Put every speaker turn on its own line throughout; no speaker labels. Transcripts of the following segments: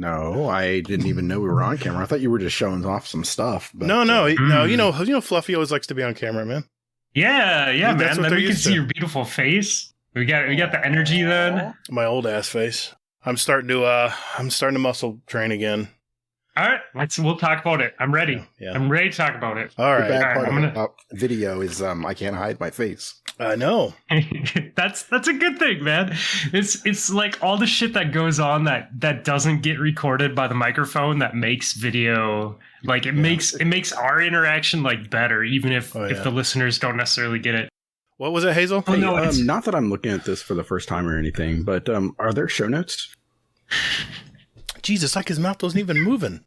No, I didn't even know we were on camera. I thought you were just showing off some stuff. But,
No. You know, Fluffy always likes to be on camera, man.
Yeah, man. Then we can see
to.
your beautiful face. We got the energy then.
My old ass face. I'm starting to muscle train again.
All right, we'll talk about it. I'm ready.
Yeah.
I'm ready to talk about it.
All right.
The bad part about video is I can't hide my face.
I know.
That's a good thing, man. It's like all the shit that goes on that doesn't get recorded by the microphone that makes video like it makes our interaction like better, even if the listeners don't necessarily get it.
What was it, Hazel?
Hey, not that I'm looking at this for the first time or anything, but are there show notes?
Jesus, like his mouth wasn't even moving.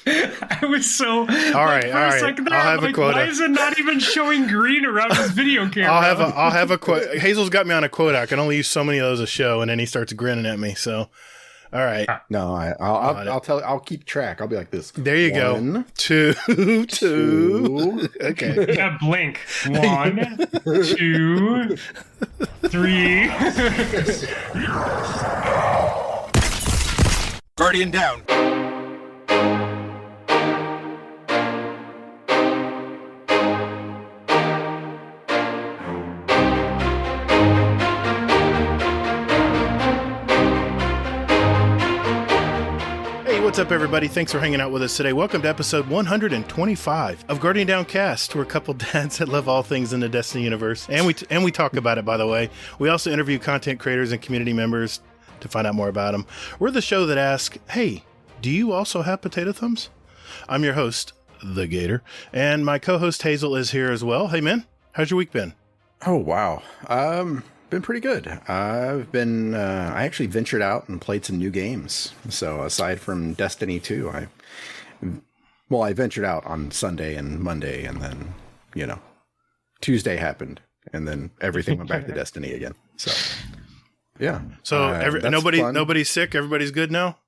I was so...
All right.
A second there,
I'll have a quota.
Why is it not even showing green around his video camera?
I'll have a quote. Hazel's got me on a quota. I can only use so many of those a show, and then he starts grinning at me. So, all right.
No, I'll keep track. I'll be like this.
There you go. 1, 2, 2. Okay.
Yeah, blink. 1, 2, 3.
Guardian down.
What's up, everybody? Thanks for hanging out with us today. Welcome to episode 125 of Guardian Downcast. We're a couple dads that love all things in the Destiny universe, and we talk about it, by the way. We also interview content creators and community members to find out more about them. We're the show that asks, hey, do you also have potato thumbs? I'm your host, the Gatr, and my co-host Hazel is here as well. Hey, man, how's your week been?
Oh, wow. Been pretty good. I've been, I actually ventured out and played some new games. So aside from Destiny 2, I ventured out on Sunday and Monday, and then, Tuesday happened, and then everything went back to Destiny again. So, yeah.
So nobody's sick? Everybody's good now?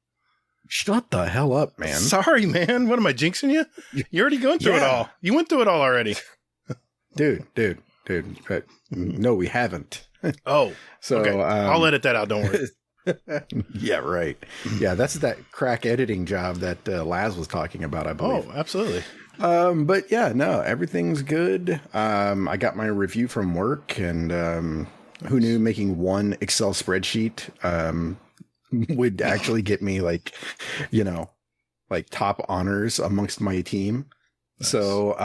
Shut the hell up, man.
Sorry, man. What am I, jinxing you? You're already going through it all. You went through it all already.
Dude. No, we haven't.
Oh,
so
okay. I'll edit that out. Don't worry.
Yeah, right. Yeah, that's that crack editing job that Laz was talking about, I believe.
Oh, absolutely.
But yeah, no, everything's good. I got my review from work, and who knew making one Excel spreadsheet would actually get me like top honors amongst my team. Nice. So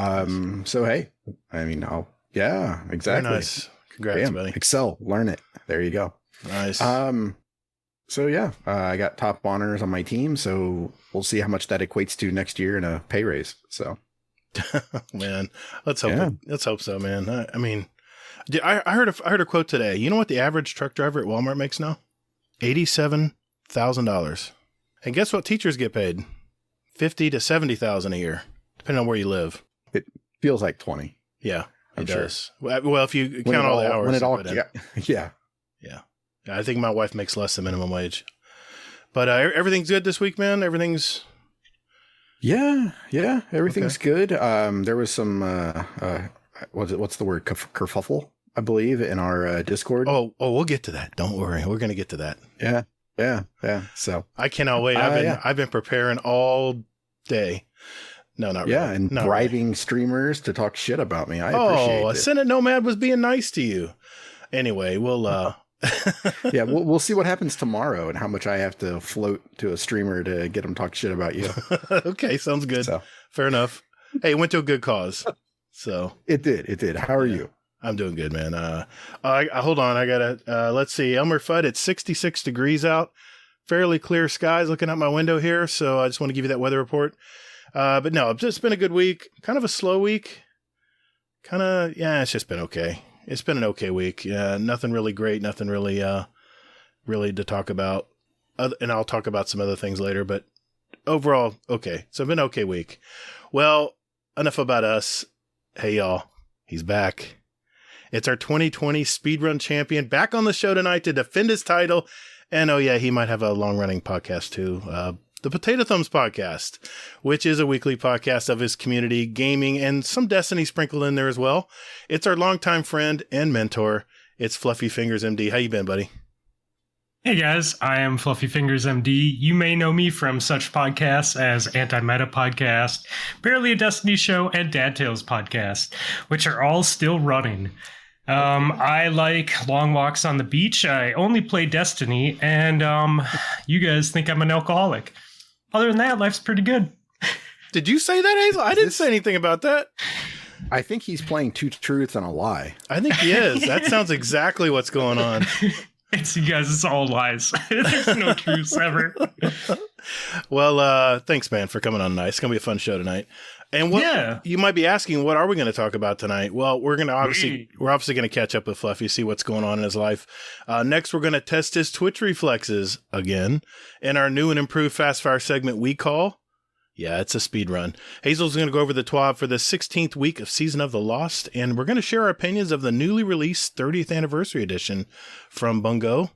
hey, I mean, yeah, exactly.
Very nice. Congrats, buddy.
Excel, learn it. There you go.
Nice.
So yeah, I got top honors on my team. So we'll see how much that equates to next year in a pay raise. So,
man, let's hope. Let's hope so, man. I mean, I heard a quote today. You know what the average truck driver at Walmart makes now? $87,000. And guess what? Teachers get paid $50,000 to $70,000 a year, depending on where you live.
It feels like 20.
Yeah. It does. Well, if you count all the hours.
Yeah.
I think my wife makes less than minimum wage. But everything's good this week, man? Everything's...
Yeah, everything's good. There was some, what's the word? Kerfuffle, I believe, in our Discord.
Oh, we'll get to that. Don't worry. We're going to get to that.
Yeah. So
I cannot wait. I've been preparing all day. No, not really. Yeah,
and bribing streamers to talk shit about me. I appreciate it.
Ascendant Nomad was being nice to you. Anyway, we'll...
yeah, we'll see what happens tomorrow and how much I have to float to a streamer to get him to talk shit about you.
Okay, sounds good. So. Fair enough. Hey, it went to a good cause. So
It did. How are you?
I'm doing good, man. Hold on. I gotta, let's see. Elmer Fudd, it's 66 degrees out. Fairly clear skies looking out my window here. So I just want to give you that weather report. But no, it's just been a good week. Kind of a slow week. It's just been okay. It's been an okay week. Nothing really great. Nothing really, really to talk about. And I'll talk about some other things later, but overall, okay. So it's been an okay week. Well, enough about us. Hey, y'all. He's back. It's our 2020 SpeedRun Champion back on the show tonight to defend his title. And oh yeah, he might have a long-running podcast too. The Potato Thumbs Podcast, which is a weekly podcast of his community, gaming, and some Destiny sprinkled in there as well. It's our longtime friend and mentor. It's FluffyFingersMD. How you been, buddy?
Hey guys, I am FluffyFingersMD. You may know me from such podcasts as Anti-Meta Podcast, Barely a Destiny Show, and Dad Tales Podcast, which are all still running. I like long walks on the beach. I only play Destiny, and you guys think I'm an alcoholic. Other than that, life's pretty good.
Did you say that, Hazel? I didn't say anything about that.
I think he's playing two truths and a lie.
I think he is. That sounds exactly what's going on.
It's you guys, it's all lies. There's no truths ever.
Well, thanks, man, for coming on tonight. It's going to be a fun show tonight. And what you might be asking, what are we going to talk about tonight? Well, we're obviously going to catch up with Fluffy, see what's going on in his life. Next, we're going to test his Twitch reflexes again in our new and improved Fast Fire segment we call... Yeah, it's a speed run. Hazel's going to go over the TWAB for the 16th week of Season of the Lost, and we're going to share our opinions of the newly released 30th Anniversary Edition from Bungie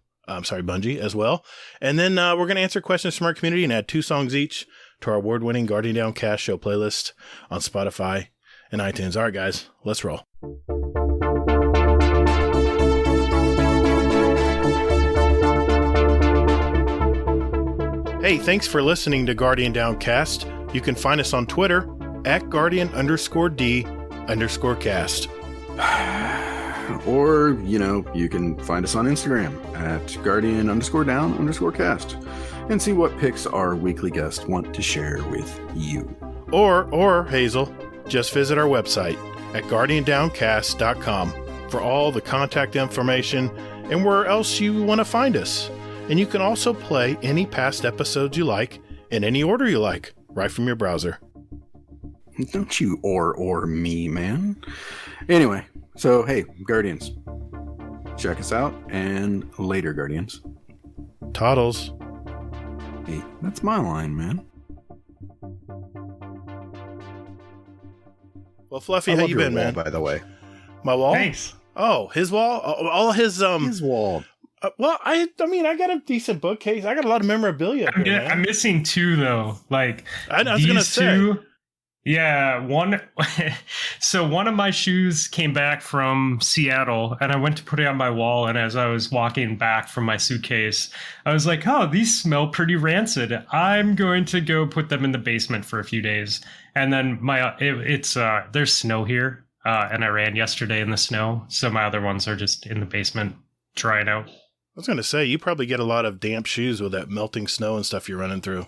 as well. And then we're going to answer questions from our community and add 2 songs each to our award-winning Guardian Downcast show playlist on Spotify and iTunes. All right, guys, let's roll. Hey, thanks for listening to Guardian Downcast. You can find us on Twitter at Guardian_D_cast.
Or, you can find us on Instagram at Guardian_Down_cast and see what pics our weekly guests want to share with you.
Or Hazel, just visit our website at GuardianDowncast.com for all the contact information and where else you want to find us. And you can also play any past episodes you like in any order you like, right from your browser.
Don't you or me, man. Anyway, so hey, Guardians, check us out, and later, Guardians.
Toddles.
Hey, that's my line, man.
Well, Fluffy, how you been,
wall,
man?
By the way,
my wall.
Thanks.
Oh, his wall. All his
his wall.
Well, I mean, I got a decent bookcase. I got a lot of memorabilia.
I'm missing 2 though. Like
I was gonna say.
Yeah, one. So one of my shoes came back from Seattle, and I went to put it on my wall. And as I was walking back from my suitcase, I was like, "Oh, these smell pretty rancid. I'm going to go put them in the basement for a few days." And then there's snow here, and I ran yesterday in the snow, so my other ones are just in the basement drying out.
I was going to say, you probably get a lot of damp shoes with that melting snow and stuff you're running through.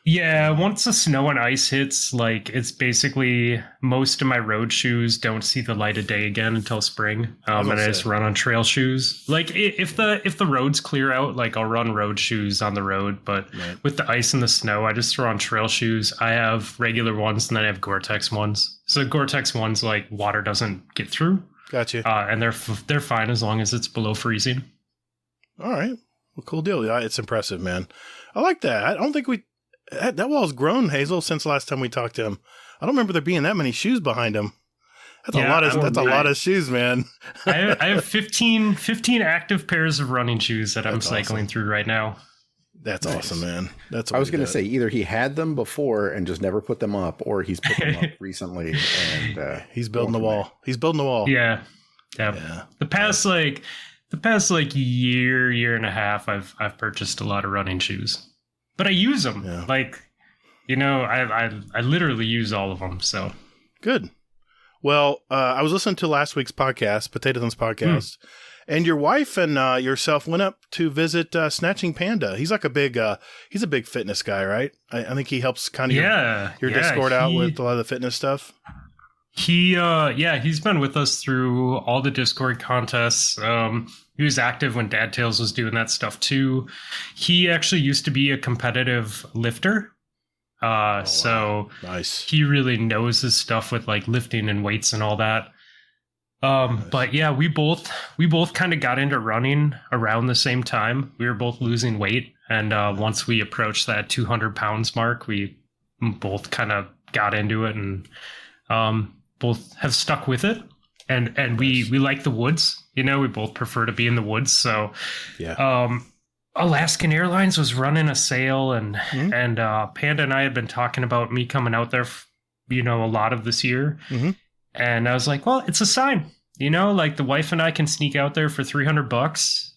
Yeah, once the snow and ice hits, like, it's basically most of my road shoes don't see the light of day again until spring. And I just run on trail shoes. Like, if the roads clear out, like, I'll run road shoes on the road. But with the ice and the snow, I just throw on trail shoes. I have regular ones, and then I have Gore-Tex ones. So Gore-Tex ones, like, water doesn't get through.
Gotcha.
And they're fine as long as it's below freezing.
All right. Well, cool deal. Yeah, it's impressive, man. I like that. I don't think that wall's grown, Hazel, since the last time we talked to him. I don't remember there being that many shoes behind him. That's a lot of shoes, man.
I have 15 active pairs of running shoes that I'm cycling through right now.
That's awesome, man.
I was going to say, either he had them before and just never put them up, or he's put them up recently and
he's building the wall. He's building the wall.
Yeah. The past year and a half, I've purchased a lot of running shoes, but I use them. Yeah. Like, I literally use all of them. So
good. Well, I was listening to last week's podcast, Potato Thumbs podcast, and your wife and yourself went up to visit Snatching Panda. He's like he's a big fitness guy, right? I think he helps kind of your Discord out with a lot of the fitness stuff.
He's been with us through all the Discord contests. He was active when Dad Tales was doing that stuff too. He actually used to be a competitive lifter. So
nice.
He really knows his stuff with like lifting and weights and all that. Nice. But yeah, we both kind of got into running around the same time. We were both losing weight. And once we approached that 200 pounds mark, we both kind of got into it and both have stuck with it. And nice. we like the woods. We both prefer to be in the woods. So yeah. Alaskan Airlines was running a sale, and Panda and I had been talking about me coming out there, a lot of this year. Mm-hmm. And I was like, well, it's a sign, like the wife and I can sneak out there for $300.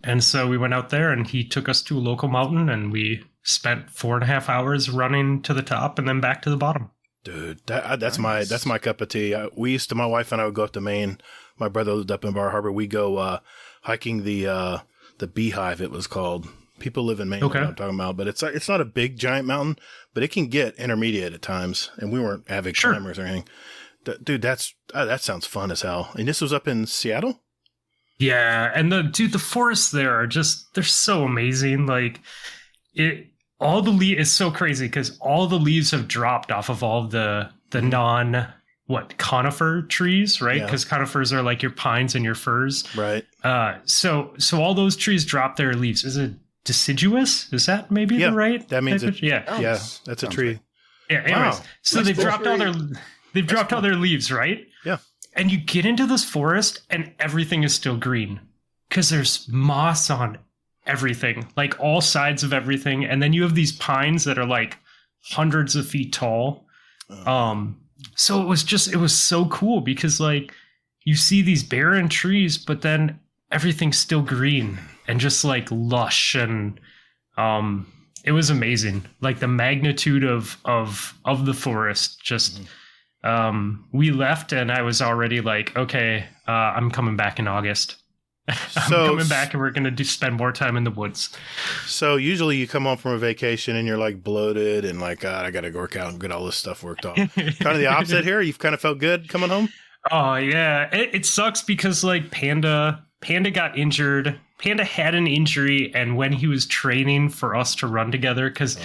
And so we went out there and he took us to a local mountain and we spent 4.5 hours running to the top and then back to the bottom.
Dude, that's my cup of tea. My wife and I would go up to Maine. My brother lived up in Bar Harbor. We go hiking the Beehive, it was called. People live in Maine, know what I'm talking about, but it's not a big giant mountain, but it can get intermediate at times. And we weren't avid climbers or anything. Dude, that sounds fun as hell. And this was up in Seattle?
Yeah, and the forests there are they're so amazing. Like all the leaves is so crazy because all the leaves have dropped off of all the conifer trees, right? Because conifers are like your pines and your firs, right? So all those trees drop their leaves. Is it deciduous? Is that maybe the right?
That means it. That's a tree.
Right. Yeah. Anyways, so they've dropped all their leaves, right?
Yeah.
And you get into this forest and everything is still green because there's moss on everything, like all sides of everything. And then you have these pines that are like hundreds of feet tall. So it was so cool because like you see these barren trees, but then everything's still green and just like lush. And it was amazing. Like the magnitude of the forest just, we left and I was already like, okay, I'm coming back in August. I'm coming back and we're going to spend more time in the woods.
So usually you come home from a vacation and you're like bloated and like, God, I got to work out and get all this stuff worked off. Kind of the opposite here. You've kind of felt good coming home.
Oh yeah. It sucks because like Panda got injured. Panda had an injury. And when he was training for us to run together, because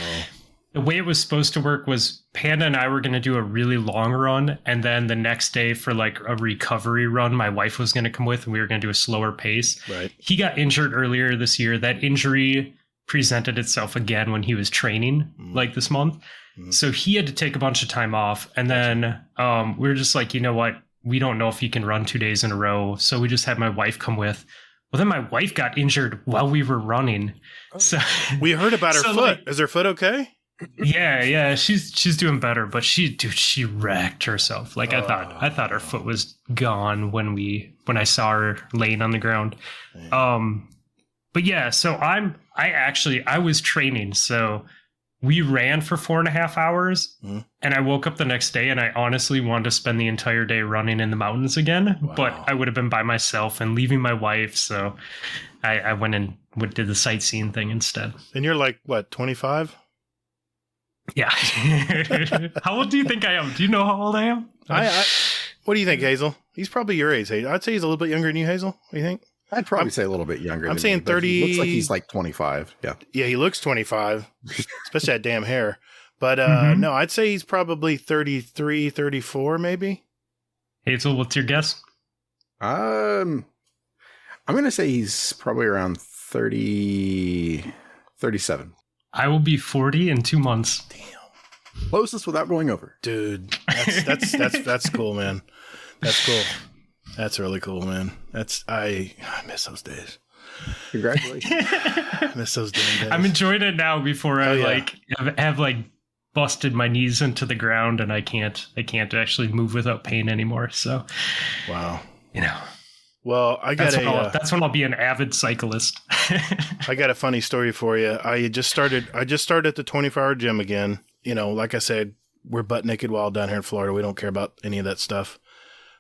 the way it was supposed to work was Panda and I were going to do a really long run. And then the next day for like a recovery run, my wife was going to come with and we were going to do a slower pace.
Right. He
got injured earlier this year. That injury presented itself again when he was training like this month. So he had to take a bunch of time off. And then we were just like, you know what? We don't know if he can run 2 days in a row. So we just had my wife come with. Well, then my wife got injured while we were running. So
we heard about her foot. Like, is her foot okay?
Yeah, she's doing better, but she wrecked herself. Like I thought her foot was gone when I saw her laying on the ground. But yeah, so I was training, so we ran for 4.5 hours, and I woke up the next day, and I honestly wanted to spend the entire day running in the mountains again, but I would have been by myself and leaving my wife, so I went and did the sightseeing thing instead.
And you're like what, 25?
Yeah. How old do you think I am? Do you know how old I am?
What do you think, Hazel? He's probably your age. I'd say he's a little bit younger than you, Hazel. What do you think?
I'd probably say a little bit younger.
I'm saying 30.
He looks like he's like 25. Yeah.
Yeah, he looks 25, especially that damn hair. But no, I'd say he's probably 33, 34, maybe.
Hazel, what's your guess?
I'm going to say he's probably around 30, 37.
I will be 40 in 2 months.
Damn. Closest without going over.
Dude, that's cool, man. That's cool. That's really cool, man. I miss those days.
Congratulations.
I miss those damn days.
I'm enjoying it now before I have busted my knees into the ground and I can't actually move without pain anymore. So,
wow.
You know.
Well,
that's when I'll be an avid cyclist.
I got a funny story for you. I just started at the 24-hour gym again. You know, like I said, we're butt naked wild down here in Florida. We don't care about any of that stuff.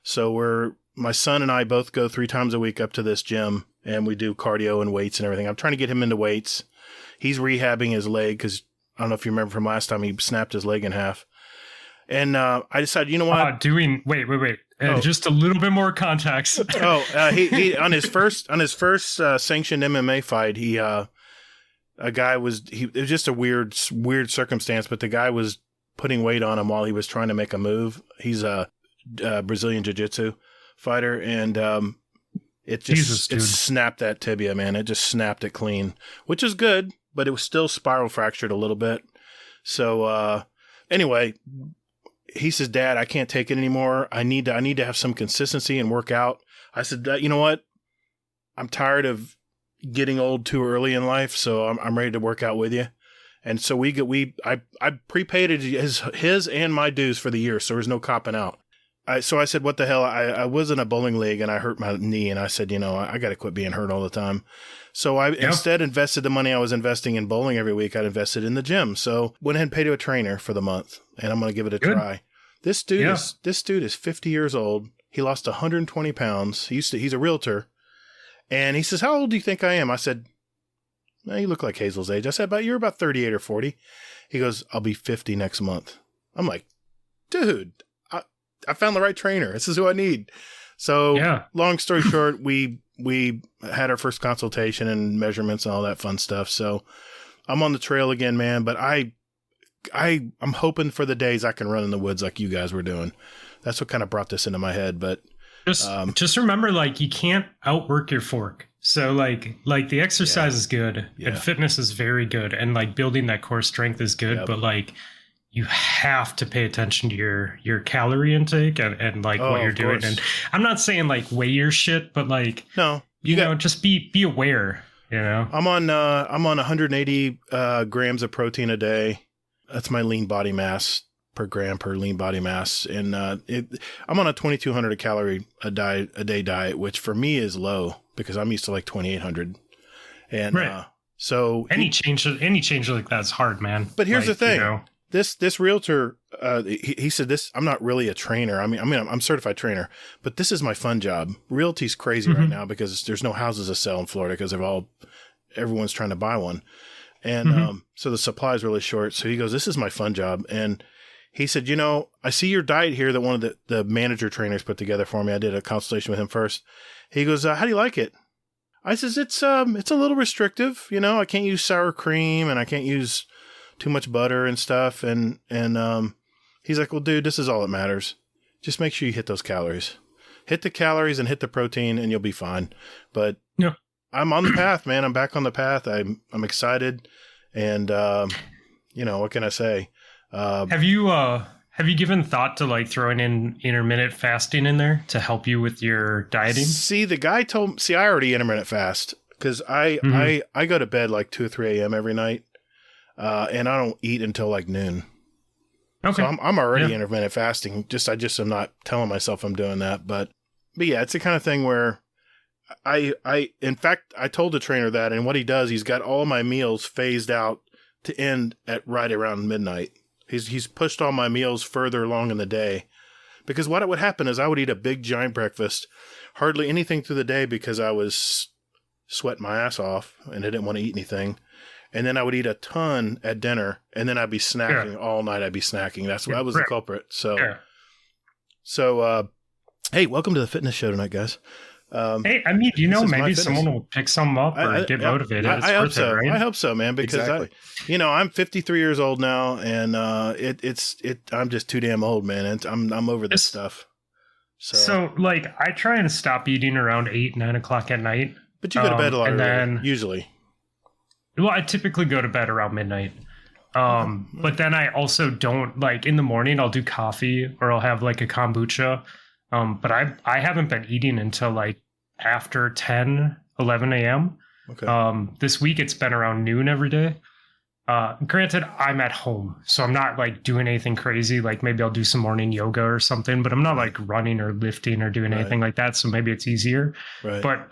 So my son and I both go 3 times a week up to this gym and we do cardio and weights and everything. I'm trying to get him into weights. He's rehabbing his leg because I don't know if you remember from last time, he snapped his leg in half. And I decided, you know what?
Wait. Just a little bit more context.
He on his first sanctioned MMA fight, it was just a weird circumstance, but the guy was putting weight on him while he was trying to make a move. He's a Brazilian jiu-jitsu fighter, and it snapped that tibia, man. It just snapped it clean, which is good, but it was still spiral fractured a little bit. So anyway, he says, Dad, I can't take it anymore. I need to have some consistency and work out. I said, you know what? I'm tired of getting old too early in life, so I'm ready to work out with you. And so I prepaid his and my dues for the year, so there's no copping out. I said, what the hell? I was in a bowling league and I hurt my knee, and I said, I got to quit being hurt all the time. So I instead invested the money I was investing in bowling every week. I invested in the gym. So went ahead and paid to a trainer for the month, and I'm going to give it a try. This dude is 50 years old. He lost 120 pounds. He's a realtor, and he says, "How old do you think I am?" I said, "Well, you look like Hazel's age." I said, "You're about 38 or 40." He goes, "I'll be 50 next month." I'm like, dude, I found the right trainer. This is who I need. So long story short, we had our first consultation and measurements and all that fun stuff. So I'm on the trail again, man, but I'm hoping for the days I can run in the woods like you guys were doing. That's what kind of brought this into my head. But
just remember, like, you can't outwork your fork. So like the exercise is good and fitness is very good, and like building that core strength is good, but like you have to pay attention to your calorie intake and like what you're doing. And I'm not saying like weigh your shit, but like you know, just be aware. I'm on 180 grams of protein a day. That's my lean body mass per gram per lean body mass, and I'm on a 2,200 calorie a day diet, which for me is low because I'm used to like 2,800. And so any change like that's hard, man. But here's the thing. This realtor, he said this, I'm not really a trainer. I mean, I'm a certified trainer, but this is my fun job. Realty's crazy right now because there's no houses to sell in Florida because everyone's trying to buy one. And so the supply is really short. So he goes, this is my fun job. And he said, I see your diet here that one of the manager trainers put together for me. I did a consultation with him first. He goes, how do you like it? I says, it's a little restrictive. I can't use sour cream and I can't use too much butter and stuff. And he's like, well, dude, this is all that matters. Just make sure you hit those calories. Hit the calories and hit the protein and you'll be fine. But I'm on the path, man. I'm back on the path. I'm excited. And, what can I say? Have you given thought to like throwing in intermittent fasting in there to help you with your dieting?
See, the guy I already intermittent fast because I go to bed like 2 or 3 a.m. every night. And I don't eat until like noon. Okay. So I'm already intermittent fasting. I just am not telling myself I'm doing that. But yeah, it's the kind of thing where in fact, I told the trainer that, and what he does, he's got all my meals phased out to end at right around midnight. He's pushed all my meals further along in the day because what would happen is I would eat a big giant breakfast, hardly anything through the day because I was sweating my ass off and I didn't want to eat anything. And then I would eat a ton at dinner, and then I'd be snacking all night. I'd be snacking. That was the culprit. So, hey, welcome to the fitness show tonight, guys.
Hey, I mean, maybe someone will pick some up or get motivated.
I hope so. Right? I hope so, man. Because I'm 53 years old now, and I'm just too damn old, man. And I'm over this stuff.
So, like, I try and stop eating around 8, 9 o'clock at night.
But you go to bed a lot earlier, usually.
Well, I typically go to bed around midnight. But then I also don't, like, in the morning, I'll do coffee or I'll have like a kombucha. But I haven't been eating until like after 10, 11 a.m. Okay. This week it's been around noon every day. Granted, I'm at home, so I'm not like doing anything crazy. Like maybe I'll do some morning yoga or something, but I'm not like running or lifting or doing anything like that. So maybe it's easier. Right. But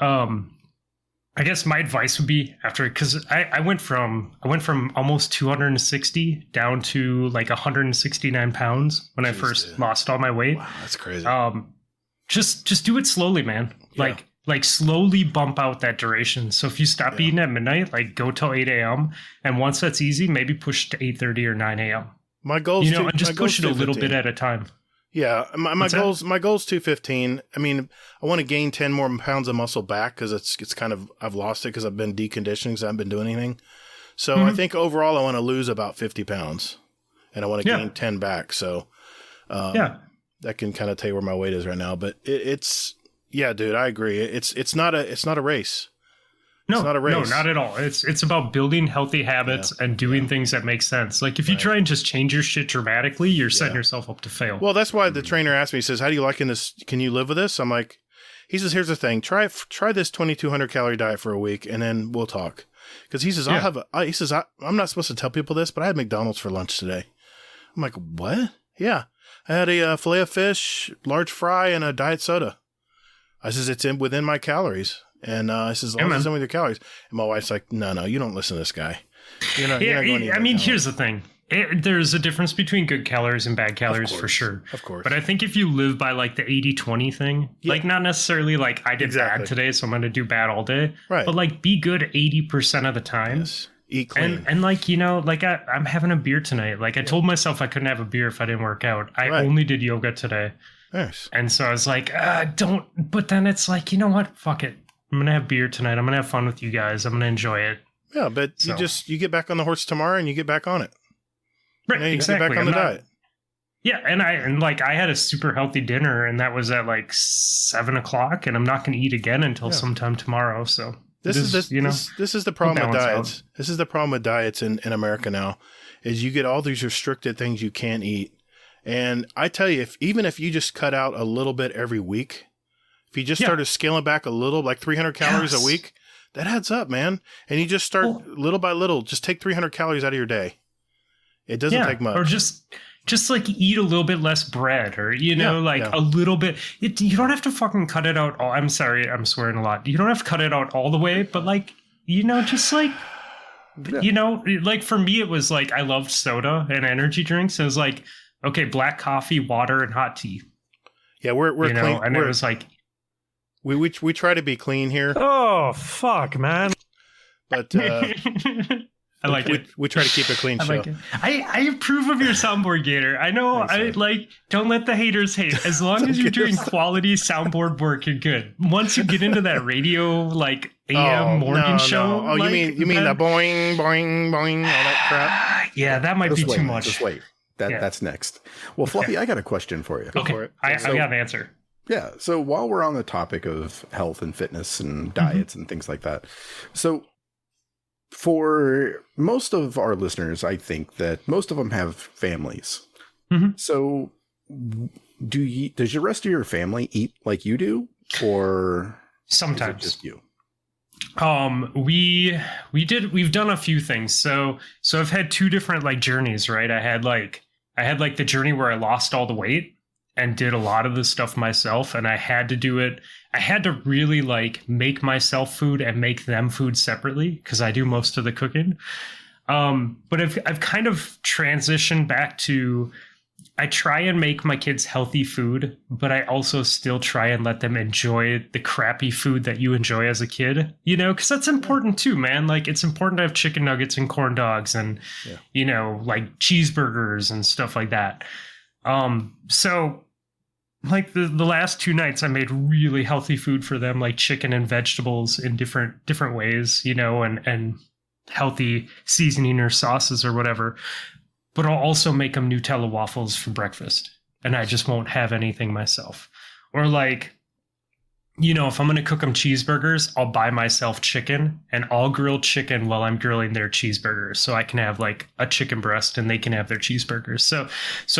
I guess my advice would be because I went from almost 260 down to like 169 pounds when I first lost all my weight.
Wow, that's crazy.
Just do it slowly, man. Yeah. Like slowly bump out that duration. So if you stop eating at midnight, like go till 8 a.m. And once that's easy, maybe push to 8:30 or 9 a.m.
My goal,
and just push it a little bit at a time.
Yeah, my goal's 215. I mean, I want to gain 10 more pounds of muscle back because it's kind of I've lost it because I've been deconditioning because I haven't been doing anything. So I think overall I want to lose about 50 pounds, and I want to gain 10 back. So that can kind of tell you where my weight is right now. But it's dude, I agree. It's not a race.
No,
it's not a race.
No, not at all. It's about building healthy habits and doing things that make sense. Like if you try and just change your shit dramatically, you're setting yourself up to fail.
Well, that's why the trainer asked me, he says, how do you like this? Can you live with this? I'm like, he says, here's the thing. Try this 2,200 calorie diet for a week and then we'll talk. Because he says, I'm not supposed to tell people this, but I had McDonald's for lunch today. I'm like, what? Yeah. I had a filet of fish, large fry, and a diet soda. I says, it's within my calories. And I says, as long as it's in with your calories. And my wife's like, no, you don't listen to this guy. You're not going to
I mean, here's the thing. There's a difference between good calories and bad calories for sure.
Of course.
But I think if you live by like the 80-20 thing, like not necessarily like I did bad today, so I'm going to do bad all day.
Right.
But like be good 80% of the time.
Yes. Eat clean.
And like, you know, like I'm having a beer tonight. Like I told myself I couldn't have a beer if I didn't work out. I only did yoga today.
Nice.
And so I was like, don't. But then it's like, you know what? Fuck it. I'm going to have beer tonight. I'm going to have fun with you guys. I'm going to enjoy it.
Yeah, but you get back on the horse tomorrow and you get back on it.
Right,
you
exactly.
Get back on the diet.
Yeah, and I had a super healthy dinner, and that was at like 7:00, and I'm not going to eat again until sometime tomorrow. So
this is the problem with diets. This is the problem with diets in America now, is you get all these restricted things you can't eat. And I tell you, even if you just cut out a little bit every week, if you just started scaling back a little, like 300 calories a week, that adds up, man. And you just start little by little, just take 300 calories out of your day. It doesn't take much.
Or just like eat a little bit less bread, or, you know, a little bit. You don't have to fucking cut it out. I'm sorry, I'm swearing a lot. You don't have to cut it out all the way, but like, you know, just like, you know, like for me, it was like, I loved soda and energy drinks. It was like, okay, black coffee, water, and hot tea.
Yeah, we're clean.
And it was like,
we try to be clean here.
Oh, fuck, man.
But,
I like it.
We try to keep a clean show.
Like it. I approve of your soundboard, Gatr. I know. Don't let the haters hate. As long as you're doing quality soundboard work, you're good. Once you get into that radio, like AM morning show.
Oh,
like,
you mean the boing, boing, boing, all that crap?
Yeah, that might be too much.
Just wait. That's next. Well, Fluffy, I got a question for you.
Go for it. I got an answer.
Yeah. So while we're on the topic of health and fitness and diets and things like that, so for most of our listeners, I think that most of them have families. Mm-hmm. So does the rest of your family eat like you do, or
sometimes
is it just you?
We've done a few things. So I've had two different like journeys, right? I had like the journey where I lost all the weight and did a lot of the stuff myself, and I had to do it. I had to really like make myself food and make them food separately because I do most of the cooking. But I've kind of transitioned back to, I try and make my kids healthy food, but I also still try and let them enjoy the crappy food that you enjoy as a kid, you know, because that's important too, man. Like it's important to have chicken nuggets and corn dogs and, you know, like cheeseburgers and stuff like that. So like the last 2 nights I made really healthy food for them, like chicken and vegetables in different ways, you know, and healthy seasoning or sauces or whatever. But I'll also make them Nutella waffles for breakfast, and I just won't have anything myself. Or like, you know, if I'm going to cook them cheeseburgers, I'll buy myself chicken and I'll grill chicken while I'm grilling their cheeseburgers. So I can have like a chicken breast and they can have their cheeseburgers. So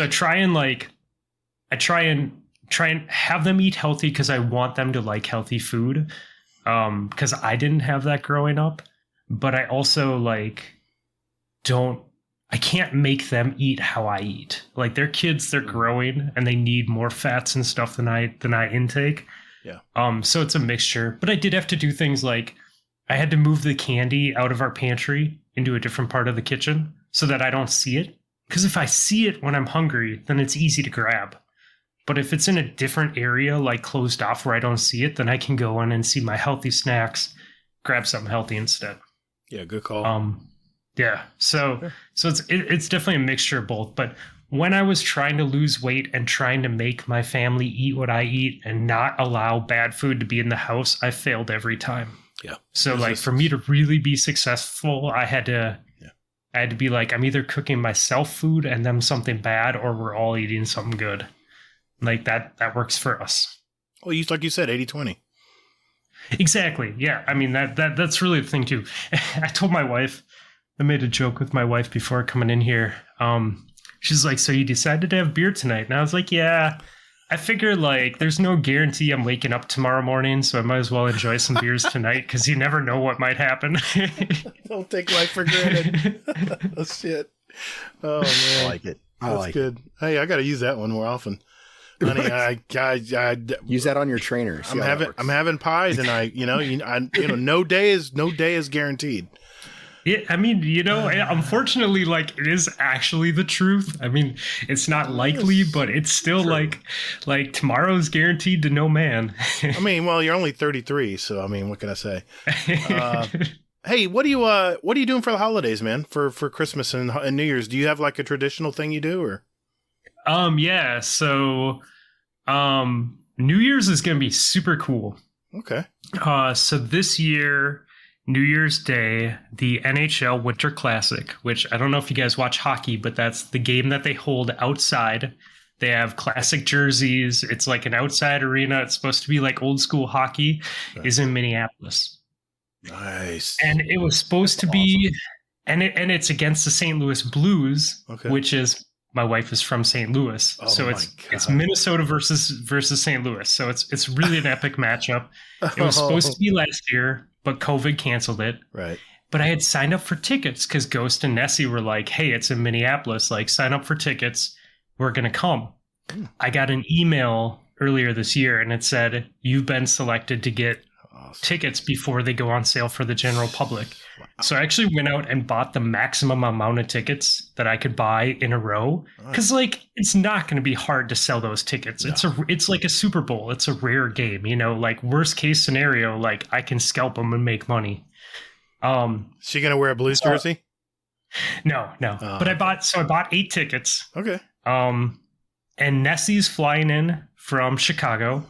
I try and have them eat healthy because I want them to like healthy food. Because I didn't have that growing up, but I also like I can't make them eat how I eat. Like they're kids, they're growing and they need more fats and stuff than I intake. Yeah. So it's a mixture, but I did have to do things like I had to move the candy out of our pantry into a different part of the kitchen so that I don't see it. Because if I see it when I'm hungry, then it's easy to grab. But if it's in a different area, like closed off where I don't see it, then I can go in and see my healthy snacks, grab something healthy instead.
Yeah, good call.
Yeah. So it's definitely a mixture of both. But when I was trying to lose weight and trying to make my family eat what I eat and not allow bad food to be in the house, I failed every time.
Yeah.
So like for me to really be successful, I had to be like, I'm either cooking myself food and them something bad, or we're all eating something good. Like that works for us.
Well, like you said, 80-20.
Exactly. Yeah. I mean, that's really the thing too. I told my wife, I made a joke with my wife before coming in here. She's like, so you decided to have beer tonight? And I was like, yeah, I figure like there's no guarantee I'm waking up tomorrow morning, so I might as well enjoy some beers tonight because you never know what might happen.
Don't take life for granted. Oh, shit. Oh, man.
I like it. I like
good. Hey, I got to use that one more often. Honey, I
use that on your trainers.
I'm having pie tonight. No day is guaranteed.
Yeah, I mean, unfortunately, like, it is actually the truth. I mean, it's not likely, but it's still
True.
like tomorrow's guaranteed to no man.
I mean, well, you're only 33, so I mean, what can I say? Hey, what are you doing for the holidays, man? For Christmas and New Year's, do you have like a traditional thing you do, or?
Yeah. So, New Year's is going to be super cool.
Okay.
So this year, New Year's Day, the NHL Winter Classic, which I don't know if you guys watch hockey, but that's the game that they hold outside. They have classic jerseys. It's like an outside arena. It's supposed to be like old school hockey. Right. Is in Minneapolis.
Nice.
And it was supposed to be, and it's against the St. Louis Blues, which is, my wife is from St. Louis, so it's Minnesota versus St. Louis. So it's really an epic matchup. It was supposed to be last year, but COVID canceled it.
Right.
But I had signed up for tickets because Ghost and Nessie were like, "Hey, it's in Minneapolis. Like, sign up for tickets. We're gonna come." I got an email earlier this year, and it said, "You've been selected to get tickets before they go on sale for the general public." Wow. So I actually went out and bought the maximum amount of tickets that I could buy in a row, because like, it's not going to be hard to sell those tickets. No. It's like a Super Bowl. It's a rare game, like worst case scenario, like I can scalp them and make money.
Is she going to wear a Blues jersey?
No. But I bought 8 tickets.
Okay.
And Nessie's flying in from Chicago.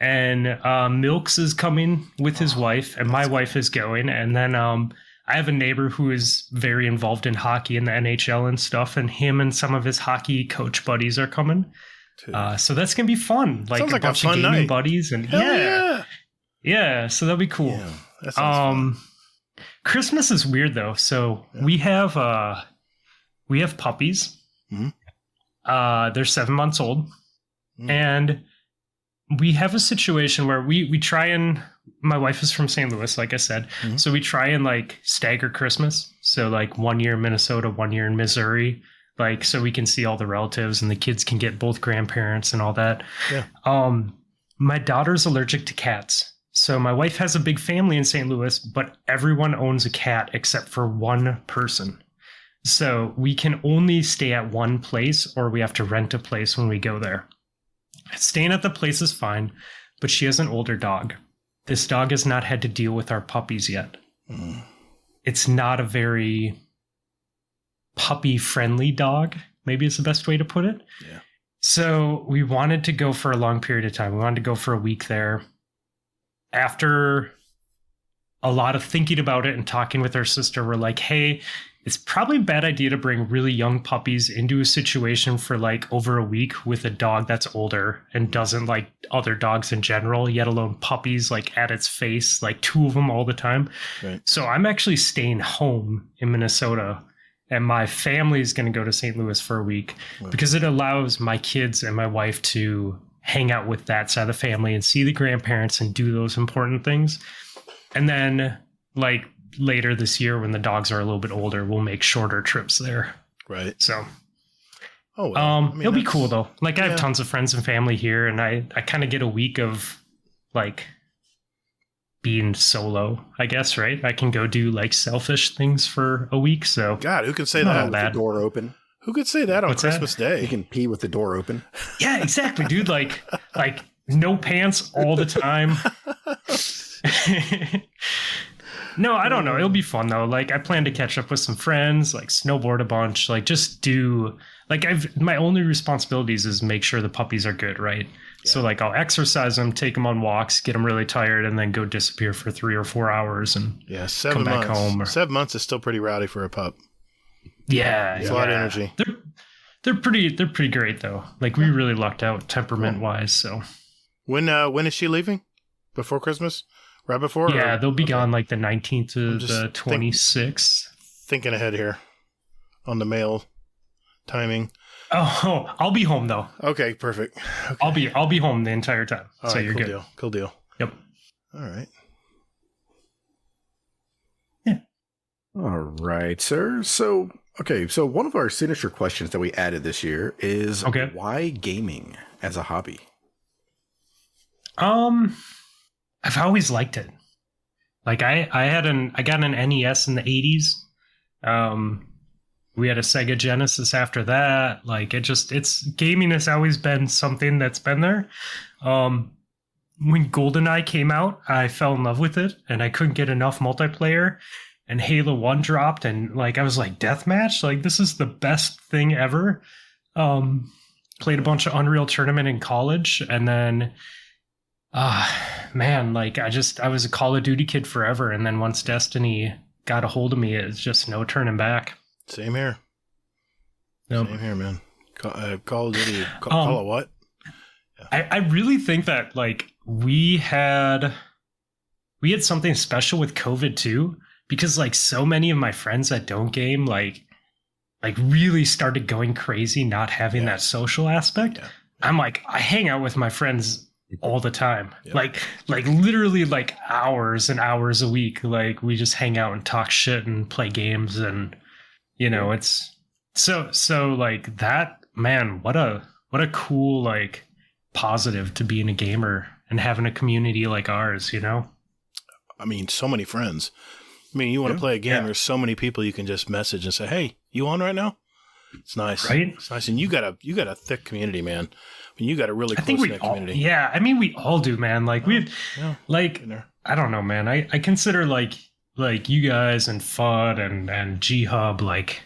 And Milks is coming with his wife, and my wife is going. And then I have a neighbor who is very involved in hockey and the NHL and stuff, and him and some of his hockey coach buddies are coming. So that's gonna be fun. Like
sounds
a
like
bunch
a fun
of gaming
night.
Buddies, and yeah. So that'll be cool.
Yeah, that sounds fun.
Christmas is weird though. So we have puppies. Mm-hmm. They're 7 months old, and we have a situation where we try and, my wife is from St. Louis, like I said, so we try and like stagger Christmas. So like 1 year in Minnesota, 1 year in Missouri, like, so we can see all the relatives and the kids can get both grandparents and all that. Yeah. My daughter's allergic to cats. So my wife has a big family in St. Louis, but everyone owns a cat except for one person. So we can only stay at one place, or we have to rent a place when we go there. Staying at the place is fine, but she has an older dog. This dog has not had to deal with our puppies yet. It's not a very puppy-friendly dog, maybe is the best way to put it. Yeah. So we wanted to go for a long period of time. We wanted to go for a week there. After a lot of thinking about it and talking with our sister, we're like, hey, it's probably a bad idea to bring really young puppies into a situation for like over a week with a dog that's older and doesn't like other dogs in general, yet alone puppies like at its face, like 2 of them all the time. Right. So I'm actually staying home in Minnesota, and my family is going to go to St. Louis for a week because it allows my kids and my wife to hang out with that side of the family and see the grandparents and do those important things. And then like later this year, when the dogs are a little bit older, we'll make shorter trips there. Right. So, it'll be cool though. Like I have tons of friends and family here, and I kind of get a week of like being solo, I guess, right? I can go do like selfish things for a week. So
God, who can say that?
With the door open.
Who could say that on Christmas Day?
You can pee with the door open.
Yeah, exactly, dude. Like no pants all the time. No, I don't know. It'll be fun though. Like I plan to catch up with some friends, like snowboard a bunch, like just do like my only responsibilities is make sure the puppies are good, right? Yeah. So like I'll exercise them, take them on walks, get them really tired, and then go disappear for 3 or 4 hours and come back home.
7 months is still pretty rowdy for a pup.
Yeah,
it's a lot of energy.
They're pretty great though. Like we really lucked out temperament wise. So
when is she leaving? Before Christmas? Right before?
Yeah, they'll be gone like the 19th to the 26th.
Thinking ahead here on the mail timing.
Oh, I'll be home though.
Okay, perfect. Okay.
I'll be home the entire time.
All
so
right,
you're good.
Cool deal.
Yep.
All right.
Yeah. All right, sir. So Okay, so one of our signature questions that we added this year is why gaming as a hobby?
I've always liked it. Like I got an NES in the 80s. We had a Sega Genesis after that. Like gaming has always been something that's been there. When GoldenEye came out, I fell in love with it and I couldn't get enough multiplayer, and Halo 1 dropped and like I was like, deathmatch? Like this is the best thing ever. Played a bunch of Unreal Tournament in college, and then man, like I was a Call of Duty kid forever, and then once Destiny got a hold of me, it's just no turning back.
Same here.
Yep.
Same here, man. Call of Duty. Call it what?
Yeah. I really think that like we had something special with COVID too, because like so many of my friends that don't game like really started going crazy, not having that social aspect. Yeah. I'm like, I hang out with my friends all the time. Yep. Like literally like hours and hours a week. Like we just hang out and talk shit and play games, and you know, it's so like that, man, what a cool like positive to being a gamer and having a community like ours, you know?
I mean, so many friends. I mean, you want to play a game, there's so many people you can just message and say, "Hey, you on right now?" It's nice. Right? It's nice. And you got a thick community, man. I mean, you got a really close-knit community.
Yeah, I mean, we all do, man. Like like I don't know, man. I consider like you guys and FUD and G Hub, like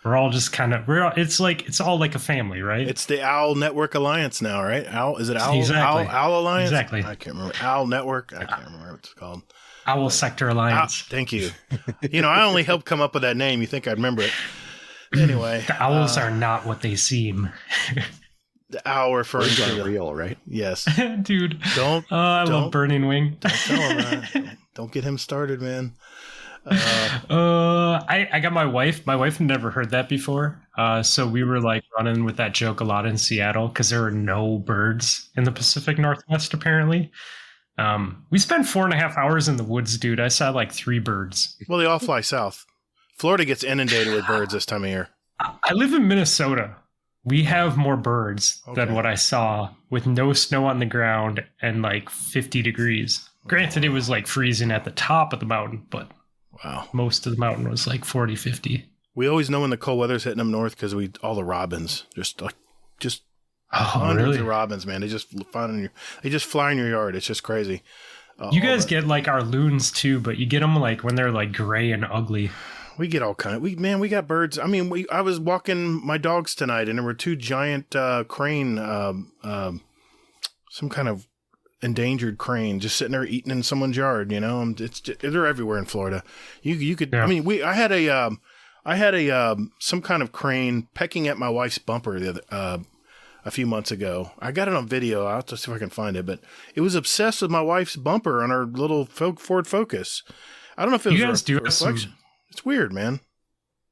we're all just kind of it's all like a family, right?
It's the Owl Network Alliance now, right? Owl, is it Owl?
Exactly.
Owl Alliance?
Exactly.
I can't remember. Owl Network. I can't remember what it's called.
Owl Sector Alliance.
Thank you. You know, I only helped come up with that name. You think I'd remember it? Anyway,
the owls are not what they seem.
The owl referring to
real, right?
Yes,
dude.
I
love Burning Wing.
Don't tell him that. Don't get him started, man.
I got my wife. My wife had never heard that before. So we were like running with that joke a lot in Seattle because there are no birds in the Pacific Northwest. Apparently, we spent 4.5 hours in the woods, dude. I saw like 3 birds.
Well, they all fly south. Florida gets inundated with birds this time of year.
I live in Minnesota. We have more birds than what I saw, with no snow on the ground and like 50 degrees. Granted, it was like freezing at the top of the mountain, but most of the mountain was like 40, 50.
We always know when the cold weather's hitting them north because all the robins, hundreds of robins, man. They just fly in your yard. It's just crazy.
You guys get like our loons too, but you get them like when they're like gray and ugly.
We get all kind of we got birds. I mean, I was walking my dogs tonight, and there were 2 giant crane, some kind of endangered crane, just sitting there eating in someone's yard. You know, they're everywhere in Florida. You could. Yeah. I mean, I had a some kind of crane pecking at my wife's bumper a few months ago. I got it on video. I'll have to see if I can find it, but it was obsessed with my wife's bumper on her little Ford Focus. I don't know if it was a reflection. It's weird, man.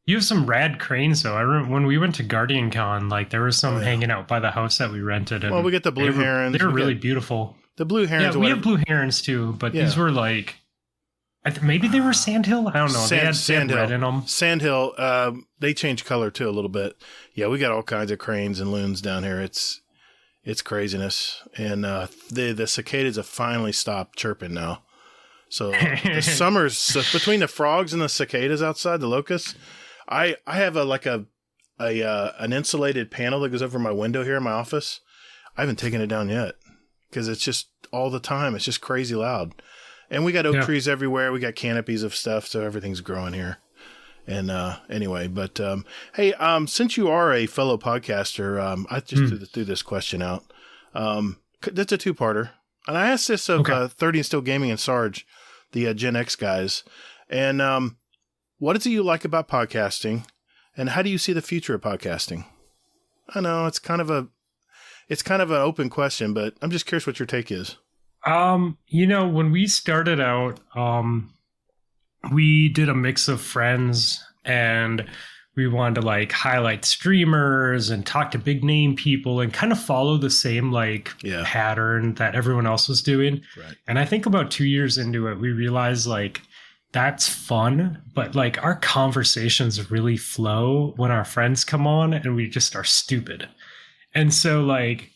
You have some rad cranes, though. I remember when we went to Guardian Con, like there was some hanging out by the house that we rented. And
we get the blue herons.
They were really beautiful.
The blue herons.
Yeah, we have blue herons too, but these were like, maybe they were sandhill. I don't know. They had red in them.
Sandhill. They change color too a little bit. Yeah, we got all kinds of cranes and loons down here. It's craziness, and the cicadas have finally stopped chirping now. So the summers between the frogs and the cicadas outside, the locusts, I have an insulated panel that goes over my window here in my office. I haven't taken it down yet because it's just all the time. It's just crazy loud. And we got oak trees everywhere. We got canopies of stuff, so everything's growing here. And anyway, but hey, since you are a fellow podcaster, I just threw this question out. That's a 2-parter. And I asked this of 30 and Still Gaming and Sarge, the Gen X guys. And what is it you like about podcasting? And how do you see the future of podcasting? I know it's kind of an open question, but I'm just curious what your take is.
You know, when we started out, we did a mix of friends, and we wanted to like highlight streamers and talk to big name people and kind of follow the same pattern that everyone else was doing. Right. And I think about 2 years into it, we realized like that's fun, but like our conversations really flow when our friends come on and we just are stupid. And so like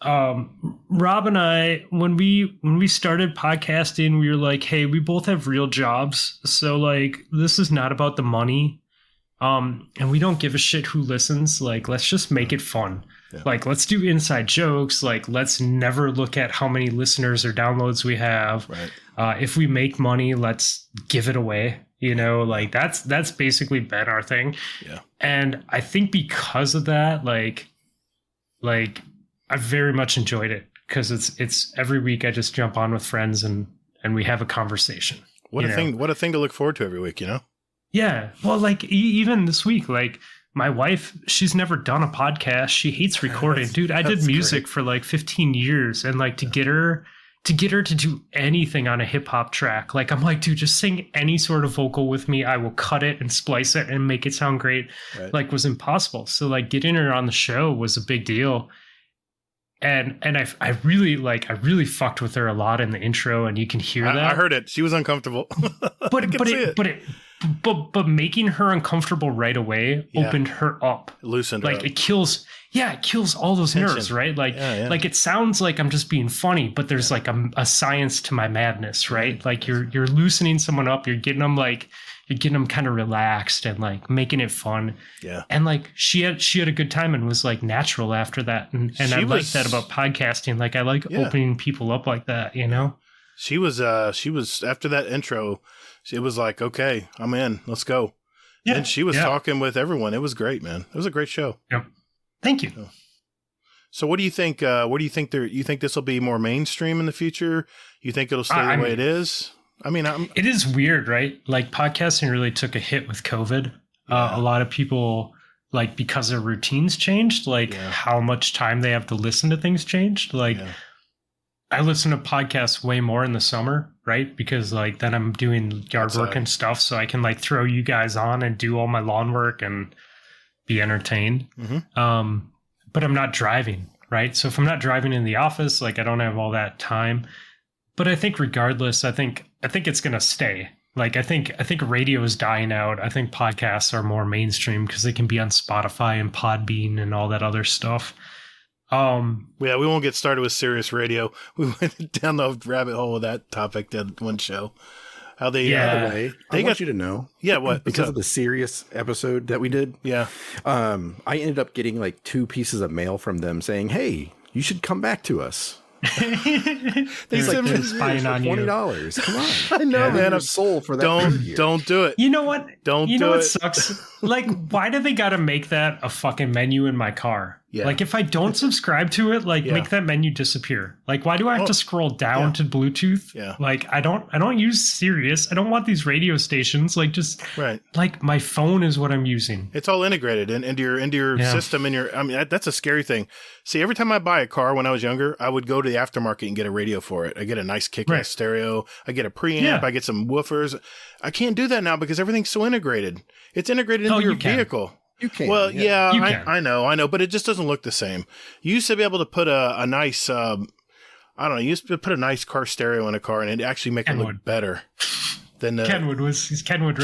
Rob and I, when we started podcasting, we were like, hey, we both have real jobs, so like this is not about the money, and we don't give a shit who listens. Like, let's just make it fun. Yeah. Like, let's do inside jokes. Like, let's never look at how many listeners or downloads we have. Right. If we make money, let's give it away. You know, like that's basically been our thing. Yeah. And I think because of that, like I very much enjoyed it, because it's every week I just jump on with friends and we have a conversation.
What a thing to look forward to every week, you know?
Yeah. Well, like even this week, like my wife, she's never done a podcast. She hates recording. Dude, I did music for like 15 years, and like to get her to do anything on a hip hop track, like I'm like, dude, just sing any sort of vocal with me. I will cut it and splice it and make it sound great. Right. Like, was impossible. So like getting her on the show was a big deal. And I really fucked with her a lot in the intro, and you can hear that.
I heard it. She was uncomfortable.
but making her uncomfortable right away opened her up.
Loosened her
like
up.
It kills all those
tension.
nerves, right? Like like it sounds like I'm just being funny, but there's like a science to my madness, right? Like you're loosening someone up, you're getting them kind of relaxed and like making it fun. Yeah. And like she had a good time and was like natural after that. And I like that about podcasting. Like I like opening people up like that, you know?
She was after that intro, it was like, okay, I'm in, let's go. Yeah. And she was talking with everyone. It was great, man. It was a great show.
Yep. Thank you.
So what do you think? You think this will be more mainstream in the future? You think it'll stay the way it is? I mean,
it is weird, right? Like podcasting really took a hit with COVID. A lot of people, like, because their routines changed, like how much time they have to listen to things changed. Like I listen to podcasts way more in the summer, right? Because like then I'm doing yard work and stuff, so I can like throw you guys on and do all my lawn work and be entertained. Mm-hmm. But I'm not driving, right? So if I'm not driving in the office, like I don't have all that time. But I think regardless, I think it's going to stay. Like I think radio is dying out. I think podcasts are more mainstream because they can be on Spotify and Podbean and all that other stuff.
We won't get started with Sirius Radio. We went down the rabbit hole with that topic that one show. How they
by the way, I want you to know.
Yeah, what?
Because of the Sirius episode that we did.
Yeah.
I ended up getting like 2 pieces of mail from them saying, "Hey, you should come back to us."
They said like spying on you.
$20. Come on.
I know, man.
I'm sold for that.
Don't do it.
You know what?
You know
what sucks? Like, why do they got to make that a fucking menu in my car? Yeah. Like, if I don't subscribe to it, like, make that menu disappear. Like, why do I have to scroll down to Bluetooth? Yeah. Like, I don't use Sirius. I don't want these radio stations. Like, just like my phone is what I'm using.
It's all integrated into your system. I mean, that's a scary thing. See, every time I buy a car when I was younger, I would go to the aftermarket and get a radio for it. I get a nice kick-ass stereo. I get a preamp. I get some woofers. I can't do that now because everything's so integrated. It's integrated into your vehicle.
You can.
Well, I know, but it just doesn't look the same. You used to be able to put a nice, I don't know, you used to put a nice car stereo in a car and it actually make it look better. Than
Kenwood, right?
Kenwood,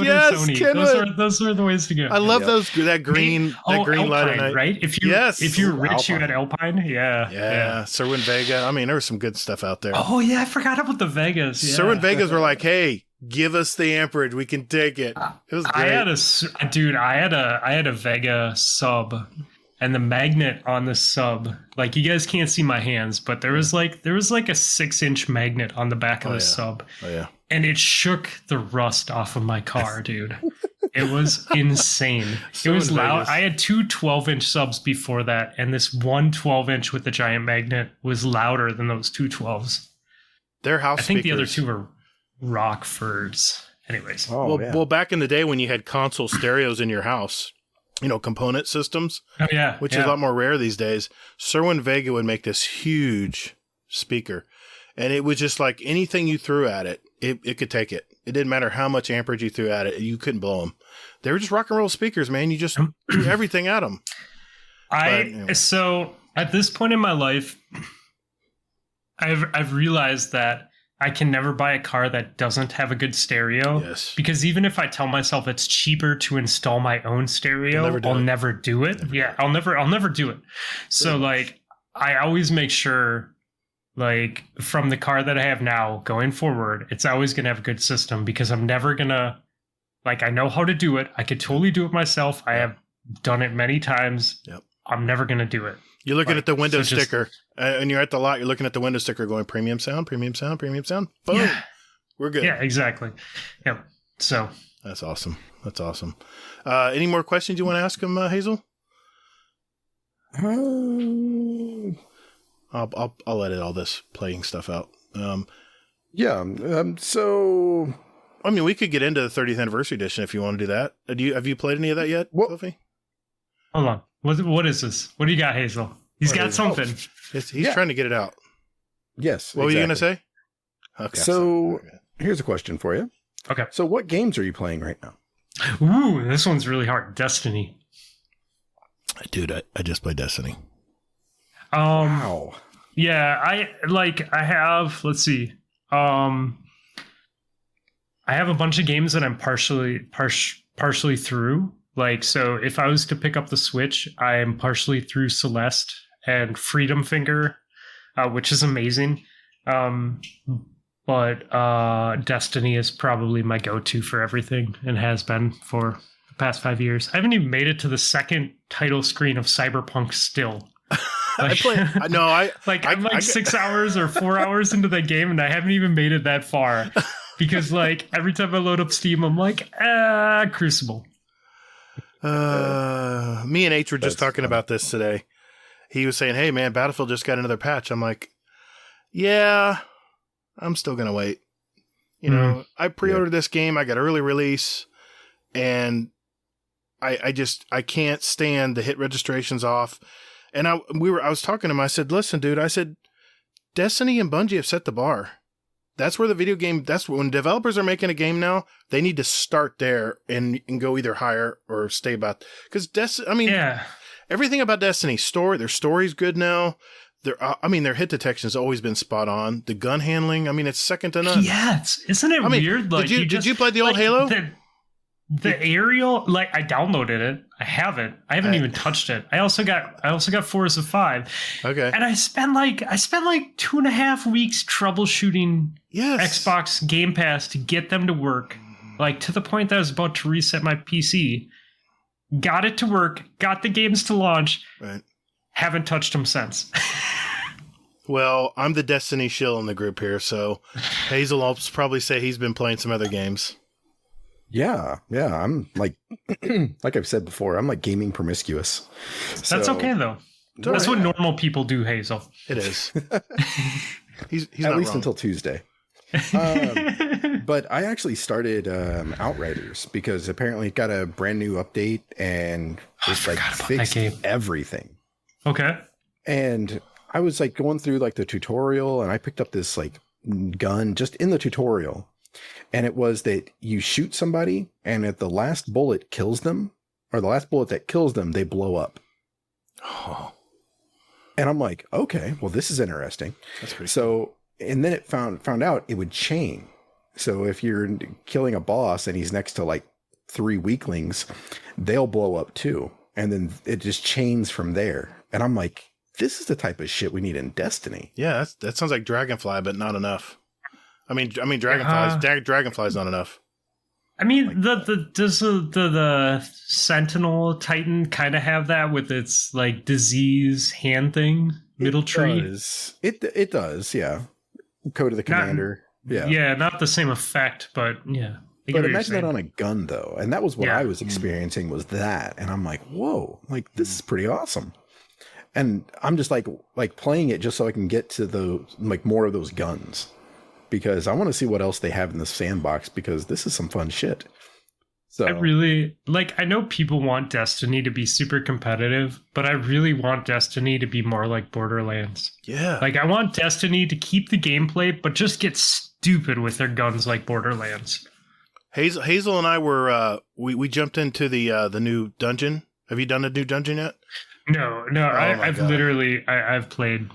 yes,
Sony.
Kenwood.
Those are the ways to go.
I love that green
Alpine,
light at night.
Right? If you're rich, you had Alpine. Yeah.
Serwin Vega. I mean, there was some good stuff out there.
Oh yeah, I forgot about the Vegas. Yeah.
Serwin Vegas were like, hey, give us the amperage. We can take it. It was great.
I had a Vega sub, and the magnet on the sub, like you guys can't see my hands, but there was like a 6-inch magnet on the back of the sub.
Oh yeah.
And it shook the rust off of my car, dude. It was insane. It was loud. I had 2 12-inch subs before that, and this one 12-inch with the giant magnet was louder than those 2 12s.
Their house
I think
speakers.
The other 2 were Rockfords. Anyways.
Well, back in the day when you had console stereos in your house, component systems, which is a lot more rare these days, Serwin Vega would make this huge speaker. And it was just like anything you threw at it, it could take it. It didn't matter how much amperage you threw at it. You couldn't blow them. They were just rock and roll speakers, man. You just threw everything at them. So
at this point in my life, I've realized that I can never buy a car that doesn't have a good stereo.
Yes.
Because even if I tell myself it's cheaper to install my own stereo, I'll never do it. I'll never do it. So like I always make sure like from the car that I have now going forward, it's always going to have a good system because I'm never going to like, I know how to do it. I could totally do it myself. I have done it many times.
Yep.
I'm never going to do it.
You're looking at the window sticker, and you're at the lot. You're looking at the window sticker, going premium sound, premium sound, premium sound. Boom, we're good.
Yeah, exactly. Yeah. So
that's awesome. That's awesome. Any more questions you want to ask him, Hazel? I'll edit all this playing stuff out.
So
I mean, we could get into the 30th anniversary edition if you want to do that. Have you played any of that yet, Fluffy?
Hold on. What is this? What do you got, Hazel? He's got something.
He's trying to get it out.
Yes.
What were you going to say? Okay.
So here's a question for you.
Okay.
So what games are you playing right now?
Ooh, this one's really hard. Destiny.
Dude, I just played Destiny.
Wow.
Yeah, I have, let's see. I have a bunch of games that I'm partially through. Like, so if I was to pick up the Switch, I am partially through Celeste and Freedom Finger, which is amazing. But Destiny is probably my go-to for everything and has been for the past 5 years. I haven't even made it to the second title screen of Cyberpunk still. Like, I'm 6 hours or 4 hours into that game and I haven't even made it that far. Because like every time I load up Steam, I'm like, Crucible.
Me and H were just talking about this today. He was saying, hey man, Battlefield just got another patch. I'm like, yeah, I'm still going to wait. You know, I pre-ordered this game. I got early release and I can't stand the hit registrations off. And I was talking to him. I said, listen, dude, I said, Destiny and Bungie have set the bar. That's where the video game, when developers are making a game now, they need to start there and go either higher or stay about. Because everything about Destiny, their story's good now. Their hit detection has always been spot on. The gun handling, it's second to none.
Yeah, isn't it weird? Like,
did you play the old Halo?
The aerial, like I downloaded it. I haven't even touched it. I also got Forza 5.
Okay.
And I spent like 2.5 weeks troubleshooting Xbox Game Pass to get them to work. Like to the point that I was about to reset my PC. Got it to work, got the games to launch.
Right.
Haven't touched them since.
Well, I'm the Destiny shill in the group here, so Hazel will probably say he's been playing some other games.
Yeah. I'm like, like I've said before, I'm like gaming promiscuous.
That's okay though. That's what normal people do, Hazel.
It is. he's
at
not
least
wrong.
until Tuesday. But I actually started Outriders because apparently it got a brand new update and it's like fixed everything.
Okay.
And I was like going through like the tutorial and I picked up this like gun just in the tutorial. And it was that you shoot somebody and if the last bullet kills them or the last bullet that kills them, they blow up.
Oh.
And I'm like, okay, well, this is interesting.
That's pretty
cool. And then it found out it would chain. So if you're killing a boss and he's next to like 3 weaklings, they'll blow up too. And then it just chains from there. And I'm like, this is the type of shit we need in Destiny.
Yeah, that sounds like Dragonfly, but not enough. I mean, Dragonfly's not enough.
I mean, does the Sentinel Titan kind of have that with its like disease hand thing, middle tree?
It does, yeah. Code of the Commander.
Yeah, not the same effect, but yeah.
But imagine that on a gun though. And that was what I was experiencing was that. And I'm like, whoa, like this is pretty awesome. And I'm just like playing it just so I can get to the like more of those guns. Because I want to see what else they have in the sandbox because this is some fun shit. So
I really I know people want Destiny to be super competitive, but I really want Destiny to be more like Borderlands.
Yeah.
Like I want Destiny to keep the gameplay, but just get stupid with their guns like Borderlands.
Hazel and I were we jumped into the new dungeon. Have you done a new dungeon yet?
No. I've played.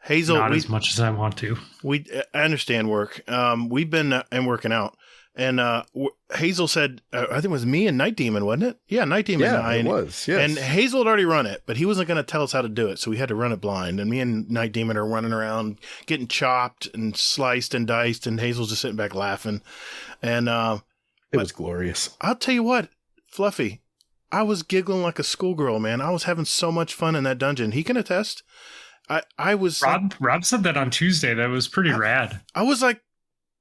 Hazel,
not as much as I want to.
I understand work. We've been working out, and Hazel said, I think it was me and Night Demon, wasn't it? Yeah, Night Demon.
Yeah, it was. Yes.
And Hazel had already run it, but he wasn't going to tell us how to do it, so we had to run it blind. And me and Night Demon are running around, getting chopped and sliced and diced, and Hazel's just sitting back laughing. And
it was glorious.
I'll tell you what, Fluffy, I was giggling like a schoolgirl, man. I was having so much fun in that dungeon. He can attest. I was
Rob said that on Tuesday. That was pretty rad.
I was like,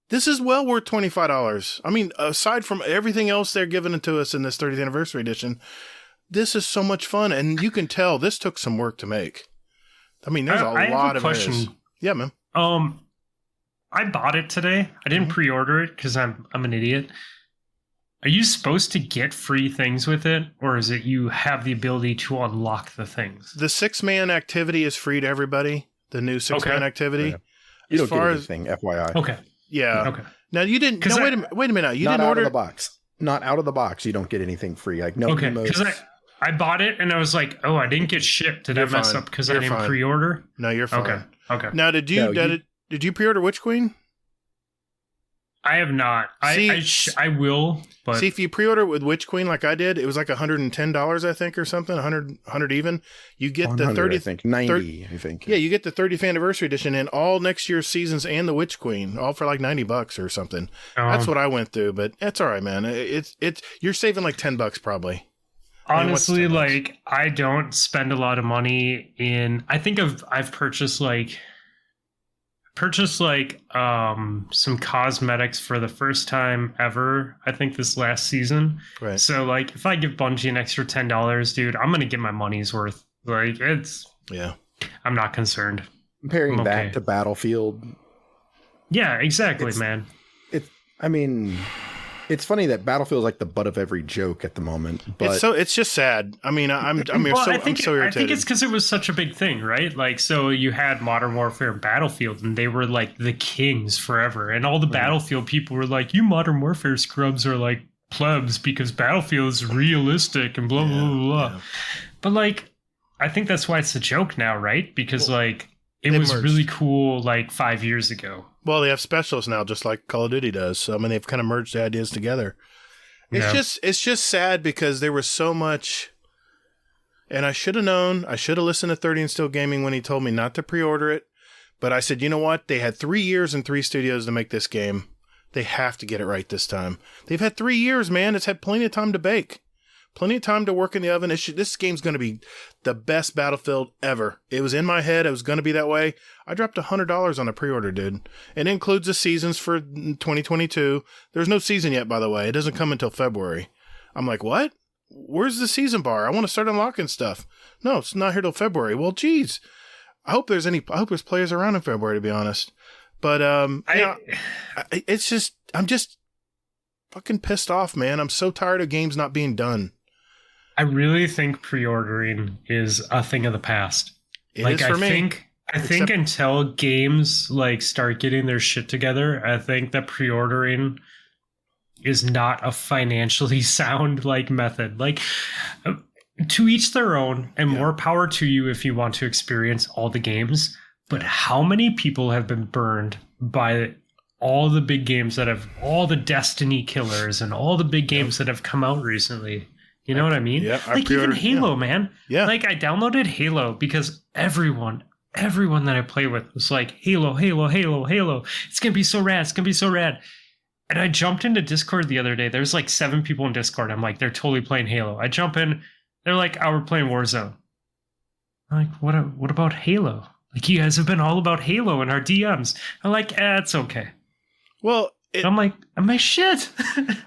this is well worth $25. I mean, aside from everything else they're giving it to us in this 30th anniversary edition, this is so much fun, and you can tell this took some work to make. I mean, there's a lot of
question.
areas. Yeah, man.
I bought it today. I didn't pre-order it because I'm an idiot. Are you supposed to get free things with it, or is it you have the ability to unlock the things?
The 6-man activity is free to everybody. The new 6-man activity.
Yeah. You don't get anything, FYI.
Okay.
Yeah.
Okay.
Now you didn't. No, wait a minute. You didn't order
out of the box. Not out of the box. You don't get anything free. Like no.
Okay. Because I bought it and I was like, oh, I didn't get shipped. Did I mess up because I didn't pre-order?
No, you're fine.
Okay.
Now, did you pre-order Witch Queen?
I have not. I will. But
see, if you pre-order it with Witch Queen like I did, it was like $110, I think, or something, 100 even. You get the 30th,
I think 90, I think.
Yeah, you get the 30th anniversary edition and all next year's seasons and the Witch Queen, all for like $90 or something. That's what I went through, but that's all right, man. It's you're saving like $10 probably.
Honestly, like I don't spend a lot of money in. I think I've purchased some cosmetics for the first time ever, I think this last season.
Right.
So like if I give Bungie an extra $10, dude, I'm gonna get my money's worth. Like I'm not concerned.
Comparing that to Battlefield.
Yeah, exactly, man.
It's funny that Battlefield is like the butt of every joke at the moment, but
it's just sad. I mean, I'm so irritated. I
think it's because it was such a big thing, right? Like, so you had Modern Warfare and Battlefield, and they were like the kings forever, and all the Battlefield people were like, "You Modern Warfare scrubs are like plebs because Battlefield is realistic and blah blah blah." Yeah. But like, I think that's why it's a joke now, right? Because like it was really cool like 5 years ago.
Well, they have specialists now, just like Call of Duty does. So I mean, they've kind of merged the ideas together. It's just sad because there was so much, and I should have known. I should have listened to 30 and Still Gaming when he told me not to pre-order it. But I said, you know what? They had 3 years and 3 studios to make this game. They have to get it right this time. They've had 3 years, man. It's had plenty of time to bake. Plenty of time to work in the oven. This game's going to be the best Battlefield ever. It was in my head. It was going to be that way. I dropped $100 on a pre-order, dude. It includes the seasons for 2022. There's no season yet, by the way. It doesn't come until February. I'm like, what? Where's the season bar? I want to start unlocking stuff. No, it's not here till February. Well, geez. I hope there's players around in February, to be honest. But it's just, I'm just fucking pissed off, man. I'm so tired of games not being done.
I really think pre-ordering is a thing of the past.
It is for me.
I think until games like start getting their shit together, I think that pre-ordering is not a financially sound like method. Like to each their own, and more power to you if you want to experience all the games. But how many people have been burned by all the big games that have all the Destiny killers and all the big games that have come out recently? You know what I mean?
Yeah,
like even Halo, man. Yeah. Like I downloaded Halo because everyone that I play with was like, Halo. It's going to be so rad. It's going to be so rad. And I jumped into Discord the other day. There's like 7 people in Discord. I'm like, they're totally playing Halo. I jump in. They're like, oh, we're playing Warzone. I'm like, what about Halo? Like, you guys have been all about Halo in our DMs. I'm like, it's okay.
Well,
I'm like shit.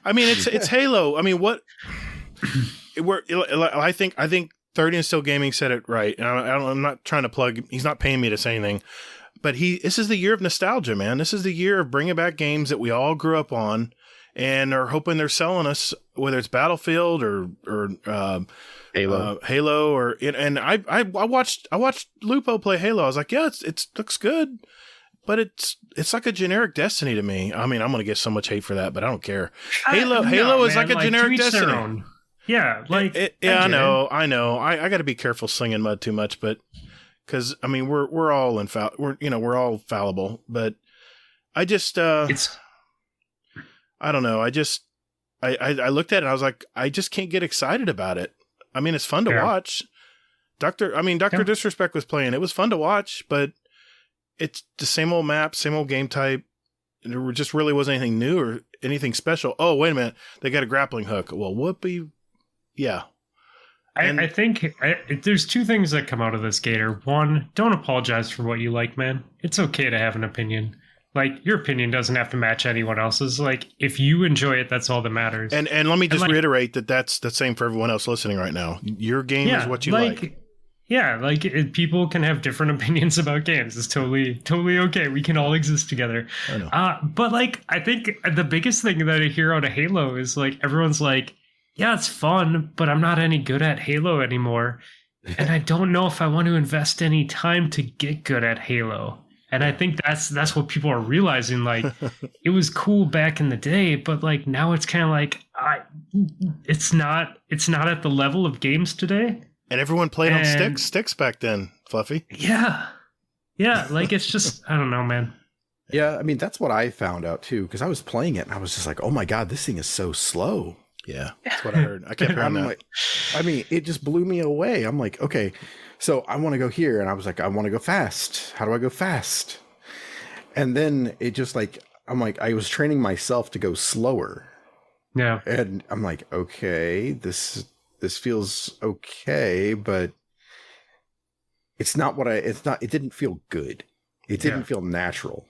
I mean, it's Halo. I mean, what? I think 30 and Still Gaming said it right. And I'm not trying to plug. He's not paying me to say anything. But this is the year of nostalgia, man. This is the year of bringing back games that we all grew up on, and are hoping they're selling us, whether it's Battlefield or Halo, and I watched Lupo play Halo. I was like, yeah, it looks good, but it's like a generic Destiny to me. I mean, I'm gonna get so much hate for that, but I don't care. Halo is like a generic Destiny.
Yeah, like
I know. I got to be careful slinging mud too much, but because I mean we're all we're all fallible, but I just
It's
I don't know. I looked at it and I was like, I just can't get excited about it. I mean, it's fun to watch. Dr. Disrespect was playing. It was fun to watch, but it's the same old map, same old game type. There just really wasn't anything new or anything special. Oh, wait a minute. They got a grappling hook. Well, whoopee. Yeah.
I think there's two things that come out of this, Gatr. One, don't apologize for what you like, man. It's okay to have an opinion. Like, your opinion doesn't have to match anyone else's. Like, if you enjoy it, that's all that matters.
And let me just reiterate that that's the same for everyone else listening right now. Your game is what you like.
Yeah, like people can have different opinions about games. It's totally okay. We can all exist together.
I know.
But like, I think the biggest thing that I hear out of Halo is like everyone's like, yeah, it's fun, but I'm not any good at Halo anymore, and I don't know if I want to invest any time to get good at Halo. And I think that's what people are realizing. Like, it was cool back in the day, but like now it's kind of like it's not at the level of games today.
And everyone played on sticks back then, Fluffy.
Yeah. Like, it's just, I don't know, man.
Yeah, I mean, that's what I found out too, because I was playing it and I was just like, oh my God, this thing is so slow.
Yeah, that's what I heard. I kept hearing that.
Like, I mean, it just blew me away. I'm like, okay, so I want to go here. And I was like, I want to go fast. How do I go fast? And then it just like, I'm like, I was training myself to go slower.
Yeah.
And I'm like, okay, this feels okay, but it didn't feel good. It didn't feel natural.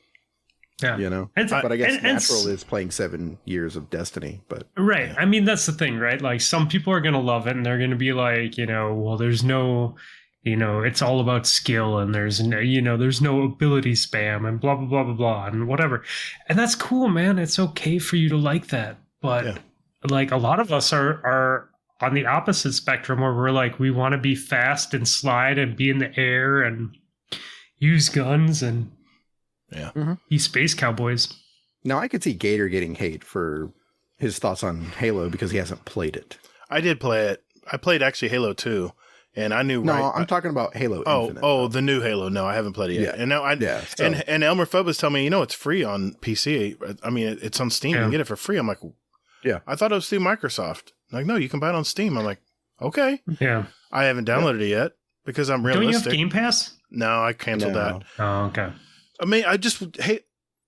Yeah.
You know? But I guess natural is playing 7 years of Destiny, but
right. Yeah. I mean, that's the thing, right? Like, some people are going to love it and they're going to be like, well, there's no, it's all about skill and there's no, there's no ability spam and blah, blah, blah, blah, blah, and whatever. And that's cool, man. It's okay for you to like that. But like, a lot of us are on the opposite spectrum where we're like, we want to be fast and slide and be in the air and use guns and be space cowboys.
Now I could see Gatr getting hate for his thoughts on Halo because he hasn't played it.
I did play it. I played actually Halo 2, and I knew.
No, I'm talking about Halo Infinite.
Oh, the new Halo. No, I haven't played it yet. And now and Elmer Fudd was telling me, it's free on PC. I mean, it's on Steam. You can get it for free. I'm like,
yeah.
I thought it was through Microsoft. Like, no, you can buy it on Steam. I'm like, okay.
Yeah.
I haven't downloaded it yet because I'm realistic.
Don't you have Game Pass?
No, I canceled that.
Oh, okay.
I mean,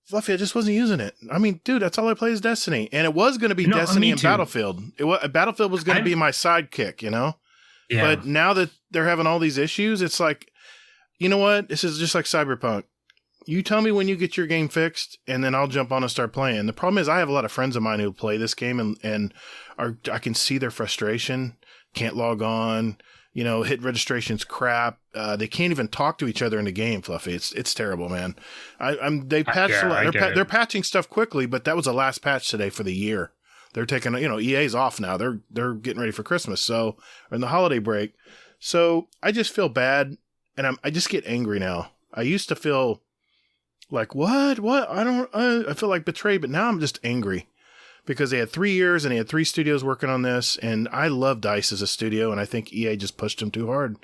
Fluffy, I just wasn't using it. I mean, dude, that's all I play is Destiny. And it was going to be Destiny and Battlefield. Battlefield was going to be my sidekick, Yeah. But now that they're having all these issues, it's like, you know what? This is just like Cyberpunk. You tell me when you get your game fixed, and then I'll jump on and start playing. The problem is I have a lot of friends of mine who play this game, and I can see their frustration, can't log on, hit registration's crap. They can't even talk to each other in the game, Fluffy. It's terrible, man. They patched a lot. They're patching stuff quickly, but that was the last patch today for the year. They're taking, EA's off now. They're getting ready for Christmas, so in the holiday break. So I just feel bad, and I just get angry now. I used to feel like, what? I feel like betrayed, but now I'm just angry because they had 3 years and they had 3 studios working on this. And I love DICE as a studio. And I think EA just pushed them too hard.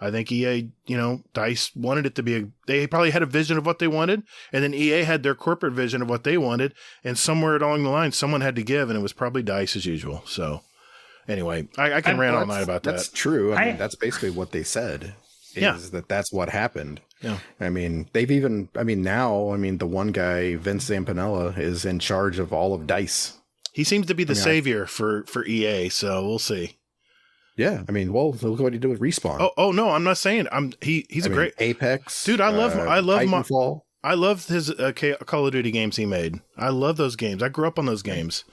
I think EA, DICE wanted it to be they probably had a vision of what they wanted. And then EA had their corporate vision of what they wanted. And somewhere along the line, someone had to give, and it was probably DICE as usual. So anyway, I can rant all night about that.
That's true. I mean, that's basically what they said. That's what happened. Yeah. I mean, now the one guy, Vince Zampinella, is in charge of all of DICE.
He seems to be the savior for EA, so we'll see.
Yeah. I mean, look what he did with Respawn.
Oh no, I'm not saying he's a great
Apex.
Dude, I love
Titanfall.
I love his Call of Duty games he made. I love those games. I grew up on those games.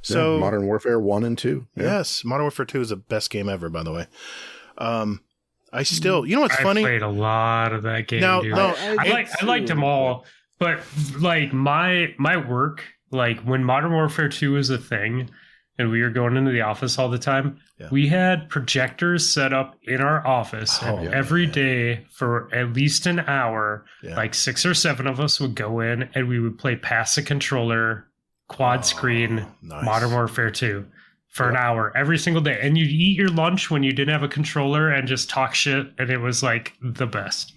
So
Modern Warfare 1 and 2. Yeah.
Yes, Modern Warfare 2 is the best game ever, by the way. I still, what's funny?
I played a lot of that game. Dude.
No,
I liked them all, but like my work, like when Modern Warfare 2 was a thing, and we were going into the office all the time, we had projectors set up in our office, and every day for at least an hour, like 6 or 7 of us would go in, and we would play pass the controller, quad screen,
nice.
Modern Warfare 2. for an hour every single day. And you'd eat your lunch when you didn't have a controller and just talk shit. And it was like the best.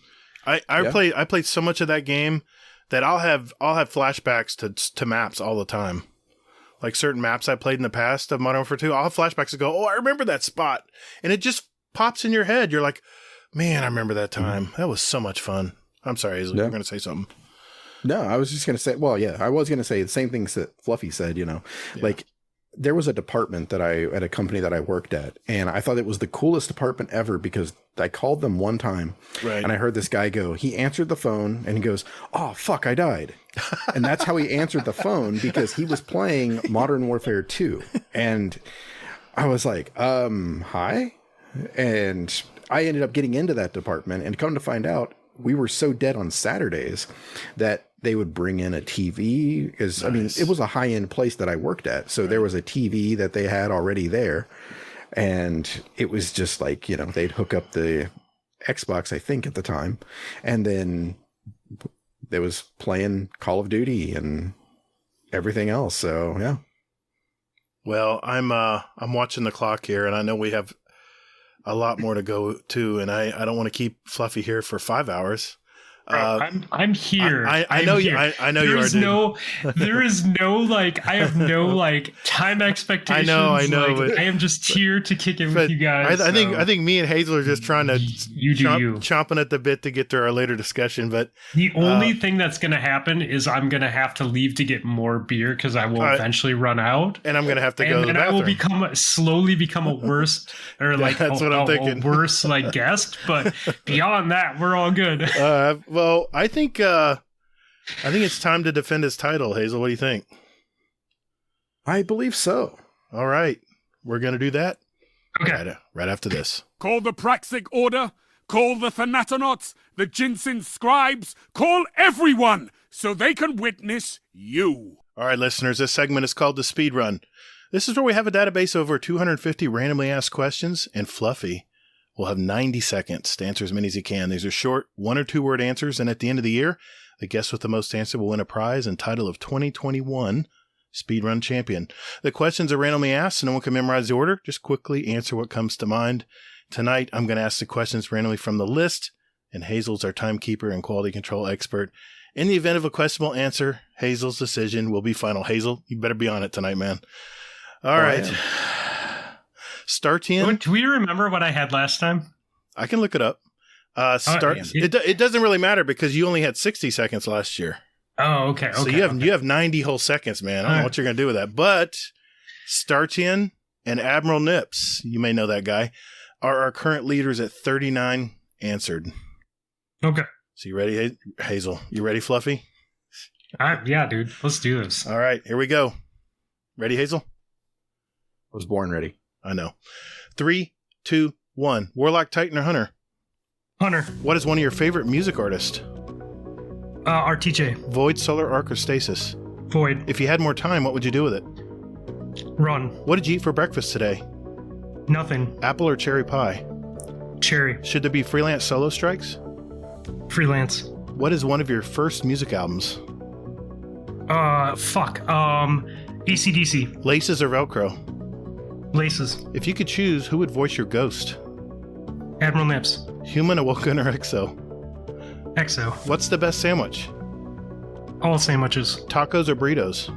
I played so much of that game that I'll have flashbacks to maps all the time. Like certain maps I played in the past of Modern Warfare 2, I'll have flashbacks to go, oh, I remember that spot. And it just pops in your head. You're like, man, I remember that time. That was so much fun. I'm sorry, Hazel, you're going to say something.
No, I was just going to say, well, yeah, I was going to say the same things that Fluffy said, like there was a department at a company that I worked at, and I thought it was the coolest department ever because I called them one time and I heard this guy go, he answered the phone and he goes, oh, fuck, I died. And that's how he answered the phone because he was playing Modern Warfare 2. And I was like, hi. And I ended up getting into that department, and come to find out, we were so dead on Saturdays that they would bring in a TV because, nice. I mean, it was a high-end place that I worked at. So there was a TV that they had already there. And it was just like, they'd hook up the Xbox, I think, at the time. And then there was playing Call of Duty and everything else. So, yeah.
Well, I'm watching the clock here, and I know we have a lot more to go to, and I don't want to keep Fluffy here for 5 hours.
I'm here.
I know you. I know you are.
There is no like. I have no like time expectations.
I know.
Like, I am just here to kick it with you guys.
I think me and Hazel are just trying to chomping at the bit to get to our later discussion. But
the only thing that's going to happen is I'm going to have to leave to get more beer because I will eventually run out,
and I'm going to have to go. And
I will slowly become a worse or like
that's what I'm thinking.
A worse like guest. But beyond that, we're all good.
Well, I think it's time to defend his title, Hazel. What do you think?
I believe so.
All right. We're going to do that.
Okay.
Right after this.
Call the Praxic Order. Call the Thanatonauts, the Jinsen Scribes. Call everyone so they can witness you.
All right, listeners. This segment is called the Speed Run. This is where we have a database of over 250 randomly asked questions, and Fluffy will have 90 seconds to answer as many as he can. These are short 1 or 2 word answers, and at the end of the year, the guest with the most answer will win a prize and title of 2021 SpeedRun Champion. The questions are randomly asked, so no one can memorize the order. Just quickly answer what comes to mind. Tonight, I'm going to ask the questions randomly from the list, and Hazel's our timekeeper and quality control expert. In the event of a questionable answer, Hazel's decision will be final. Hazel, you better be on it tonight, man. All right. Start in.
Do we remember what I had last time?
I can look it up. It doesn't really matter because you only had 60 seconds last year.
Oh, okay.
So you have 90 whole seconds, man. I don't know what you're going to do with that. But Starchian and Admiral Nips, you may know that guy, are our current leaders at 39 answered.
Okay.
So you ready, Hazel? You ready, Fluffy?
Yeah, dude. Let's do this.
All right. Here we go. Ready, Hazel?
I was born ready.
I know. 3, 2, 1. Warlock, Titan, or Hunter?
Hunter.
What is one of your favorite music artists?
RTJ.
Void, Solar Arc, or Stasis?
Void.
If you had more time, what would you do with it?
Run.
What did you eat for breakfast today?
Nothing.
Apple or cherry pie?
Cherry.
Should there be freelance solo strikes?
Freelance.
What is one of your first music albums?
AC/DC.
Laces or Velcro?
Laces.
If you could choose, who would voice your ghost?
Admiral Nips.
Human, Awoken, or Exo?
Exo.
What's the best sandwich?
All sandwiches.
Tacos or burritos?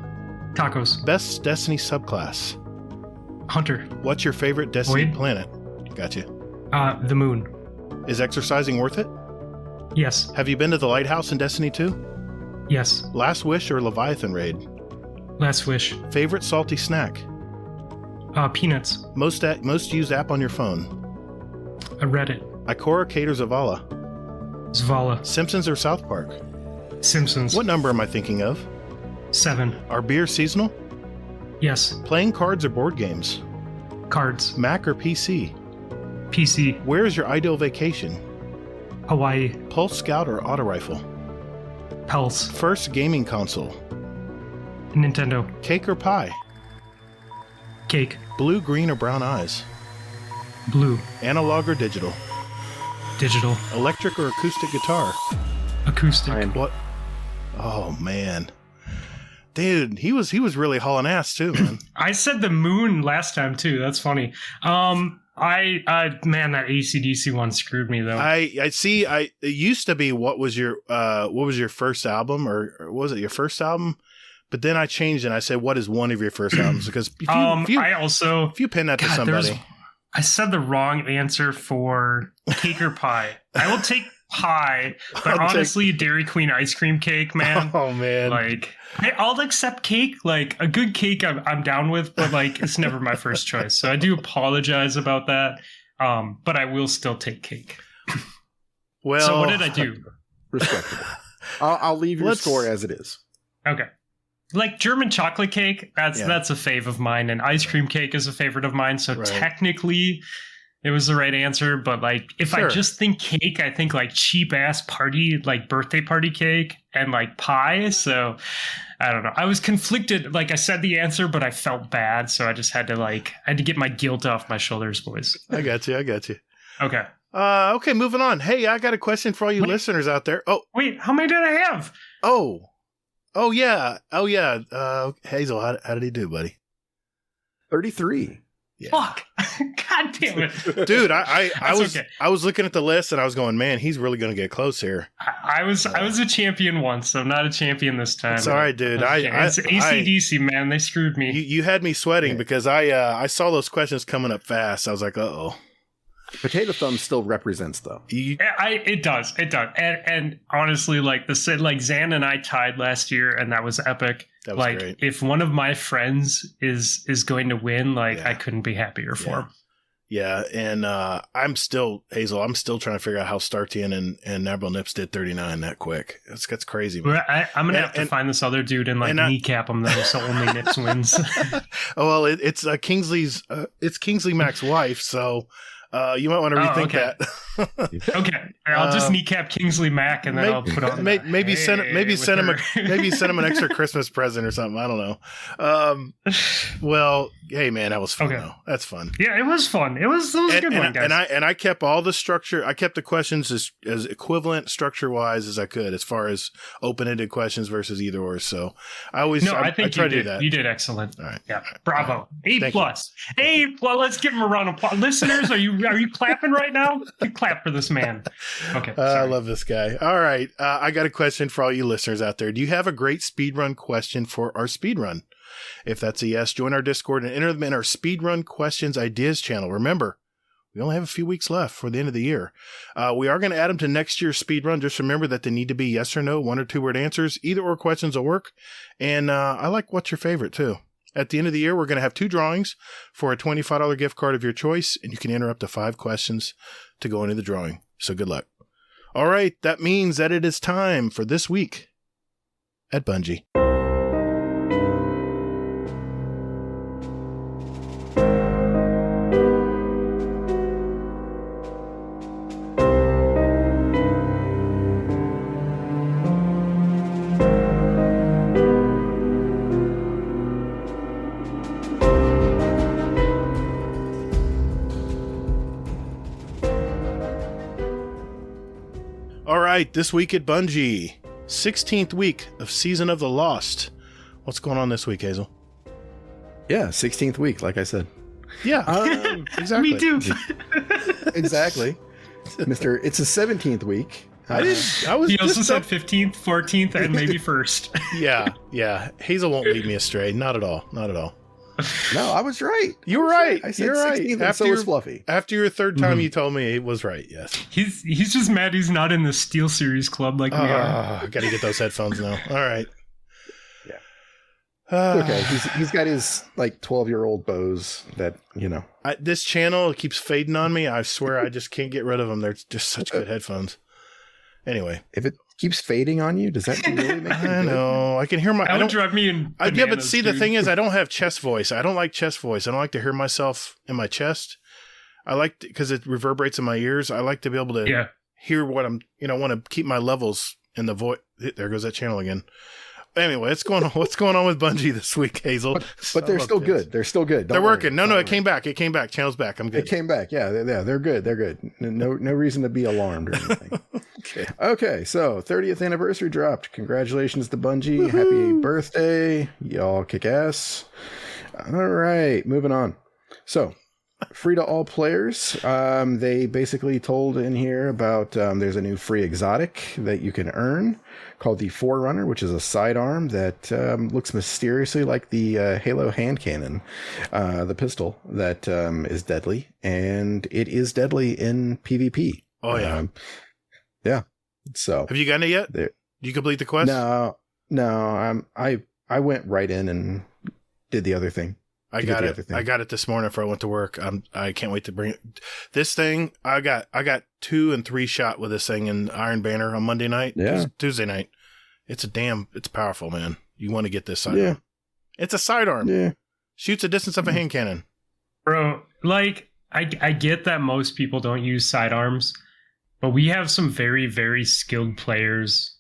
Tacos.
Best Destiny subclass?
Hunter.
What's your favorite Destiny
Void.
planet? Gotcha.
The moon.
Is exercising worth it?
Yes.
Have you been to the lighthouse in Destiny 2?
Yes.
Last Wish or Leviathan Raid?
Last Wish.
Favorite salty snack?
Peanuts.
Most used app on your phone?
Reddit.
Ikora, Kate, or Zavala?
Zavala.
Simpsons or South Park?
Simpsons.
What number am I thinking of?
7.
Are beers seasonal?
Yes.
Playing cards or board games?
Cards.
Mac or PC?
PC.
Where is your ideal vacation?
Hawaii.
Pulse Scout or Auto Rifle?
Pulse.
First gaming console?
Nintendo.
Cake or pie?
Cake.
Blue, green, or brown eyes?
Blue.
Analog or digital?
Digital.
Electric or acoustic guitar?
Acoustic.
What? Oh, man. Dude, he was really hauling ass too, man.
I said the moon last time too. That's funny. Man, that AC/DC one screwed me though.
I see. It used to be what was your first album, or was it your first album? But then I changed it and I said, what is one of your first albums? Because if you pin that to somebody.
I said the wrong answer for cake or pie. I will take pie, but honestly, Dairy Queen ice cream cake, man.
Oh man.
Like, I'll accept cake. Like, a good cake I'm down with, but like, it's never my first choice. So I do apologize about that. But I will still take cake.
Well,
so what did I do?
Respectable. I'll leave your score as it is.
Okay. Like German chocolate cake, that's a fave of mine, and ice cream cake is a favorite of mine. So technically, it was the right answer. But like, if I just think cake, I think like cheap ass party, like birthday party cake, and like pie. So I don't know. I was conflicted. Like I said the answer, but I felt bad, so I just had to get my guilt off my shoulders, boys.
I got you.
Okay.
Okay, moving on. Hey, I got a question for all you listeners out there. Oh,
wait, how many did I have?
Oh yeah. Hazel, how did he do, buddy?
33.
Yeah.
Fuck. God damn it.
Dude, I was looking at the list and I was going, man, he's really going to get close here.
I was a champion once, so I'm not a champion this time.
It's all right, dude.
It's AC/DC, man. They screwed me.
You had me sweating because I saw those questions coming up fast. I was like, uh-oh.
Potato Thumb still represents, though.
It does. And honestly, Zan and I tied last year, and that was epic.
That was great.
If one of my friends is going to win, I couldn't be happier for him.
Yeah, and I'm still trying to figure out how Startian and Nabril Nips did 39 that quick. That's crazy, man.
I'm gonna have to find this other dude and kneecap him though, so only Nips wins.
Oh well, it's Kingsley Mac's wife, so. You might want to rethink that.
Okay, I'll just kneecap Kingsley Mac and then I'll put on.
Maybe send him an extra Christmas present or something. I don't know. Well, hey man, that was fun though. That's fun.
Yeah, it was fun. It was a good one, guys.
And I kept all the structure. I kept the questions as equivalent structure wise as I could, as far as open ended questions versus either or. So I think I
you did.
That.
You did excellent.
All right.
Yeah, bravo.
Right.
A plus. Let's give him a round of applause. Listeners, are you clapping right now? You clap for this man. Okay.
I love this guy. All right. I got a question for all you listeners out there. Do you have a great speedrun question for our speedrun? If that's a yes, join our Discord and enter them in our Speedrun Questions Ideas channel. Remember, we only have a few weeks left for the end of the year. We are going to add them to next year's speedrun. Just remember that they need to be yes or no, 1 or 2 word answers. Either or questions will work. And I like what's your favorite too. At the end of the year, we're going to have 2 drawings for a $25 gift card of your choice, and you can enter up to 5 questions to go into the drawing. So good luck. All right, that means that it is time for This Week at Bungie. This week at Bungie, 16th week of Season of the Lost. What's going on this week, Hazel?
Yeah, 16th week, like I said.
Yeah, exactly.
Me too.
Exactly. Mister, it's a 17th week.
He also said 15th, 14th, and maybe 1st.
Yeah. Hazel won't lead me astray. Not at all.
No, I was right.
You were right.
I said
You're
16th,
right.
And so was Fluffy.
After your third time, you told me it was right. Yes.
He's just mad he's not in the Steel Series club like we are.
I got to get those headphones now. All right.
Yeah. Okay. He's got his 12-year-old bows that
this channel keeps fading on me. I swear I just can't get rid of them. They're just such good headphones. Anyway,
if it keeps fading on you, does that really make it
I know. I can hear
that would drive me in.
Yeah, but see, the thing is, I don't have chest voice. I don't like chest voice. I don't like to hear myself in my chest. I like because it reverberates in my ears. I like to be able to hear what I'm. Want to keep my levels in the voice. There goes that channel again. Anyway, what's going on with Bungie this week, Hazel?
But they're still good. They're still good.
They're working. No, it came back. Channel's back. I'm good.
It came back. Yeah. They're good. No reason to be alarmed or anything. Okay, so 30th anniversary dropped. Congratulations to Bungie. Happy birthday. Y'all kick ass. All right, moving on. So, free to all players. They basically told in here about there's a new free exotic that you can earn called the Forerunner, which is a sidearm that looks mysteriously like the Halo hand cannon, the pistol that is deadly, and it is deadly in PvP.
Oh, yeah.
Yeah. So,
have you gotten it yet? Did you complete the quest?
No. I went right in and did the other thing.
I got it this morning before I went to work. I can't wait to bring it. This thing, I got 2 and 3 shot with this thing in Iron Banner on Monday night.
Yeah.
Tuesday night. It's powerful, man. You want to get this sidearm.
Yeah.
It's a sidearm.
Yeah.
Shoots a distance of a hand cannon.
Bro, like, I get that most people don't use sidearms, but we have some very, very skilled players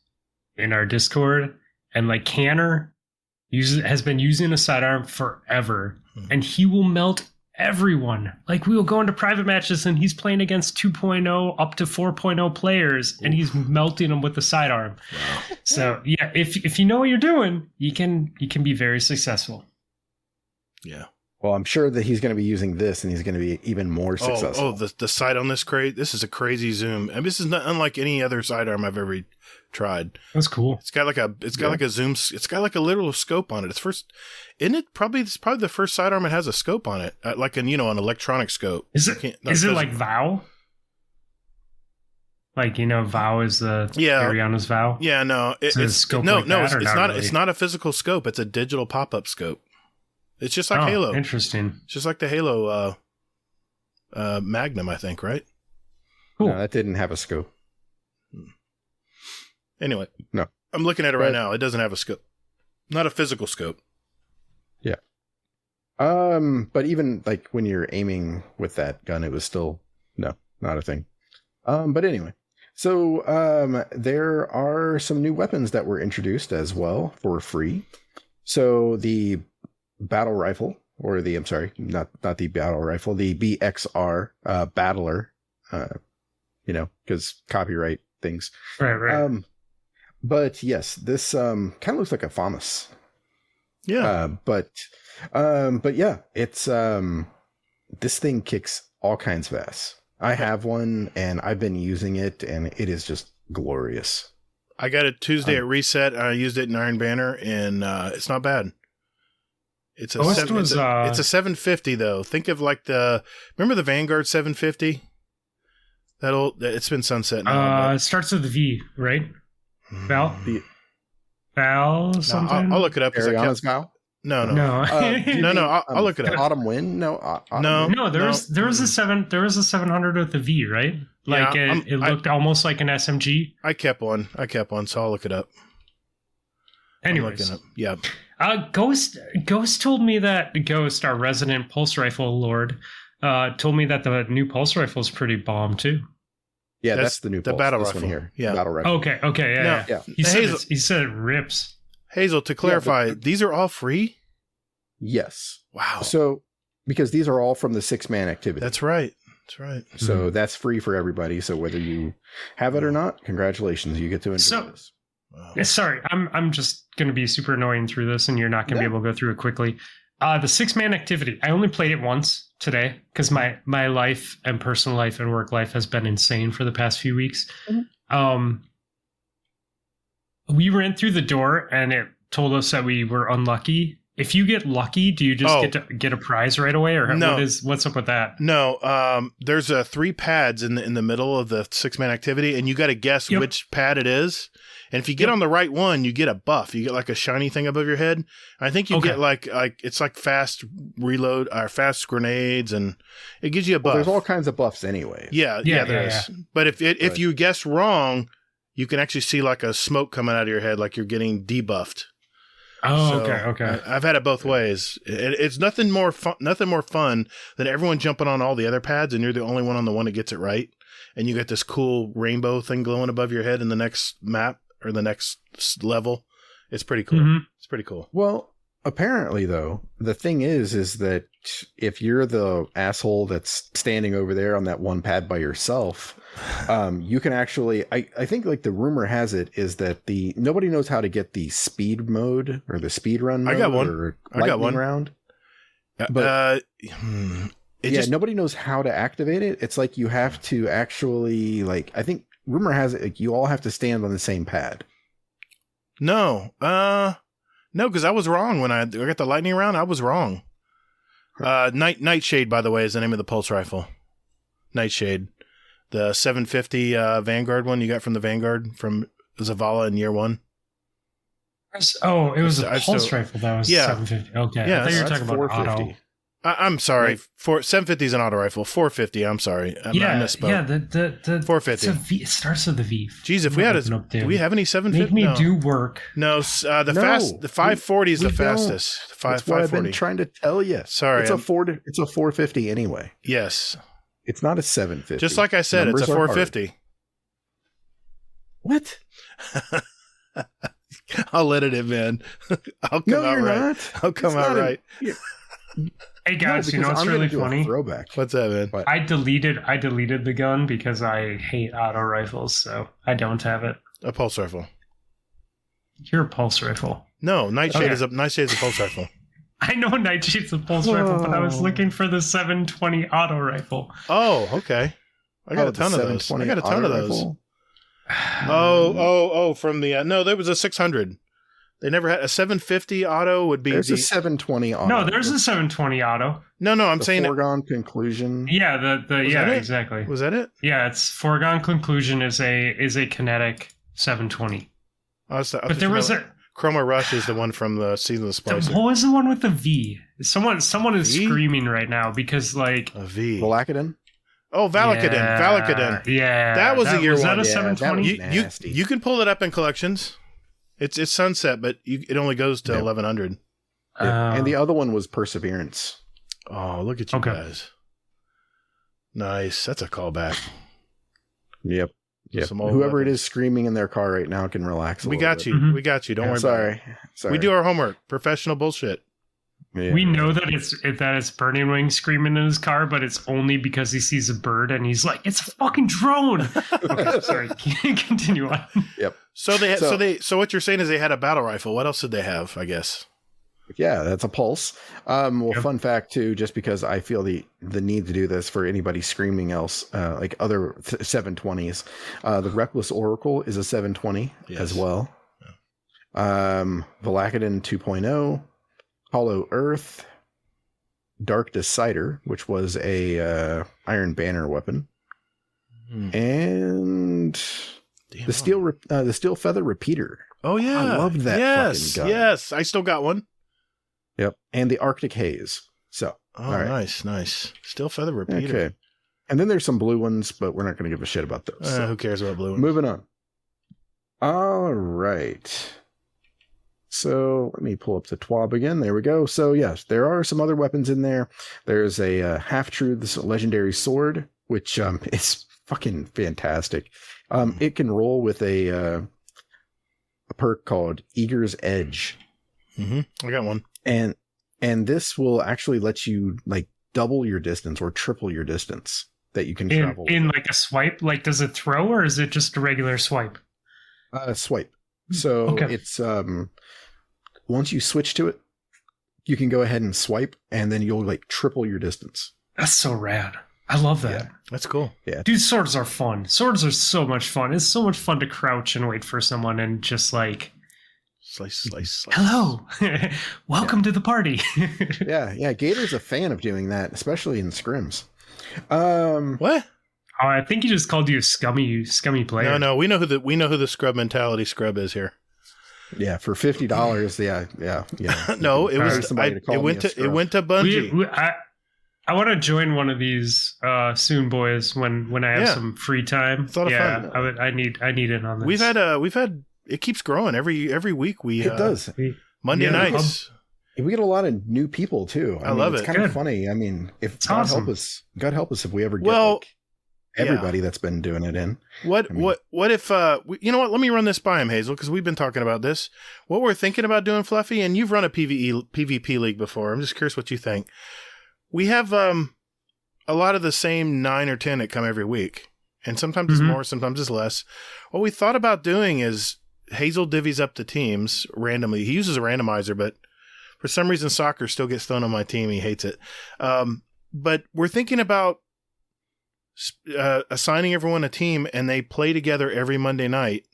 in our Discord, and like Canner has been using a sidearm forever, and he will melt everyone. Like, we will go into private matches and he's playing against 2.0 up to 4.0 players, and he's melting them with the sidearm. Wow. So yeah, if you know what you're doing, you can be very successful.
Yeah.
Well, I'm sure that he's going to be using this, and he's going to be even more successful.
The sight on this crate. This is a crazy zoom. I mean, this is not unlike any other sidearm I've ever tried.
That's cool.
It's got like a zoom. It's got like a literal scope on it. It's probably the first sidearm that has a scope on it, like an electronic scope.
Is it like VOW? Like, VOW is the Ariana's VOW.
Yeah, no, it's not a physical scope. It's a digital pop-up scope. It's just like Halo.
Interesting.
It's just like the Halo Magnum, I think, right?
Cool.
No, that didn't have a scope.
Anyway,
no,
I'm looking at it right now. It doesn't have a scope, not a physical scope.
Yeah. But even like when you're aiming with that gun, it was still not a thing. But anyway, so there are some new weapons that were introduced as well for free. So the battle rifle, or not the battle rifle, the BXR battler, because copyright things.
Right.
But yes, this kind of looks like a FAMAS.
Yeah.
But yeah, it's this thing kicks all kinds of ass. I have one, and I've been using it, and it is just glorious.
I got it Tuesday at Reset. I used it in Iron Banner, and it's not bad. It's a 750 though. Think of like remember the Vanguard 750? It's been sunset now.
It starts with the V, right? Val something.
No, I'll look it up.
Ariana's Val?
No. I'll look it up.
Autumn Wind? No.
There was a 700 with the V, right? Like it looked almost like an SMG.
I kept one, so I'll look it up.
Anyways,
yeah.
Ghost told me that our resident pulse rifle lord, told me that the new pulse rifle is pretty bomb too.
Yeah, that's the new pulse.
Battle
this
rifle
one here.
Yeah.
Battle rifle.
Okay, yeah. He said it rips.
Hazel, to clarify, these are all free?
Yes.
Wow.
So, because these are all from the 6-man activity.
That's right.
So that's free for everybody. So whether you have it or not, congratulations, you get to enjoy this.
Wow. Sorry, I'm just going to be super annoying through this, and you're not going to be able to go through it quickly. The 6-man activity, I only played it once today because my life and personal life and work life has been insane for the past few weeks. Mm-hmm. We ran through the door, and it told us that we were unlucky. If you get lucky, do you just get a prize right away, or
no.
What's up with that?
No, there's 3 pads in the middle of the 6-man activity, and you got to guess which pad it is. And if you get on the right one, you get a buff. You get like a shiny thing above your head. I think you get like it's like fast reload or fast grenades, and it gives you a buff.
Well, there's all kinds of buffs anyway.
Yeah, there is. But if you guess wrong, you can actually see like a smoke coming out of your head, like you're getting debuffed.
Oh, so okay.
I've had it both ways. It's nothing more fun than everyone jumping on all the other pads, and you're the only one on the one that gets it right. And you get this cool rainbow thing glowing above your head in the next map or the next level. It's pretty cool. Mm-hmm. It's pretty cool.
Well, apparently, though, the thing is that if you're the asshole that's standing over there on that one pad by yourself, you can actually. I think like the rumor has it is that nobody knows how to get the speed mode or the speed run mode.
I got one.
Or
I got one.
Round. But nobody knows how to activate it. It's like you have to actually like. I think rumor has it like you all have to stand on the same pad.
No, because I was wrong when I got the lightning round. I was wrong. Nightshade, by the way, is the name of the pulse rifle. Nightshade, the 750 Vanguard one you got from the Vanguard from Zavala in year 1.
Oh, it was a pulse rifle that was 750. Okay,
yeah,
I thought you were talking about auto.
I'm sorry. 750 is an auto rifle. 450. I'm sorry. I misspoke.
Yeah. The
450.
It starts with a V.
Jeez, if we had do we have any 750?
Make me do work.
No, the 540 is the fastest.
That's what I've been trying to tell you.
Sorry,
it's a 450 anyway.
Yes,
it's not a 750.
Just like I said, it's a 450.
What?
I'll let it in, man. I'll come out right.
Not.
I'll come out right.
Hey guys, you know what's really funny?
Throwback.
What's that, man?
What?
I deleted the gun because I hate auto rifles, so I don't have it.
A pulse rifle.
You're a pulse rifle.
No, Nightshade is a pulse rifle.
I know Nightshade's a pulse rifle, but I was looking for the 720 auto rifle.
Oh, okay. I got a ton of those.
Rifle?
Oh, from the no, there was a 600. They never had a 750 auto would be.
There's a 720 auto.
No, there's a 720 auto.
No, I'm saying
foregone conclusion.
Yeah, exactly.
Was that it?
Yeah, it's foregone conclusion is a kinetic 720. But there was a
Chroma Rush is the one from the Season of the Splicer.
What was the one with the V? Someone is screaming right now because like
a V.
Valakadin?
Oh, Valakadin.
Yeah.
That was a year
was
one.
Was that a 720?
You can pull it up in collections. It's sunset, but it only goes to 1100.
And the other one was Perseverance.
Oh, look at you guys. Nice. That's a callback.
Yep. Whoever it is screaming in their car right now can relax a
We
little
got
bit.
you. Mm-hmm. We got you. Don't worry about it.
Sorry.
We do our homework. Professional bullshit.
Yeah. We know that it's Burning Wing screaming in his car, but it's only because he sees a bird and he's like, "It's a fucking drone." Okay, sorry. Continue on.
Yep.
So what you're saying is they had a battle rifle. What else did they have? I guess.
Yeah, that's a pulse. Fun fact too, just because I feel the need to do this for anybody screaming else, like other 720s. The Reckless Oracle is a 720 as well. Yeah. Valakadin 2.0. Hollow Earth, Dark Decider, which was a Iron Banner weapon, and the Steel Feather Repeater.
Oh yeah,
I love that. Fucking gun.
Yes, I still got one.
Yep, and the Arctic Haze. So,
all right. Nice. Steel Feather Repeater.
Okay, and then there's some blue ones, but we're not going to give a shit about those.
Who cares about blue ones?
Moving on. All right. So let me pull up the TWAB again. There we go. So yes, there are some other weapons in there. There's a Half-Truth's legendary sword, which is fucking fantastic. It can roll with a perk called Eager's Edge.
I got one.
And this will actually let you like double your distance or triple your distance that you can travel
in like a swipe. Like, does it throw or is it just a regular swipe?
Swipe. So it's once you switch to it, you can go ahead and swipe, and then you'll like triple your distance.
That's so rad. I love that.
Yeah.
That's cool.
Yeah,
dude, swords are fun. Swords are so much fun. It's so much fun to crouch and wait for someone and just like
slice.
Hello, welcome to the party.
yeah. Gator's a fan of doing that, especially in scrims.
What?
Oh, I think he just called you a scummy player.
No, we know who the scrub mentality scrub is here.
Yeah, for $50. Yeah.
No, it was. It went to Bungie.
I want to join one of these soon, boys. When I have some free time.
It's a lot of fun.
I need in on this.
We've had it keeps growing every week.
It does.
Monday nights.
We get a lot of new people too.
I love it.
It's kind of funny. I mean, if God help us if we ever get everybody that's been doing it in.
What if you know what? Let me run this by him, Hazel, because we've been talking about this. What we're thinking about doing, Fluffy, and you've run a PvP league before. I'm just curious what you think. We have a lot of the same 9 or 10 that come every week, and sometimes it's more, sometimes it's less. What we thought about doing is Hazel divvies up the teams randomly. He uses a randomizer, but for some reason, soccer still gets thrown on my team. He hates it. But we're thinking about assigning everyone a team, and they play together every Monday night,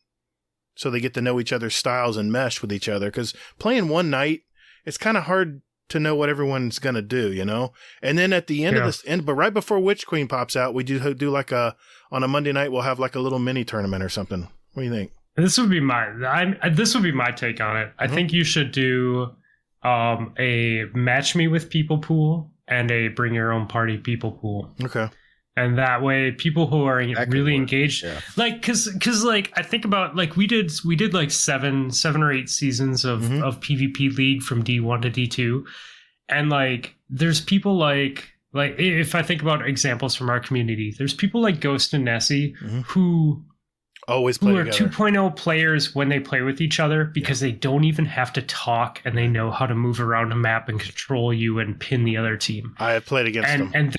so they get to know each other's styles and mesh with each other. Because playing one night, it's kind of hard to know what everyone's gonna do, you know. And then at the end of this, but right before Witch Queen pops out, we do like on a Monday night, we'll have like a little mini tournament or something. What do you think?
This would be my take on it. I think you should do a match me with people pool and a bring your own party people pool.
Okay.
And that way people who are really engaged, like, cause like I think about, like, we did like seven or 8 seasons of PvP League from D1 to D2. And like, there's people like if I think about examples from our community, there's people like Ghost and Nessie who
always play
are
together.
2.0 players when they play with each other, because they don't even have to talk, and they know how to move around a map and control you and pin the other team.
I have played against them.
And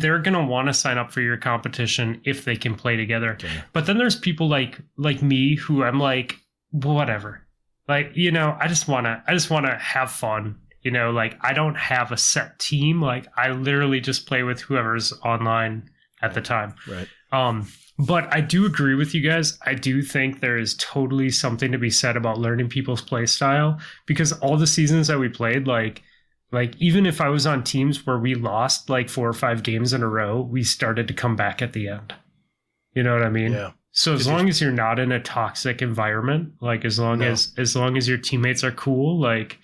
they're going to want to sign up for your competition if they can play together. Okay. But then there's people like me who I'm like, whatever. Like, you know, I just want to have fun. You know, like, I don't have a set team. Like, I literally just play with whoever's online at the time.
Right.
But I do agree with you guys. I do think there is totally something to be said about learning people's play style, because all the seasons that we played, like even if I was on teams where we lost like 4 or 5 games in a row, we started to come back at the end. You know what I mean?
Yeah.
So as long as you're not in a toxic environment, like as long as your teammates are cool, like,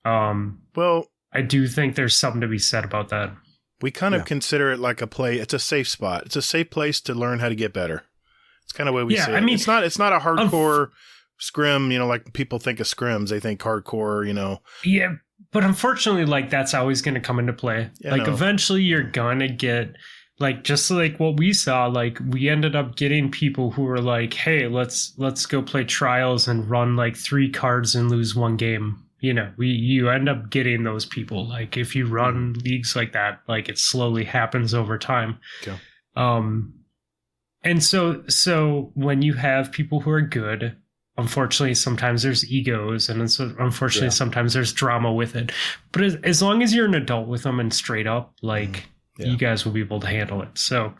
well,
I do think there's something to be said about that.
We kind of consider it like it's a safe spot. It's a safe place to learn how to get better. It's kind of the way we see it.
I mean,
it's not a hardcore scrim, you know, like people think of scrims. They think hardcore, you know.
Yeah, but unfortunately, like, that's always going to come into play.
Yeah,
like, eventually you're going to get, like, just like what we saw, like, we ended up getting people who were like, hey, let's go play trials and run like 3 cards and lose 1 game. You know, you end up getting those people. Like, if you run leagues like that, like, it slowly happens over time.
Okay.
And so when you have people who are good, unfortunately, sometimes there's egos, and unfortunately, sometimes there's drama with it. But as long as you're an adult with them and straight up, like, you guys will be able to handle it. So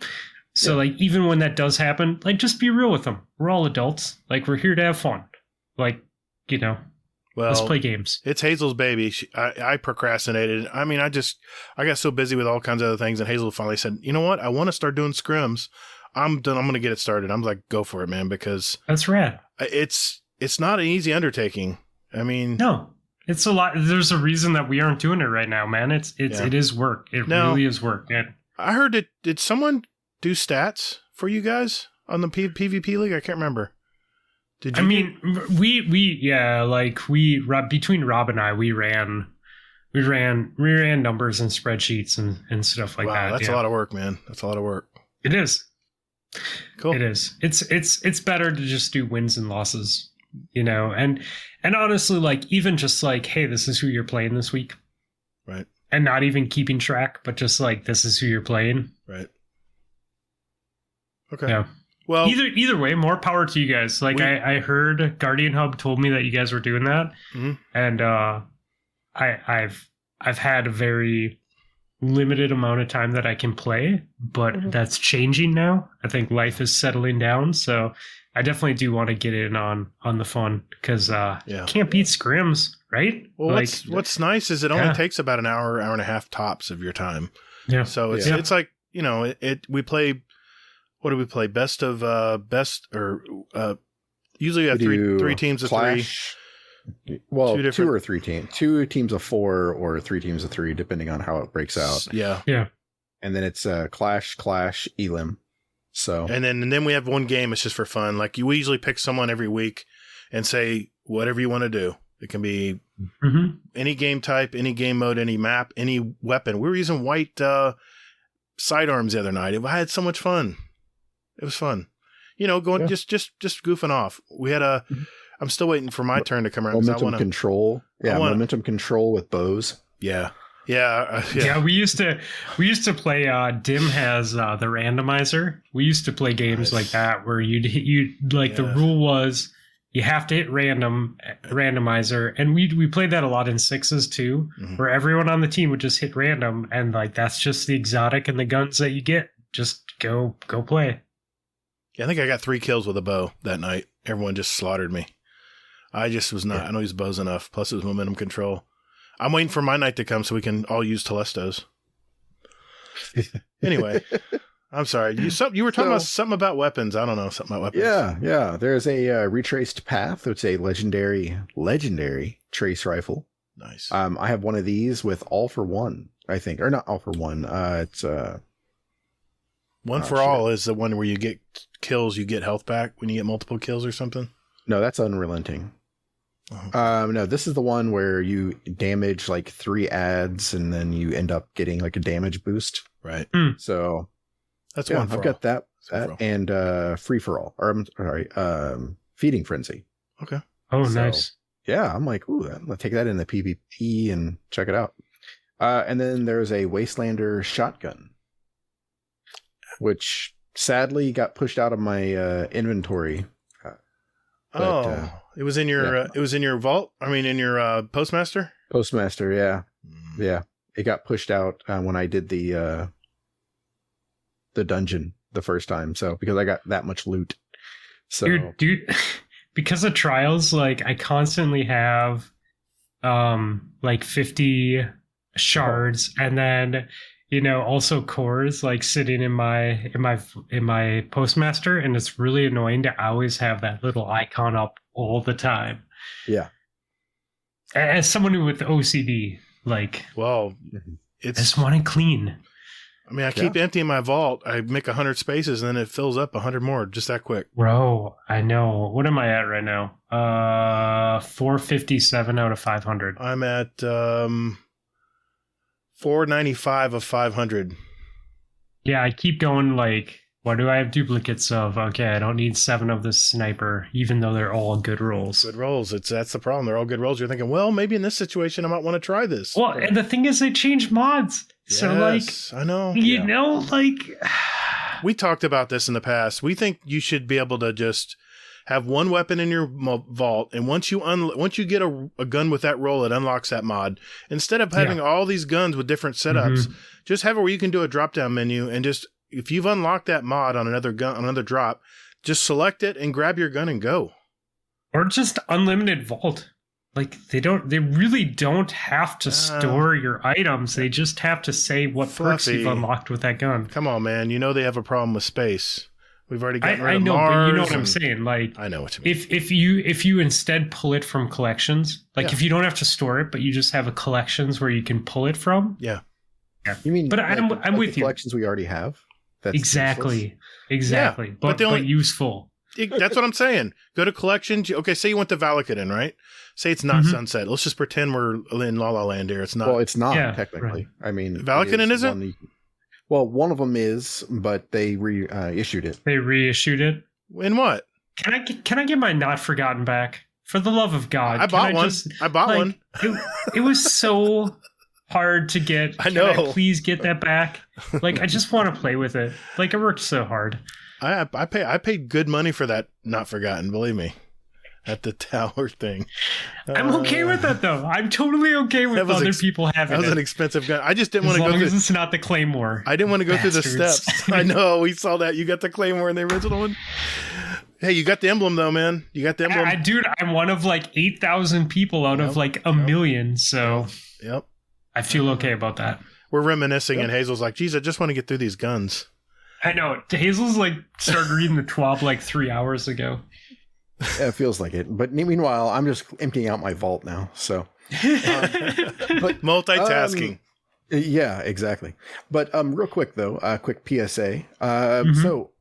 like, even when that does happen, like, just be real with them. We're all adults. Like, we're here to have fun. Like, you know. Well, let's play games.
It's Hazel's baby. I procrastinated. I mean, I got so busy with all kinds of other things, and Hazel finally said, "You know what? I want to start doing scrims. I'm done. I'm going to get it started." I'm like, "Go for it, man!" Because
that's rad.
It's not an easy undertaking. I mean,
no, it's a lot. There's a reason that we aren't doing it right now, man. It is work. It really is work.
I heard did someone do stats for you guys on the PvP league? I can't remember. Did you? I
mean, between Rob and I, we ran numbers and spreadsheets and stuff like that.
That's a lot of work, man. That's a lot of work.
It is.
Cool.
It is. It's better to just do wins and losses, you know, and honestly, like, even just like, hey, this is who you're playing this week.
Right.
And not even keeping track, but just like, this is who you're playing.
Right. Okay.
Yeah.
Well,
either way, more power to you guys. Like, I heard Guardian Hub told me that you guys were doing that, and I've had a very limited amount of time that I can play, but that's changing now. I think life is settling down, so I definitely do want to get in on the fun, because can't beat scrims, right?
Well, like, what's nice is it only takes about an hour and a half tops of your time.
Yeah.
So it's like, you know, we play. What do we play? Best of usually we have three teams of
Clash. 3. Well, 2 or 3 teams. 2 teams of 4 or 3 teams of 3, depending on how it breaks out.
Yeah.
Yeah.
And then it's Clash, Elim. So
and then we have 1 game. It's just for fun. Like, we usually pick someone every week and say whatever you want to do. It can be any game type, any game mode, any map, any weapon. We're using white sidearms the other night. I had so much fun. It was fun. Going just goofing off. We had I'm still waiting for my turn to come around.
Momentum control. Yeah, momentum control with bows.
Yeah.
We used to play. Dim has the randomizer. We used to play games like that where the rule was you have to hit randomizer, and we played that a lot in sixes too, where everyone on the team would just hit random, and like that's just the exotic and the guns that you get. Just go play.
Yeah, I think I got 3 kills with a bow that night. Everyone just slaughtered me. I just was not. I don't use bows enough. Plus, it was momentum control. I'm waiting for my night to come so we can all use Telestos. Anyway, I'm sorry. You were talking about something about weapons. I don't know something about weapons.
Yeah. There's a retraced path. It's a legendary trace rifle.
Nice.
I have one of these with all for one, I think, or not all for one. It's
one for all is the one where you get kills, you get health back when you get multiple kills or something.
No, that's unrelenting. No, this is the one where you damage like 3 ads and then you end up getting like a damage boost.
Right.
So
that's one for
I've got that and free for all. Or I'm sorry, feeding frenzy.
Okay.
Oh, nice.
Yeah, I'm like, ooh, I'm gonna take that in the PvP and check it out. And then there's a Wastelander shotgun, which sadly got pushed out of my inventory.
It was in your vault. I mean, in your postmaster.
Postmaster, yeah, yeah. It got pushed out when I did the dungeon the first time. So because I got that much loot. So
dude, because of trials, like I constantly have, like 50 shards, and then also cores like sitting in my postmaster, and it's really annoying to always have that little icon up all the time.
Yeah.
As someone with OCD, like,
well,
I just want it clean.
I mean, I keep emptying my vault. I make 100 spaces, and then it fills up 100 more just that quick.
Bro, I know. What am I at right now? 457 out of 500.
I'm at 495 of 500. Yeah,
I keep going like, what do I have duplicates of? Okay, I don't need 7 of this sniper, even though they're all good rolls.
Good rolls. That's the problem. They're all good rolls. You're thinking, well, maybe in this situation I might want to try this.
Well, and the thing is, they changed mods.
Yes,
so like,
I know.
You know, like,
we talked about this in the past. We think you should be able to just have one weapon in your vault, and once you get a gun with that roll, it unlocks that mod. Instead of having all these guns with different setups, just have it where you can do a drop-down menu, and just if you've unlocked that mod on another gun, another drop, just select it and grab your gun and go.
Or just unlimited vault. Like they really don't have to store your items. They just have to say what perks you've unlocked with that gun.
Come on, man. You know they have a problem with space. We've already gotten rid of
know,
Mars.
But you know what I'm saying. Like,
I know what you mean.
If you instead pull it from collections, like if you don't have to store it, but you just have a collections where you can pull it from.
Yeah.
You mean?
But
like,
I'm with you.
Collections we already have. That's
exactly.
useless.
Yeah,
but useful.
That's what I'm saying. Go to collections. Okay, say you went to Valakadon, right? Say it's not Sunset. Let's just pretend we're in La La Land here. It's not.
Well, it's not technically. Right. I mean,
Valakadon isn't.
One of them is, but they reissued it.
They reissued it.
In what?
Can I get my Not Forgotten back? For the love of God,
I bought one. I bought one.
It was so hard to get.
I know.
Can I please get that back? Like, I just want to play with it. Like, I worked so hard.
I paid good money for that Not Forgotten, believe me, at the tower thing.
I'm okay with that, though. I'm totally okay with other people having it.
That was an expensive gun. I just didn't want to go through.
As long as it's not the Claymore.
I didn't want to go through the steps. I know. We saw that. You got the Claymore in the original one. Hey, you got the emblem, though, man. You got the emblem.
Dude, I'm one of like 8,000 people out of like a million, so
yep.
I feel okay about that.
We're reminiscing, and Hazel's like, geez, I just want to get through these guns.
I know. Hazel's like started reading the TWAB like 3 hours ago.
Yeah, it feels like it. But meanwhile, I'm just emptying out my vault now. So,
but multitasking.
Yeah, exactly. But real quick though, quick PSA. So,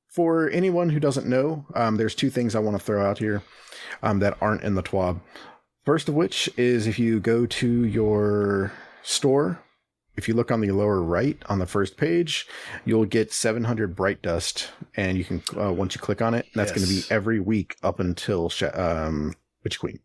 for anyone who doesn't know, there's 2 things I want to throw out here that aren't in the TWAB. First of which is if you go to your store if you look on the lower right on the first page, you'll get 700 bright dust, and you can once you click on it, that's going to be every week up until Witch Queen.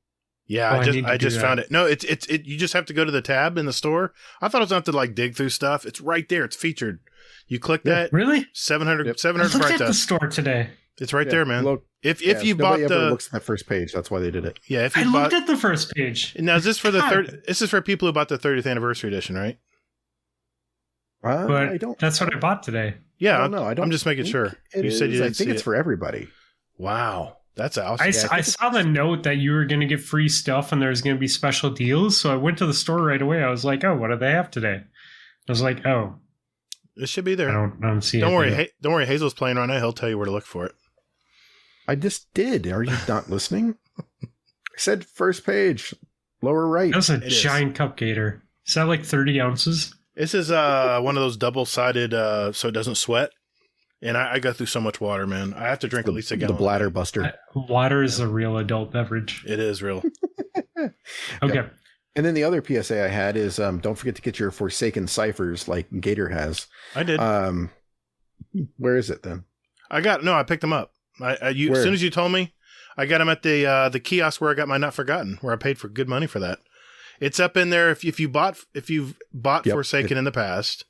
Yeah, I just found it. No, it's you just have to go to the tab in the store. I thought it was not to like dig through stuff. It's right there. It's featured. You click that.
Really?
700
I looked
bright
at the
dust.
store today.
It's right there, man.
Look,
if you bought
nobody
the
ever looks at that first page, that's why they did it.
Yeah, if you
I
bought
looked at the first page.
now is this for the third? This is for people who bought the 30th anniversary edition, right?
But
I don't.
that's what I bought today.
Yeah,
No, I don't.
I'm just making sure.
You
said you didn't
I think
see
it's
it.
for everybody.
Wow, that's awesome.
I saw the note that you were going to get free stuff and there's going to be special deals. So I went to the store right away. I was like, oh, what do they have today? I was like, oh,
It should be there.
I don't see it.
Don't worry. Don't worry. Hazel's playing right now. He'll tell you where to look for it.
I just did. Are you not listening? I said first page, lower right.
That's a
It is.
giant cup gator. Is that like 30 ounces?
This is one of those double-sided so it doesn't sweat. And I go through so much water, man. I have to drink at least a gallon.
The bladder buster.
Water is a real adult beverage.
It is real.
Okay.
Yeah. And then the other PSA I had is don't forget to get your Forsaken ciphers like Gatr has.
I did.
Where is it then?
I picked them up. As soon as you told me, I got them at the kiosk where I got my Not Forgotten, where I paid for good money for that. It's up in there. If you've bought Forsaken in the past,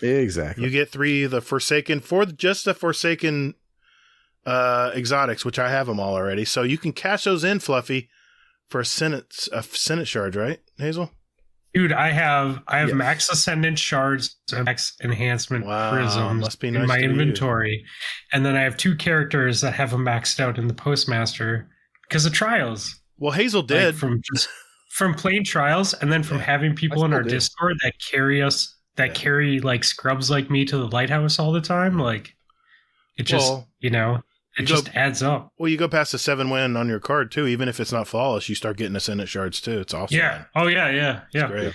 exactly,
you get 3 of the Forsaken for just the Forsaken exotics, which I have them all already. So you can cash those in, Fluffy, for a Senate charge, right, Hazel?
Dude, I have max Ascendant shards and max enhancement prisms
must be nice
in my
to you.
inventory. And then I have 2 characters that have them maxed out in the Postmaster because of trials.
Well, Hazel did.
Like from playing trials and then from having people in our Discord that carry like scrubs like me to the lighthouse all the time. Like it just, it just adds up.
Well, you go past the 7 win on your card too. Even if it's not flawless, you start getting Ascendant shards too. It's awesome.
Yeah.
Man.
Oh yeah.
It's great.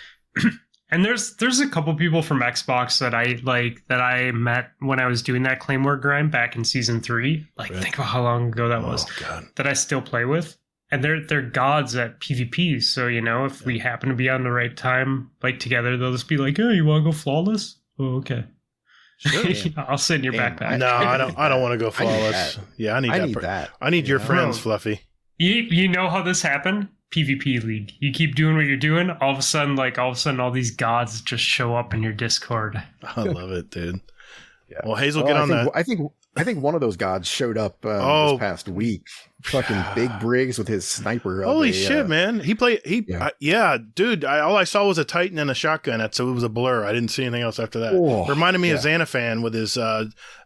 And there's a couple people from Xbox that I met when I was doing that Claymore grind back in season 3. Like think of how long ago that was.
God.
That I still play with. And they're gods at PvP. So, if we happen to be on the right time, like together, they'll just be like, "Oh, you want to go flawless? Oh, okay."
Sure.
I'll sit in your backpack.
No, I don't want to go flawless. I need that. I need your friends, Fluffy.
You know how this happened? PvP League. You keep doing what you're doing, all of a sudden, all these gods just show up in your Discord.
I love it, dude.
Yeah.
Well, Hazel, get on that.
I think one of those gods showed up this past week. Fucking Big Briggs with his sniper.
Holy shit, man! Dude. All I saw was a Titan and a shotgun. So it was a blur. I didn't see anything else after that. Reminded me of Xanafan with his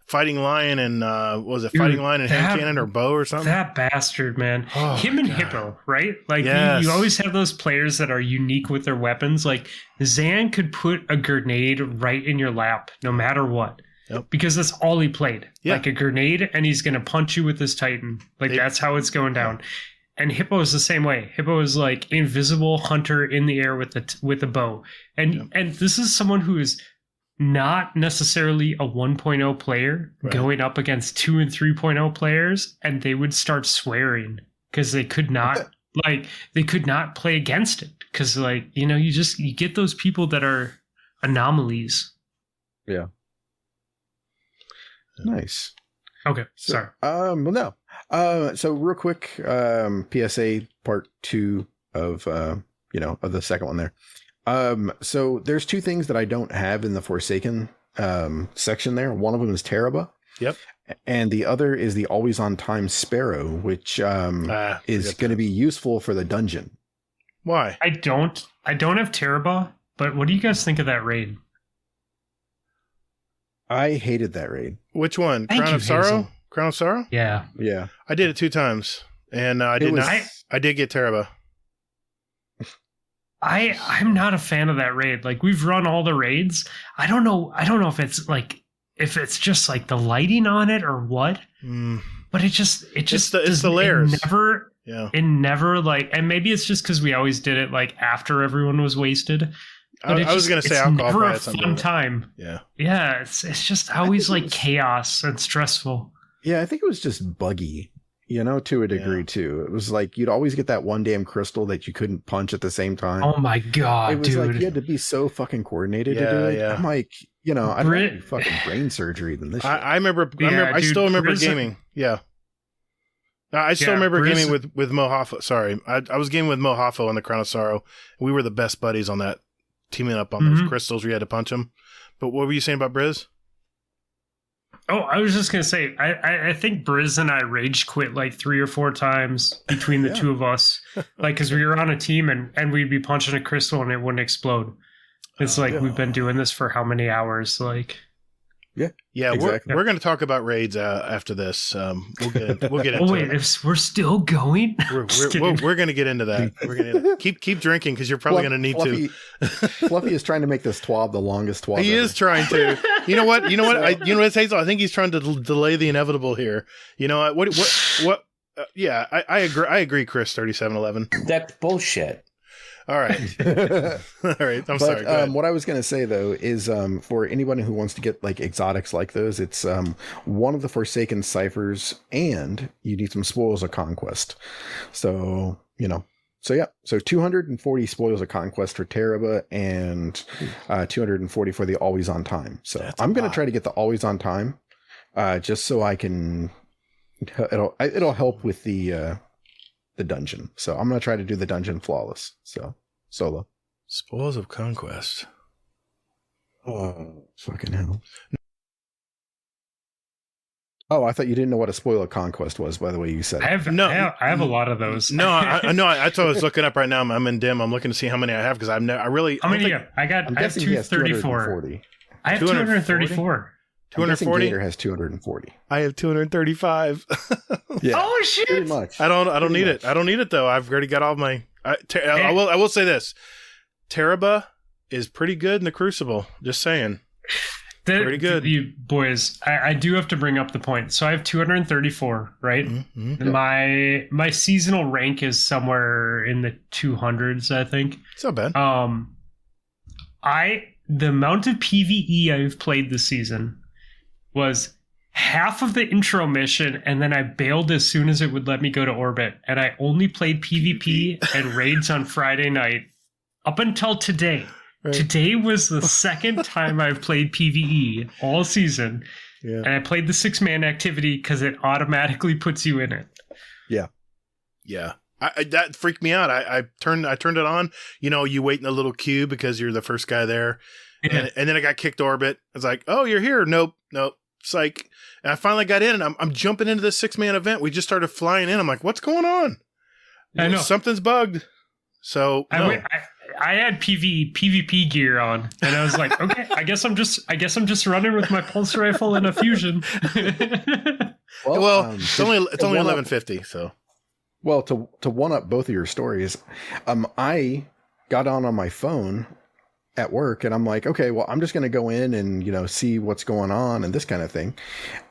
fighting lion and fighting lion and hand cannon or bow or something.
That bastard, man. Him and Hippo, right? Like you always have those players that are unique with their weapons. Like Zan could put a grenade right in your lap, no matter what.
Yep.
Because that's all he played. Like a grenade, and he's going to punch you with his Titan. That's how it's going down. And Hippo is the same way. Hippo is like invisible hunter in the air with a bow. And this is someone who is not necessarily a 1.0 player going up against 2 and 3.0 players, and they would start swearing because they could not play against it. Because you get those people that are anomalies.
Yeah. Nice.
Okay. Sorry.
So real quick, PSA part 2 of of the second one there. So there's 2 things that I don't have in the Forsaken section there. One of them is Teraba.
Yep.
And the other is the always on time Sparrow, which is going to be useful for the dungeon.
Why?
I don't have Teraba, but what do you guys think of that raid?
I hated that raid.
Which one?
Thank
Crown
you,
of Sorrow?
Hazel.
Crown of Sorrow?
Yeah.
Yeah.
I did it 2 times. And I did get Teraba.
I'm not a fan of that raid. Like we've run all the raids. I don't know if it's just like the lighting on it or what. But it's the layers. It never and maybe it's just because we always did it like after everyone was wasted.
I was going to say alcohol.
Never a fun time.
Yeah.
Yeah. It's just always like chaos and stressful.
Yeah, I think it was just buggy. To a degree too. It was like you'd always get that one damn crystal that you couldn't punch at the same time.
Oh my god,
it was
dude!
like you had to be so fucking coordinated to do it. Yeah. I'm like, I'd rather do fucking brain surgery than this. Shit.
I remember. I still remember gaming. Yeah. I still remember gaming with Mohafo. Sorry, I was gaming with Mohafo on the Crown of Sorrow. We were the best buddies on that, teaming up on those crystals where you had to punch them. But what were you saying about Briz?
Oh, I was just gonna say, I think Briz and I rage quit like 3 or 4 times between the two of us, like because we were on a team and we'd be punching a crystal and it wouldn't explode. It's like we've been doing this for how many hours? Like,
yeah. Exactly. We're going to talk about raids after this. We'll get into it.
We're still going.
We're going to get into that. We're going to keep drinking because you're probably going to need to.
Fluffy is trying to make this TWAB the longest TWAB.
He is trying to. You know what? You know what, Hazel? I think he's trying to delay the inevitable here. You know what? Yeah, I agree. I agree, Chris. 3711.
That's bullshit.
All right. All right. I'm sorry.
What I was going to say, though, is for anyone who wants to get like exotics like those, it's one of the Forsaken ciphers, and you need some spoils of conquest. So, So 240 spoils of conquest for Teraba and 240 for the always on time. So I'm going to try to get the always on time just so I can. It'll help with the dungeon. So I'm going to try to do the dungeon flawless. So solo.
Spoils of Conquest.
Oh, fucking hell. Oh, I thought you didn't know what a spoil of conquest was, by the way you said it.
I have a lot of those.
No, I that's what I was looking up right now. I'm in dim. I'm looking to see how many I have because How many do you have? I
have 234. I have 234.
240?
Gatr has 240.
I have 235.
Yeah.
Oh shit!
Pretty much.
I don't need it. I don't need it though. I've already got all my. I will say this: Teraba is pretty good in the Crucible. Just saying. Pretty good.
You boys, I do have to bring up the point. So I have 234, right? Mm-hmm. My seasonal rank is somewhere in the 200s, I think.
It's not bad.
The amount of PvE I've played this season was half of the intro mission, and then I bailed as soon as it would let me go to orbit. And I only played PvP and raids on Friday night up until today. Right. Today was the second time I've played PvE all season. Yeah. And I played the 6-man activity because it automatically puts you in it.
Yeah.
Yeah. That freaked me out. I turned it on. You wait in the little queue because you're the first guy there. Yeah. And then I got kicked orbit. I was like, oh, you're here. Nope. Psych. And I finally got in, and I'm jumping into this 6-man event. We just started flying in. I'm like, what's going on?
I know.
Something's bugged. So no.
I had PvP gear on, and I was like, okay, I guess I'm just running with my pulse rifle and a fusion.
Well, it's only 1150. So,
well, to one up both of your stories, I got on my phone at work, and I'm like, okay, well, I'm just going to go in and see what's going on and this kind of thing,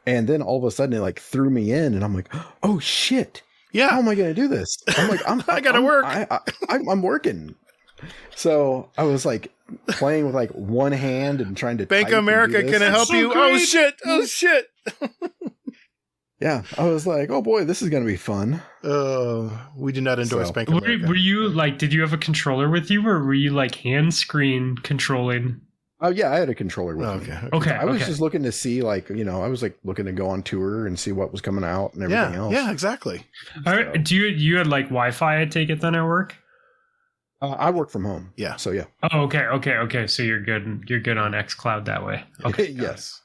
and then all of a sudden it like threw me in, and I'm like, oh shit,
yeah,
how am I going to do this? I'm like,
I gotta work.
I'm working. So I was like playing with like one hand and trying to
Bank of America, can I help you? Great. Oh shit.
Yeah, I was like, oh boy, this is going to be fun.
We do not endorse Bank of America.
Were you like, did you have a controller with you, or were you like hand screen controlling?
Oh yeah, I had a controller with me.
Okay.
I was just looking to see, like, I was like looking to go on tour and see what was coming out and everything else.
Yeah, exactly.
All right. Do you had like Wi-Fi? I take it then at work.
I work from home.
Yeah.
So yeah.
Oh, okay. So you're good. You're good on xCloud that way. Okay.
Yes.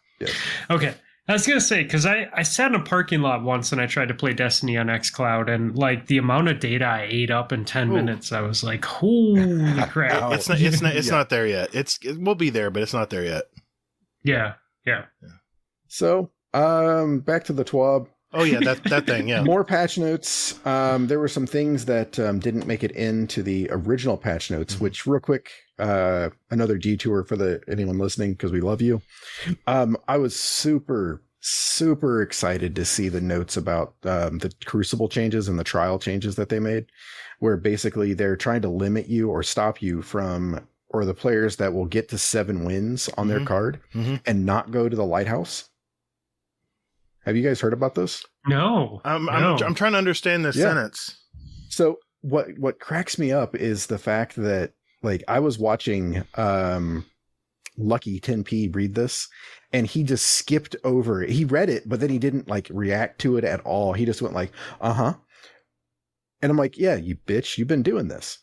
Okay. I was gonna say, because I sat in a parking lot once and I tried to play Destiny on xCloud, and like the amount of data I ate up in 10 minutes, I was like, holy crap!
It's not there yet. It will be there, but it's not there yet.
Yeah.
So back to the TWAB.
Oh yeah, that thing. Yeah.
More patch notes. There were some things that didn't make it into the original patch notes, which real quick, another detour for anyone listening, because we love you. I was super excited to see the notes about the Crucible changes and the trial changes that they made, where basically they're trying to limit you or stop you from, or the players that will get to 7 wins on their card and not go to the lighthouse. Have you guys heard about this?
No.
I'm trying to understand this sentence.
So what cracks me up is the fact that, like, I was watching Lucky 10p read this, and he just skipped over it. He read it, but then he didn't like react to it at all. He just went like, uh-huh. And I'm like, yeah, you bitch, you've been doing this.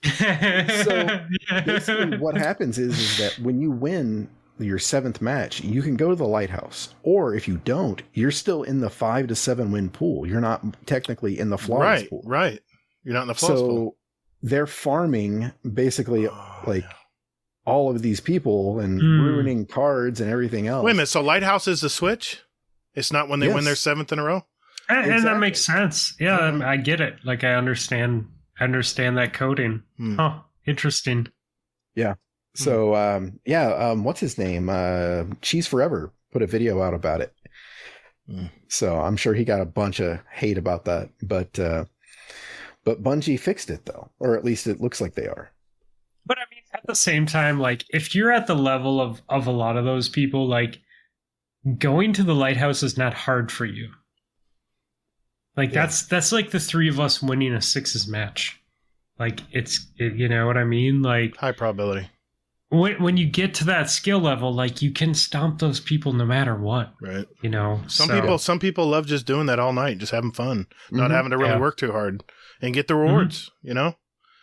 So basically what happens is that when you win your 7th match, you can go to the lighthouse, or if you don't, you're still in the 5 to 7 win pool. You're not technically in the flawless pool.
Right. You're not in the flawless pool.
They're farming basically all of these people and ruining cards and everything else.
Wait a minute. So lighthouse is the switch? It's not when they win their 7th in a row?
And that makes sense. Yeah, I get it. Like, I understand that coding. Oh, interesting.
Yeah. So, what's his name? Cheese Forever put a video out about it. So I'm sure he got a bunch of hate about that. But Bungie fixed it, though. Or at least it looks like they are.
But I mean, at the same time, like, if you're at the level of a lot of those people, like, going to the lighthouse is not hard for you. Like, that's like the 3 of us winning a 6s match. Like, you know what I mean? Like,
high probability.
When you get to that skill level, like, you can stomp those people no matter what.
Right.
You know?
Some people love just doing that all night, just having fun, not having to really work too hard and get the rewards, you know?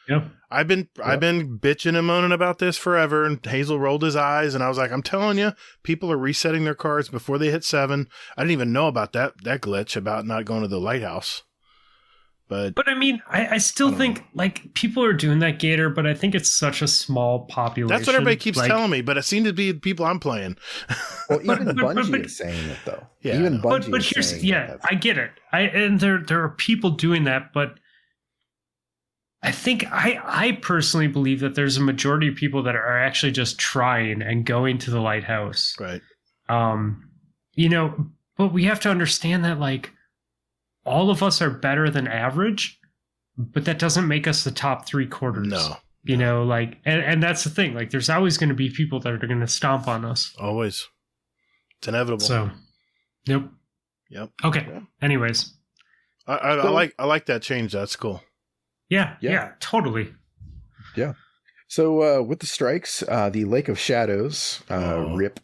Yep.
I've been bitching and moaning about this forever, and Hazel rolled his eyes, and I was like, I'm telling you, people are resetting their cards before they hit 7. I didn't even know about that glitch about not going to the lighthouse. But
I mean, I still think like people are doing that, Gatr, but I think it's such a small population.
That's what everybody keeps telling me, but it seemed to be the people I'm playing.
Well, even Bungie is saying it, though. Yeah. Even Bungie
but here's I get it. And there are people doing that, but I think I personally believe that there's a majority of people that are actually just trying and going to the lighthouse.
Right.
You know, but we have to understand that, like, all of us are better than average, but that doesn't make us the top 3/4.
No.
You know, like, and that's the thing. Like, there's always going to be people that are going to stomp on us.
Always. It's inevitable.
So, yep. Okay. Yeah. Anyways.
I like that change. That's cool.
Yeah, totally.
Yeah. So with the strikes, the Lake of Shadows, rip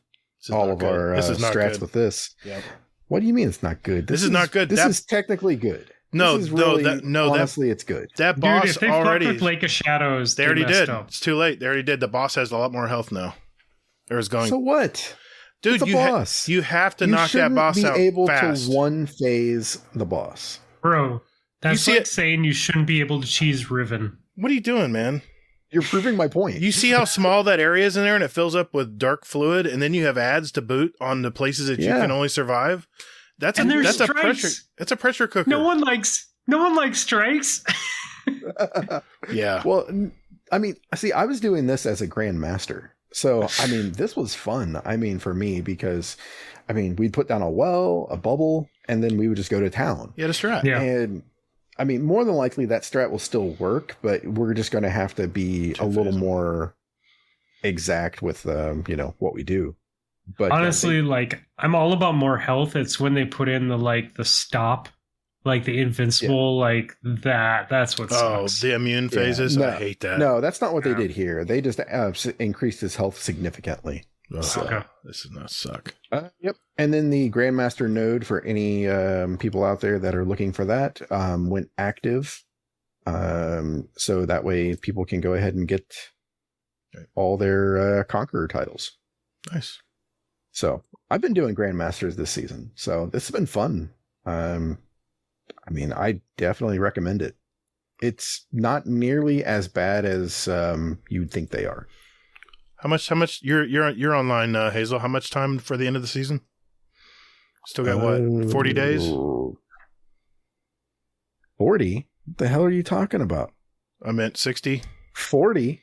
all of our strats with this.
Yep.
What do you mean it's not good?
This is not good.
This is technically good. Honestly, it's good.
That boss
if they
already
with Lake of Shadows.
They already did.
Up.
It's too late. They already did. The boss has a lot more health now.
So what?
Dude, you have to knock that boss out fast.
You shouldn't be able to one phase the boss.
Bro, that's like saying you shouldn't be able to cheese Riven.
What are you doing, man?
You're proving my point.
You see how small that area is in there, and it fills up with dark fluid, and then you have ads to boot on the places that you can only survive. That's a pressure. That's a pressure cooker.
No one likes strikes.
Yeah.
Well, I mean, see, I was doing this as a grandmaster, so I mean, this was fun. I mean, for me, because I mean, we'd put down a well, a bubble, and then we would just go to town.
Yeah, the strat.
Yeah.
And I mean, more than likely that strat will still work, but we're just going to have to be a little more exact with, what we do. But
honestly, like, I'm all about more health. It's when they put in the stop, like the invincible, like that's what sucks.
Oh, the immune phases.
No,
I hate that.
No, that's not what they did here. They just increased his health significantly.
So, this does not suck.
Yep. And then the Grandmaster node, for any people out there that are looking for that, went active. So that way people can go ahead and get all their Conqueror titles.
Nice.
So I've been doing Grandmasters this season. So this has been fun. I mean, I definitely recommend it. It's not nearly as bad as you'd think they are.
How much you're online, Hazel? How much time for the end of the season? Still got what? 40 days?
40? What the hell are you talking about?
I meant 60.
40?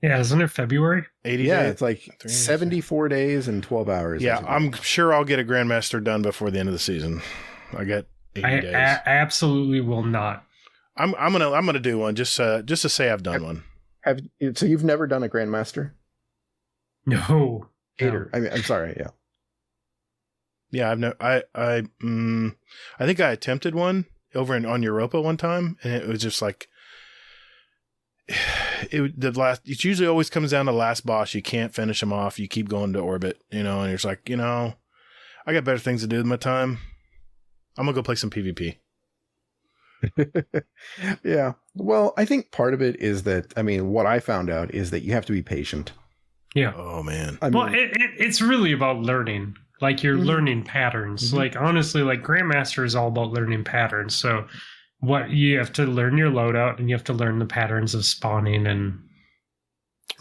Yeah, isn't it February?
80
yeah,
days?
It's like 74 days and 12 hours.
Yeah, I'm sure I'll get a Grandmaster done before the end of the season. I got 80 days.
I absolutely will not.
I'm gonna do one just to say I've done one.
So you've never done a Grandmaster?
No.
Gatr. I mean, I'm sorry. Yeah.
Yeah, I think I attempted one on Europa one time, and it was just like it usually always comes down to the last boss. You can't finish him off. You keep going to orbit, and you're just like, I got better things to do with my time. I'm gonna go play some PvP.
Yeah. Well, I think part of it is that, what I found out is that you have to be patient.
Yeah.
Oh man.
It's really about learning. Like you're learning patterns. Like honestly, like Grandmaster is all about learning patterns. So what you have to learn your loadout and you have to learn the patterns of spawning and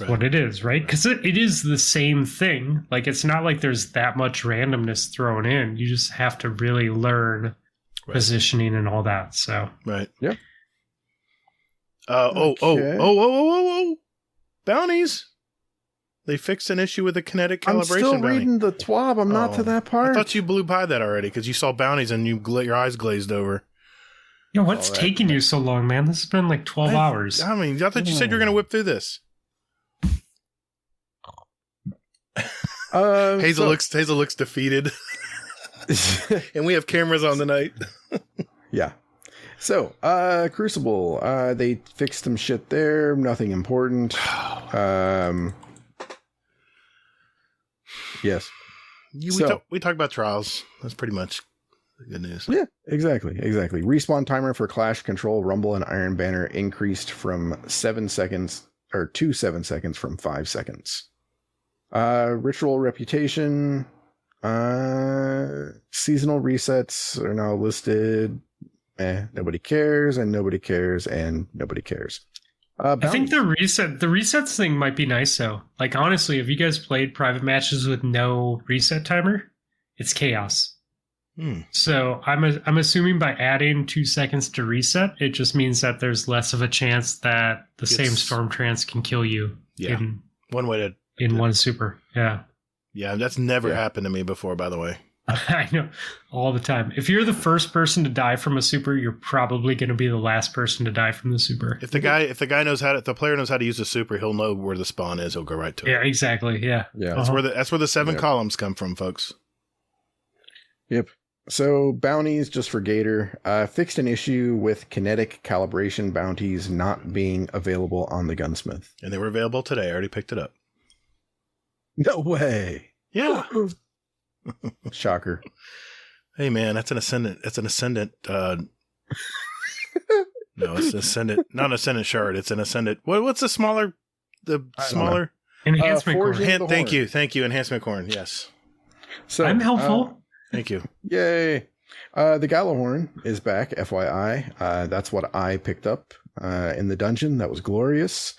what it is, right? Because it is the same thing. Like it's not like there's that much randomness thrown in. You just have to really learn positioning and all that. So
right.
Yeah.
Oh. Bounties. They fixed an issue with the kinetic calibration.
I'm still
bounty.
reading the TWAB. I'm not to that part.
I thought you blew by that already because you saw bounties and your eyes glazed over.
What's taking you so long, man? This has been like 12 hours.
I thought you said you were going to whip through this. Hazel looks defeated. And we have cameras on tonight.
Yeah. So, Crucible, they fixed some shit there. Nothing important. Yes.
We talk about trials. That's pretty much the good news.
Yeah, exactly. Respawn timer for Clash, Control, Rumble, and Iron Banner increased from 7 seconds to 7 seconds from 5 seconds. Ritual Reputation, seasonal resets are now listed. Nobody cares, and nobody cares, and nobody cares.
I think the resets thing might be nice though. Like honestly, if you guys played private matches with no reset timer, it's chaos. So I'm assuming by adding 2 seconds to reset, it just means that there's less of a chance that the same Storm Trance can kill you.
Yeah. In
one super. Yeah.
Yeah, that's never happened to me before, by the way.
I know, all the time. If you're the first person to die from a super, you're probably going to be the last person to die from the super.
If the player knows how to use the super, he'll know where the spawn is. He'll go right to it.
Yeah, exactly. Yeah.
That's where the 7 columns come from, folks.
Yep. So bounties, just for Gatr, fixed an issue with kinetic calibration bounties not being available on the Gunsmith.
And they were available today. I already picked it up.
No way.
Yeah.
Shocker.
Hey man, that's an Ascendant. No, it's an Ascendant, not an Ascendant shard. It's an Ascendant. What's the smaller?
Enhancement core.
Thank you. Enhancement corn. Yes.
So
I'm helpful.
Thank you.
Yay. The Gallahorn is back, FYI. That's what I picked up in the dungeon. That was glorious.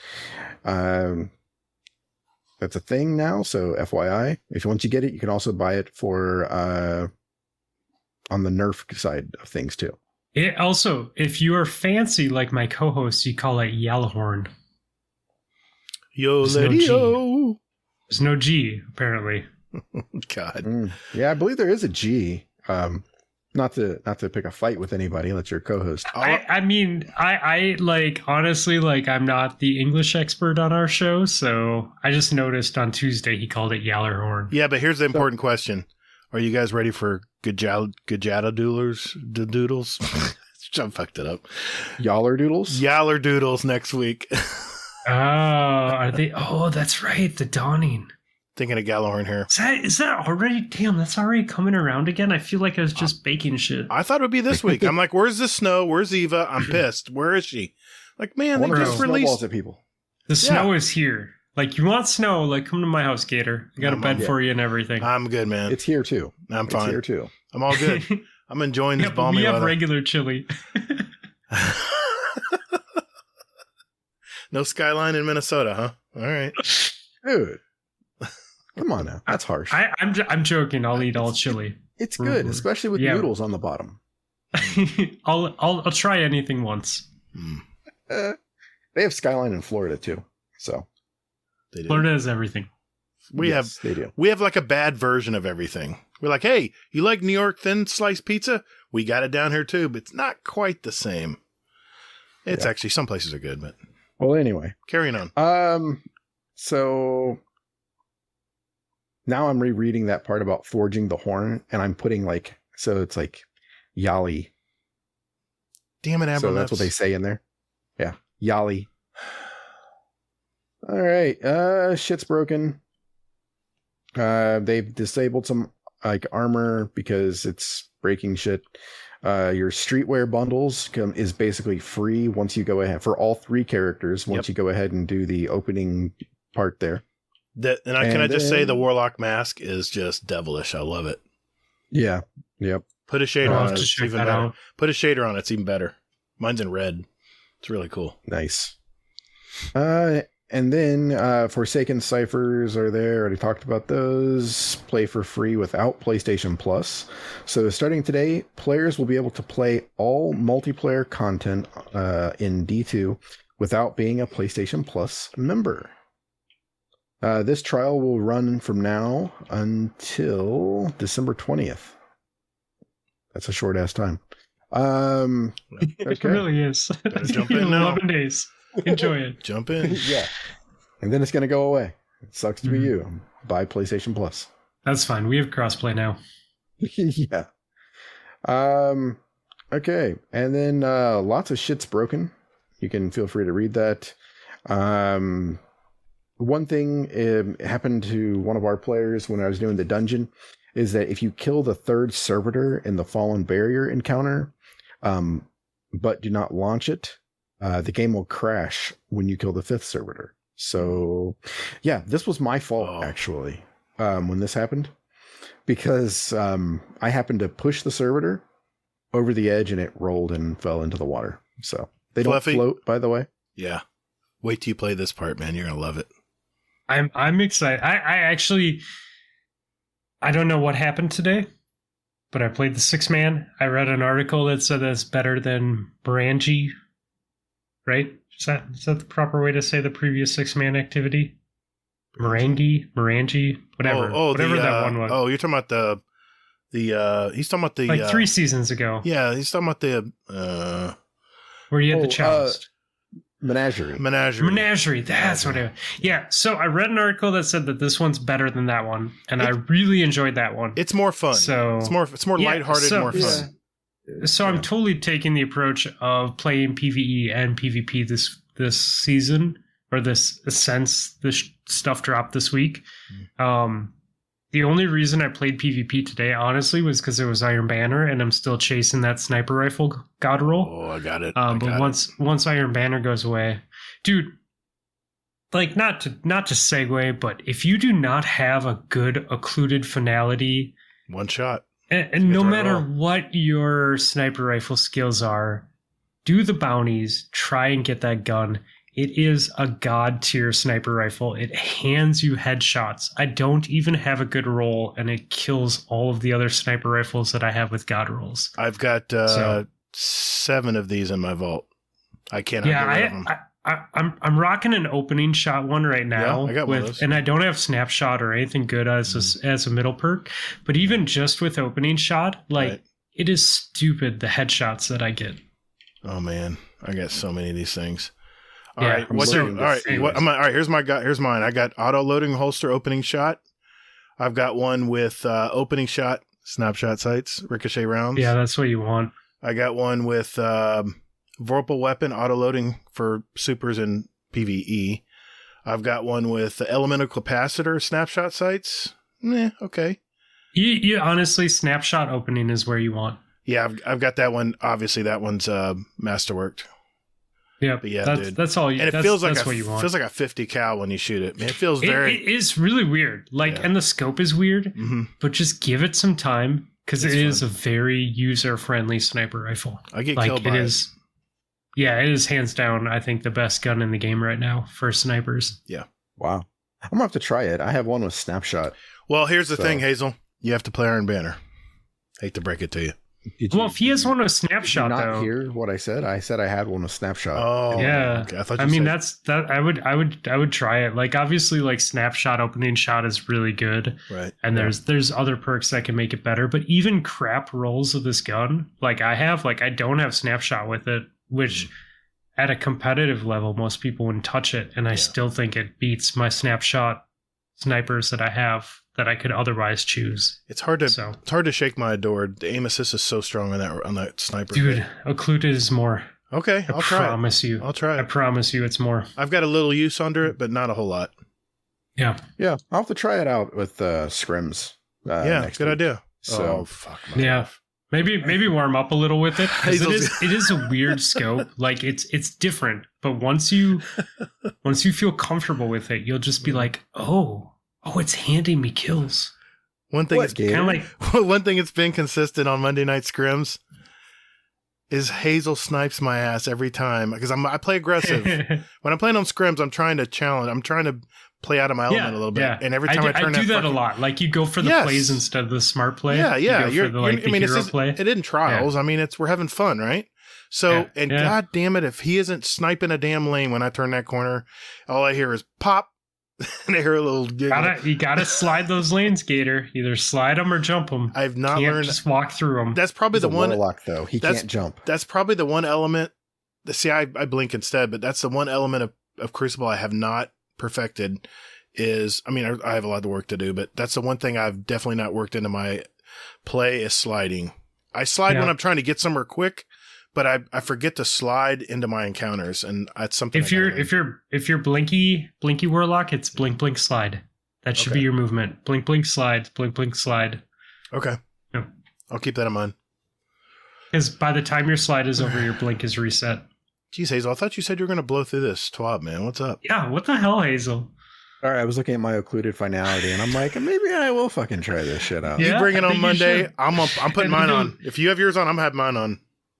That's a thing now, so FYI. Once you get it, you can also buy it for on the Nerf side of things too.
It also, if you are fancy like my co-host, you call it Yallahorn.
There's
no G, apparently.
God.
Yeah, I believe there is a G. Not to pick a fight with anybody. That's your co-host.
I like honestly, like I'm not the English expert on our show, so I just noticed on Tuesday he called it Yallarhorn.
Yeah, but here's the important question: are you guys ready for Gajada doodles? I fucked it up.
Yaller
doodles next week.
Are they? Oh, that's right. The Dawning.
Thinking of Gallahorn here.
Is that already? Damn, that's already coming around again. I feel like I was just baking shit.
I thought it would be this week. I'm like, where's the snow? Where's Eva? I'm pissed. Where is she? Like, man, they just released
at people.
The snow is here. Like, you want snow? Like, come to my house, Gatr. I got a bed for you and everything.
I'm good, man.
It's here too.
I'm fine.
It's here too.
I'm all good. I'm enjoying this balmy weather.
We have regular chili.
No skyline in Minnesota, huh? All right,
dude. Come on now, that's harsh.
I'm joking. I'll eat all chili.
It's good, especially with noodles on the bottom.
I'll try anything once.
They have skyline in Florida too, so
they do.
Florida has everything.
They do. We have like a bad version of everything. We're like, hey, you like New York thin sliced pizza? We got it down here too, but it's not quite the same. It's actually some places are good, but
well, anyway,
carrying on.
So. now I'm rereading that part about forging the horn, and I'm putting like, so it's like Yali.
Damn it, Amber.
So that's what they say in there. Yeah, Yali. All right, shit's broken. They've disabled some like armor because it's breaking shit. Your streetwear bundles is basically free once you go ahead for all 3 characters. Once you go ahead and do the opening part there.
Can I just say the Warlock mask is just devilish. I love it.
Yeah. Yep.
Put a shader on it.
to
It's
check
even
that
better.
out.
Put a shader on it. It's even better. Mine's in red. It's really cool.
Nice. And then Forsaken Ciphers are there. Already talked about those. Play for free without PlayStation Plus. So starting today, players will be able to play all multiplayer content in D2 without being a PlayStation Plus member. This trial will run from now until December 20th. That's a short ass time.
It really is.
Better jump in now.
11 days. Enjoy it.
Jump in.
Yeah. And then it's going to go away. It sucks to be you. Buy PlayStation Plus.
That's fine. We have crossplay now.
Yeah. Okay. And then lots of shit's broken. You can feel free to read that. One thing happened to one of our players when I was doing the dungeon is that if you kill the 3rd servitor in the Fallen Barrier encounter, but do not launch it, the game will crash when you kill the 5th servitor. So, yeah, this was my fault, actually, when this happened. Because I happened to push the servitor over the edge and it rolled and fell into the water. So, they don't float, by the way.
Yeah. Wait till you play this part, man. You're going to love it.
I'm excited. I don't know what happened today, but I played the 6-man. I read an article that said that's better than Morangi, right? Is that the proper way to say the previous 6-man activity? Morangi, whatever. Whatever that one was.
Oh, you're talking about the he's talking about the
like 3 seasons ago.
Yeah, he's talking about the
where you had the cellist.
Menagerie.
That's what it. Yeah. So I read an article that said that this one's better than that one, and I really enjoyed that one.
It's more fun. So it's more lighthearted, more fun.
So I'm totally taking the approach of playing PvE and PvP this season, or this stuff dropped this week. The only reason I played PvP today, honestly, was because it was Iron Banner, and I'm still chasing that sniper rifle god roll.
Oh, I got it.
But once Iron Banner goes away, dude, like not to segue, but if you do not have a good occluded finality,
one shot,
and no matter what your sniper rifle skills are, do the bounties, try and get that gun. It is a god tier sniper rifle. It hands you headshots. I don't even have a good roll, and it kills all of the other sniper rifles that I have with god rolls.
I've got 7 of these in my vault. I cannot get rid of them.
I'm rocking an opening shot one right now.
Yeah, I got one of those.
And I don't have snapshot or anything good as a middle perk. But even just with opening shot, it is stupid the headshots that I get.
Oh man, I got so many of these things. All
Yeah,
right, what's your, all right? All right, here's mine. I got auto loading holster opening shot. I've got one with opening shot snapshot sights, ricochet rounds.
Yeah, that's what you want.
I got one with Vorpal weapon auto loading for supers and PvE. I've got one with elemental capacitor snapshot sights. Okay.
You honestly, snapshot opening is where you want.
Yeah, I've got that one. Obviously, that one's masterworked.
Yeah,
but yeah,
dude. That's all you.
And it feels like
what you want.
Feels like a 50 cal when you shoot it. Man, it feels very.
It is really weird. And the scope is weird. But just give it some time because it is a very user friendly sniper rifle.
I get killed by it.
Yeah, it is hands down. I think the best gun in the game right now for snipers.
Yeah.
Wow. I'm gonna have to try it. I have one with snapshot.
Well, here's the thing, Hazel. You have to play Iron Banner. Hate to break it to you.
If he has one with snapshot,
did you not
though,
hear what I said? I said I had one with snapshot.
Oh,
yeah.
Okay. I
would try it. Like obviously, like snapshot opening shot is really good,
right?
And there's other perks that can make it better. But even crap rolls of this gun, like I don't have snapshot with it, which at a competitive level, most people wouldn't touch it, and I still think it beats my snapshot snipers that I have that I could otherwise choose.
It's hard to shake my door. The aim assist is so strong on that sniper.
Dude, occluded is more.
Okay, I'll try it.
I'll try it. I promise you it's more.
I've got a little use under it, but not a whole lot.
Yeah.
Yeah, I'll have to try it out with scrims.
Good idea.
So,
fuck.
Yeah. Maybe warm up a little with it. It is a weird scope. Like it's different, but once you feel comfortable with it, you'll just be like, oh, it's handing me kills.
One thing it's been consistent on Monday Night Scrims is Hazel snipes my ass every time because I play aggressive. When I'm playing on Scrims, I'm trying to challenge. I'm trying to play out of my element a little bit. Yeah. And every time I do
that a lot. Like you go for the plays instead of the smart play.
Yeah.
You go for the hero play.
It isn't trials. Yeah. I mean, we're having fun, right? So, God damn it, if he isn't sniping a damn lane when I turn that corner, all I hear is pop. And I hear a little giggle.
You gotta slide those lanes, Gatr. Either slide them or jump them.
I've not learned.
Just walk through them.
That's probably the one.
Warlock, though. He can't jump.
That's probably the one element. See, I blink instead, but that's the one element of Crucible I have not perfected. I have a lot of work to do, but that's the one thing I've definitely not worked into my play is sliding. I slide when I'm trying to get somewhere quick, but I forget to slide into my encounters, and that's something. If
you're blinky Warlock, it's blink blink slide. That should be your movement. Blink blink slide. Blink blink slide.
Okay.
Yeah.
I'll keep that in mind.
Because by the time your slide is over, your blink is reset.
Jeez, Hazel, I thought you said you were going to blow through this TWAB, man. What's up?
Yeah, what the hell, Hazel?
All right, I was looking at my occluded finality, and I'm like, maybe I will fucking try this shit out.
You bring it on Monday. I'm putting mine on. If you have yours on, I'm having mine on.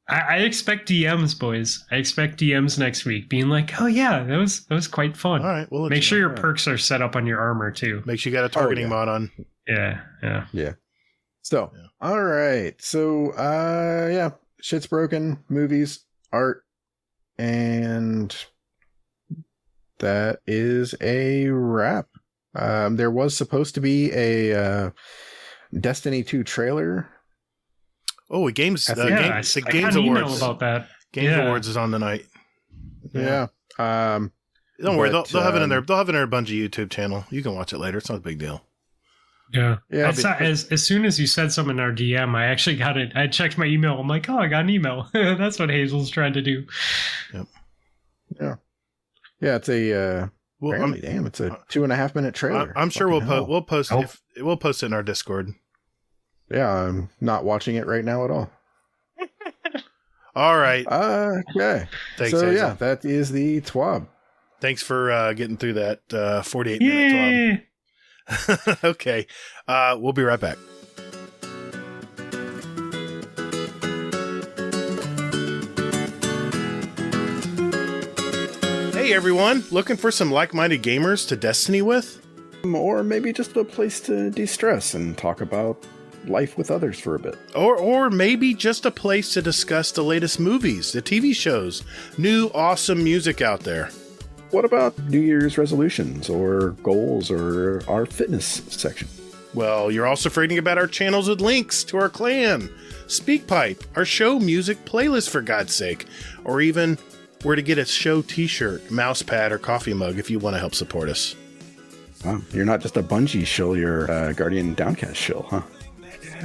I expect DMs, boys. I expect DMs next week, being like, "Oh yeah, that was quite fun."
All right, well,
make sure your perks are set up on your armor too.
Make sure you got a targeting mod on.
Yeah.
So, all right, so shit's broken. Movies, art, and that is a wrap. There was supposed to be a Destiny 2 trailer.
Oh, Games Awards
about that.
Games Awards is on tonight.
Yeah.
Don't worry, they'll have it in their Bungie YouTube channel. You can watch it later. It's not a big deal.
Yeah. As soon as you said something in our DM, I actually got it. I checked my email. I'm like, oh, I got an email. That's what Hazel's trying to do.
Yep.
Yeah. Yeah, it's a it's a 2.5 minute trailer.
I'm sure we'll post it in our Discord.
Yeah, I'm not watching it right now at all.
All right.
Okay.
Thanks,
so
Hazel.
that is the TWAB.
Thanks for getting through that 48-minute TWAB. Okay. We'll be right back. Hey everyone, looking for some like-minded gamers to Destiny with?
Or maybe just a place to de-stress and talk about life with others for a bit.
Or maybe just a place to discuss the latest movies, the TV shows, new awesome music out there.
What about New Year's resolutions or goals or our fitness section?
Well, you're also forgetting about our channels with links to our clan, Speakpipe, our show music playlist for God's sake, or even where to get a show t-shirt, mouse pad, or coffee mug if you want to help support us.
Wow, you're not just a Bungie shill, you're a Guardian Downcast shill, huh?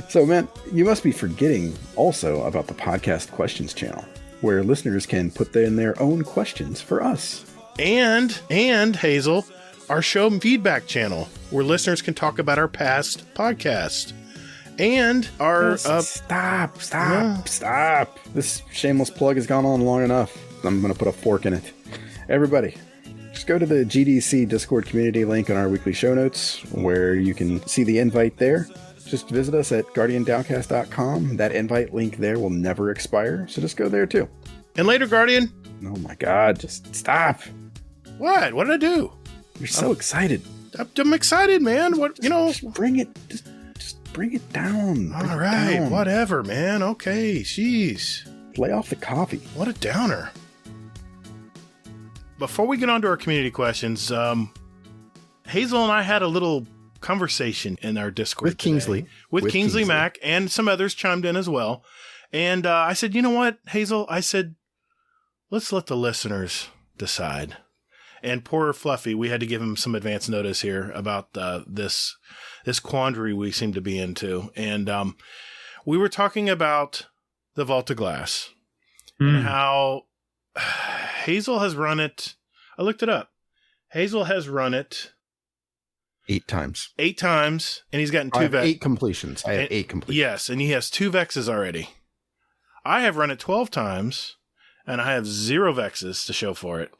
So, man, you must be forgetting also about the Podcast Questions channel, where listeners can put in their own questions for us.
And Hazel, our show feedback channel, where listeners can talk about our past podcast. And our...
Stop. This shameless plug has gone on long enough. I'm going to put a fork in it. Everybody, just go to the GDC Discord community link on our weekly show notes, where you can see the invite there. Just visit us at guardiandowncast.com. That invite link there will never expire, so just go there too.
And later, Guardian.
Oh my God, just stop.
What? What did I do?
You're so excited.
I'm excited, man.
Just bring it. Just bring it down.
All right, whatever, man. Okay, jeez.
Lay off the coffee.
What a downer. Before we get on to our community questions, Hazel and I had a little conversation in our Discord
with Kingsley.
With Kingsley Mac, and some others chimed in as well. And I said, you know what, Hazel? I said, let's let the listeners decide. And poor Fluffy, we had to give him some advance notice here about this quandary we seem to be into. And we were talking about the Vault of Glass and how Hazel has run it. I looked it up. Hazel has run it
8 times.
8 times, and he's gotten 2 Vex.
8 completions. I have 8 completions.
Yes, and he has 2 Vexes already. I have run it 12 times, and I have 0 Vexes to show for it.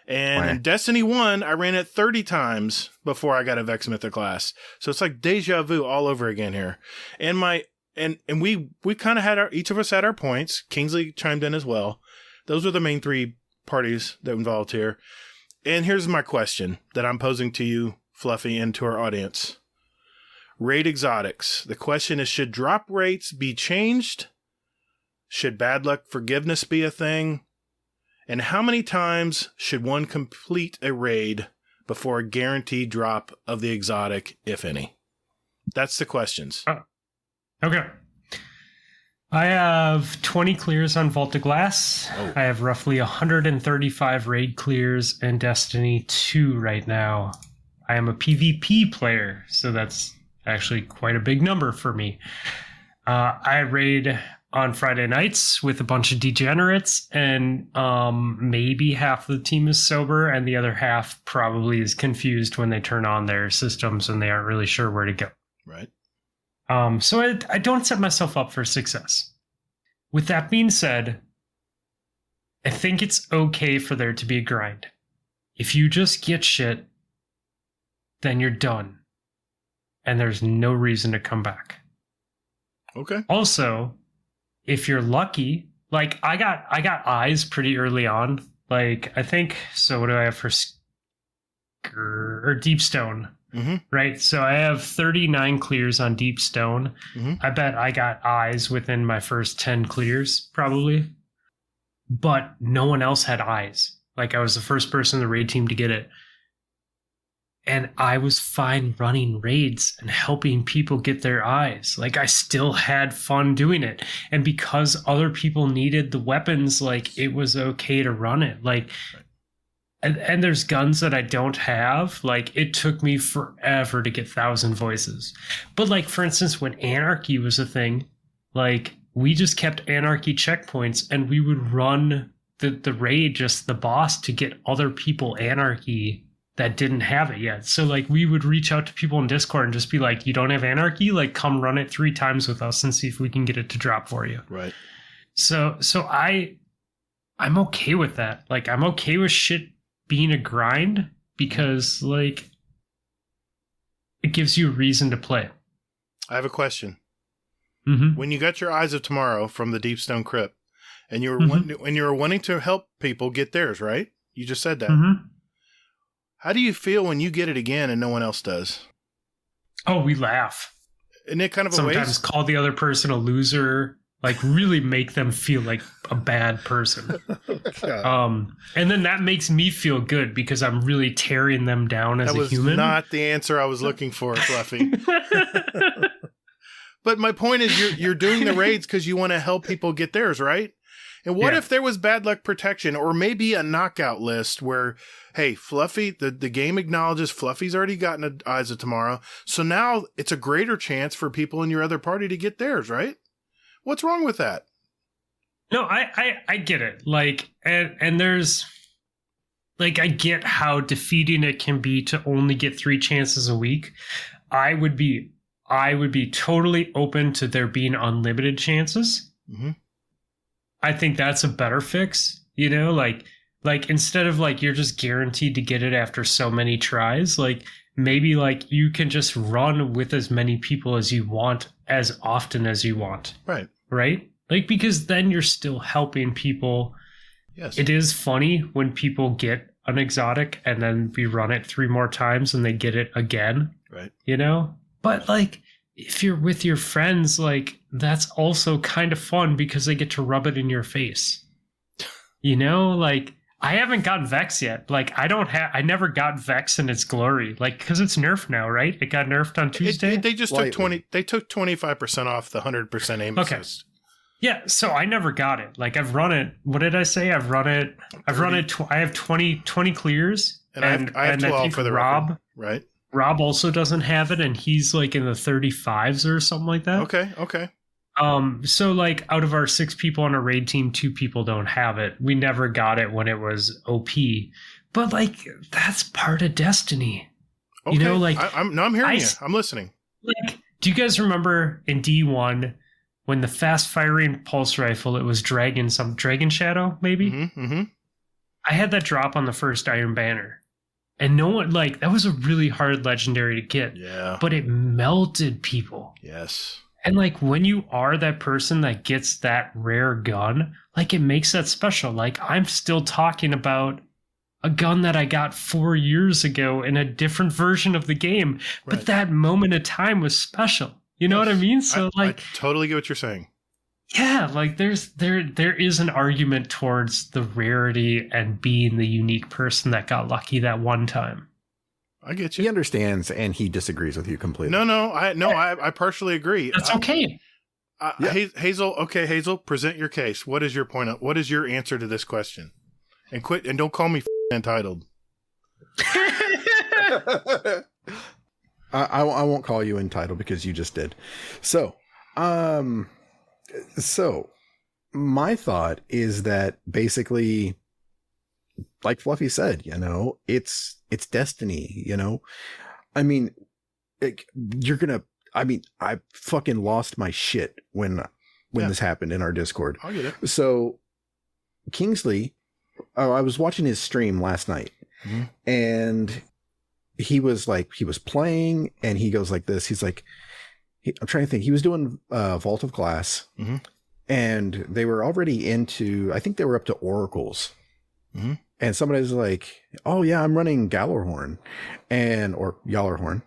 And in Destiny 1, I ran it 30 times before I got a Vex Mythoclast. So it's like deja vu all over again here. And we kind of had each of us had our points. Kingsley chimed in as well. Those are the main 3 parties that involved here. And here's my question that I'm posing to you, Fluffy, and to our audience. Raid exotics. The question is, should drop rates be changed? Should bad luck forgiveness be a thing? And how many times should one complete a raid before a guaranteed drop of the exotic, if any? That's the questions.
Okay. I have 20 clears on Vault of Glass.
Oh.
I have roughly 135 raid clears in Destiny 2 right now. I am a PvP player, so that's actually quite a big number for me. I raid on Friday nights with a bunch of degenerates, and maybe half the team is sober, and the other half probably is confused when they turn on their systems and they aren't really sure where to go.
Right.
So I don't set myself up for success. With that being said, I think it's okay for there to be a grind. If you just get shit, then you're done. And there's no reason to come back.
Okay.
Also, if you're lucky, like I got eyes pretty early on. Like I think, so what do I have for Deepstone?
Mm-hmm.
Right, so I have 39 clears on Deepstone.
Mm-hmm.
I bet I got eyes within my first 10 clears, probably. But no one else had eyes. Like I was the first person in the raid team to get it. And I was fine running raids and helping people get their eyes. Like I still had fun doing it. And because other people needed the weapons, like it was okay to run it. Like, and there's guns that I don't have. Like it took me forever to get 1,000 voices. But like, for instance, when Anarchy was a thing, like we just kept Anarchy checkpoints and we would run the raid, just the boss, to get other people Anarchy that didn't have it yet. So like we would reach out to people in Discord and just be like, you don't have Anarchy? Like come run it 3 times with us and see if we can get it to drop for you.
Right.
So I'm okay with that. Like I'm okay with shit being a grind because like it gives you a reason to play.
I have a question.
Mm-hmm.
When you got your Eyes of Tomorrow from the Deepstone Crypt and you were wanting to help people get theirs, right? You just said that.
Mm-hmm.
How do you feel when you get it again and no one else does?
Oh, we laugh.
Isn't it kind of
Sometimes
a waste?
Call the other person a loser, like really make them feel like a bad person. And then that makes me feel good because I'm really tearing them down as a human.
That was not the answer I was looking for, Fluffy. But my point is you're doing the raids because you want to help people get theirs, right? And what if there was bad luck protection or maybe a knockout list where, hey, Fluffy, the game acknowledges Fluffy's already gotten an Eyes of Tomorrow. So now it's a greater chance for people in your other party to get theirs, right? What's wrong with that?
No, I get it. Like, and there's, like, I get how defeating it can be to only get 3 chances a week. I would be totally open to there being unlimited chances.
Mm-hmm.
I think that's a better fix, you know, like instead of like, you're just guaranteed to get it after so many tries, like maybe like you can just run with as many people as you want, as often as you want.
Right.
Right. Like, because then you're still helping people.
Yes.
It is funny when people get an exotic and then we run it 3 more times and they get it again.
Right.
You know, but like, if you're with your friends, like that's also kind of fun because they get to rub it in your face. You know, like I haven't gotten Vex yet. Like I never got Vex in its glory. Like, cause it's nerfed now, right? It got nerfed on Tuesday.
They just took 25% off the 100% aim assist.
Yeah. So I never got it. Like I've run it. What did I say? I have 20 clears
And I have 12
I think
for the
Rob,
record. Right.
Rob also doesn't have it, and he's like in the 35s or something like that.
Okay.
So like out of our 6 people on a raid team, 2 people don't have it. We never got it when it was OP. But like that's part of Destiny.
Okay.
You know, like
I'm hearing you. I'm listening.
Like, do you guys remember in D1 when the fast firing pulse rifle, it was Dragon Shadow, maybe?
Mm-hmm.
I had that drop on the first Iron Banner. And no one, like, that was a really hard legendary to get.
Yeah.
But it melted people.
Yes.
And, like, when you are that person that gets that rare gun, like, it makes that special. Like, I'm still talking about a gun that I got 4 years ago in a different version of the game. But that moment of time was special. You know what I mean? So, I
totally get what you're saying.
Yeah, like there is an argument towards the rarity and being the unique person that got lucky that one time.
I get you.
He understands and he disagrees with you completely.
I partially agree.
That's okay.
Hazel, Hazel, present your case. What is your point? What is your answer to this question? And quit and don't call me entitled.
I won't call you entitled because you just did. So my thought is that basically, like Fluffy said, you know, it's Destiny, you know. I mean, I fucking lost my shit when this happened in our Discord.
I'll get it.
So Kingsley, I was watching his stream last night, and he was playing, and he goes like this. He's like, I'm trying to think. He was doing Vault of Glass, and they were already into, I think they were up to Oracles. And somebody was like, oh yeah, I'm running Gallarhorn or Yallarhorn.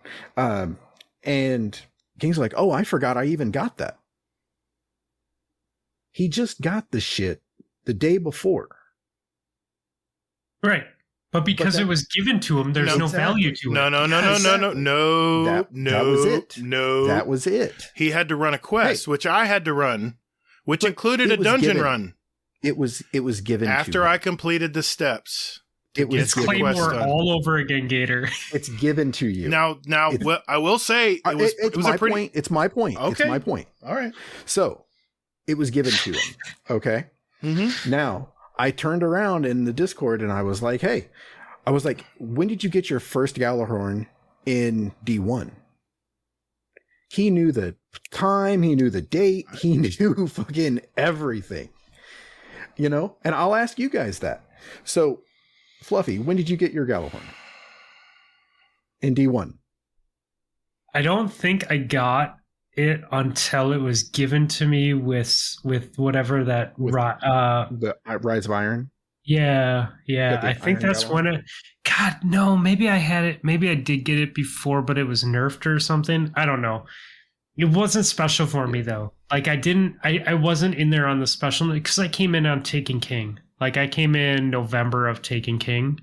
And King's like, oh, I forgot I even got that. He just got the shit the day before.
Right. But because it was given to him, there's no value to it.
No.
That was it.
No.
That was it.
He had to run a quest, which I had to run, which included a dungeon run.
It was given
after I completed the steps.
It's Claymore all over again, Gatr.
It's given to you.
Now, I will say it was a pretty
point. It's my point.
Okay.
It's my point.
All right.
So it was given to him. Okay. Now I turned around in the Discord and I was like, hey, when did you get your first Gallarhorn in D1? He knew the time, he knew the date, he knew fucking everything. You know? And I'll ask you guys that. So, Fluffy, when did you get your Gallarhorn? In D1?
I don't think I got it until it was given to me with whatever that
the Rise of Iron.
Yeah. I think that's when it. God, no, maybe I had it. Maybe I did get it before, but it was nerfed or something. I don't know. It wasn't special for me though. Like I wasn't in there on the special because I came in on Taken King. Like I came in November of Taken King,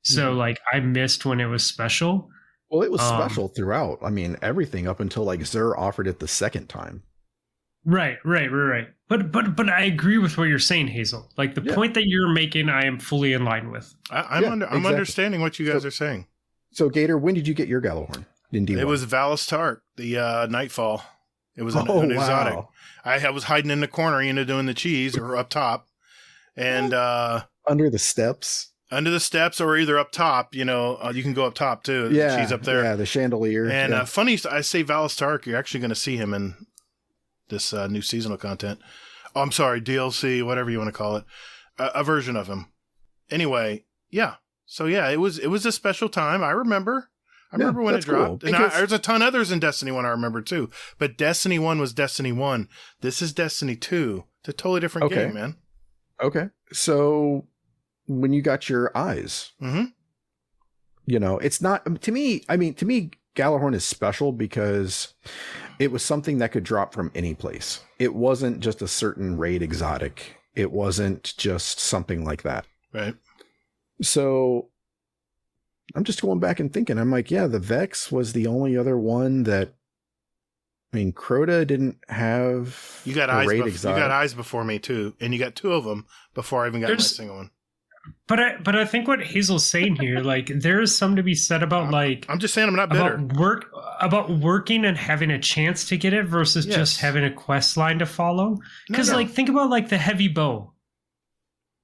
so like I missed when it was special.
Well, it was special throughout. I mean, everything up until like Xur offered it the second time. Right.
But I agree with what you're saying, Hazel. Like the point that you're making, I am fully in line with.
I'm understanding what you guys are saying.
So, Gatr, when did you get your Gallarhorn? In D1?
It was Valis the Nightfall. It was an exotic. Wow. I was hiding in the corner, doing the cheese or up top, and
under the steps.
Under the steps, or either up top, you can go up top too.
Yeah,
she's up there.
Yeah, the chandelier.
And funny, I say Valis Tark. You're actually going to see him in this new seasonal content. Oh, I'm sorry, DLC, whatever you want to call it, a version of him. Anyway, yeah. So yeah, it was a special time. I remember when it dropped, cool, and there's a ton others in Destiny 1 I remember too. But Destiny 1 was Destiny 1. This is Destiny 2. It's a totally different game, man.
Okay, so when you got your eyes, it's not to me. I mean, to me, Gallarhorn is special because it was something that could drop from any place. It wasn't just a certain raid exotic. It wasn't just something like that.
Right.
So I'm just going back and thinking, I'm like, yeah, the Vex was the only other one that, I mean, Crota didn't have.
You got eyes. You got eyes before me too, and you got 2 of them before I even got my single one.
But I think what Hazel's saying here, like, there is some to be said about like
I'm just saying I'm not bitter.
about working and having a chance to get it versus just having a quest line to follow. Because like think about like the heavy bow.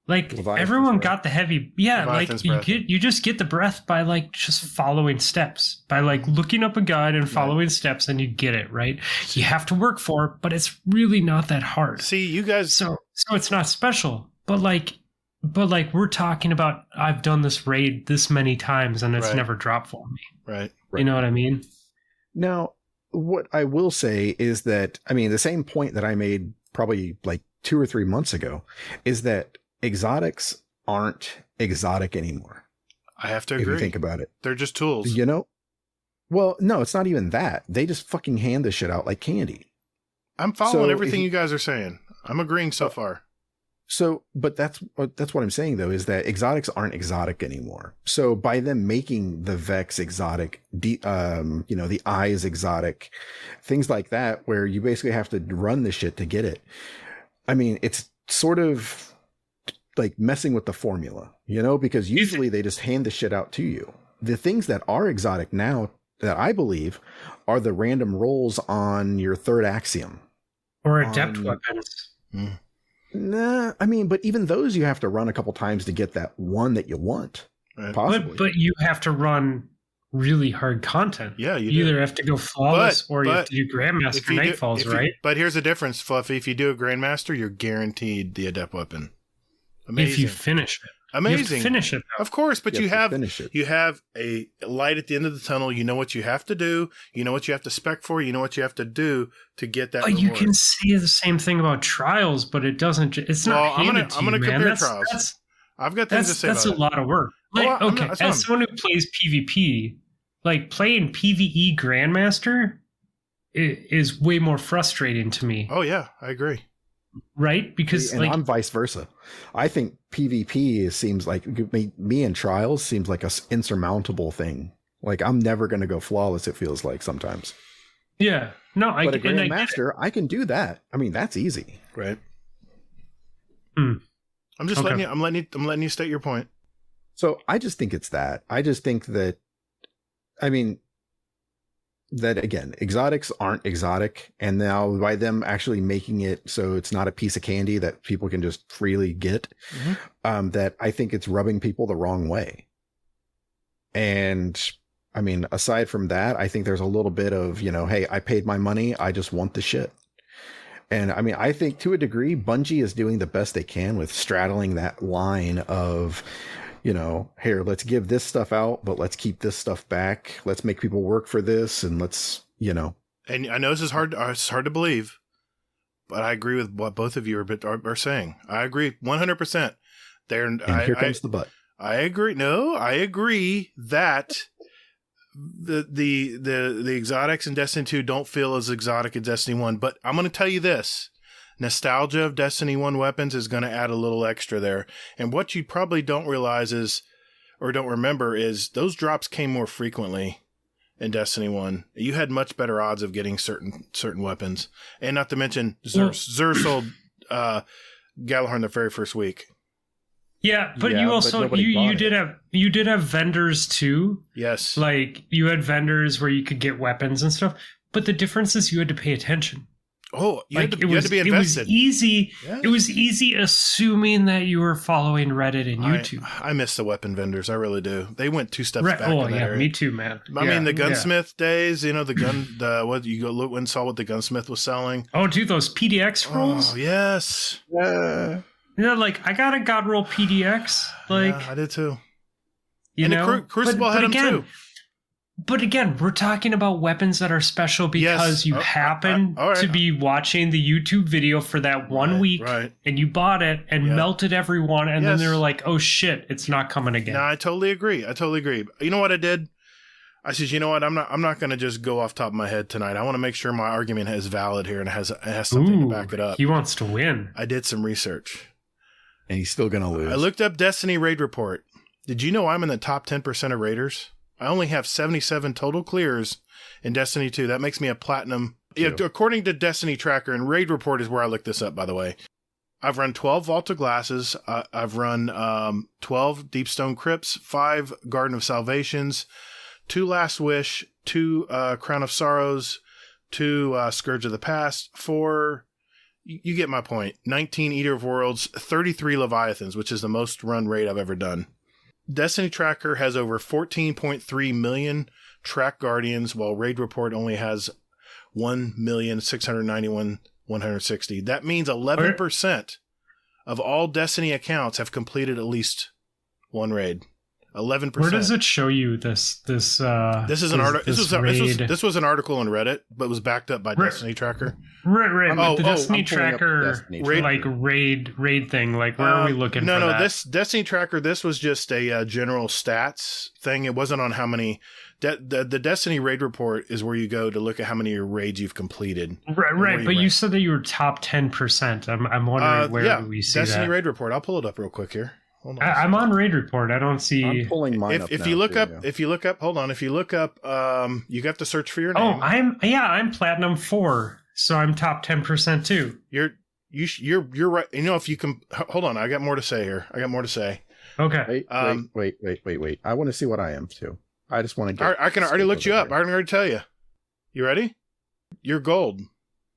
Like everyone got the heavy, like you just get the breath by like just following steps, by like looking up a guide and following steps, and you get it, right? You have to work for it, but it's really not that hard.
See, you guys,
so it's not special, but like we're talking about I've done this raid this many times and it's never dropped for me.
Right.
You know what I mean?
Now, what I will say is that, I mean, the same point that I made probably like 2 or 3 months ago is that exotics aren't exotic anymore.
I have to agree.
If you think about it.
They're just tools.
You know? Well, no, it's not even that. They just fucking hand this shit out like candy.
I'm following everything you guys are saying. I'm agreeing so far.
So, but that's what I'm saying though, is that exotics aren't exotic anymore. So by them making the Vex exotic, you know, the eyes exotic, things like that, where you basically have to run the shit to get it. I mean, it's sort of like messing with the formula, you know, because usually they just hand the shit out to you. The things that are exotic now that I believe are the random rolls on your third axiom.
Or adept weapons.
Nah, I mean, but even those you have to run a couple times to get that one that you want.
Right.
Possibly.
But you have to run really hard content.
Yeah, you
either have to go flawless or you have to do Grandmaster Nightfalls, right?
But here's the difference, Fluffy. If you do a Grandmaster, you're guaranteed the adept weapon. Amazing.
If you finish it.
Amazing.
You have to finish it, though.
Of course, but you have a light at the end of the tunnel. You know what you have to do. You know what you have to spec for. You know what you have to do to get that reward.
You can say the same thing about Trials, but it doesn't. It's not handed to you, man. I'm going to compare
Trials. I've got things to say about it.
That's a lot of work. Like, as someone who plays PvP, like playing PvE Grandmaster is way more frustrating to me.
Oh yeah, I agree.
Right? Because
and I'm vice versa. I think PvP seems like me and Trials seems like a insurmountable thing. Like I'm never going to go flawless. It feels like sometimes.
Yeah. No,
but a Grandmaster, I can do that. I mean, that's easy,
right? I'm just letting you. I'm letting you state your point.
So I just think it's that. I just think that. I mean. That again, exotics aren't exotic, and now by them actually making it so it's not a piece of candy that people can just freely get, that I think it's rubbing people the wrong way. And I mean, aside from that, I think there's a little bit of, you know, hey, I paid my money, I just want the shit. And I mean, I think to a degree, Bungie is doing the best they can with straddling that line of, you know, here, let's give this stuff out, but let's keep this stuff back. Let's make people work for this, and let's, you know.
And I know this is hard. It's hard to believe, but I agree with what both of you are saying. I agree 100%.
Here comes the but.
I agree. No, I agree that the exotics in Destiny 2 don't feel as exotic as Destiny 1. But I'm going to tell you this. Nostalgia of Destiny 1 weapons is going to add a little extra there. And what you probably don't realize is, or don't remember, is those drops came more frequently in Destiny 1. You had much better odds of getting certain weapons. And not to mention, Xur sold Galahorn the very first week.
Yeah, but you also you did have vendors too.
Yes.
Like you had vendors where you could get weapons and stuff. But the difference is you had to pay attention.
Oh, you had to be invested.
It was easy. Yeah. It was easy assuming that you were following Reddit and YouTube.
I miss the weapon vendors. I really do. They went 2 steps back.
Oh,
in that area.
Me too, man.
I mean, the gunsmith days, you know, what you go look and saw what the gunsmith was selling.
Oh, dude, those PDX rolls?
Oh, yes.
Yeah, like, I got a God roll PDX. Like,
yeah, I did too.
You know?
Crucible had them too.
But again, we're talking about weapons that are special because you happen to be watching the YouTube video for that 1 week and you bought it and melted everyone and then they were like, oh shit, it's not coming again.
No, I totally agree. You know what I did? I said, you know what? I'm not going to just go off top of my head tonight. I want to make sure my argument is valid here and it has something to back it up.
He wants to win.
I did some research.
And he's still going to lose.
I looked up Destiny Raid Report. Did you know I'm in the top 10% of raiders? I only have 77 total clears in Destiny 2. That makes me a platinum. Yeah, according to Destiny Tracker, and Raid Report is where I looked this up, by the way. I've run 12 Vault of Glasses. I've run 12 Deepstone Crypts, 5 Garden of Salvations, 2 Last Wish, 2 Crown of Sorrows, 2 Scourge of the Past, 4... You get my point. 19 Eater of Worlds, 33 Leviathans, which is the most run rate I've ever done. Destiny Tracker has over 14.3 million track guardians, while Raid Report only has 1,691,160. That means 11% of all Destiny accounts have completed at least one raid. 11%.
Where does it show you this? This
is an article. This was an article on Reddit, but was backed up by Destiny Tracker.
Right. But the Destiny
I'm pulling up
Tracker,
Destiny
like raid thing. Like, where are we looking for that?
No. This Destiny Tracker. This was just a general stats thing. It wasn't on how many. The Destiny raid report is where you go to look at how many raids you've completed.
Right. But you said that you were top 10%. I'm wondering where do we see
Destiny
that?
raid report. I'll pull it up real quick here.
I'm on Raid Report. I don't see.
I'm pulling mine up.
If you look up, hold on. If you look up, you have to search for your name.
Oh, I'm Platinum 4, so I'm top 10% too.
You're right. You know, if you can, hold on. I got more to say here.
Okay.
Wait. I want to see what I am too. I just want to get.
I can already look you up. I can already tell you. You ready? You're gold.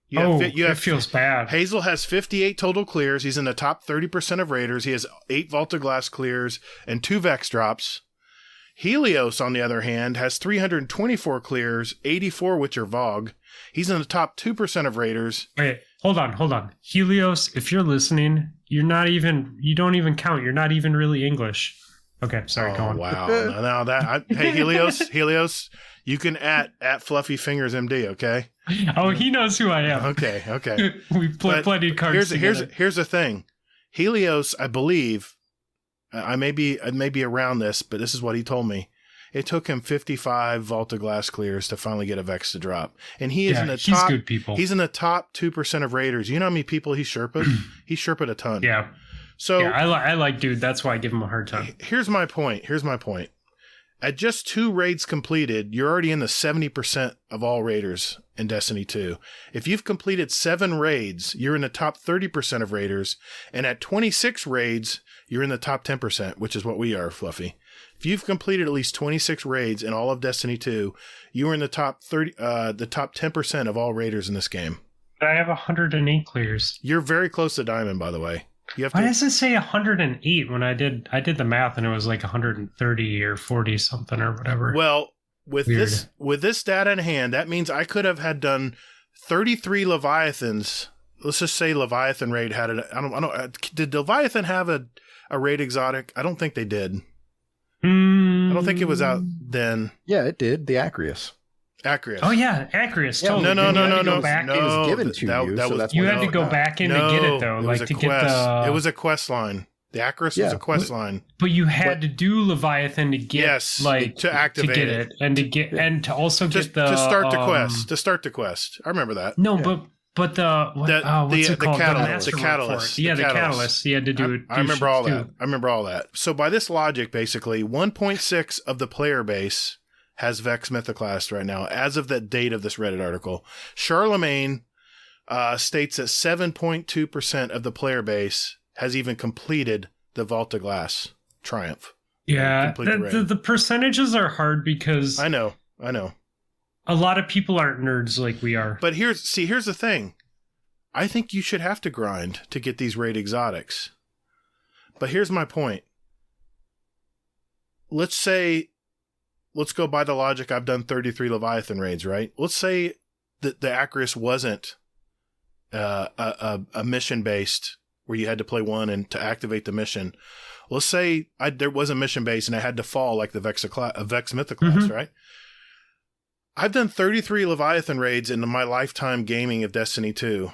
It feels bad.
Hazel has 58 total clears. He's in the top 30% of raiders. He has 8 Vault of Glass clears and 2 Vex drops. Helios, on the other hand, has 324 clears, 84 which are Vogue. He's in the top 2% of raiders.
Wait, hold on. Helios, if you're listening, you don't even count. You're not even really English. Okay, sorry, go on.
Wow. Hey, Helios, you can at FluffyFingersMD, okay?
Oh, he knows who I am.
Okay.
We play plenty of cards together.
Here's the thing. Helios, I believe, I may be around this, but this is what he told me. It took him 55 Vault of Glass clears to finally get a Vex to drop. And he is in the top.
Good people.
He's in the top 2% of raiders. You know how many people he Sherpa'd? He Sherpa'd a ton.
Yeah.
So
I like dude. That's why I give him a hard time.
Here's my point. At just 2 raids completed, you're already in the 70% of all raiders in Destiny 2. If you've completed 7 raids, you're in the top 30% of raiders. And at 26 raids, you're in the top 10%, which is what we are, Fluffy. If you've completed at least 26 raids in all of Destiny 2, you are in the top 10% of all raiders in this game.
I have 108 clears.
You're very close to Diamond, by the way.
Why does it say 108 when I did the math and it was like 130 or 40 something or whatever?
Well, with this data in hand, that means I could have had done 33 Leviathans. Let's just say Leviathan raid had it. I don't. Did Leviathan have a raid exotic? I don't think they did. I don't think it was out then.
Yeah, it did. The Acrius.
Oh yeah, Acrius.
Yeah,
totally.
No.
It was given to you. So that's
you had to go back in to get it though,
like to get the. It was a quest line. The Acrius was a quest line.
But you had to do Leviathan to get
to activate
to get it and to also get the
to start the quest. To start the quest, I remember that.
No, but what's it called?
The catalyst.
Yeah, the catalyst. You had to do it.
I remember all that. I remember all that. So by this logic, basically, 1.6 of the player base has Vex Mythoclast right now, as of that date of this Reddit article. Charlemagne states that 7.2% of the player base has even completed the Vault of Glass Triumph.
Yeah, the percentages are hard because
I know.
A lot of people aren't nerds like we are.
But here's the thing. I think you should have to grind to get these raid exotics. But here's my point. Let's go by the logic. I've done 33 Leviathan raids, right? Let's say that the Acrius wasn't a mission based where you had to play one and to activate the mission. Let's say there was a mission based and I had to fall like the Vex Mythoclast, right? I've done 33 Leviathan raids in my lifetime gaming of Destiny 2.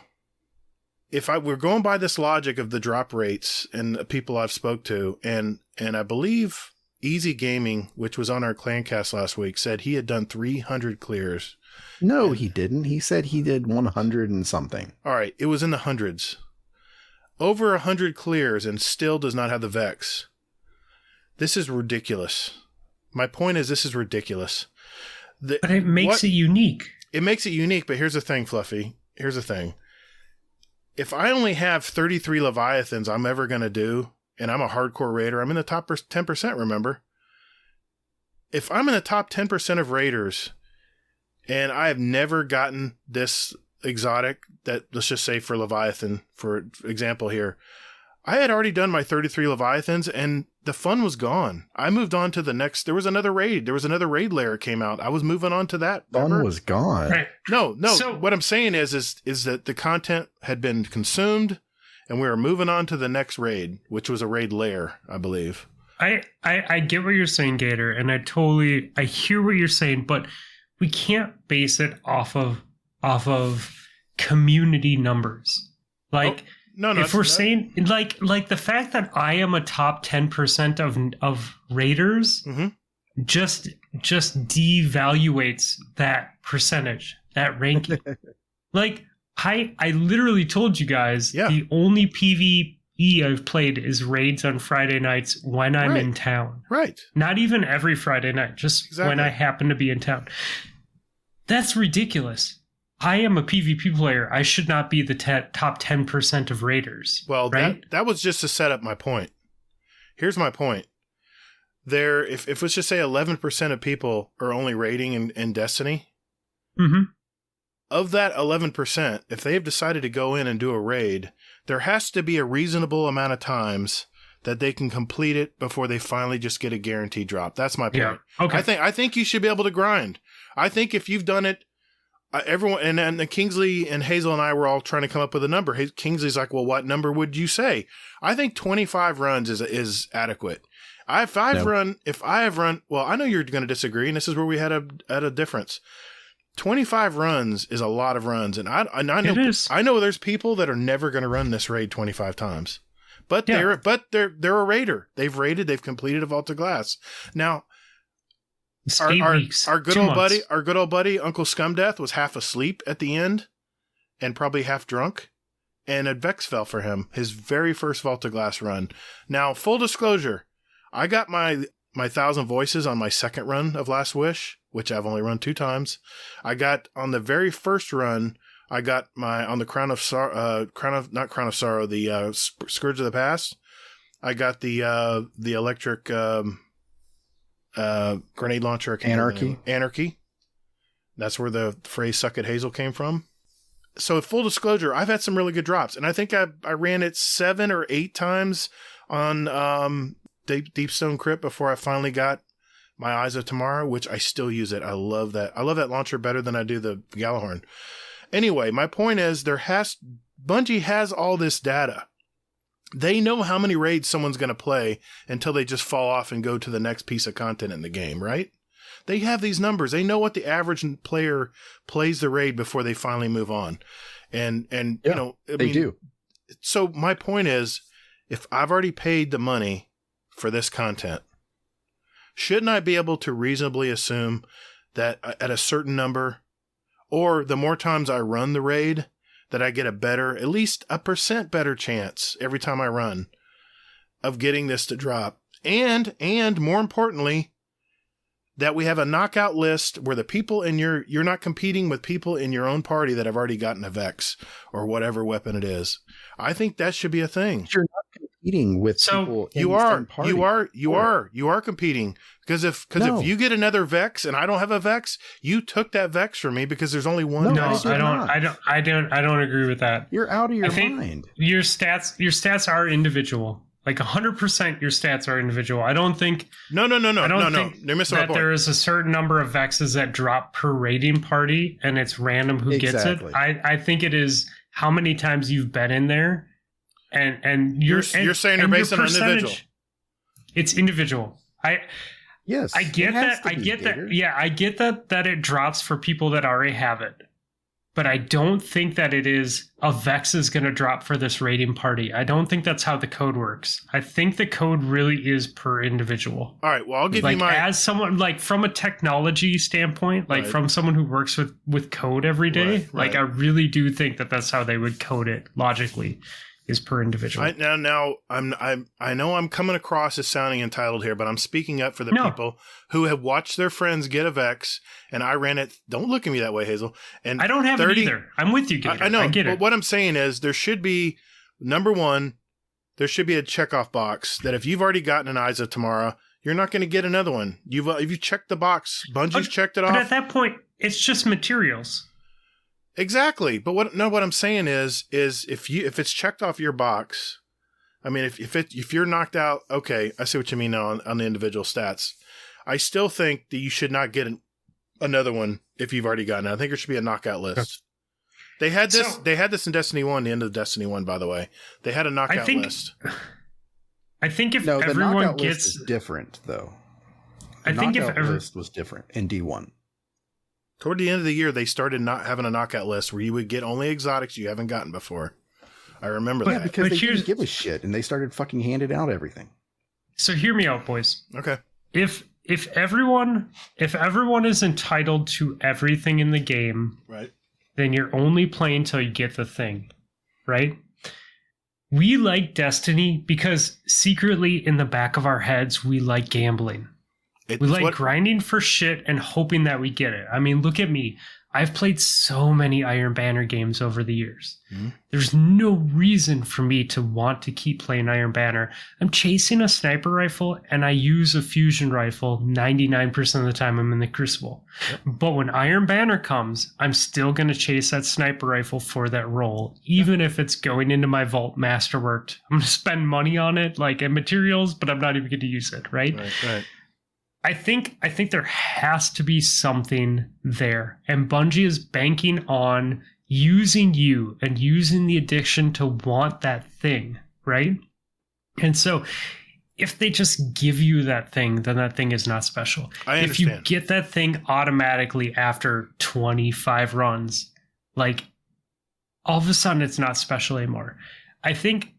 If we're going by this logic of the drop rates and the people I've spoke to, and I believe Easy Gaming, which was on our Clancast last week, said he had done 300 clears.
No, he didn't. He said he did 100 and something.
All right, it was in the hundreds. Over 100 clears and still does not have the Vex. This is ridiculous. My point is, this is ridiculous.
But it makes it unique.
It makes it unique, but here's the thing, Fluffy. Here's the thing. if I only have 33 Leviathans I'm ever going to do, and I'm a hardcore raider, I'm in the top 10%, remember? If I'm in the top 10% of raiders, and I have never gotten this exotic, that let's just say for Leviathan, for example here, I had already done my 33 Leviathans, and the fun was gone. I moved on to the next. There was another raid. There was another raid layer came out. I was moving on to that.
Fun was gone.
Right.
No.
So,
what I'm saying is that the content had been consumed, and we were moving on to the next raid, which was a raid layer, I believe.
I get what you're saying, Gatr, and I hear what you're saying, but we can't base it off of community numbers. Like,
no,
if we're saying like the fact that I am a top 10% of raiders, just devaluates that percentage, that ranking. Like I literally told you guys the only PvE I've played is raids on Friday nights when I'm in town. Right. Not even every Friday night, just when I happen to be in town. That's ridiculous. I am a PvP player. I should not be the top 10% of raiders.
Well,
right?
that was just to set up my point. Here's my point. If let's just say 11% of people are only raiding in Destiny, of that 11%, if they have decided to go in and do a raid, there has to be a reasonable amount of times that they can complete it before they finally just get a guaranteed drop. That's my point.
Yeah. Okay.
I think you should be able to grind. I think if you've done it, everyone and Kingsley and Hazel and I were all trying to come up with a number. Kingsley's like, well, what number would you say? I think 25 runs is adequate. If I have run, well, I know you're going to disagree, and this is where we had a difference. 25 runs is a lot of runs, and I know there's people that are never going to run this raid 25 times, but they're a raider. They've raided, they've completed a Vault of Glass. Now, our good old buddy Uncle Scumdeath was half asleep at the end, and probably half drunk, and a Vex fell for him. His very first Vault of Glass run. Now, full disclosure, I got my 1,000 voices on my second run of Last Wish, which I've only run 2 times. I got on the very first run, I got on the Crown of Sorrow, the Scourge of the Past. I got the electric grenade launcher. Anarchy. That's where the phrase "suck it Hazel" came from. So, full disclosure, I've had some really good drops, and I think I ran it 7 or 8 times on Deepstone Crypt before I finally got my Eyes of Tomorrow, which I still use it. I love that. I love that launcher better than I do the Galahorn. Anyway, my point is Bungie has all this data. They know how many raids someone's going to play until they just fall off and go to the next piece of content in the game, right? They have these numbers. They know what the average player plays the raid before they finally move on. And you know, they do. So my point is, if I've already paid the money for this content, shouldn't I be able to reasonably assume that at a certain number, or the more times I run the raid, that I get at least a % better chance every time I run of getting this to drop? And more importantly, that we have a knockout list where the people you're not competing with people in your own party that have already gotten a Vex or whatever weapon it is. I think that should be a thing.
You're not competing with people.
You are competing because if you get another Vex and I don't have a Vex, you took that Vex from me because there's only one.
No, I don't agree with that.
You're out of your mind.
Your stats are individual. Like 100%, your stats are individual. I don't think.
No. They're missing my point.
There is a certain number of Vexes that drop per raiding party, and it's random who gets it. I think it is how many times you've been in there, and you're
saying you're based on an individual.
It's individual. I get that. I get that. Yeah, I get that it drops for people that already have it. But I don't think that it is a Vex is going to drop for this raiding party. I don't think that's how the code works. I think the code really is per individual.
All right. Well, I'll give you
as someone, like, from a technology standpoint, like from someone who works with code every day, like I really do think that that's how they would code it logically. is per individual.
I know I'm coming across as sounding entitled here, but I'm speaking up for the people who have watched their friends get a Vex, and I ran it. Don't look at me that way, Hazel. And
I don't have it either. I'm with you, Gatr.
I know.
I get
but
it.
what I'm saying is there should be, number one, there should be a checkoff box that if you've already gotten an Eyes of Tomorrow, you're not going to get another one. If you checked the box, Bungie's checked it off.
But at that point, it's just materials.
Exactly. But what I'm saying is if it's checked off your box, I mean, if you're knocked out, okay, I see what you mean now on the individual stats. I still think that you should not get another one if you've already gotten it. I think there should be a knockout list. They had this in Destiny 1, the end of Destiny 1, by the way. They had a knockout list.
I think if
the
everyone
knockout
gets
list is different, though.
I think if
list was different in D1.
Toward the end of the year, they started not having a knockout list where you would get only exotics you haven't gotten before. I remember that.
Yeah, because they didn't give a shit, and they started fucking handing out everything.
So hear me out, boys.
Okay.
If everyone is entitled to everything in the game,
right,
then you're only playing till you get the thing, right? We like Destiny because secretly in the back of our heads, we like gambling. We like grinding for shit and hoping that we get it. I mean, look at me. I've played so many Iron Banner games over the years. Mm-hmm. There's no reason for me to want to keep playing Iron Banner. I'm chasing a sniper rifle and I use a fusion rifle 99% of the time I'm in the Crucible. Yep. But when Iron Banner comes, I'm still going to chase that sniper rifle for that role, even if it's going into my vault masterworked. I'm going to spend money on it, like in materials, but I'm not even going to use it, right?
Right.
I think there has to be something there. And Bungie is banking on using you and using the addiction to want that thing, right? And so if they just give you that thing, then that thing is not special.
I understand.
If you get that thing automatically after 25 runs, like all of a sudden it's not special anymore. I think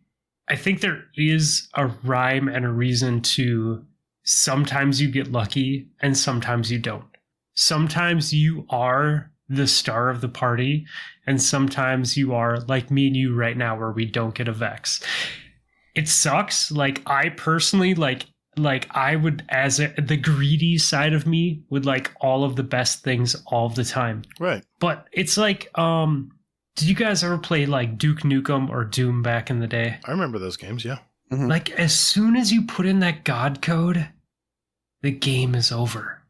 there is a rhyme and a reason to sometimes you get lucky and sometimes you don't. Sometimes you are the star of the party and sometimes you are like me and you right now where we don't get a Vex. It sucks. Like I personally like I would, as the greedy side of me would like all of the best things all the time.
Right.
But it's like, did you guys ever play like Duke Nukem or Doom back in the day?
I remember those games. Yeah.
Mm-hmm.
Like as soon as you put in that God code, the game is over.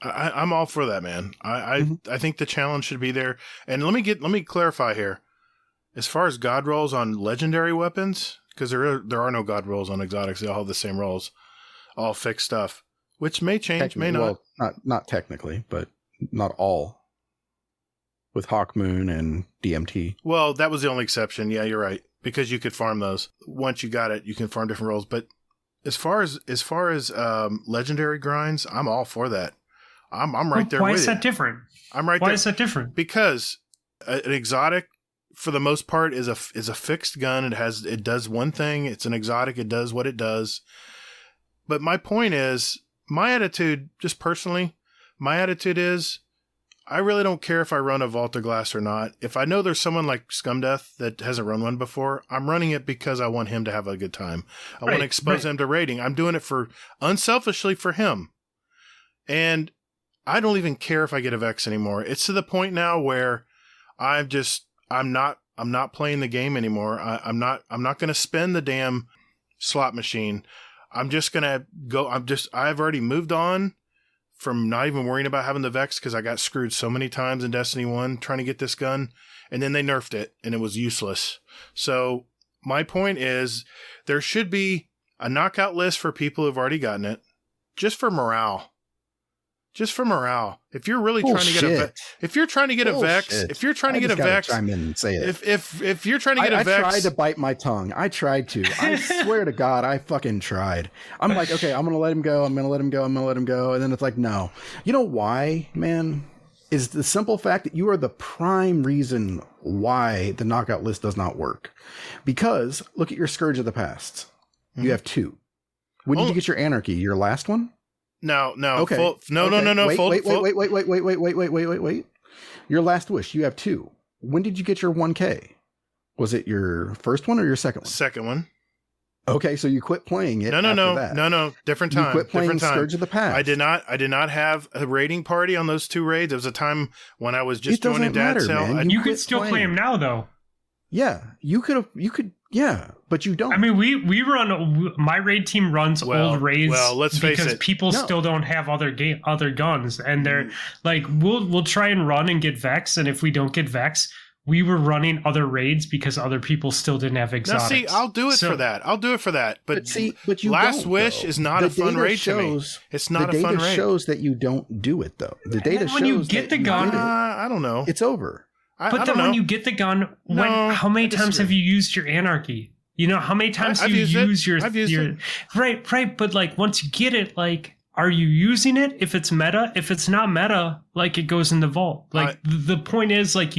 I'm all for that, man. I think the challenge should be there. And let me clarify here. As far as God rolls on legendary weapons, because there are no God rolls on exotics, they all have the same rolls, all fixed stuff, which may change, may not.
Well, not technically, but not all. With Hawkmoon and DMT.
Well, that was the only exception. Yeah, you're right. Because you could farm those. Once you got it, you can farm different rolls. But as far as legendary grinds, I'm all for that. I'm right there with you.
Why is that different?
I'm right there.
Why is that different?
Because an exotic, for the most part, is a fixed gun. It does one thing. It's an exotic. It does what it does. But my point is, my attitude, just personally, is, I really don't care if I run a Vault of Glass or not. If I know there's someone like Scumdeath that hasn't run one before, I'm running it because I want him to have a good time. I want to expose him to raiding. I'm doing it unselfishly for him. And I don't even care if I get a Vex anymore. It's to the point now where I'm not playing the game anymore. I'm not going to spend the damn slot machine. I'm just going to go. I've already moved on from not even worrying about having the Vex because I got screwed so many times in Destiny 1 trying to get this gun, and then they nerfed it and it was useless. So my point is there should be a knockout list for people who've already gotten it, just for morale. Just for morale. If you're really trying to get a Vex, if you're trying to get a Vex, if you're trying to get a Vex,
chime in and say it.
If you're trying to get a Vex,
I tried to bite my tongue. I tried to. I swear to God, I fucking tried. I'm like, okay, I'm gonna let him go. I'm gonna let him go. And then it's like, no. You know why, man? Is the simple fact that you are the prime reason why the knockout list does not work. Because look at your Scourge of the Past. Mm-hmm. You have 2. When did you get your Anarchy? Your last one?
No.
Okay.
No.
Wait. Your Last Wish, you have 2. When did you get your 1K? Was it your first one or your second one?
Second one.
Okay, so you quit playing it.
No. Different time.
You quit playing
Different time.
Scourge of the Past.
I did not have a raiding party on those 2 raids. There was a time when I was just
It doesn't
joining Dad's
matter,
cell.
man.
You
quit
could still
playing.
play them now, though.
Yeah, you could. Yeah, but you don't.
I mean, we run. My raid team runs old raids.
Well, let's face
because
it.
people still don't have other guns, and they're like, we'll try and run and get Vex, and if we don't get Vex, we were running other raids because other people still didn't have exotics.
Now, see, I'll do it for that. But
you
Last
don't,
Wish
though.
is not
The
a fun
data
raid
shows,
to me. It's not a fun raid.
The data shows that you don't do it, though. The data shows
when you get the gun,
I don't know.
it's over.
But then when you get the gun, how many times have you used your anarchy? You know, how many times
I've
you
used
use
it. I've used it.
Right. But like once you get it, like, are you using it? If it's meta, if it's not meta, like it goes in the vault. Like the point is, like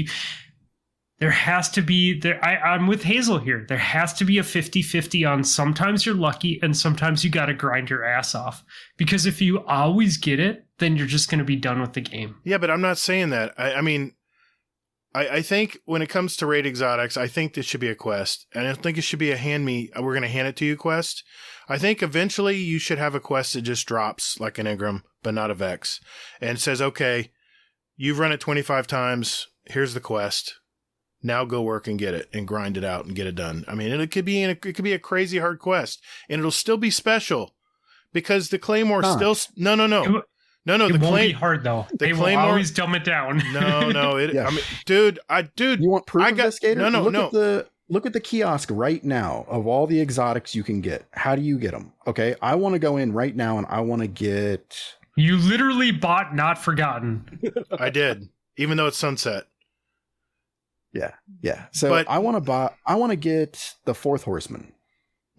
there has to be there. I'm with Hazel here. There has to be a 50-50 on sometimes you're lucky and sometimes you got to grind your ass off. Because if you always get it, then you're just going to be done with the game.
Yeah, but I'm not saying that. I mean, I think when it comes to raid exotics, I think this should be a quest. And I don't think it should be a we're going to hand it to you quest. I think eventually you should have a quest that just drops like an Ingram, but not a Vex. And says, okay, you've run it 25 times. Here's the quest. Now go work and get it and grind it out and get it done. I mean, it could be a crazy hard quest, and it'll still be special because the Claymore still No.
It won't be hard though. They will always dumb it down.
No.
Yeah.
I mean, dude.
You want proof of this, Gatr?
No.
Look at the kiosk right now of all the exotics you can get. How do you get them? Okay, I want to go in right now and I want to get.
You literally bought Not Forgotten.
I did, even though it's sunset.
Yeah. So I want to get the 4th Horseman.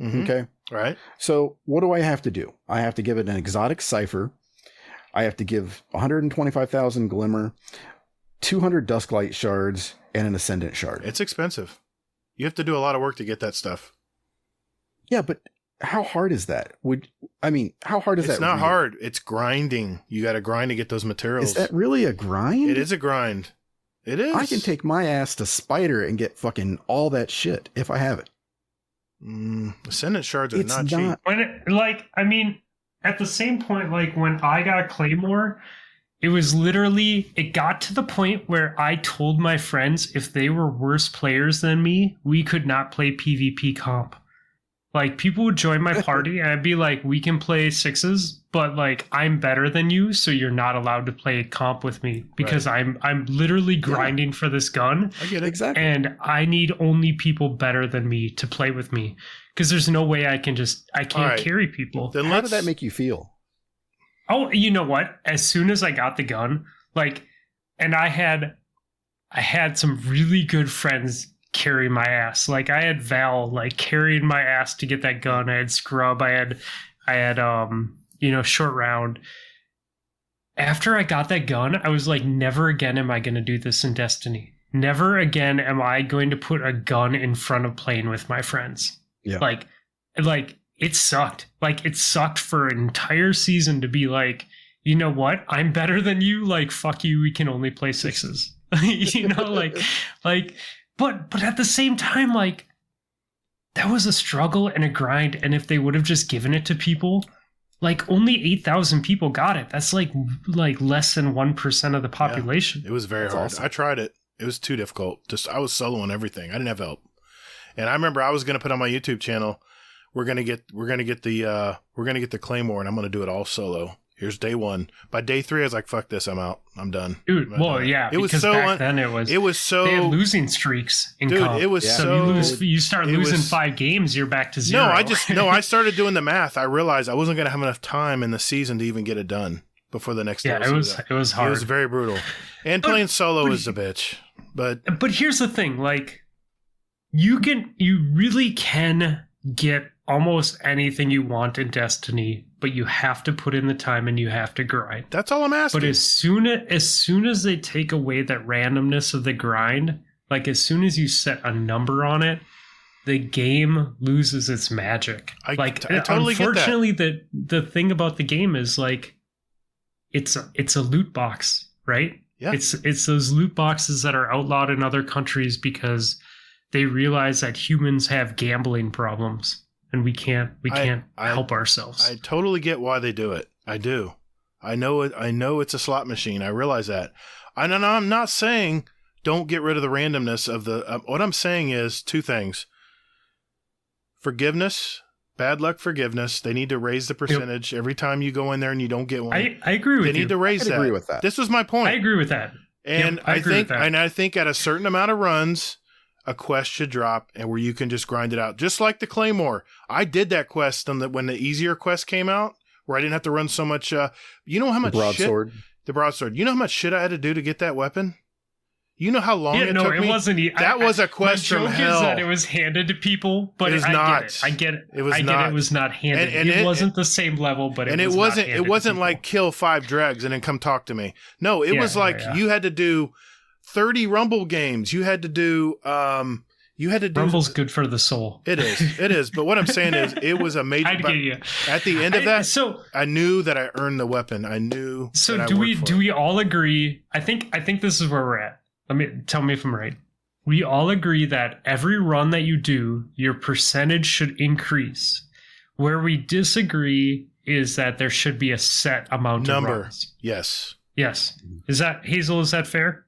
Mm-hmm.
Okay.
Right.
So what do I have to do? I have to give it an exotic cipher. I have to give 125,000 glimmer, 200 dusklight shards, and an ascendant shard.
It's expensive. You have to do a lot of work to get that stuff.
Yeah, but how hard is that? How hard is that?
It's not hard. It's grinding. You got to grind to get those materials.
Is that really a grind?
It is a grind. It is.
I can take my ass to Spider and get fucking all that shit if I have it.
Ascendant shards are not cheap.
At the same point, like when I got Claymore, it was literally, it got to the point where I told my friends if they were worse players than me, we could not play PvP comp. Like people would join my party and I'd be like, we can play 6s, but like I'm better than you, so you're not allowed to play comp with me because I'm literally grinding for this gun.
I get it.
Exactly.
And I need only people better than me to play with me. Because there's no way I can't carry people.
Then
how did that make you feel?
Oh, you know what? As soon as I got the gun, and I had some really good friends carry my ass. Like I had Val carrying my ass to get that gun. I had Scrub. I had Short Round. After I got that gun, I was like, never again am I going to do this in Destiny. Never again am I going to put a gun in front of playing with my friends.
Yeah.
Like it sucked. Like it sucked for an entire season to be like, you know what? I'm better than you. Like, fuck you. We can only play 6s. But at the same time, like that was a struggle and a grind. And if they would have just given it to people, like only 8,000 people got it. That's like less than 1% of the population.
Yeah, it was very hard. Awesome. I tried it. It was too difficult. I was soloing everything. I didn't have help. And I remember I was going to put on my YouTube channel, we're going to get the Claymore and I'm going to do it all solo. Here's day 1. By day 3, I was like, fuck this. I'm out. I'm done.
Dude,
it was so
back then it was so they had losing streaks in comp.
It was so
you start losing 5 games, you're back to 0.
I started doing the math. I realized I wasn't going to have enough time in the season to even get it done before the next day.
Yeah, it was hard.
It was very brutal. And playing solo is a bitch. But
here's the thing, like you really can get almost anything you want in Destiny, but you have to put in the time and you have to grind.
That's all I'm asking.
But as soon as they take away that randomness of the grind, like as soon as you set a number on it, the game loses its magic.
I totally
unfortunately,
get that.
the thing about the game is like it's a loot box, right?
Yeah.
It's those loot boxes that are outlawed in other countries because they realize that humans have gambling problems and we can't help ourselves.
I totally get why they do it. I do. I know it. I know it's a slot machine. I realize that. I'm not saying don't get rid of the randomness of the. What I'm saying is two things. Forgiveness, bad luck forgiveness. They need to raise the percentage every time you go in there and you don't get one.
I agree with you.
They need to raise that.
I agree with that.
This was my point.
I agree with that.
And
I
think at a certain amount of runs, a quest should drop and where you can just grind it out. Just like the Claymore. I did that quest when the easier quest came out, where I didn't have to run so much. You know how much
broadsword.
The broadsword. You know how much shit I had to do to get that weapon? You know how long it took me?
Wasn't.
That was a quest from hell.
My joke is that it was handed to people, but
it was not.
I get it.
It was
It was not handed.
And
it wasn't the same level, but
it wasn't like kill 5 dregs and then come talk to me. No, it was like you had to do 30 Rumble games. You had to do.
Rumble's good for the soul.
It is. But what I'm saying is, it was a major. At the end of that, I knew that I earned the weapon. I knew.
So do we all agree? I think this is where we're at. Tell me if I'm right. We all agree that every run that you do, your percentage should increase. Where we disagree is that there should be a set amount of runs.
Yes.
Is that fair?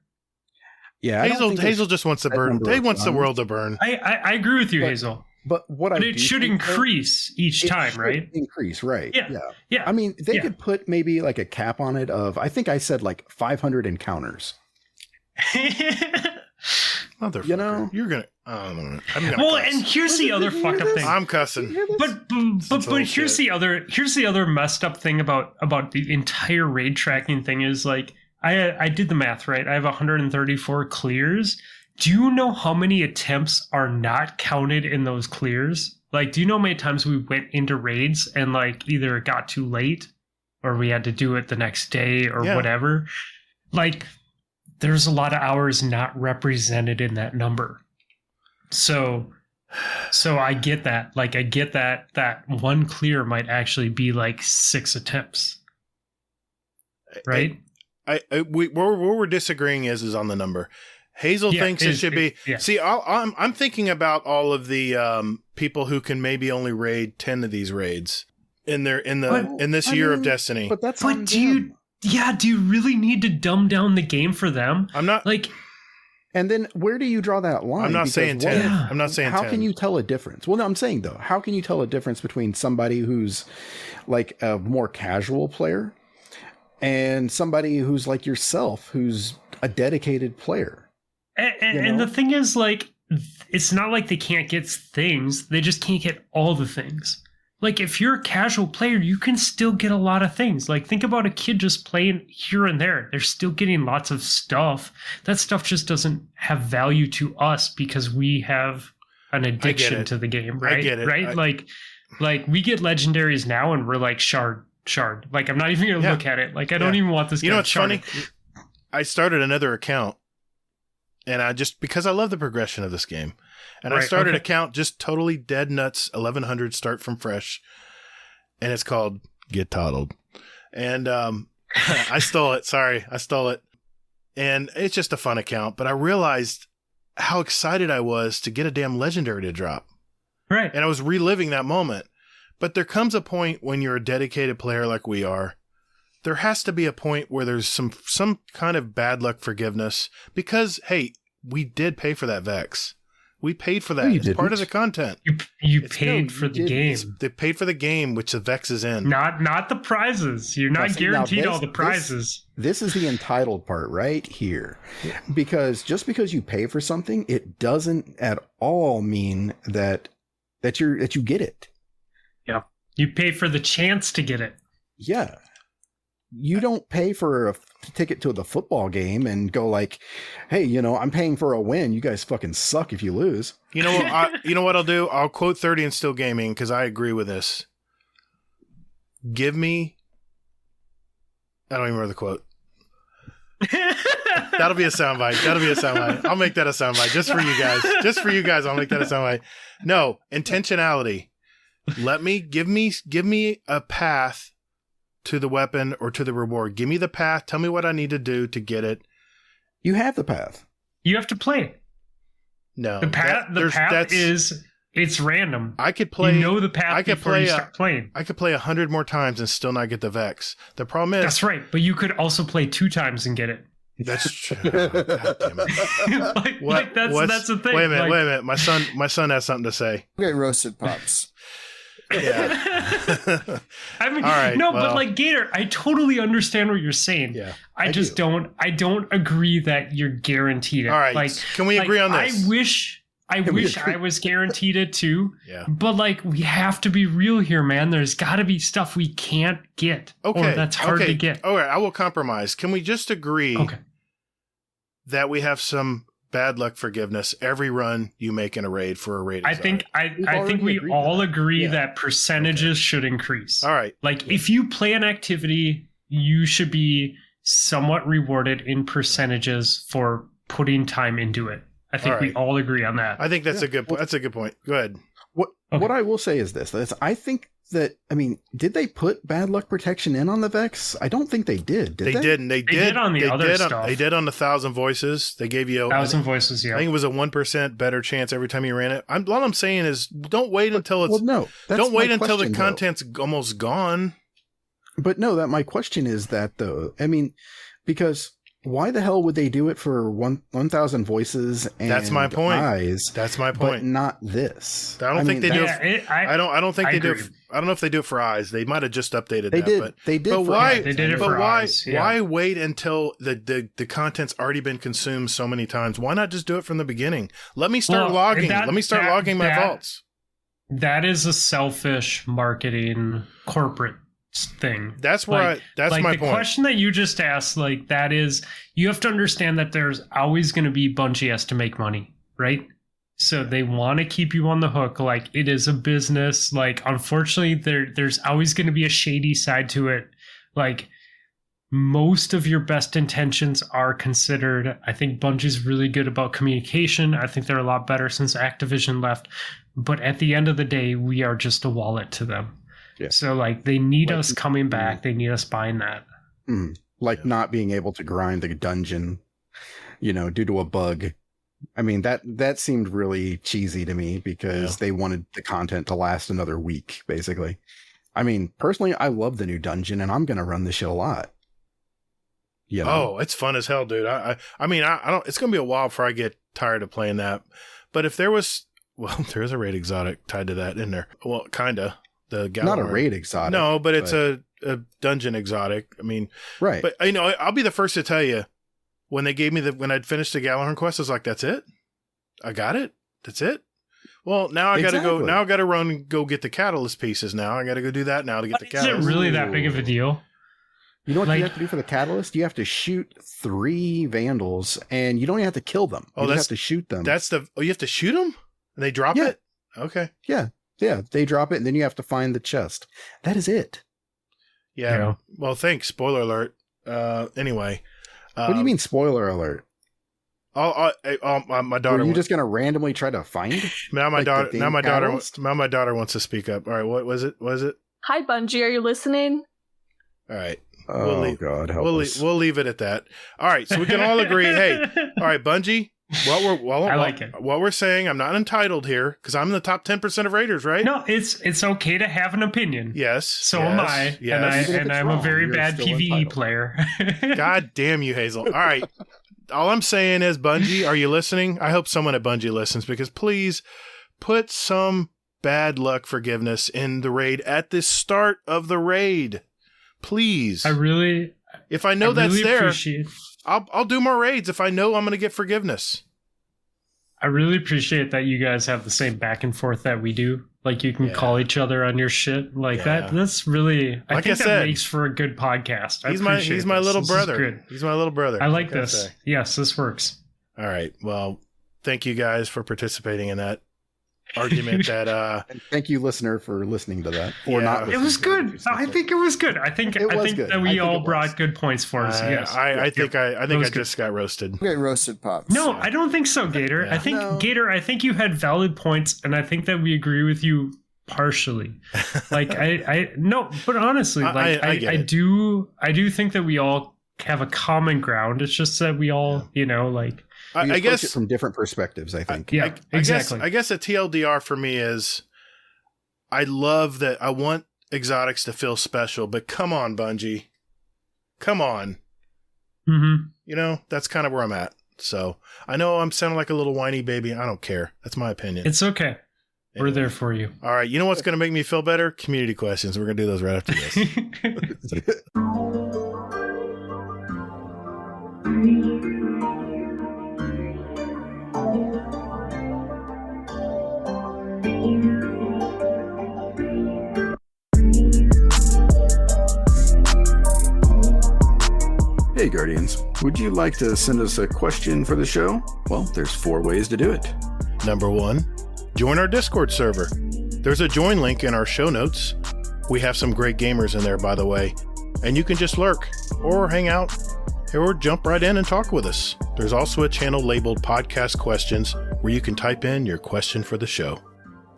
Yeah.
Hazel just wants to burn. He wants the world to burn.
I agree with you, Hazel.
But it
should increase each time, right?
Increase, right?
Yeah.
I mean, they could put maybe like a cap on it of. I think I said like 500 encounters.
Motherfucker,
you know,
you're gonna. I'm gonna.
Well,
cuss.
and here's the other fucked up thing.
I'm cussing.
But here's the other messed up thing about the entire raid tracking thing is like I did the math right. I have 134 clears. Do you know how many attempts are not counted in those clears? Like, do you know how many times we went into raids and like either it got too late or we had to do it the next day or whatever? Like. There's a lot of hours not represented in that number. So I get that. Like, I get that one clear might actually be like 6 attempts. Right?
Where we're disagreeing is on the number. Hazel thinks it should be. Yeah. See, I'm thinking about all of the people who can maybe only raid 10 of these raids in this year of Destiny.
But that's
do you really need to dumb down the game for them?
I'm not
like.
And then where do you draw that line?
I'm not saying 10. Yeah. I'm not saying
how
10.
Can you tell a difference? Well, no, I'm saying though, how can you tell a difference between somebody who's like a more casual player and somebody who's like yourself, who's a dedicated player?
And the thing is, like, it's not like they can't get things. They just can't get all the things. Like, if you're a casual player, you can still get a lot of things. Like, think about a kid just playing here and there. They're still getting lots of stuff. That stuff just doesn't have value to us because we have an addiction to the game, right?
I get it.
Right? Like we get legendaries now and we're like, shard. Like, I'm not even going to look at it. Like, I don't even want this.
You know what's funny? I started another account, and because I love the progression of this game. And I started an account just totally dead nuts, 1100 start from fresh. And it's called Get Toddled. And I stole it. Sorry, I stole it. And it's just a fun account. But I realized how excited I was to get a damn legendary to drop.
Right.
And I was reliving that moment. But there comes a point when you're a dedicated player like we are. There has to be a point where there's some kind of bad luck forgiveness. Because, hey, we did pay for that Vex. We paid for that. It's part of the content.
You paid for the game.
They paid for the game, which the Vex is in.
Not the prizes. You're not guaranteed all the prizes.
This is the entitled part right here. Because just because you pay for something, it doesn't at all mean that you get it.
Yeah. You pay for the chance to get it.
Yeah. You don't pay for a ticket to the football game and go like, hey, I'm paying for a win. You guys fucking suck if you lose.
You know what? You know what I'll do? I'll quote 30 and Still Gaming because I agree with this. Give me. I don't even remember the quote. That'll be a soundbite. I'll make that a soundbite just for you guys. Just for you guys, I'll make that a soundbite. No, intentionality. Give me a path to the weapon or to the reward. Give me the path. Tell me what I need to do to get it.
You have the path.
You have to play it.
No,
The path is it's random.
I could play.
You know the path before you start playing.
I could play 100 more times and still not get the Vex. The problem is
that's right, but you could also play 2 times and get it.
That's true. God damn it.
That's the thing.
Wait a minute. My son has something to say.
Okay, roasted pops.
Yeah.
I mean,
all right,
but like Gatr, I totally understand what you're saying.
Yeah,
I don't agree that you're guaranteed it.
All right, like, can we agree on this?
I wish I was guaranteed it too.
Yeah.
But like, we have to be real here, man. There's got to be stuff we can't get.
Okay.
Or that's hard to get.
All right, I will compromise. Can we just agree that we have some bad luck forgiveness every run you make in a raid for a raid?
I think we all agree that percentages should increase.
All right.
Like if you play an activity, you should be somewhat rewarded in percentages for putting time into it. I think we all agree on that.
I think that's a good point. Go ahead.
What I will say is this. I think that, I mean, did they put bad luck protection in on the Vex? I don't think they did. They
didn't. They did
on the other stuff.
They did on the 1,000 voices. They gave you
1,000 voices, yeah.
I think it was a 1% better chance every time you ran it. All I'm saying is don't wait until it's...
Well, no.
Don't wait until the content's almost gone.
But no, my question is that, though. I mean, because... why the hell would they do it for 1,000 voices and
that's my point.
eyes?
That's my point.
But not this.
I don't think they do. I don't think they
agree.
do. I don't know if they do it for eyes. They might have just updated
they
that.
Did.
But
they did.
But why?
They did it
but
for
why?
eyes. Yeah.
Why wait until the content's already been consumed so many times? Why not just do it from the beginning? Let me start logging. Let me start logging my vaults.
That is a selfish marketing corporate thing.
That's where that's my point.
The question that you just asked, like that is, you have to understand that there's always going to be Bungie has to make money, right? So they want to keep you on the hook. Like it is a business. Like unfortunately, there's always going to be a shady side to it. Like most of your best intentions are considered. I think Bungie's really good about communication. I think they're a lot better since Activision left. But at the end of the day, we are just a wallet to them. Yeah. So like they need us coming back. They need us buying that.
Like not being able to grind the dungeon, due to a bug. I mean, that seemed really cheesy to me because they wanted the content to last another week, basically. I mean, personally, I love the new dungeon and I'm going to run this shit a lot.
Oh, it's fun as hell, dude. I mean, I don't, it's going to be a while before I get tired of playing that. But if there was, there is a raid exotic tied to that in there. Well, kind of.
Not a raid exotic.
No, but it's a dungeon exotic. I mean,
right.
But I'll be the first to tell you when they gave me when I'd finished the Galahorn quest, I was like, that's it. I got it. That's it. Well, now I got to go. Now I got to run and go get the catalyst pieces. Now I got to go do that now to get the catalyst.
Is it really that big of a deal?
You know what you have to do for the catalyst? You have to shoot 3 vandals, and you don't even have to kill them. You just have to shoot them.
You have to shoot them, and they drop it. Okay.
Yeah, they drop it, and then you have to find the chest. That is it.
Yeah. Well, thanks. Spoiler alert. Anyway.
What do you mean, spoiler alert?
My daughter.
Are you just going to randomly try to find?
Now my daughter. Now my daughter wants to speak up. All right. What was it?
Hi, Bungie. Are you listening?
All right.
God, help us.
We'll leave it at that. All right. So we can all agree. Hey, all right, Bungie. I like it. What we're saying, I'm not entitled here because I'm in the top 10% of raiders, right?
No, it's okay to have an opinion.
Yes.
So am I.
Yes.
And I'm a very bad PvE player.
God damn you, Hazel. All right. All I'm saying is, Bungie, are you listening? I hope someone at Bungie listens because please put some bad luck forgiveness in the raid at the start of the raid. Please. If I know that's there, I'll do more raids if I know I'm going to get forgiveness.
I really appreciate that you guys have the same back and forth that we do. Like you can call each other on your shit like that. That's really, I think that makes for a good podcast.
He's my little brother. He's my little brother.
I like this. Yes, this works.
All right. Well, thank you guys for participating in that argument that
and thank you, listener, for listening to that or not.
It was good. I think it was good. I think that we all brought good points for us. Yes.
I think I just got roasted.
Okay, roasted pops.
No, I don't think so, Gatr. I think Gatr, I think you had valid points, and I think that we agree with you partially. Like but honestly, like I do think that we all have a common ground. It's just that we all,
I guess
it from different perspectives, I think.
Yeah, exactly.
I guess a TLDR for me is I love that I want exotics to feel special, but come on, Bungie. Come on.
Mm-hmm.
You know, that's kind of where I'm at. So I know I'm sounding like a little whiny baby. I don't care. That's my opinion.
It's okay. We're there for you.
All right. You know what's going to make me feel better? Community questions. We're going to do those right after this.
Hey Guardians, would you like to send us a question for the show? Well, there's 4 ways to do it.
Number 1, join our Discord server. There's a join link in our show notes. We have some great gamers in there, by the way. And you can just lurk or hang out or jump right in and talk with us. There's also a channel labeled Podcast Questions where you can type in your question for the show.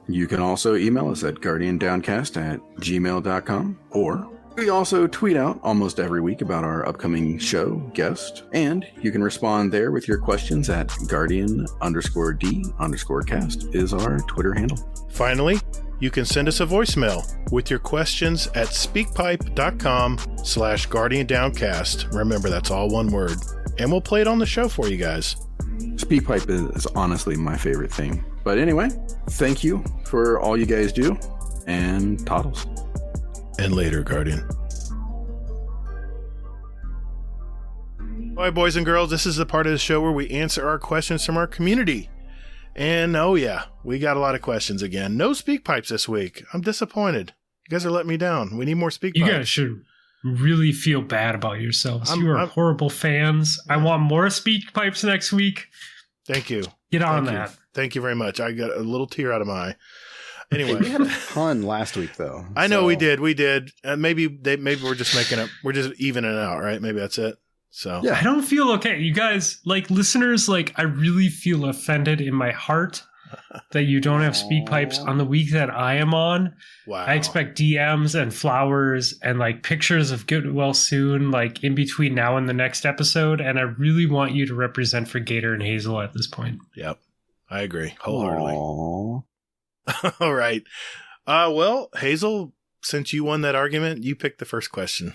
You can also email us at guardiandowncast@gmail.com, or we also tweet out almost every week about our upcoming show, guest, and you can respond there with your questions at guardian_d_cast is our Twitter handle.
Finally, you can send us a voicemail with your questions at speakpipe.com/guardiandowncast. Remember, that's all one word. And we'll play it on the show for you guys.
Speakpipe is honestly my favorite thing. But anyway, thank you for all you guys do, and toddles.
And later, Guardian. All right, boys and girls, this is the part of the show where we answer our questions from our community. And oh yeah, we got a lot of questions again. No speak pipes this week. I'm disappointed. You guys are letting me down. We need more speak pipes.
You guys should really feel bad about yourselves. You are horrible fans. I want more speak pipes next week.
Thank you.
Get on that.
Thank you very much. I got a little tear out of my eye. Anyway,
we had a ton last week, though.
I know we did. Maybe we're just making up. We're just evening it out, right? Maybe that's it. So
yeah, I don't feel okay. You guys, like listeners, like I really feel offended in my heart that you don't have speak pipes on the week that I am on.
Wow.
I expect DMs and flowers and like pictures of Goodwill soon, like in between now and the next episode. And I really want you to represent for Gatr and Hazel at this point.
Yep, I agree wholeheartedly.
Aww.
All right. Well, Hazel, since you won that argument, you picked the first question.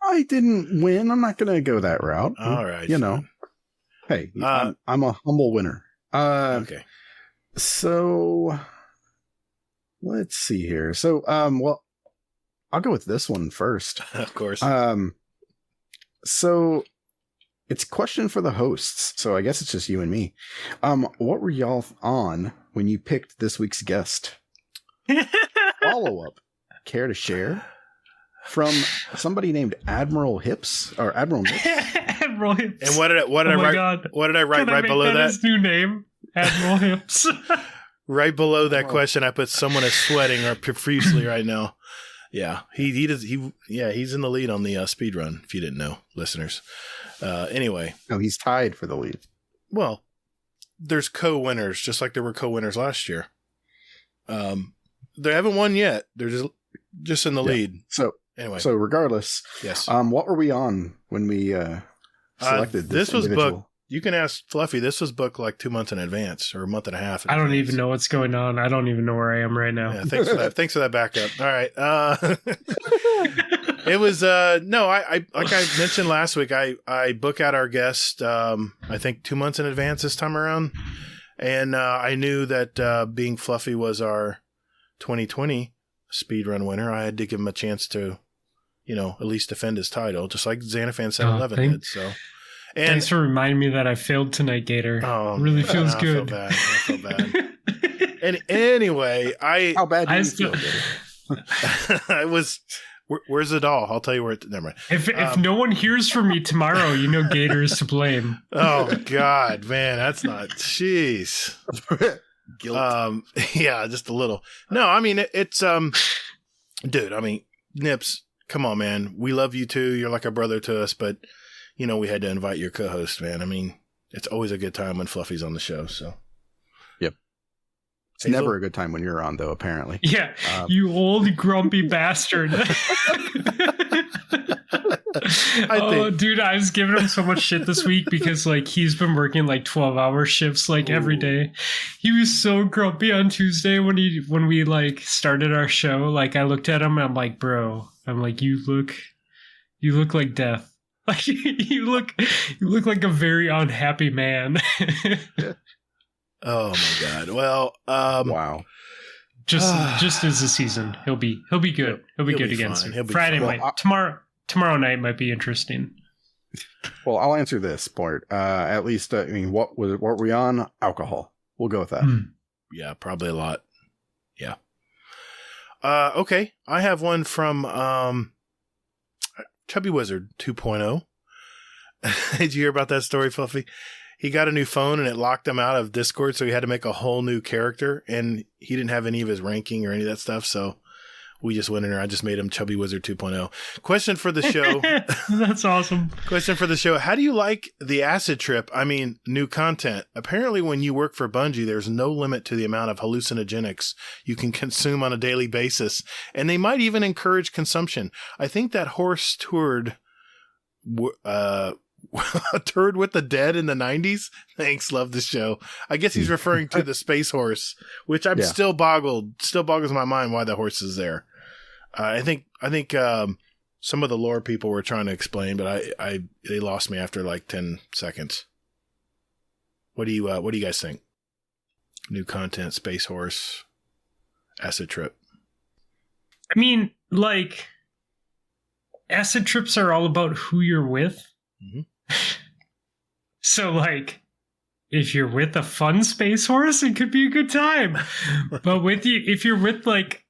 I didn't win. I'm not going to go that route.
All right.
You know, hey, I'm a humble winner.
Okay.
So let's see here. So, well, I'll go with this one first.
Of course.
So it's a question for the hosts. So I guess it's just you and me. What were y'all on when you picked this week's guest? Follow up. Care to share? From somebody named Admiral Hips or Admiral Nips.
Admiral Hips.
And what did I write?
God.
What did I write right below that?
His new name, Admiral Hips.
Right below that question, I put someone is sweating or profusely right now. Yeah, he's in the lead on the speedrun. If you didn't know, listeners. Anyway,
no, he's tied for the lead.
Well, there's co-winners, just like there were co-winners last year. They haven't won yet. They're just in the lead.
So
anyway,
so regardless,
yes.
What were we on when we selected this
was
individual?
booked. You can ask Fluffy. This was booked like 2 months in advance, or a month and a half.
I don't even know what's going on. I don't even know where I am right now.
Yeah, thanks for that. Thanks for that backup. All right. It was no. I like I mentioned last week. I book out our guest. I think 2 months in advance this time around, and I knew that being Fluffy was our 2020 speedrun winner, I had to give him a chance to, at least defend his title, just like Xanafan 711 did. So. And
thanks for reminding me that I failed tonight, Gatr.
Oh,
it really feels good.
I feel bad. And anyway,
how bad do you feel?
I was. Where's the doll? I'll tell you where. Never mind.
If no one hears from me tomorrow, Gatr is to blame.
Oh God, man, that's not. Jeez.
Guilt.
Yeah, just a little. No, I mean it's dude. I mean, Nips, come on, man. We love you too. You're like a brother to us, but. We had to invite your co-host, man. I mean, it's always a good time when Fluffy's on the show. So,
yep. It's never a good time when you're on, though, apparently.
Yeah, you old grumpy bastard. Dude, I was giving him so much shit this week because like he's been working like 12-hour shifts like every day. He was so grumpy on Tuesday when we like started our show. Like I looked at him and I'm like, bro, you look like death. Like you look like a very unhappy man.
Oh my god. Well,
wow.
Just as a season, he'll be good. He'll be good again soon. Friday night. Tomorrow night might be interesting.
Well, I'll answer this part. At least, I mean, what were we on? Alcohol. We'll go with that.
Yeah, probably a lot. Yeah. Okay. I have one from Chubby Wizard 2.0. Did you hear about that story, Fluffy? He got a new phone and it locked him out of Discord, so he had to make a whole new character, and he didn't have any of his ranking or any of that stuff, so we just went in there. I just made him Chubby Wizard 2.0. Question for the show.
That's awesome.
Question for the show. How do you like the acid trip? I mean, new content. Apparently, when you work for Bungie, there's no limit to the amount of hallucinogenics you can consume on a daily basis, and they might even encourage consumption. I think that horse toured with the dead in the 90s. Thanks, love the show. I guess he's referring to the space horse, which I'm still boggles my mind why the horse is there. I think some of the lore people were trying to explain, but they lost me after like 10 seconds. What do you guys think? New content, space horse, acid trip.
I mean, like, acid trips are all about who you're with. Mm-hmm. So, like, if you're with a fun space horse, it could be a good time. But if you're with like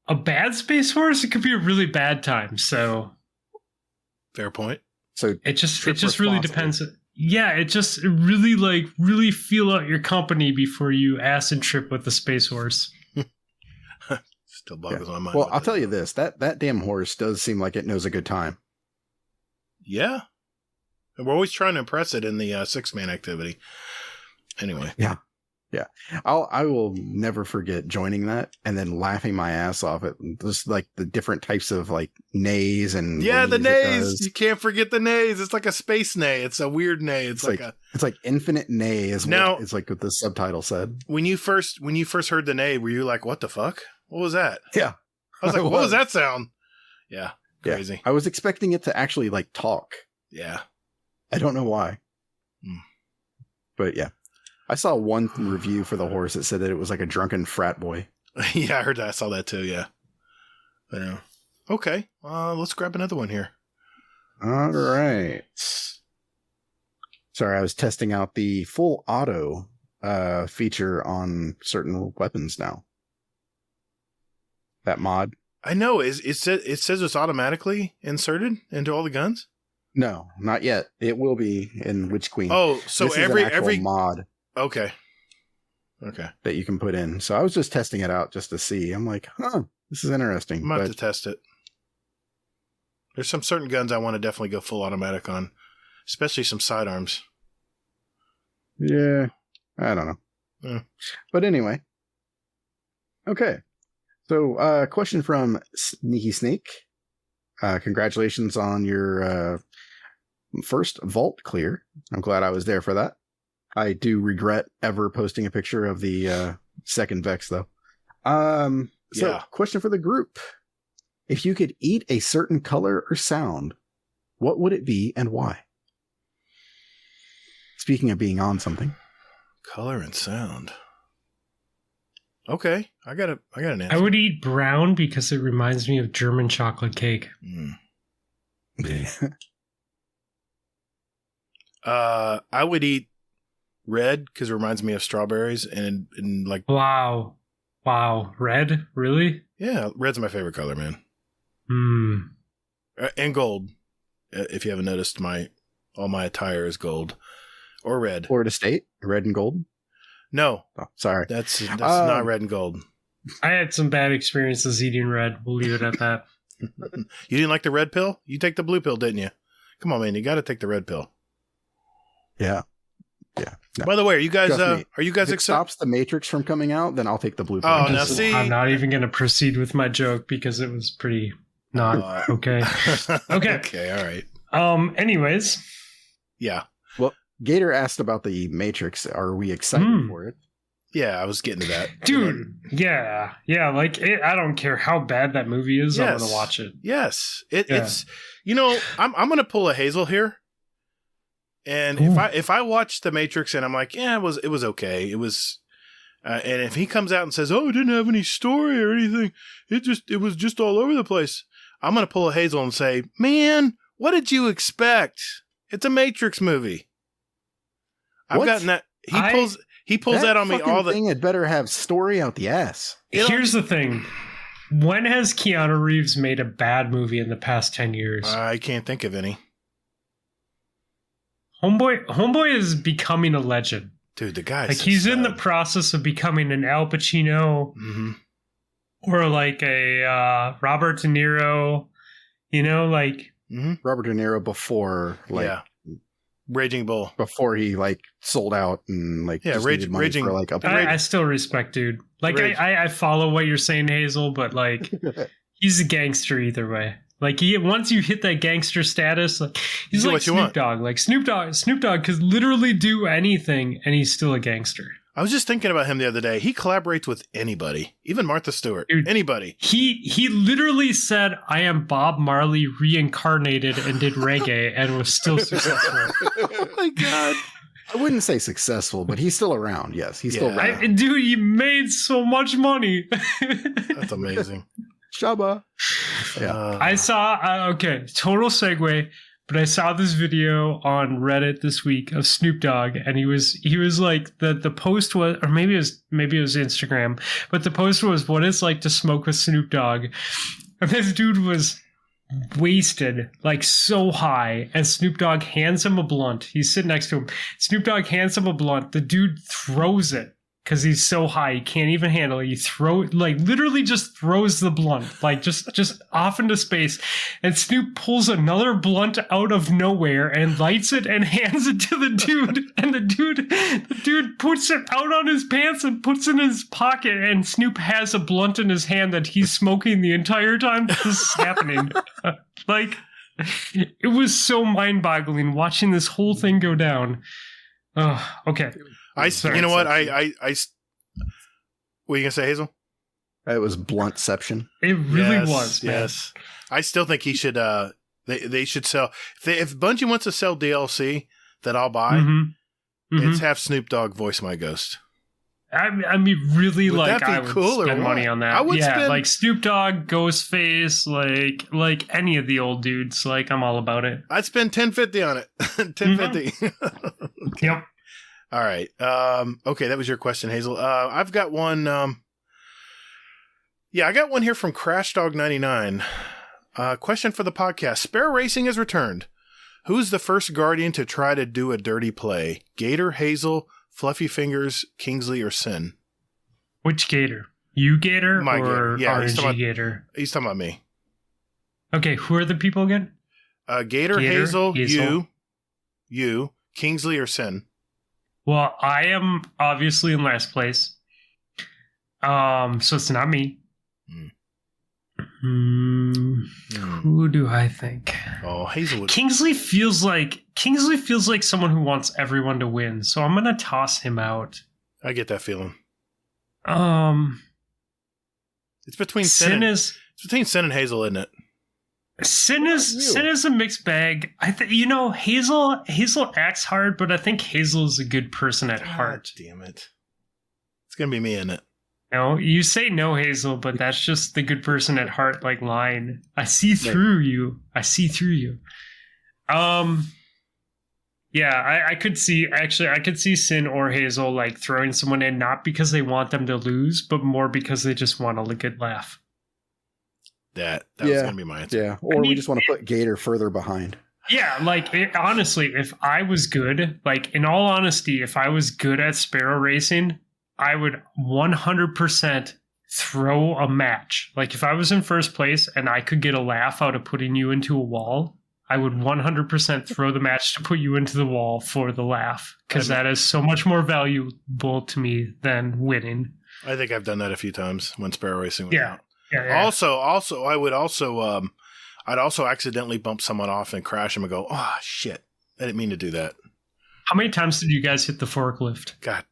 a bad space horse, it could be a really bad time. So,
fair point.
So
it just really depends. Yeah, it really feel out your company before you acid trip with the space horse.
Still boggles my mind.
Well, I'll tell you this: that damn horse does seem like it knows a good time.
Yeah. And we're always trying to impress it in the 6-man activity. Anyway.
Yeah. I will never forget joining that and then laughing my ass off at just like the different types of like nays and
the nays. You can't forget the nays. It's like a space nay. It's a weird nay. It's like infinite nay is what it's like what the subtitle said. When you first heard the nay, were you like, what the fuck? What was that?
Yeah.
I was like, what was that sound? Yeah. Crazy.
Yeah. I was expecting it to actually like talk.
Yeah.
I don't know why. But yeah. I saw one review for the horse that said that it was like a drunken frat boy.
Yeah, I heard that. I saw that too, yeah. Okay. Let's grab another one here.
All right. Sorry, I was testing out the full auto feature on certain weapons now. That mod.
I know. It says it's automatically inserted into all the guns?
No, not yet. It will be in Witch Queen.
Oh, so
this every mod.
Okay.
That you can put in. So I was just testing it out just to see. I'm like, this is interesting.
I'm about to test it. There's some certain guns I want to definitely go full automatic on, especially some sidearms.
Yeah, I don't know.
Yeah.
But anyway. Okay. So, question from Sneaky Snake. Congratulations on your first vault clear. I'm glad I was there for that. I do regret ever posting a picture of the second Vex, though. Question for the group. If you could eat a certain color or sound, what would it be and why? Speaking of being on something.
Color and sound. Okay, I got an answer.
I would eat brown because it reminds me of German chocolate cake.
I would eat red because it reminds me of strawberries and like.
Wow, red, really?
Yeah, red's my favorite color, man. And gold. If you haven't noticed, all my attire is gold or red.
Florida State, red and gold.
No,
sorry,
that's not red and gold.
I had some bad experiences eating red. We'll leave it at that.
You didn't like the red pill? You take the blue pill, didn't you? Come on, man, you got to take the red pill.
Yeah, Yeah. No.
By the way, are you guys
Trust me,
are you guys
if it
excited?
stops the Matrix from coming out, then I'll take the blue.
Oh,
pill.
now see,
I'm not even going to proceed with my joke because it was pretty not okay. Okay.
Okay, all right.
Anyways,
Yeah.
Well, Gatr asked about the Matrix. Are we excited for it?
Yeah, I was getting to that.
dude, yeah, like I don't care how bad that movie is. I'm going to watch it.
Yes.
Yeah.
It's I'm going to pull a Hazel here. And if I watch The Matrix and I'm like, yeah, it was okay. It was and if he comes out and says, "Oh, it didn't have any story or anything. It was just all over the place." I'm going to pull a Hazel and say, "Man, what did you expect? It's a Matrix movie." I've
What?
gotten that. He pulls that on me all the
thing. It better have story out the ass.
Here's the thing. When has Keanu Reeves made a bad movie in the past 10 years?
I can't think of any.
Homeboy is becoming a legend.
Dude, the guy.
Like he's in the process of becoming an Al Pacino or like a Robert De Niro, like
Robert De Niro before
Raging Bull.
Before he sold out and just needed money
Raging.
for
I still respect dude. Like I follow what you're saying, Hazel, but like he's a gangster either way. Like once you hit that gangster status, like he's like Snoop Dogg. Like Snoop Dogg could literally do anything, and he's still a gangster.
I was just thinking about him the other day. He collaborates with anybody, even Martha Stewart. Dude, anybody.
He literally said, "I am Bob Marley reincarnated and did reggae and was still successful."
Oh my god!
I wouldn't say successful, but he's still around. Yes, he's still around.
Dude, he made so much money.
That's amazing.
Shabba. Yeah.
I saw, total segue, but I saw this video on Reddit this week of Snoop Dogg, and he was like, the post was, or maybe it was Instagram, but the post was what it's like to smoke with Snoop Dogg. And this dude was wasted, like so high, and Snoop Dogg hands him a blunt. He's sitting next to him. Snoop Dogg hands him a blunt. The dude throws it. Because he's so high, he can't even handle it. He literally just throws the blunt, just off into space. And Snoop pulls another blunt out of nowhere and lights it and hands it to the dude. And the dude puts it out on his pants and puts it in his pocket. And Snoop has a blunt in his hand that he's smoking the entire time this is happening. It was so mind-boggling watching this whole thing go down. Oh, okay.
You know what? What are you gonna say, Hazel?
It was bluntception.
It really was, man.
Yes. I still think he should. They should sell. If Bungie wants to sell DLC that I'll buy, it's have Snoop Dogg voice my ghost.
I mean, really,
would
like,
that be
I would
cool
spend money on that.
I would spend
like Snoop Dogg, Ghostface, like any of the old dudes. Like, I'm all about it.
I'd spend $10.50 on it. $10.50.
Yep.
All right. Okay, that was your question, Hazel. I've got one. I got one here from CrashDog99. Question for the podcast. Sparrow Racing has returned. Who's the first Guardian to try to do a dirty play? Gatr, Hazel, Fluffy Fingers, Kingsley, or Sin?
Which Gatr? You Gatr
My
or
Gatr. Yeah,
RNG Gatr?
He's talking about me.
Okay, who are the people again?
Gatr, Hazel, you, Kingsley, or Sin?
Well, I am obviously in last place. So it's not me. Who do I think?
Oh, Hazel.
Kingsley feels like someone who wants everyone to win. So I'm gonna toss him out.
I get that feeling. It's between
Sin
and Hazel, isn't it?
Sin is a mixed bag. I think Hazel acts hard, but I think Hazel is a good person at heart.
Damn it! It's gonna be me, isn't it?
No, you say no, Hazel, but that's just the good person at heart line. I see through you. I see through you. Yeah, I could see Sin or Hazel throwing someone in, not because they want them to lose, but more because they just want a good laugh.
That was going to be my answer.
Yeah, or we just want to put Gatr further behind.
Yeah, honestly, if I was good, in all honesty, if I was good at Sparrow Racing, I would 100% throw a match. If I was in first place and I could get a laugh out of putting you into a wall, I would 100% throw the match to put you into the wall for the laugh, because that is so much more valuable to me than winning.
I think I've done that a few times when Sparrow Racing was out.
Yeah.
Also, I would also, I'd also accidentally bump someone off and crash them and go, oh, shit. I didn't mean to do that.
How many times did you guys hit the forklift?
God,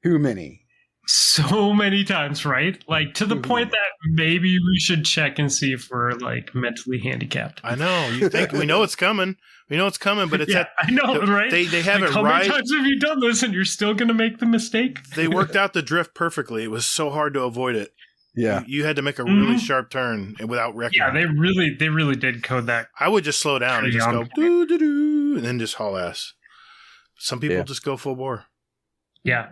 Too many.
So many times, right? Like, to the point that maybe we should check and see if we're, like, mentally handicapped.
I know. You think we know it's coming. We know it's coming, but it's
I know, right?
They have
like,
it
how
right.
many times have you done this and you're still going to make the mistake?
They worked out the drift perfectly. It was so hard to avoid it.
Yeah.
You had to make a really sharp turn without wrecking.
Yeah, they really did code that.
I would just slow down and just go doo-doo-doo, and then just haul ass. Some people just go full bore.
Yeah.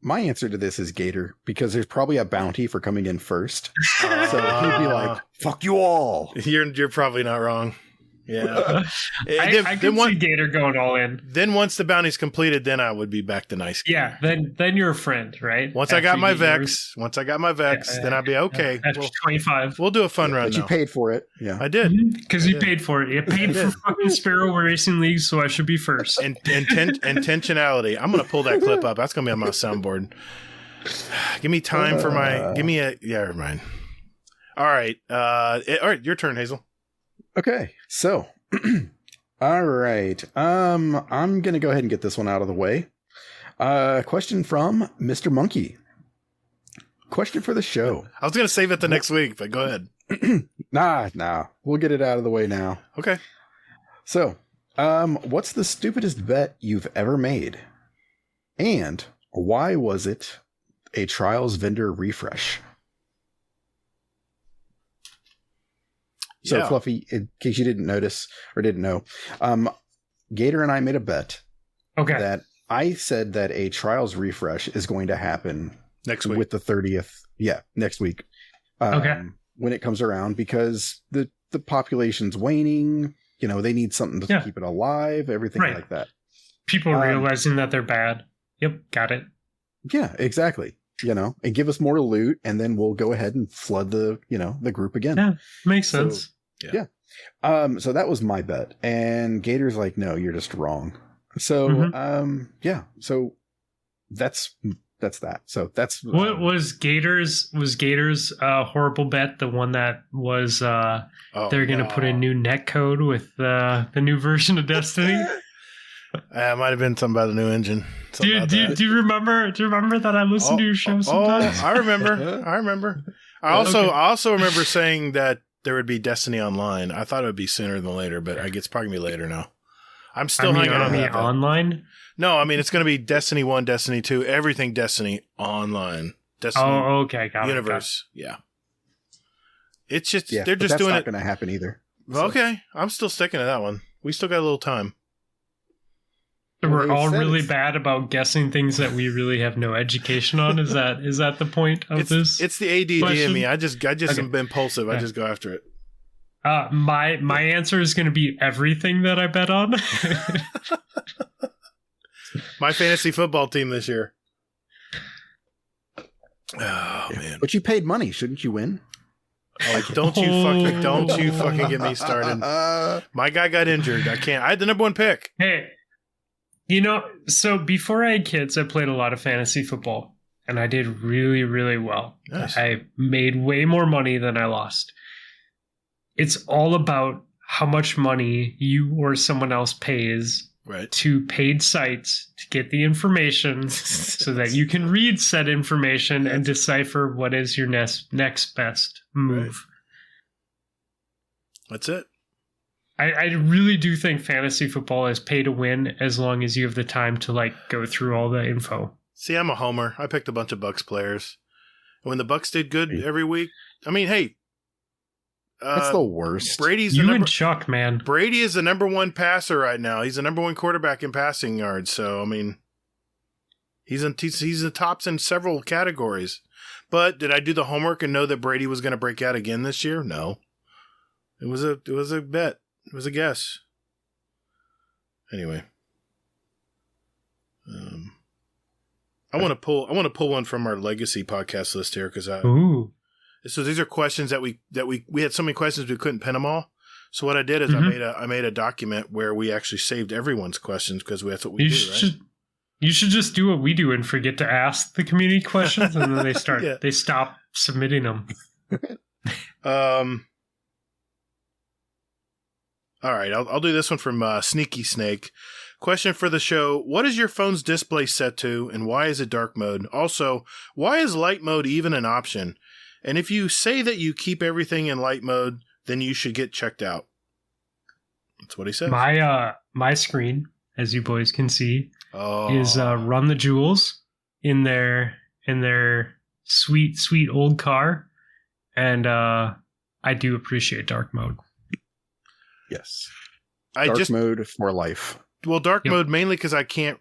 My answer to this is Gatr, because there's probably a bounty for coming in first. So he'd be like, fuck you all.
You're probably not wrong. Yeah.
I can see Gatr going all in.
Then once the bounty's completed, then I would be back to nice.
Yeah, then you're a friend, right?
Once I got my Vex, then I'd be okay.
After 25.
We'll do a fun run
But you paid for it. Yeah.
I did.
Because you paid for it. You paid for fucking Sparrow Racing League, so I should be first.
Intentionality. I'm going to pull that clip up. That's going to be on my soundboard. Give me time for never mind. All right. All right, your turn, Hazel.
Okay, so, all right. I'm going to go ahead and get this one out of the way. Question from Mr. Monkey. Question for the show.
I was going to save it the next week, but go ahead.
Nah. We'll get it out of the way now.
Okay.
So, what's the stupidest bet you've ever made? And why was it a Trials vendor refresh? So, Fluffy, in case you didn't notice or didn't know, Gatr and I made a bet that I said that a Trials refresh is going to happen
next week
with the 30th. Yeah, next week. When it comes around, because the population's waning. You know, they need something to keep it alive, everything like that.
People realizing that they're bad. Yep, got it.
Yeah, exactly. You know, and give us more loot, and then we'll go ahead and flood the group again.
Yeah, makes sense.
Yeah. So that was my bet, and Gator's like, no, you're just wrong. So, so that's that. So that's
what was Gator's horrible bet, the one that was they're going to put a new net code with the new version of Destiny.
It might have been something about a new engine.
Do you remember that I listened to your show sometimes?
I remember. I also remember saying that there would be Destiny Online. I thought it would be sooner than later, but I guess it's probably going to be later now. I'm still hanging on that.
Online?
No, I mean, it's going to be Destiny 1, Destiny 2, everything Destiny Online. Destiny
okay. Got
Universe.
It.
Yeah. It's just, they're just
that's
doing
not
it.
going to happen either.
So. Okay. I'm still sticking to that one. We still got a little time.
So we're all really bad about guessing things that we really have no education on. Is that the point of this?
It's the ADD in me. I just am impulsive. I just go after it.
My answer is going to be everything that I bet on.
My fantasy football team this year. Oh man!
But you paid money, shouldn't you win?
Oh, don't you fucking get me started. My guy got injured. I can't. I had the number one pick.
Hey. So before I had kids, I played a lot of fantasy football, and I did really, really well.
Nice.
I made way more money than I lost. It's all about how much money you or someone else pays to paid sites to get the information so that you can read said information and decipher what is your next best move.
That's it.
I really do think fantasy football is pay to win as long as you have the time to go through all the info.
See, I'm a homer. I picked a bunch of Bucks players. When the Bucks did good every week, I mean, hey.
That's the worst.
Brady's
and Chuck, man.
Brady is the number one passer right now. He's the number one quarterback in passing yards. So, I mean, he's the tops in several categories. But did I do the homework and know that Brady was going to break out again this year? No. It was a bet. It was a guess. Anyway, I want to pull one from our legacy podcast list here because so these are questions that we had so many questions we couldn't pin them all. So what I did is
Mm-hmm.
I made a document where we actually saved everyone's questions because that's what we do, right?
You should just do what we do and forget to ask the community questions, and then
Yeah.
they stop submitting them.
All right, I'll do this one from Sneaky Snake. Question for the show: what is your phone's display set to, and why is it dark mode? Also, why is light mode even an option? And if you say that you keep everything in light mode, then you should get checked out. That's what he says.
My screen, as you boys can see, is Run the Jewels in their sweet old car, and I do appreciate dark mode.
Yes.
Dark
mode for life.
Well, dark mode mainly because I can't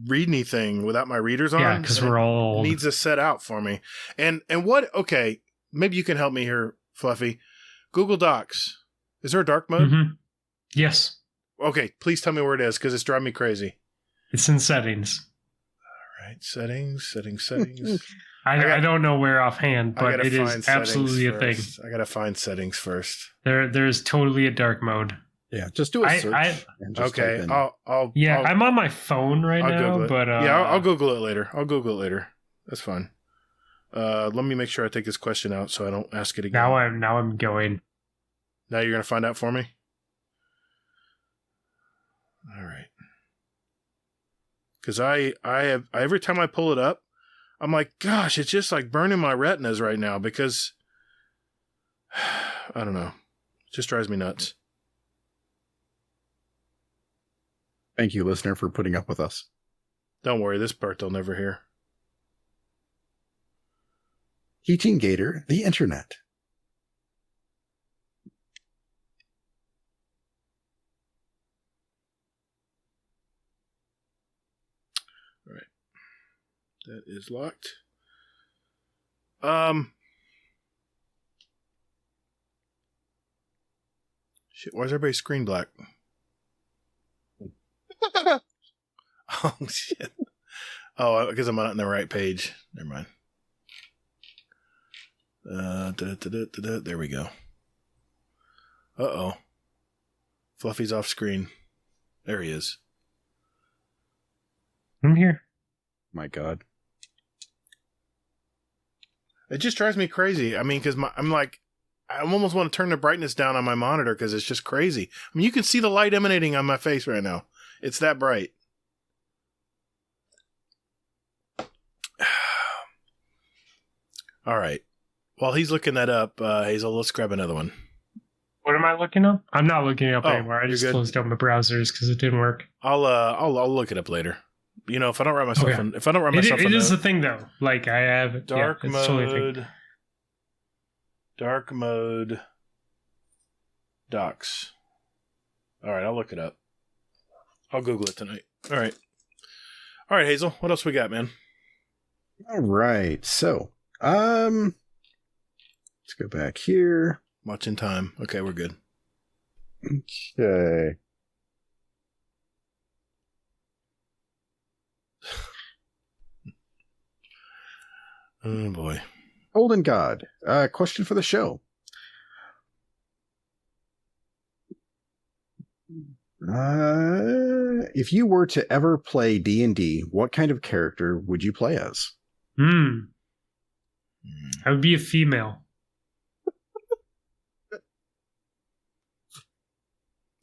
read anything without my readers on.
Yeah, because we're all old.
It needs to set out for me. And what? Okay, maybe you can help me here, Fluffy. Google Docs. Is there a dark mode?
Mm-hmm. Yes.
Okay, please tell me where it is because it's driving me crazy.
It's in settings.
All right, settings.
I don't know where offhand, but it is absolutely a thing.
I gotta find settings first.
There's totally a dark mode.
Yeah, just do a search.
Okay, I'll
I'm on my phone right
I'll
now,
Google it.
but
I'll Google it later. That's fine. Let me make sure I take this question out so I don't ask it again.
Now I'm going.
Now you're gonna find out for me. All right. Because I have every time I pull it up, I'm like, gosh, it's just like burning my retinas right now because I don't know, it just drives me nuts.
Thank you, listener, for putting up with us.
Don't worry, this part they'll never hear.
Teaching Gatr the internet.
All right, that is locked. Shit, why is everybody's screen black? Oh, shit. Oh, because I'm not on the right page. Never mind. There we go. Uh-oh. Fluffy's off screen. There he is.
I'm here.
My God.
It just drives me crazy. I mean, because I'm like, I almost want to turn the brightness down on my monitor because it's just crazy. I mean, you can see the light emanating on my face right now. It's that bright. All right. While he's looking that up, Hazel, let's grab another one.
What am I looking up? I'm not looking it up
Oh,
anymore. I
you're
just
good.
closed down my browsers because it didn't work.
I'll look it up later. You know, if I don't write myself
Okay.
in, if I don't write myself in,
it is a thing though. Like I have
dark
it's totally a thing.
mode, dark mode, docs. All right, I'll look it up. I'll Google it tonight. All right, Hazel. What else we got, man?
All right. So, let's go back here.
Watching time. Okay, we're good.
Okay.
Oh boy.
Golden God. Question for the show. If you were to ever play D&D, what kind of character would you play as?
I would be a female.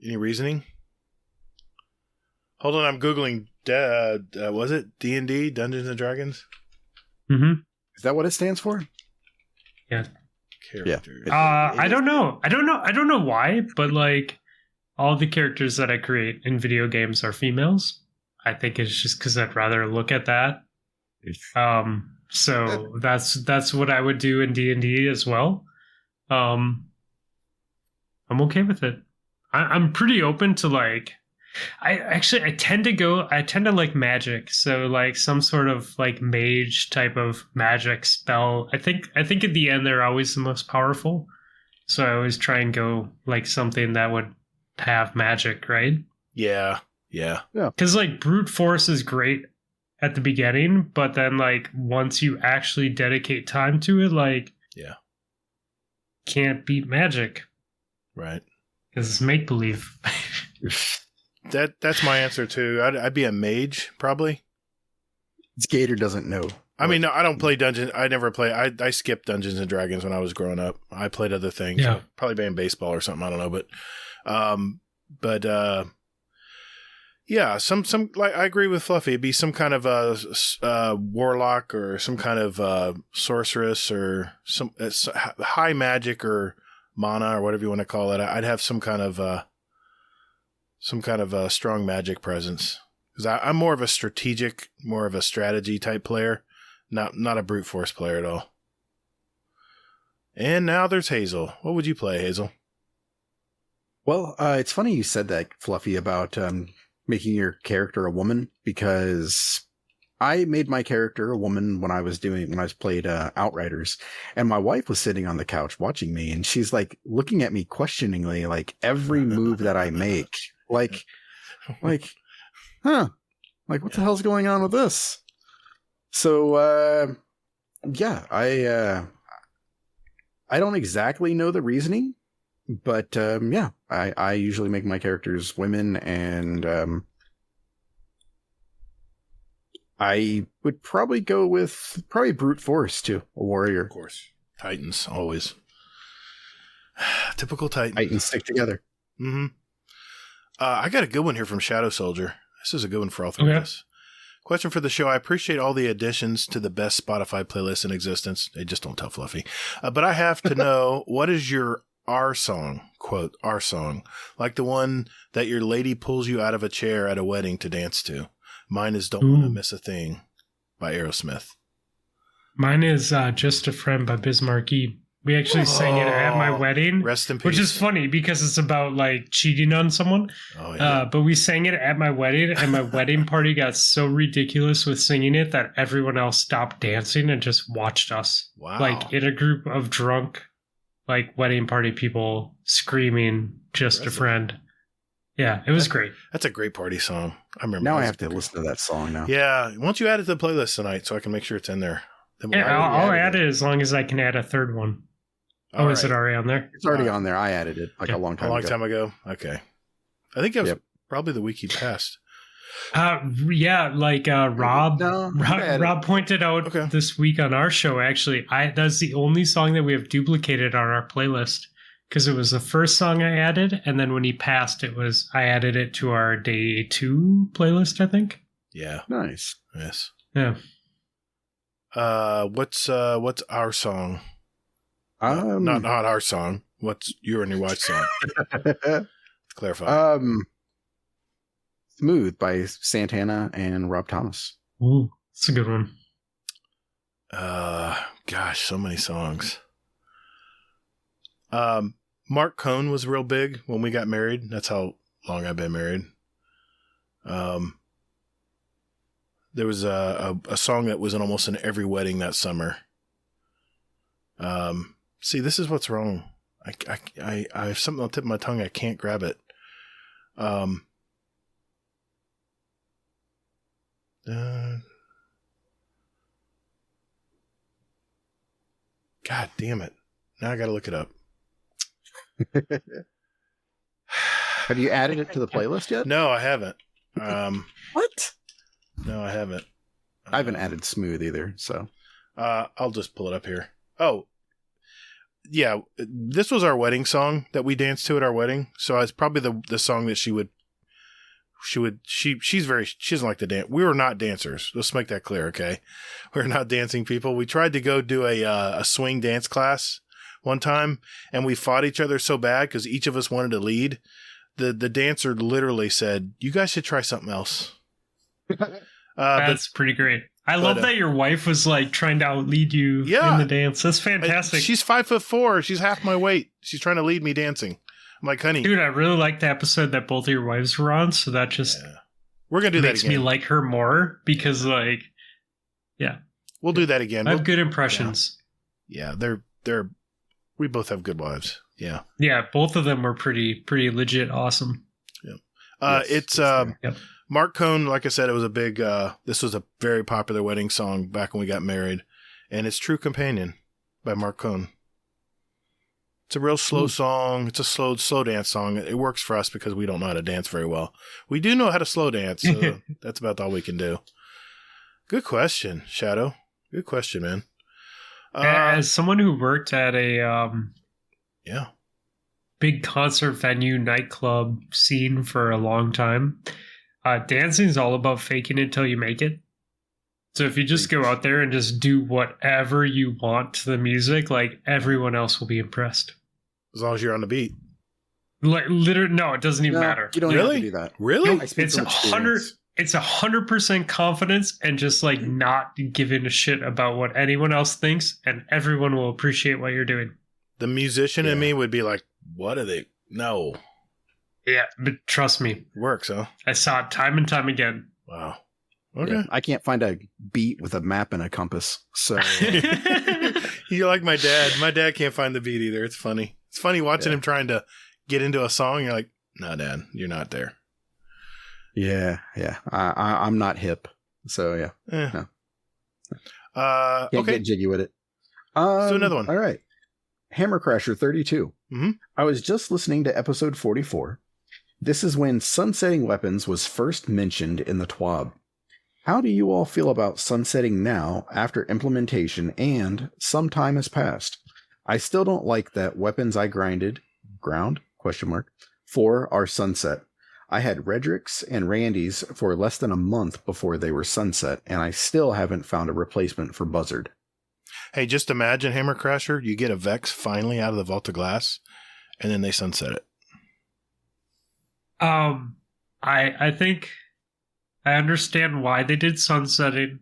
Any reasoning? Hold on, I'm Googling, was it D&D, Dungeons & Dragons?
Mm-hmm.
Is that what it stands for?
Yeah.
Character.
I don't know. I don't know why, but like all the characters that I create in video games are females. I think it's just because I'd rather look at that. So that's what I would do in D&D as well. I'm okay with it. I'm pretty open to like. I tend to like magic, so like some sort of like mage type of magic spell. I think at the end they're always the most powerful, so I always try and go like something that would have magic, right?
Yeah.
Because like brute force is great at the beginning, but then like once you actually dedicate time to it, like
Yeah.
can't beat magic.
Right.
Because it's make believe.
That's my answer too. I'd be a mage probably.
Gatr doesn't know.
I mean, no, I don't play Dungeons. I never play. I skipped Dungeons and Dragons when I was growing up. I played other things.
Yeah.
Probably playing baseball or something. I don't know, but yeah, some like I agree with Fluffy. It'd be some kind of warlock or some kind of sorceress or some high magic or mana or whatever you want to call it. I'd have some kind of strong magic presence because I'm more of a strategic, more of a strategy type player. Not a brute force player at all. And now there's Hazel. What would you play, Hazel?
Well, it's funny you said that, Fluffy, about making your character a woman, because I made my character a woman when I played Outriders, and my wife was sitting on the couch watching me, and she's like looking at me questioningly, like every move that I make, like, huh, like what the hell's going on with this? So, yeah, I don't exactly know the reasoning, but, yeah, I usually make my characters women, and, I would probably go with brute force too, a warrior.
Of course. Titans, always. Typical Titan.
Titans stick together.
Mm-hmm. I got a good one here from Shadow Soldier. This is a good one for all three of us. Question for the show. I appreciate all the additions to the best Spotify playlist in existence. They just don't tell Fluffy. But I have to know, what is your R song? Quote, R song. Like the one that your lady pulls you out of a chair at a wedding to dance to. Mine is Don't Want to Miss a Thing by Aerosmith.
Mine is Just a Friend by Biz Markie. We actually sang it at my wedding.
Rest in peace.
Which is funny because it's about like cheating on someone.
Oh, yeah.
But we sang it at my wedding, and my wedding party got so ridiculous with singing it that everyone else stopped dancing and just watched us.
Wow.
Like in a group of drunk, like wedding party people screaming "Just a Friend." Yeah, it was great.
That's a great party song. I remember.
Now I have to listen to that song now.
Yeah, why don't you add it to the playlist tonight so I can make sure it's in there?
Yeah, I'll add it as long as I can add a third one.
All
is it already on there?
It's already on there. I added it like a long time ago.
Okay. I think that was probably the week he passed.
Yeah, like Rob.
No,
Rob pointed out this week on our show. Actually, that's the only song that we have duplicated on our playlist because it was the first song I added, and then when he passed, I added it to our day 2 playlist. I think.
Yeah.
Nice.
Yes.
Yeah.
What's our song? Not our song. What's your and your wife's song? Let's clarify.
Smooth by Santana and Rob Thomas.
Ooh, that's a good one.
Gosh, so many songs. Mark Cohn was real big when we got married. That's how long I've been married. There was a song that was in almost in every wedding that summer. See, this is what's wrong. I have something on the tip of my tongue. I can't grab it. God damn it. Now I got to look it up.
Have you added it to the playlist yet?
No, I haven't.
What?
No, I haven't.
I haven't added Smooth either, so.
I'll just pull it up here. Oh, yeah. This was our wedding song that we danced to at our wedding. So it's probably the song that she doesn't like to dance. We were not dancers. Let's make that clear, okay? We're not dancing people. We tried to go do a swing dance class one time, and we fought each other so bad because each of us wanted to lead. The dancer literally said, "You guys should try something else."
That's pretty great. I love that your wife was like trying to outlead you in the dance. That's fantastic.
She's 5'4". She's half my weight. She's trying to lead me dancing. I'm like, honey.
Dude, I really liked the episode that both of your wives were on. So that just
we're gonna do that
makes
again.
me like her more because
we'll do that again.
I have good impressions.
Yeah, we both have good wives. Yeah.
Yeah, both of them were pretty legit awesome.
Yeah. It's Mark Cohn, like I said, it was a big, this was a very popular wedding song back when we got married. And it's True Companion by Mark Cohn. It's a real slow song. It's a slow dance song. It works for us because we don't know how to dance very well. We do know how to slow dance, so that's about all we can do. Good question, Shadow. Good question, man.
As someone who worked at a big concert venue nightclub scene for a long time, dancing is all about faking it till you make it. So if you just go out there and just do whatever you want to the music, like everyone else will be impressed.
As long as you're on the beat.
Like literally, no, it doesn't even matter.
You don't have to do that.
Really?
It's 100% confidence and just like not giving a shit about what anyone else thinks, and everyone will appreciate what you're doing.
The musician in me would be like, "What are they? No."
Yeah, but trust me,
Works, huh?
I saw it time and time again.
Wow. Okay.
Yeah, I can't find a beat with a map and a compass. So
You're like my dad. My dad can't find the beat either. It's funny. It's funny watching him trying to get into a song. You're like, no, Dad, you're not there.
yeah. I'm not hip. So yeah. No. Can't
Okay.
get jiggy with it.
So another one.
All right. Hammer Crasher 32.
Mm-hmm.
I was just listening to episode 44. This is when sunsetting weapons was first mentioned in the TWAB. How do you all feel about sunsetting now after implementation and some time has passed? I still don't like that weapons I ground, for are sunset. I had Redrick's and Randy's for less than a month before they were sunset, and I still haven't found a replacement for Buzzard.
Hey, just imagine, Hammer Crasher, you get a Vex finally out of the Vault of Glass, and then they sunset it.
I think I understand why they did sunsetting.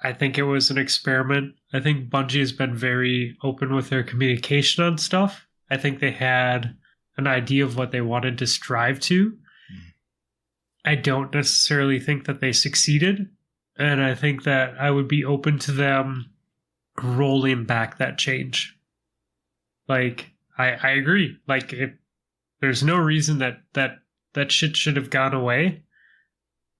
I think it was an experiment. I think Bungie has been very open with their communication on stuff. I think they had an idea of what they wanted to strive to. I don't necessarily think that they succeeded. And I think that I would be open to them rolling back that change. Like, I agree. Like, there's no reason that shit should have gone away.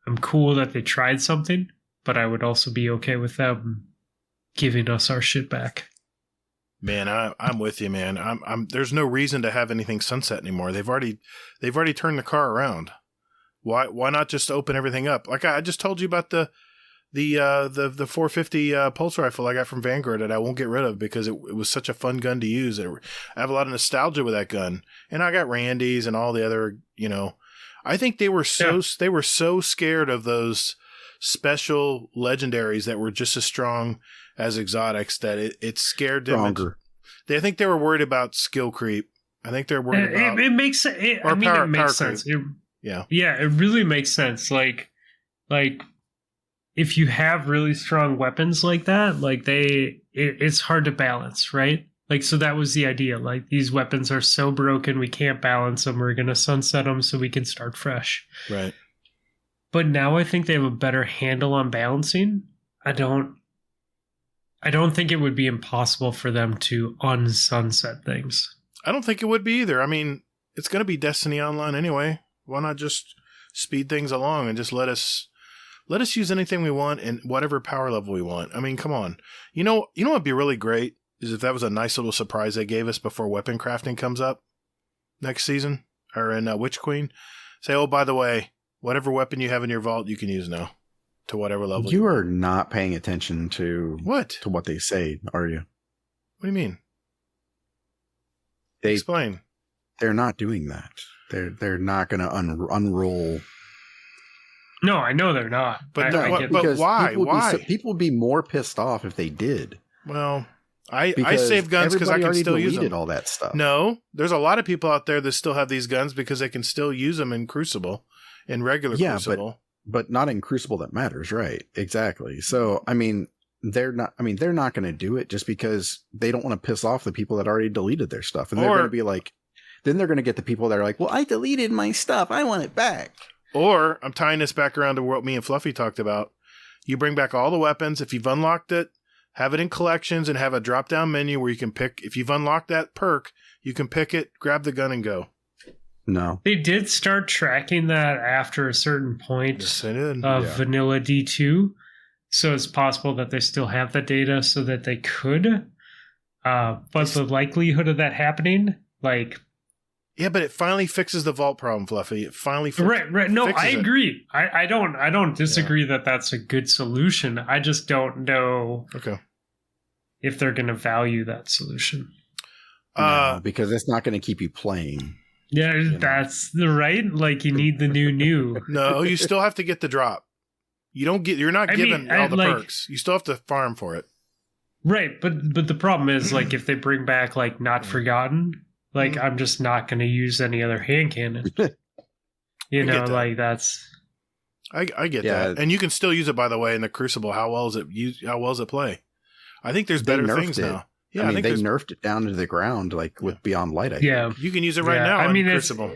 I'm cool that they tried something, but I would also be okay with them giving us our shit back.
Man, I'm with you, man. I'm. There's no reason to have anything sunset anymore. They've already turned the car around. Why not just open everything up? Like I just told you about the 450 pulse rifle I got from Vanguard that I won't get rid of because it was such a fun gun to use. I have a lot of nostalgia with that gun, and I got Randy's and all the other. I think they were so scared of those special legendaries that were just as strong as exotics that it scared them.
Stronger.
I think they were worried about skill creep. I think they're worried about
it makes it. I mean, it makes sense. Yeah, it really makes sense. Like if you have really strong weapons like that, like it's hard to balance, right? Like, so that was the idea. Like, these weapons are so broken, we can't balance them. We're going to sunset them so we can start fresh.
Right.
But now I think they have a better handle on balancing. I don't think it would be impossible for them to unsunset things.
I don't think it would be either. I mean, it's going to be Destiny Online anyway. Why not just speed things along and just let us use anything we want and whatever power level we want? I mean, come on. You know what'd be really great is if that was a nice little surprise they gave us before weapon crafting comes up next season or in Witch Queen. Say, oh, by the way, whatever weapon you have in your vault, you can use now to whatever level.
You are not paying attention to
what
they say, are you?
What do you mean? Explain.
They're not doing that. They're not going to unroll.
No, I know they're not.
But
but
why? Why?
People would be more pissed off if they did.
Well, I save guns because I can still use them.
All that stuff.
No, there's a lot of people out there that still have these guns because they can still use them in Crucible, in regular Crucible.
But not in Crucible that matters, right? Exactly. So, I mean, they're not going to do it just because they don't want to piss off the people that already deleted their stuff. And they're going to be like, then they're going to get the people that are like, well, I deleted my stuff. I want it back. Or
I'm tying this back around to what me and Fluffy talked about. You bring back all the weapons. If you've unlocked it, have it in collections and have a drop-down menu where you can pick. If you've unlocked that perk, you can pick it, grab the gun, and go.
No.
They did start tracking that after a certain point of Vanilla D2. So it's possible that they still have the data so that they could. But the likelihood of that happening, like...
Yeah, but it finally fixes the vault problem, Fluffy. It finally
right. No, I
it.
agree. I don't disagree that that's a good solution. I just don't know if they're going to value that solution.
No, because it's not going to keep you playing.
Yeah, that's the right. Like you need the new.
No, you still have to get the drop. You're not given all the perks. You still have to farm for it.
Right, but the problem is like if they bring back like Not Forgotten. Like, I'm just not going to use any other hand cannon. You know, like that's...
I get that. And you can still use it, by the way, in the Crucible. How well does it play? I think there's better things now.
Yeah, I think they nerfed it down to the ground, like with Beyond Light. I think.
You can use it right now in Crucible.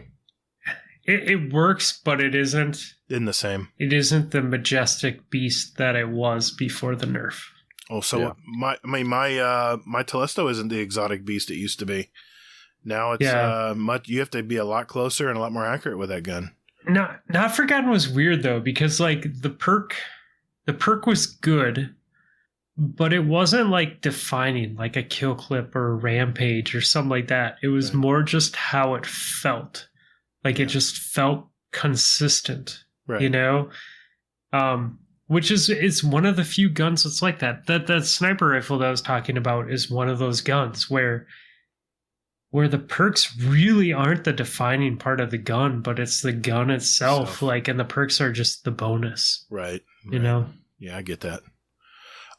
It works, but it isn't...
In the same.
It isn't the majestic beast that it was before the nerf.
Oh, so my Telesto isn't the exotic beast it used to be. Now it's you have to be a lot closer and a lot more accurate with that gun.
Not Forgotten was weird though, because like the perk was good, but it wasn't like defining like a kill clip or a rampage or something like that. It was more just how it felt. Like it just felt consistent. Right. You know? Which is one of the few guns that's like that. That sniper rifle that I was talking about is one of those guns where the perks really aren't the defining part of the gun, but it's the gun itself. Like, and the perks are just the bonus. Right. You know?
Yeah, I get that.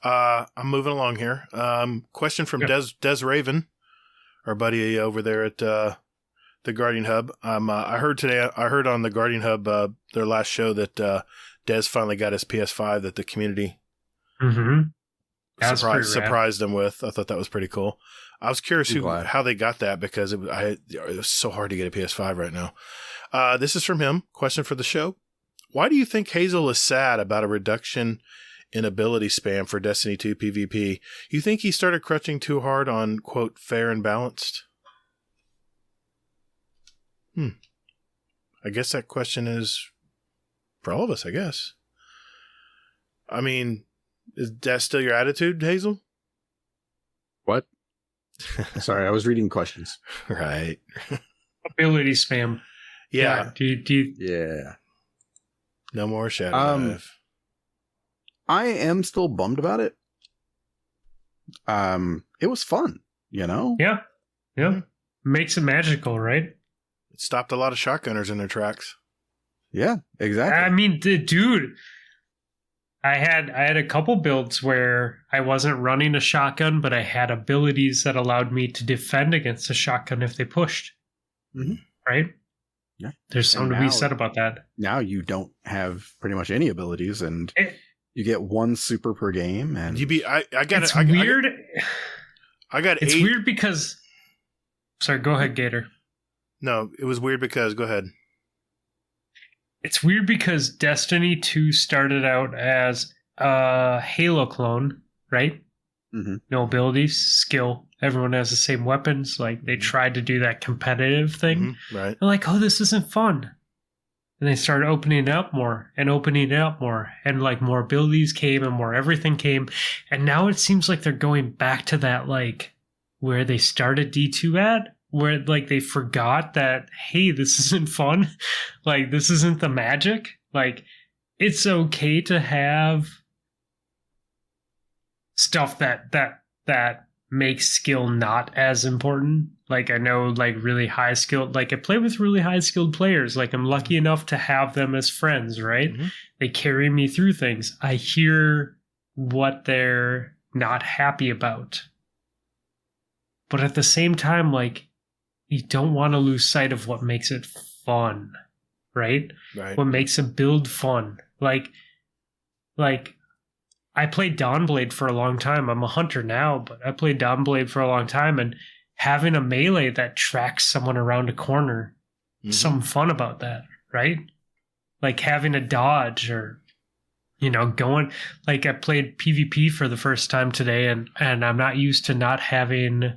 I'm moving along here. Question from Des Raven, our buddy over there at the Guardian Hub. I heard on the Guardian Hub, their last show that Des finally got his PS5 that the community surprised them with. I thought that was pretty cool. I was curious how they got that because it was so hard to get a PS5 right now. This is from him. Question for the show. Why do you think Hazel is sad about a reduction in ability spam for Destiny 2 PvP? You think he started crutching too hard on, quote, fair and balanced? I guess that question is for all of us, I guess. I mean, is that still your attitude, Hazel?
What? Sorry, I was reading questions.
Right.
Ability spam.
Yeah.
Do you...
Yeah.
No more Shadow Dive.
I am still bummed about it. It was fun, you know?
Yeah. Makes it magical, right?
It stopped a lot of shotgunners in their tracks.
Yeah, exactly.
I mean, dude, I had a couple builds where I wasn't running a shotgun, but I had abilities that allowed me to defend against a shotgun if they pushed. Right?
Yeah.
There's something to be said about that.
Now you don't have pretty much any abilities, and you get one super per game. And
I got it's weird.
I got
it's weird because. Sorry, go ahead, Gatr.
No, it was weird because. Go ahead.
It's weird because Destiny 2 started out as a Halo clone, right? No abilities, skill. Everyone has the same weapons. Like, they tried to do that competitive thing.
Right.
They're like, oh, this isn't fun. And they started opening it up more. And, like, more abilities came and more everything came. And now it seems like they're going back to that, like, where they started D2 at. Where, like, they forgot that, hey, this isn't fun. Like, this isn't the magic. Like, it's okay to have stuff that makes skill not as important. Like, I know, like, really high skilled, like, I play with really high skilled players. Like, I'm lucky enough to have them as friends, right? They carry me through things. I hear what they're not happy about. But at the same time, like, you don't want to lose sight of what makes it fun, right? What makes a build fun. Like I played Dawnblade for a long time. I'm a hunter now, but I played Dawnblade for a long time, and having a melee that tracks someone around a corner, something fun about that, right? Like having a dodge or, you know, going, like I played PvP for the first time today, and I'm not used to not having,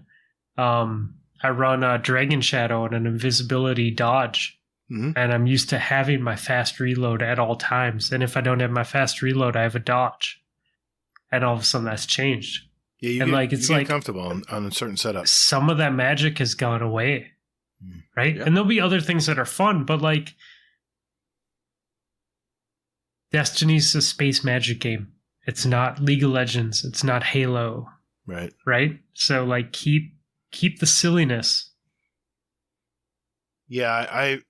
I run a Dragon Shadow and an invisibility dodge, and I'm used to having my fast reload at all times. And if I don't have my fast reload, I have a dodge. And all of a sudden that's changed.
Yeah, you
and
get,
like it's
you get
like
comfortable on certain setups.
some of that magic has gone away, right?
Yeah.
And there'll be other things that are fun, but like Destiny's a space magic game. It's not League of Legends. It's not Halo,
Right.
right? So like keep the silliness.
Yeah, I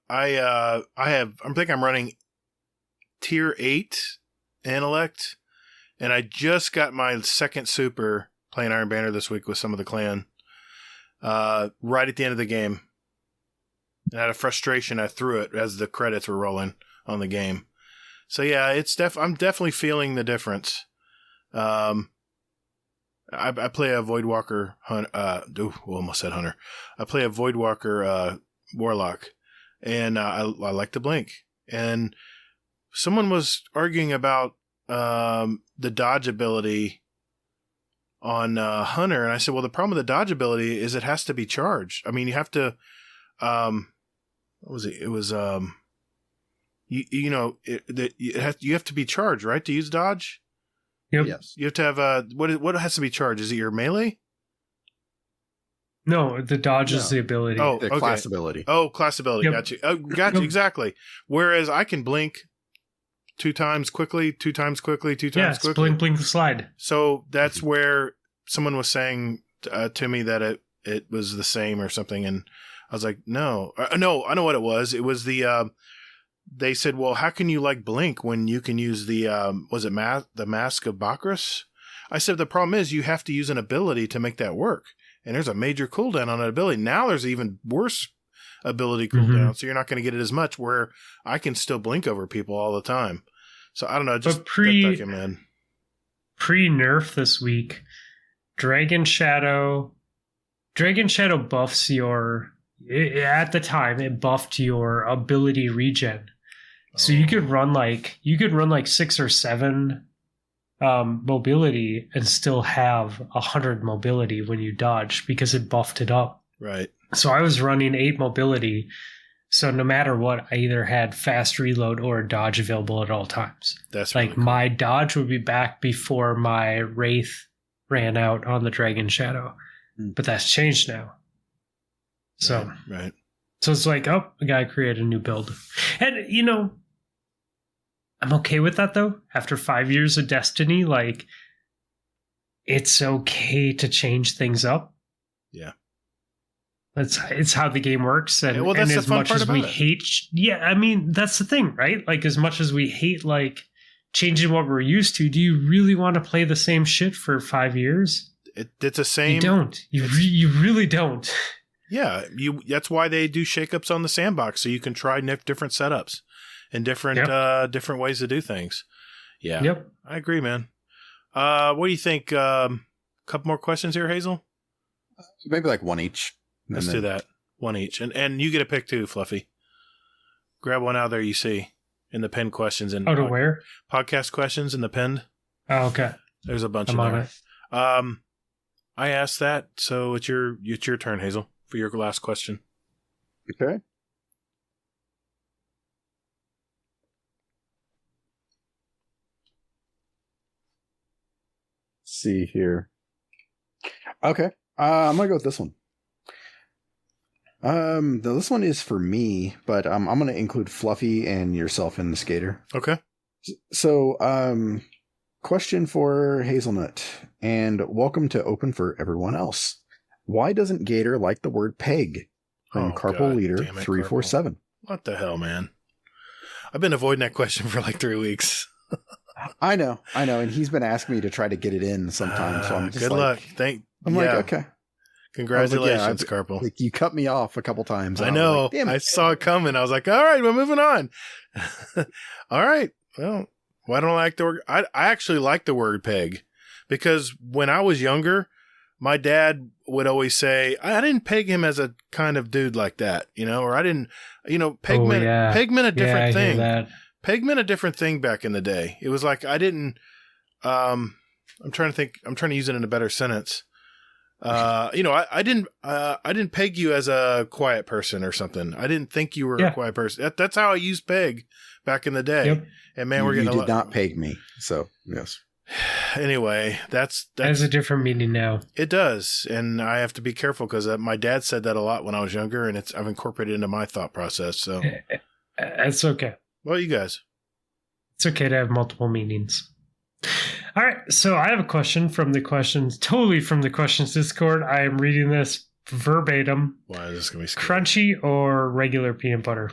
think I'm running tier 8 intellect, and I just got my second super playing Iron Banner this week with some of the clan. Right at the end of the game. And out of frustration, I threw it as the credits were rolling on the game. So yeah, I'm definitely feeling the difference. I play a Voidwalker almost said hunter. I play a Voidwalker warlock, and I like to blink. And someone was arguing about the dodge ability on hunter, and I said, well, the problem with the dodge ability is it has to be charged. I mean, you have to what was it? It was you have to be charged, right, to use dodge.
Yep.
Yes.
You have to have what has to be charged? Is it your melee?
No, the dodge is
No.
the ability.
Oh,
The
okay.
class ability.
Oh, class ability.
Yep.
Got you. Oh, got you.
Yep.
Exactly. Whereas I can blink 2 times quickly, 2 times quickly, 2
yeah,
times
it's
quickly.
blink, blink, slide.
So that's where someone was saying to me that it was the same or something, and I was like, no, no, I know what it was. It was the they said, well, how can you like blink when you can use the was it the Mask of Bakris? I said the problem is you have to use an ability to make that work, and there's a major cooldown on that ability. Now there's even worse ability cooldown, so you're not going to get it as much. Where I can still blink over people all the time. So I don't know, just
But pre
nerf
this week, Dragon Shadow buffs at the time it buffed your ability regen. So you could run like 6 or 7 mobility and still have 100 mobility when you dodge because it buffed it up.
Right.
So I was running 8 mobility. So no matter what, I either had fast reload or dodge available at all times.
That's
like
really cool.
my dodge would be back before my Wraith ran out on the Dragon Shadow. But that's changed now. So
right.
So it's like, oh, I gotta create a new build. And I'm okay with that though. After 5 years of Destiny, like it's okay to change things up.
Yeah.
It's how the game works. And,
well, that's
and
the
as
fun
much
part
as we
about it.
hate, I mean, that's the thing, right? Like, as much as we hate, like, changing what we're used to, do you really want to play the same shit for 5 years?
It's the same.
You don't. You really don't.
Yeah, that's why they do shakeups on the sandbox, so you can try different setups and different ways to do things. Yeah.
Yep.
I agree, man. What do you think? Couple more questions here, Hazel?
Maybe like one each.
Let's do that. One each. And you get a pick too, Fluffy. Grab one out there you see in the pinned questions. And
Oh, to where?
Podcast questions in the pinned.
Oh, okay.
There's a bunch
I'm
in
on
there.
it.
I asked that, so it's your turn, Hazel, for your last question.
Okay. Let's see here. Okay. I'm gonna go with this one. This one is for me, but I'm gonna include Fluffy and yourself in the skater.
Okay.
So, question for Hazelnut, and welcome to Open for everyone else. Why doesn't Gatr like the word peg? From Carpal
God
Leader
damn it,
347.
What the hell, man? I've been avoiding that question for like 3 weeks.
I know, and he's been asking me to try to get it in sometime. So I'm just
good luck.
like, okay.
Congratulations,
like,
Carpal.
Like you cut me off a couple times.
I
and
know.
was like, damn it.
I saw it coming. I was like, all right, we're moving on. All right. Well, why don't I like the word? I actually like the word peg because when I was younger, my dad would always say, I didn't peg him as a kind of dude like that, or I didn't, peg meant a different thing. Peg meant a different thing back in the day. It was like, I didn't, I'm trying to use it in a better sentence. I didn't peg you as a quiet person or something. I didn't think you were a quiet person. That's how I used peg back in the day.
Yep.
And man,
you
we're getting
did not peg me. So yes.
Anyway, that's
That has a different meaning now.
it does, and I have to be careful because my dad said that a lot when I was younger, and I've incorporated it into my thought process. So,
It's okay.
well, you guys,
It's okay to have multiple meanings. All right, so I have a question from the questions Discord. I am reading this verbatim.
why is this gonna be scary?
Crunchy or regular peanut butter?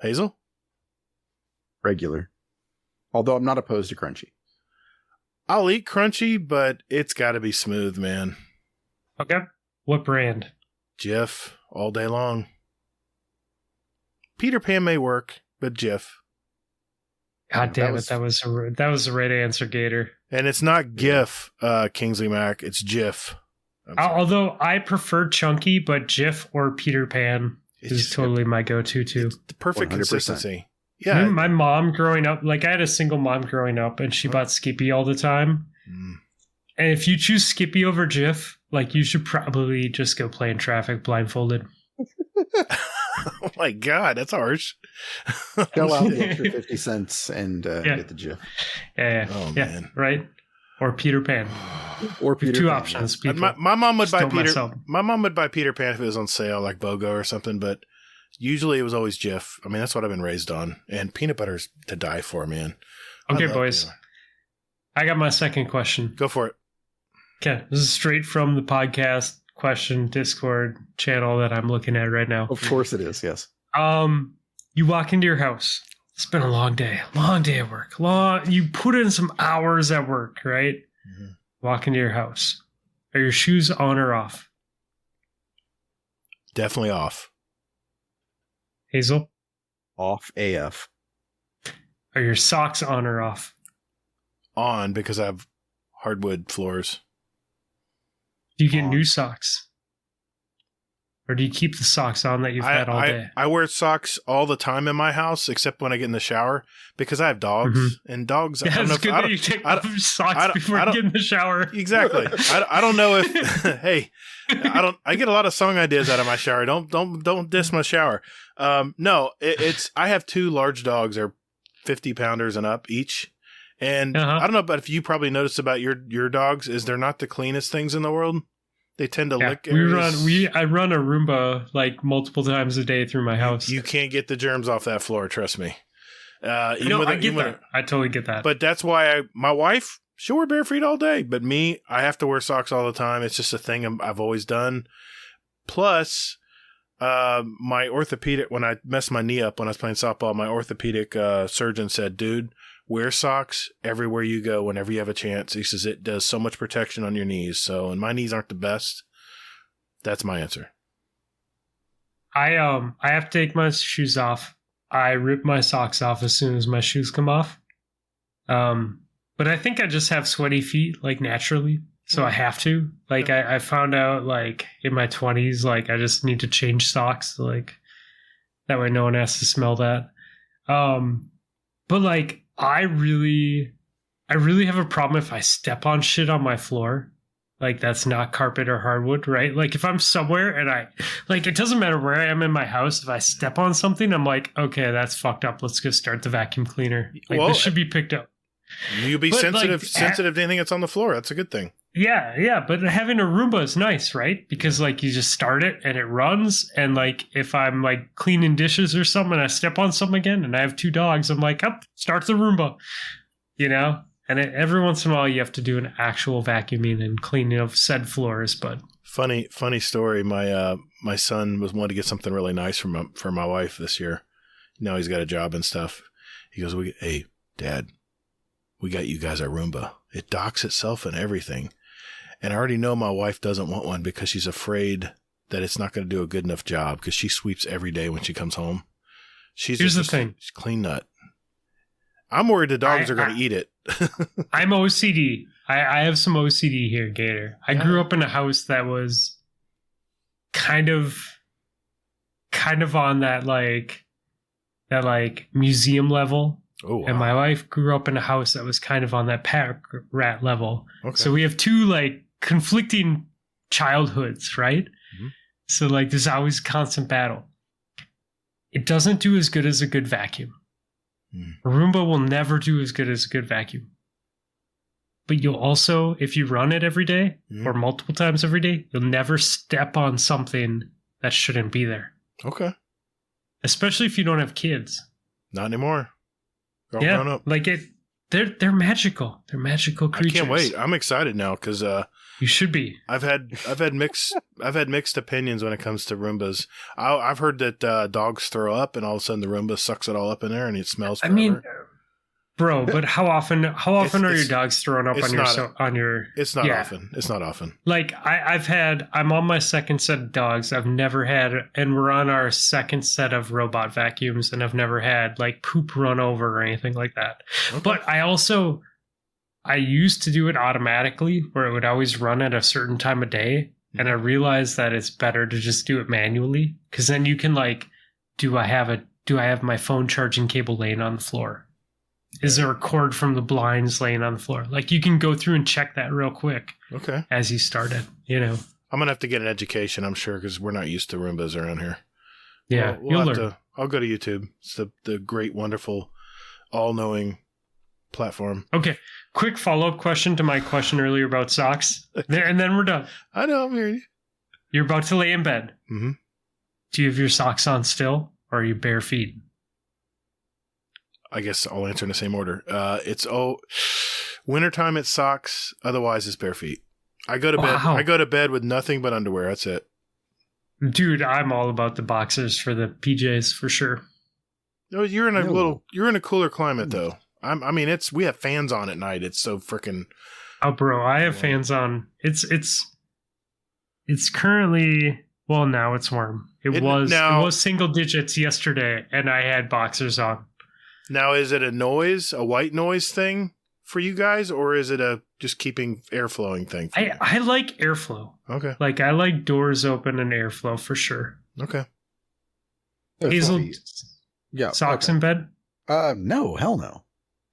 Hazel?
Regular. Although I'm not opposed to crunchy.
I'll eat crunchy, but it's got to be smooth, man.
Okay. What brand?
Jif all day long. Peter Pan may work, but Jif.
God damn it! That was the right answer, Gatr.
And it's not GIF, Kingsley Mac. It's Jif.
Although I prefer chunky, but Jif or Peter Pan is totally my go-to too.
The perfect
100%.
consistency. Yeah.
My mom growing up, like I had a single mom growing up, and she bought Skippy all the time. And if you choose Skippy over Jif, like you should probably just go play in traffic blindfolded.
Oh my God, that's harsh.
Shell out the extra 50 cents and get the GIF.
Yeah.
Oh,
yeah,
man.
right? Or Peter Pan.
Or Peter
Two
Pan.
options. People.
My mom would buy
Just don't mess
Peter.
up.
My mom would buy Peter Pan if it was on sale, like BOGO or something. But usually it was always Jif. I mean, that's what I've been raised on. And peanut butter's to die for, man. I
Okay,
love
boys.
peanut
I got my second question.
butter. Go for it.
Okay, this is straight from the podcast question Discord channel that I'm looking at right now.
Of course it is, yes.
You walk into your house. It's been a long day at work. You put in some hours at work, right?
Mhm.
Walk into your house. Are your shoes on or off?
Definitely off.
Hazel?
Off AF.
Are your socks on or off?
On because I have hardwood floors.
Do you get
On.
new socks? Or do you keep the socks on that you've had all day?
I wear socks all the time in my house, except when I get in the shower because I have dogs. And dogs,
Yeah,
I don't know
it's
if
good that you take off your socks before
I
you
don't-
get in the shower.
Exactly. I don't know if hey, I get a lot of song ideas out of my shower. Don't diss my shower. No, it's I have two large dogs. They're 50 pounders and up each. And I don't know, but if you probably noticed about your dogs is they're not the cleanest things in the world. They tend to lick areas.
I run a Roomba like multiple times a day through my house.
You can't get the germs off that floor, trust me.
I get that. I totally get that.
But that's why my wife, she'll wear bare feet all day. But me, I have to wear socks all the time. It's just a thing I've always done. Plus, my orthopedic, when I messed my knee up when I was playing softball, my orthopedic surgeon said, dude, wear socks everywhere you go whenever you have a chance. He says it does so much protection on your knees. So, and my knees aren't the best. That's my answer.
I have to take my shoes off. I rip my socks off as soon as my shoes come off. But I think I just have sweaty feet like naturally, so I have to. Like I found out like in my 20s, like I just need to change socks, like that way no one has to smell that. But like I really have a problem if I step on shit on my floor. Like that's not carpet or hardwood, right? Like if I'm somewhere and it doesn't matter where I am in my house. If I step on something, I'm like, okay, that's fucked up. Let's go start the vacuum cleaner. Like this should be picked up.
You'll be sensitive to anything that's on the floor. That's a good thing.
Yeah. But having a Roomba is nice, right? Because like you just start it and it runs. And like if I'm like cleaning dishes or something and I step on something again and I have two dogs, I'm like, start the Roomba, you know? And every once in a while, you have to do an actual vacuuming and cleaning of said floors. But
funny story. My son wanted to get something really nice for my wife this year. Now he's got a job and stuff. He goes, "Hey, Dad, we got you guys a Roomba. It docks itself and everything." And I already know my wife doesn't want one because she's afraid that it's not going to do a good enough job because she sweeps every day when she comes home.
Here's the thing.
She's a clean nut. I'm worried the dogs are going to eat it.
I'm OCD. I have some OCD here, Gatr. I grew up in a house that was kind of on that museum level.
Oh, wow.
And my wife grew up in a house that was kind of on that pack rat level.
Okay.
So we have two like conflicting childhoods, right?
Mm-hmm.
So like there's always constant battle. it doesn't do as good as a good vacuum. A Roomba will never do as good as a good vacuum. But you'll also, if you run it every day or multiple times every day, you'll never step on something that shouldn't be there.
Okay.
Especially if you don't have kids.
Not anymore. They're all grown up.
Like they're magical. They're magical creatures.
I can't wait. I'm excited now because
you should be.
I've had mixed opinions when it comes to Roombas. I've heard that dogs throw up, and all of a sudden the Roomba sucks it all up in there, and it smells forever.
I mean, bro, but how often are your dogs throwing up on your?
It's not often. It's not often.
Like I'm on my second set of dogs. I've never had, and we're on our second set of robot vacuums, and I've never had like poop run over or anything like that. Okay. But I used to do it automatically where it would always run at a certain time of day. And I realized that it's better to just do it manually. Cause then you can like, do I have my phone charging cable laying on the floor? Is there a cord from the blinds laying on the floor? Like you can go through and check that real quick.
Okay.
As you started, you know. I'm
going to have to get an education, I'm sure, because we're not used to Roombas around here.
Yeah.
You'll learn. I'll go to YouTube. It's the great, wonderful, all-knowing platform.
Okay. Quick follow-up question to my question earlier about socks. And then we're done.
I know, I'm hearing you.
You're about to lay in bed.
Mm-hmm.
Do you have your socks on still, or are you bare feet?
I guess I'll answer in the same order. Wintertime it's socks, otherwise it's bare feet. I go to bed with nothing but underwear. That's it.
Dude, I'm all about the boxers for the PJs for sure.
No, you're in a cooler climate though. We have fans on at night. It's so freaking.
Oh, bro, I have fans on. It's currently, well, now it's warm. It was single digits yesterday, and I had boxers on.
Now, is it a white noise thing for you guys, or is it a just keeping air flowing thing?
I like airflow.
Okay.
Like I like doors open and airflow for sure.
Okay.
Hazel, socks in bed?
No, hell no.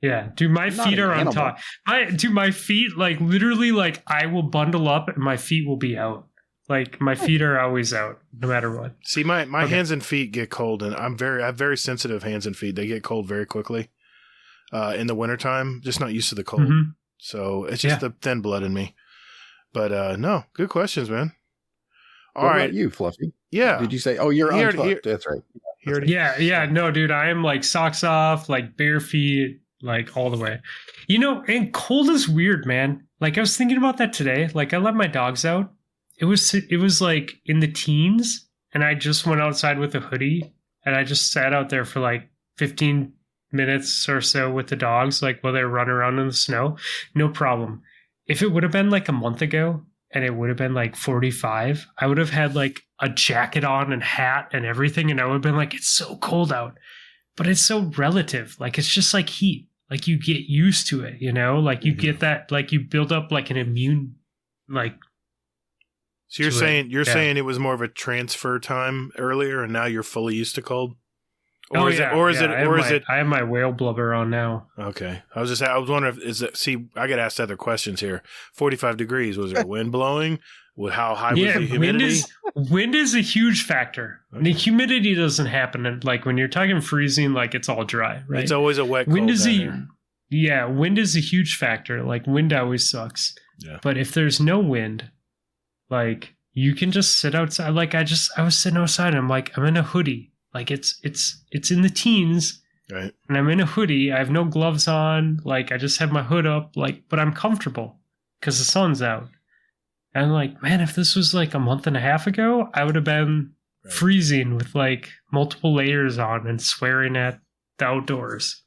Yeah, dude, my feet are on top. My feet, like literally, like I will bundle up and my feet will be out. Like my feet are always out, no matter what.
See, my hands and feet get cold, and I have very sensitive hands and feet. They get cold very quickly in the wintertime. Just not used to the cold, so it's just the thin blood in me. But no, good questions, man.
All right, you Fluffy.
Yeah.
Did you say? Oh, you're untucked. That's right.
Yeah. No, dude, I am like socks off, like bare feet. Like all the way, you know, and cold is weird, man. Like I was thinking about that today. Like I let my dogs out. It was like in the teens, and I just went outside with a hoodie, and I just sat out there for like 15 minutes or so with the dogs, like while they were running around in the snow. No problem. If it would have been like a month ago, and it would have been like 45, I would have had like a jacket on and hat and everything, and I would have been like, it's so cold out. But it's so relative. Like, it's just like heat. Like, you get used to it, you know? Like, you get that, like, you build up, like, an immune, like...
So you're saying it was more of a transfer time earlier, and now you're fully used to cold? Or is it...
I have my whale blubber on now.
Okay. I was wondering I got asked other questions here. 45 degrees, was there wind blowing? How high was the humidity?
Wind is a huge factor. The humidity doesn't happen. Like when you're talking freezing, like it's all dry, right?
It's always a wet
wind
cold
wind is a huge factor. Like wind always sucks.
Yeah.
But if there's no wind, like you can just sit outside. Like I was sitting outside and I'm like, I'm in a hoodie. Like it's in the teens.
Right.
And I'm in a hoodie. I have no gloves on. Like I just have my hood up, like, but I'm comfortable because the sun's out. And I'm like, man, if this was like a month and a half ago, I would have been freezing with like multiple layers on and swearing at the outdoors.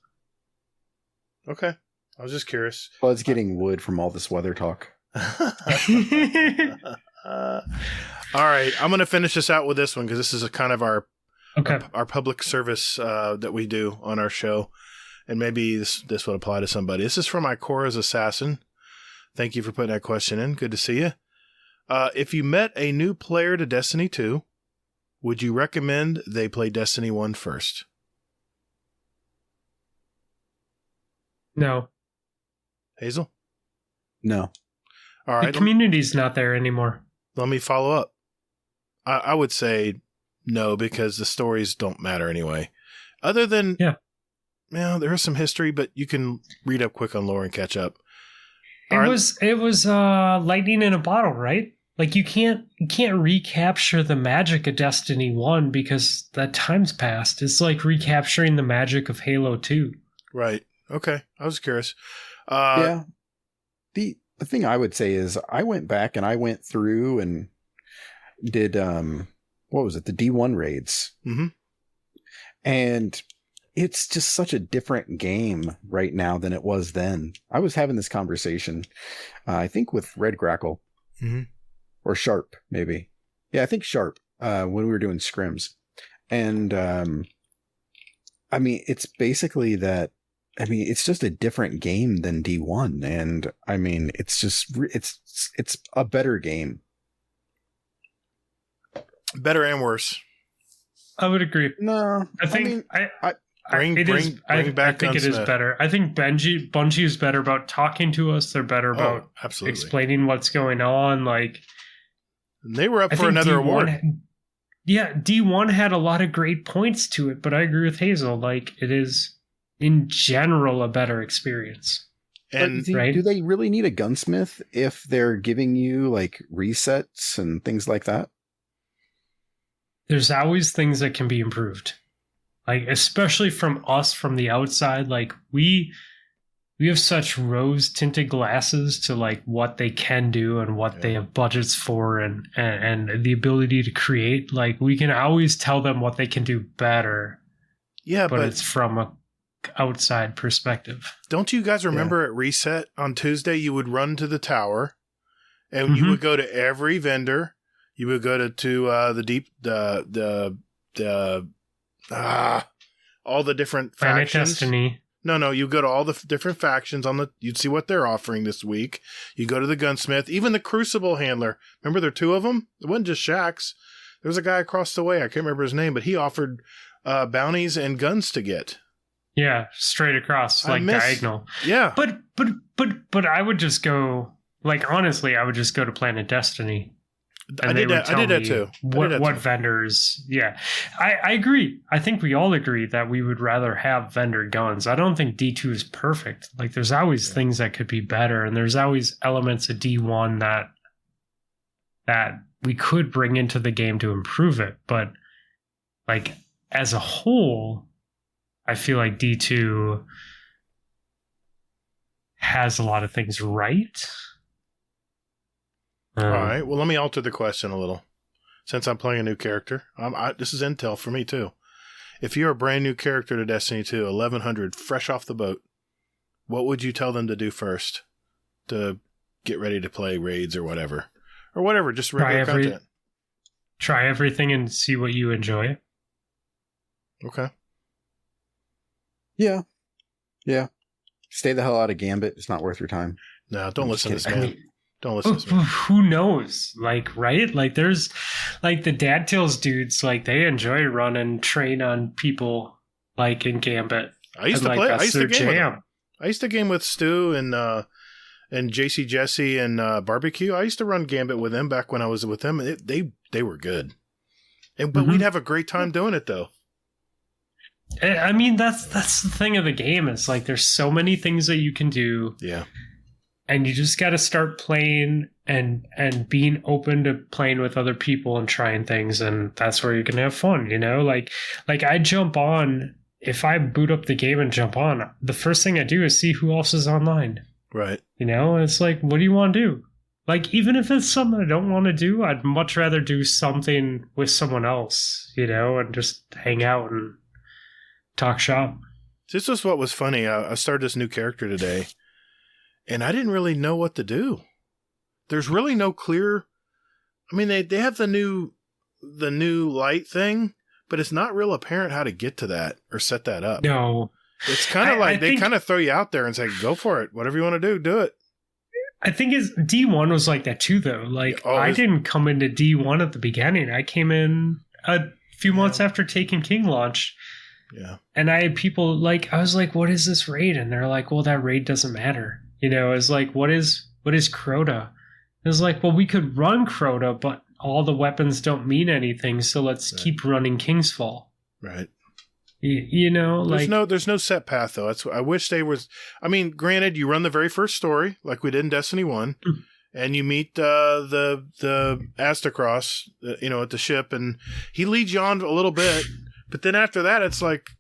Okay. I was just curious.
Well, it's getting wood from all this weather talk.
All right. I'm going to finish this out with this one because this is a kind of our public service that we do on our show. And maybe this would apply to somebody. This is from Ikora's Assassin. Thank you for putting that question in. Good to see you. If you met a new player to Destiny 2, would you recommend they play Destiny 1 first?
No.
Hazel?
No.
All right.
The community's not there anymore.
Let me follow up. I would say No, because the stories don't matter anyway. Other than, there is some history, but you can read up quick on lore and catch up.
It was lightning in a bottle, right? Like you can't recapture the magic of Destiny 1 because that time's passed. It's like recapturing the magic of Halo 2.
Right. Okay. I was curious.
The thing I would say is I went back and I went through and did what was it? The D1 raids.
Mm-hmm.
And it's just such a different game right now than it was then. I was having this conversation, I think with Red Grackle or Sharp, maybe. Yeah, I think Sharp, when we were doing scrims. And, I mean, it's basically that, I mean, it's just a different game than D1. And I mean, it's just, it's a better game.
Better and worse.
I would agree.
No,
I think
Bring back
I think it is better. I think Bungie is better about talking to us. They're better about explaining what's going on. Like
they were up for another award.
D1 had a lot of great points to it, but I agree with Hazel. Like it is in general a better experience.
And
do they really need a gunsmith if they're giving you like resets and things like that?
There's always things that can be improved. Like, especially from us from the outside, like we have such rose-tinted glasses to like what they can do and what they have budgets for and the ability to create. Like we can always tell them what they can do better.
Yeah,
but it's from a outside perspective.
Don't you guys remember at Reset on Tuesday you would run to the tower and you would go to every vendor. You would go to all the different factions.
Destiny.
No, you go to all the different factions you'd see what they're offering this week. You go to the gunsmith, even the Crucible handler. Remember there are two of them? It wasn't just Shaxx. There was a guy across the way. I can't remember his name, but he offered bounties and guns to get.
Yeah, straight across, like diagonal.
Yeah.
But I would just go, like, honestly, I would just go to Planet Destiny.
I did that too.
What vendors? Yeah, I agree. I think we all agree that we would rather have vendor guns. I don't think D2 is perfect. Like, there's always things that could be better, and there's always elements of D1 that we could bring into the game to improve it. But like as a whole, I feel like D2 has a lot of things right.
All right. Well, let me alter the question a little. Since I'm playing a new character, this is intel for me too. If you're a brand new character to Destiny 2, 1100, fresh off the boat, what would you tell them to do first to get ready to play raids or whatever? Or whatever, just regular content.
Try everything and see what you enjoy.
Okay.
Yeah. Stay the hell out of Gambit. It's not worth your time.
No, don't listen to this man. Don't listen to this man.
Who knows? Like, right? Like, there's like the Dad Tales dudes, like, they enjoy running train on people, like, in Gambit.
I used to play. I used to game with them. I used to game with Stu and JC Jesse and Barbecue. I used to run Gambit with them back when I was with them. They were good. But we'd have a great time doing it, though.
I mean, that's the thing of the game. It's like there's so many things that you can do.
Yeah.
And you just got to start playing and being open to playing with other people and trying things, and that's where you can have fun, you know? Like I jump on, if I boot up the game and jump on, the first thing I do is see who else is online.
Right.
You know, it's like, what do you want to do? Like, even if it's something I don't want to do, I'd much rather do something with someone else, you know, and just hang out and talk shop.
This was what was funny. I started this new character today, and I didn't really know what to do. There's really no clear. I mean, they have the new light thing, but it's not real apparent how to get to that or set that up.
No,
it's kind of like they kind of throw you out there and say, "Go for it. Whatever you want to do it."
I think D1 was like that too, though. Like, I didn't come into D1 at the beginning. I came in a few months after Taken King launch.
Yeah. And
I had people like, I was like, what is this raid? And they're like, well, that raid doesn't matter. You know, it's like, what is Crota? It was like, well, we could run Crota, but all the weapons don't mean anything, so let's keep running King's Fall.
Right.
You know,
there's no set path though. I wish they was. I mean, granted, you run the very first story like we did in Destiny 1, and you meet the Astacross, at the ship, and he leads you on a little bit, but then after that, it's like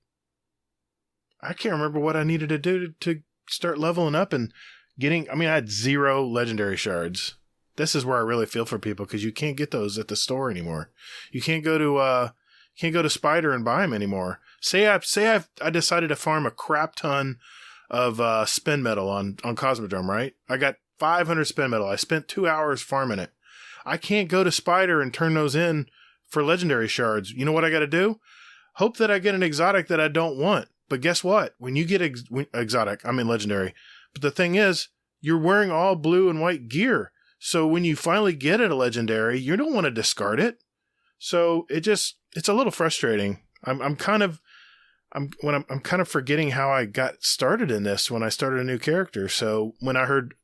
I can't remember what I needed to do to start leveling up and getting. I mean, I had 0 legendary shards. This is where I really feel for people because you can't get those at the store anymore. You can't go to Spider and buy them anymore. Say I decided to farm a crap ton of spin metal on Cosmodrome, right? I got 500 spin metal. I spent 2 hours farming it. I can't go to Spider and turn those in for legendary shards. You know what I got to do? Hope that I get an exotic that I don't want. But guess what? When you get exotic, I mean legendary. But the thing is, you're wearing all blue and white gear. So when you finally get it a legendary, you don't want to discard it. So it's a little frustrating. I'm kind of forgetting how I got started in this when I started a new character. So when I heard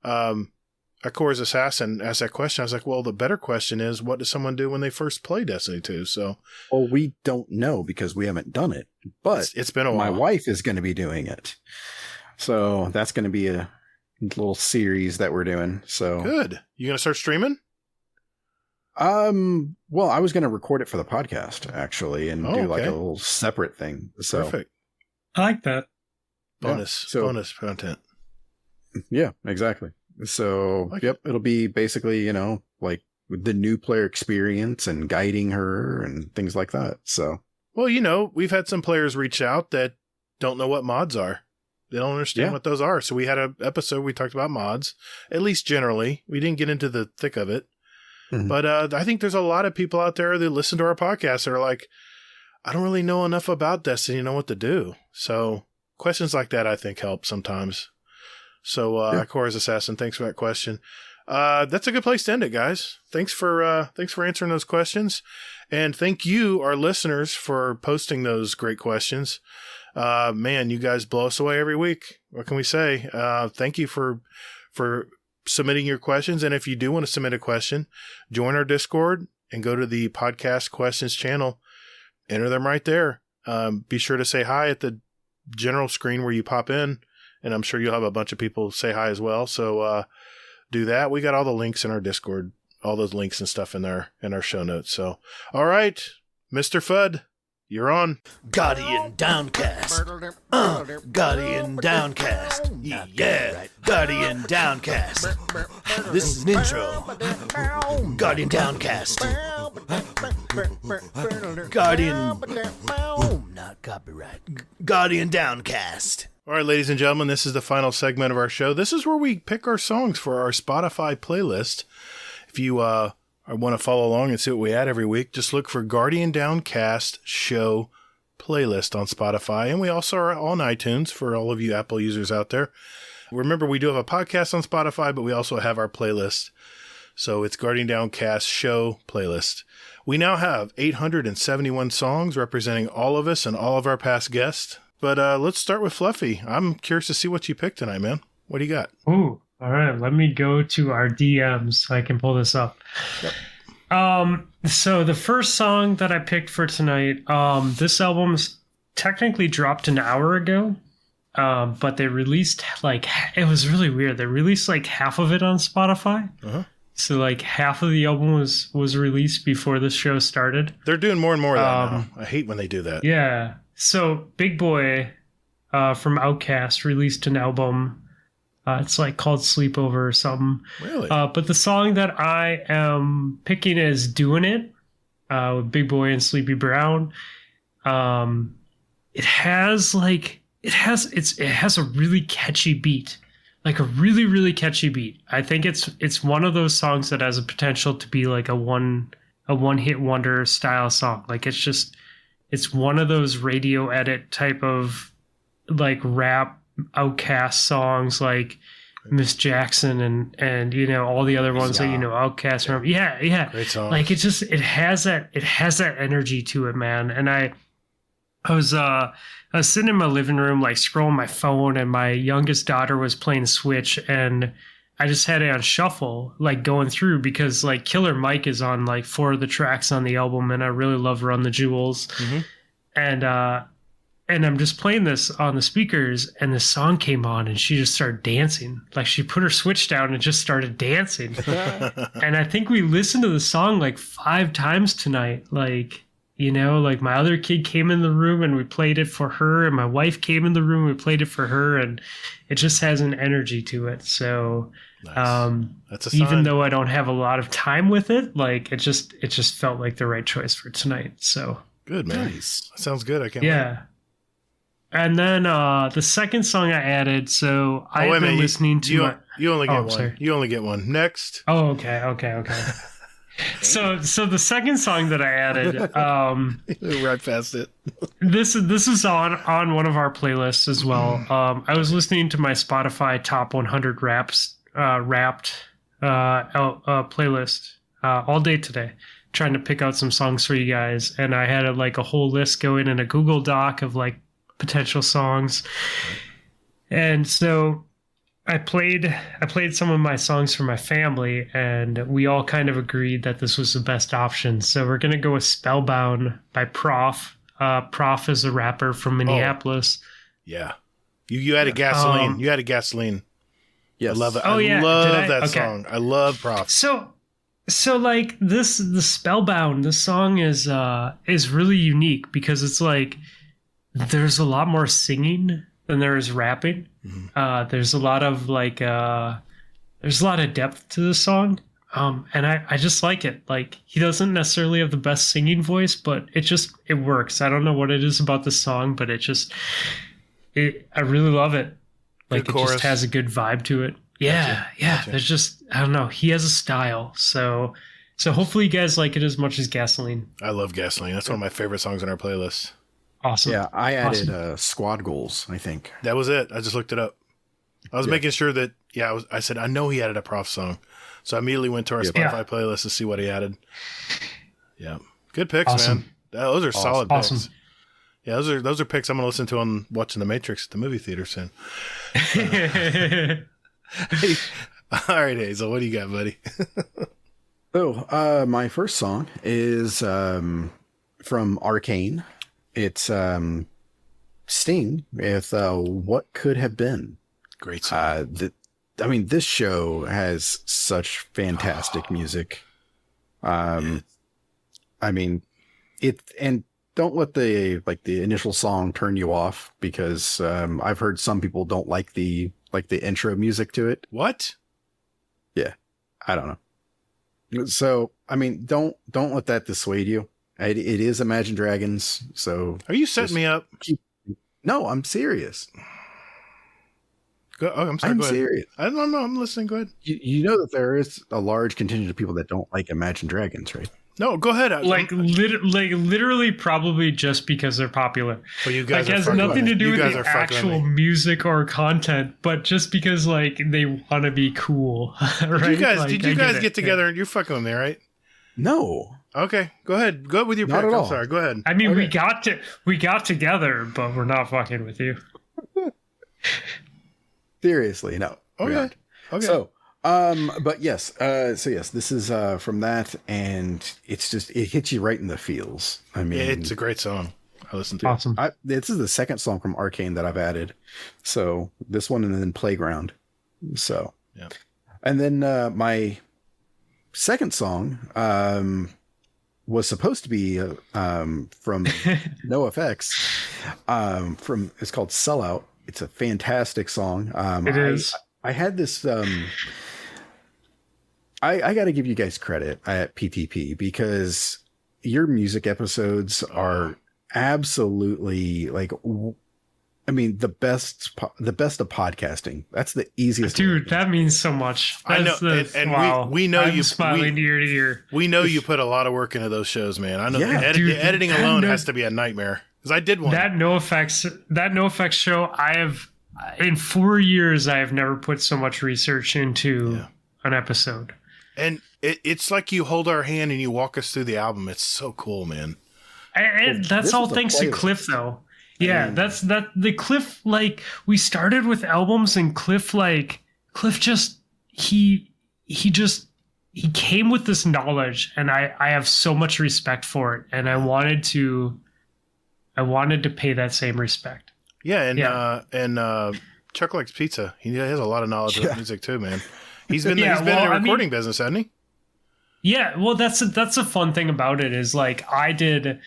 Akor's Assassin ask that question, I was like, well, the better question is, what does someone do when they first play Destiny 2? So,
well, we don't know because we haven't done it, but
it's been a while.
My wife is going to be doing it. So that's going to be a little series that we're doing. So
good. You going to start streaming?
Well, I was going to record it for the podcast actually and do like a little separate thing. So
perfect.
I like that.
Bonus content.
Yeah, exactly. So, it'll be basically, like the new player experience and guiding her and things like that. So,
well, we've had some players reach out that don't know what mods are. They don't understand what those are. So we had an episode we talked about mods, at least generally. We didn't get into the thick of it. Mm-hmm. But I think there's a lot of people out there that listen to our podcast that are like, I don't really know enough about Destiny to know what to do. So questions like that, I think, help sometimes. So, Akor's Assassin, thanks for that question. That's a good place to end it, guys. Thanks for answering those questions. And thank you, our listeners, for posting those great questions. Man, you guys blow us away every week. What can we say? Thank you for submitting your questions. And if you do want to submit a question, join our Discord and go to the podcast questions channel. Enter them right there. Be sure to say hi at the general screen where you pop in. And I'm sure you'll have a bunch of people say hi as well. So do that. We got all the links in our Discord, all those links and stuff in our show notes. So, all right, Mr. Fudd, you're on.
Guardian Downcast. Guardian Downcast. Yeah. Guardian Downcast. This is an intro. Guardian Downcast. Guardian. Not copyright. Guardian Downcast.
All right, ladies and gentlemen, this is the final segment of our show. This is where we pick our songs for our Spotify playlist. If you want to follow along and see what we add every week, just look for Guardian Downcast Show playlist on Spotify. And we also are on iTunes for all of you Apple users out there. Remember, we do have a podcast on Spotify, but we also have our playlist. So it's Guardian Downcast Show playlist. We now have 871 songs representing all of us and all of our past guests. But let's start with Fluffy. I'm curious to see what you picked tonight, man. What do you got?
Ooh, all right. Let me go to our DMs so I can pull this up. Yep. So the first song that I picked for tonight, this album's technically dropped an hour ago, but they released it was really weird. They released half of it on Spotify. Uh-huh. So half of the album was released before the show started.
They're doing more and more of that now. I hate when they do that.
Yeah. So Big Boy from Outkast released an album. It's called Sleepover or something.
Really?
But the song that I am picking is Doing It with Big Boy and Sleepy Brown. It has a really catchy beat. A really, really catchy beat. I think it's one of those songs that has a potential to be a one-hit wonder style song. It's one of those radio edit type of rap Outkast songs like Miss Jackson and all the other ones that Outkast remember. Yeah.
Great song.
It has that energy to it, man. And I was sitting in my living room scrolling my phone, and my youngest daughter was playing Switch, and I just had it on shuffle, like going through, because like Killer Mike is on like 4 of the tracks on the album, and I really love Run the Jewels. And I'm just playing this on the speakers, and the song came on, and she just started dancing. Like, she put her Switch down and just started dancing. And I think we listened to the song like 5 times tonight. Like, you know, like my other kid came in the room and we played it for her, and my wife came in the room and we played it for her, and it just has an energy to it. So nice. That's a sign. Even though I don't have a lot of time with it, like it just felt like the right choice for tonight. So
good, man. Nice. That sounds good. I can't wait.
And then the second song I added, so I've been listening to
you only get one. Sorry. You only get one. Next.
Oh, okay. So the second song that I added,
right past it.
This is on one of our playlists as well. I was listening to my Spotify top 100 wrapped playlist all day today, trying to pick out some songs for you guys, and I had a whole list going in a Google Doc of like potential songs, and so I played some of my songs for my family, and we all kind of agreed that this was the best option. So we're gonna go with "Spellbound" by Prof. Prof is a rapper from Minneapolis.
Yeah, you had a gasoline. You had a gasoline.
Yes,
I love it.
Oh,
I love that song. I love Prof.
So like the Spellbound. This song is really unique because it's like there's a lot more singing than there is rapping. There's a lot of there's a lot of depth to the song. And I just like it. Like, he doesn't necessarily have the best singing voice, but it works. I don't know what it is about the song, but I really love it. Like, it just has a good vibe to it. Yeah. Gotcha. There's just, I don't know. He has a style. So hopefully you guys like it as much as Gasoline.
I love Gasoline. That's one of my favorite songs on our playlist.
Awesome.
Yeah, I added Squad Goals, I think.
That was it. I just looked it up. I was making sure that, I said, I know he added a Prof song. So I immediately went to our Spotify playlist to see what he added. Yeah. Good picks, man. Those are solid picks. Yeah, those are picks I'm going to listen to on watching The Matrix at the movie theater soon. All right, Hazel, what do you got, buddy?
So, my first song is from Arcane. It's Sting with What Could Have Been.
Great song.
This show has such fantastic music. And don't let the initial song turn you off, because I've heard some people don't like the intro music to it.
What?
Yeah, I don't know. So, don't let that dissuade you. It is Imagine Dragons. So,
are you setting me up?
No, I'm serious.
I'm sorry.
I'm
go ahead.
serious.
I don't know. I'm listening. Go ahead.
You know that there is a large contingent of people that don't like Imagine Dragons, right?
No, go ahead.
Literally, probably just because they're popular.
Well, you guys
has nothing to do with the actual music or content, but just because they want to be cool. Right?
Did you guys get together and you're fucking with me, right?
No.
Okay, go ahead. Go with your pick. I'm sorry. Go ahead.
I mean, okay. we got together, but we're not fucking with you.
Seriously, no.
Okay.
So, but yes. This is from that, and it hits you right in the feels.
It's a great song. I listened to.
Awesome.
This is the second song from Arcane that I've added. So this one, and then Playground. So,
yeah. And
then my second song was supposed to be from NoFX. It's called Sellout. It's a fantastic song.
It is.
I had this. I got to give you guys credit at PTP, because your music episodes are absolutely the best of podcasting. That's the easiest.
Dude, that means so much.
I know, and
wow.
we know
I'm
you
smiling ear to ear.
We know you put a lot of work into those shows, man. I know the editing alone has to be a nightmare. Because I did one. That
NoFX show, I have in 4 years I have never put so much research into an episode.
And it's like you hold our hand and you walk us through the album. It's so cool, man.
And that's all thanks to Cliff, though. Yeah, that's the Cliff. We started with albums, and Cliff just he came with this knowledge, and I have so much respect for it, and I wanted to pay that same respect.
Yeah, and Chuck Likes Pizza. He has a lot of knowledge of music too, man. He's been in the recording business, hasn't he?
Yeah, well, that's a fun thing about it is like I did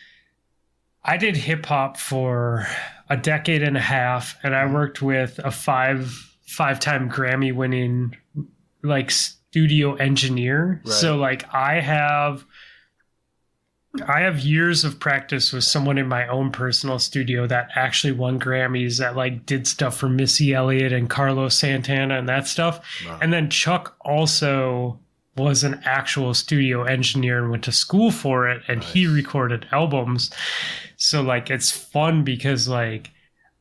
hip hop for a decade and a half, and I worked with a five-time Grammy winning like studio engineer. Right. So like I have years of practice with someone in my own personal studio that actually won Grammys, that like did stuff for Missy Elliott and Carlos Santana and that stuff. Wow. And then Chuck also was an actual studio engineer and went to school for it, and he recorded albums. So like it's fun because like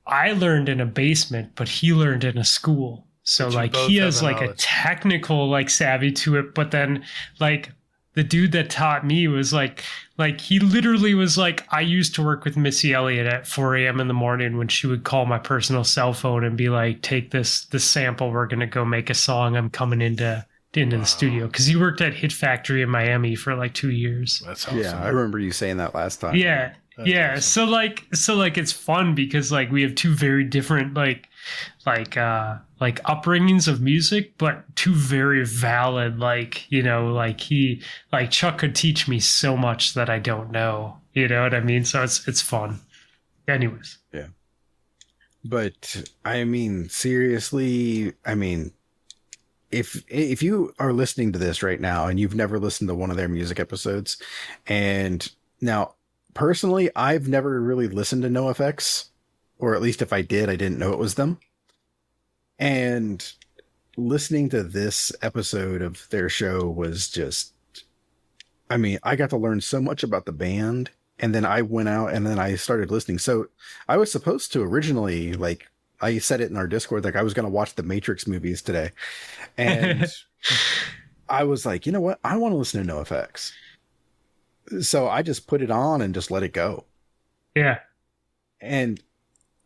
I learned in a basement, but he learned in a school. So like he has like a technical like savvy to it, but then like the dude that taught me was like he literally was like, I used to work with Missy Elliott at 4 a.m. in the morning when she would call my personal cell phone and be like, take this sample, we're gonna go make a song, I'm coming into the studio, because he worked at Hit Factory in Miami for like 2 years.
That's awesome.
Yeah, I remember you saying that last time.
Yeah. That's awesome. So like it's fun because like we have two very different like upbringings of music, but two very valid, like, you know, like Chuck could teach me so much that I don't know, you know what I mean? So it's fun. Anyways.
Yeah. But I mean, seriously, I mean, if you are listening to this right now and you've never listened to one of their music episodes, and now personally, I've never really listened to NoFX, or at least if I did, I didn't know it was them. And listening to this episode of their show was just, I mean, I got to learn so much about the band, and then I went out and then I started listening. So I was supposed to originally, like, I said it in our Discord, like I was going to watch the Matrix movies today. And I was like, you know what? I want to listen to NoFX. So I just put it on and just let it go.
Yeah.
And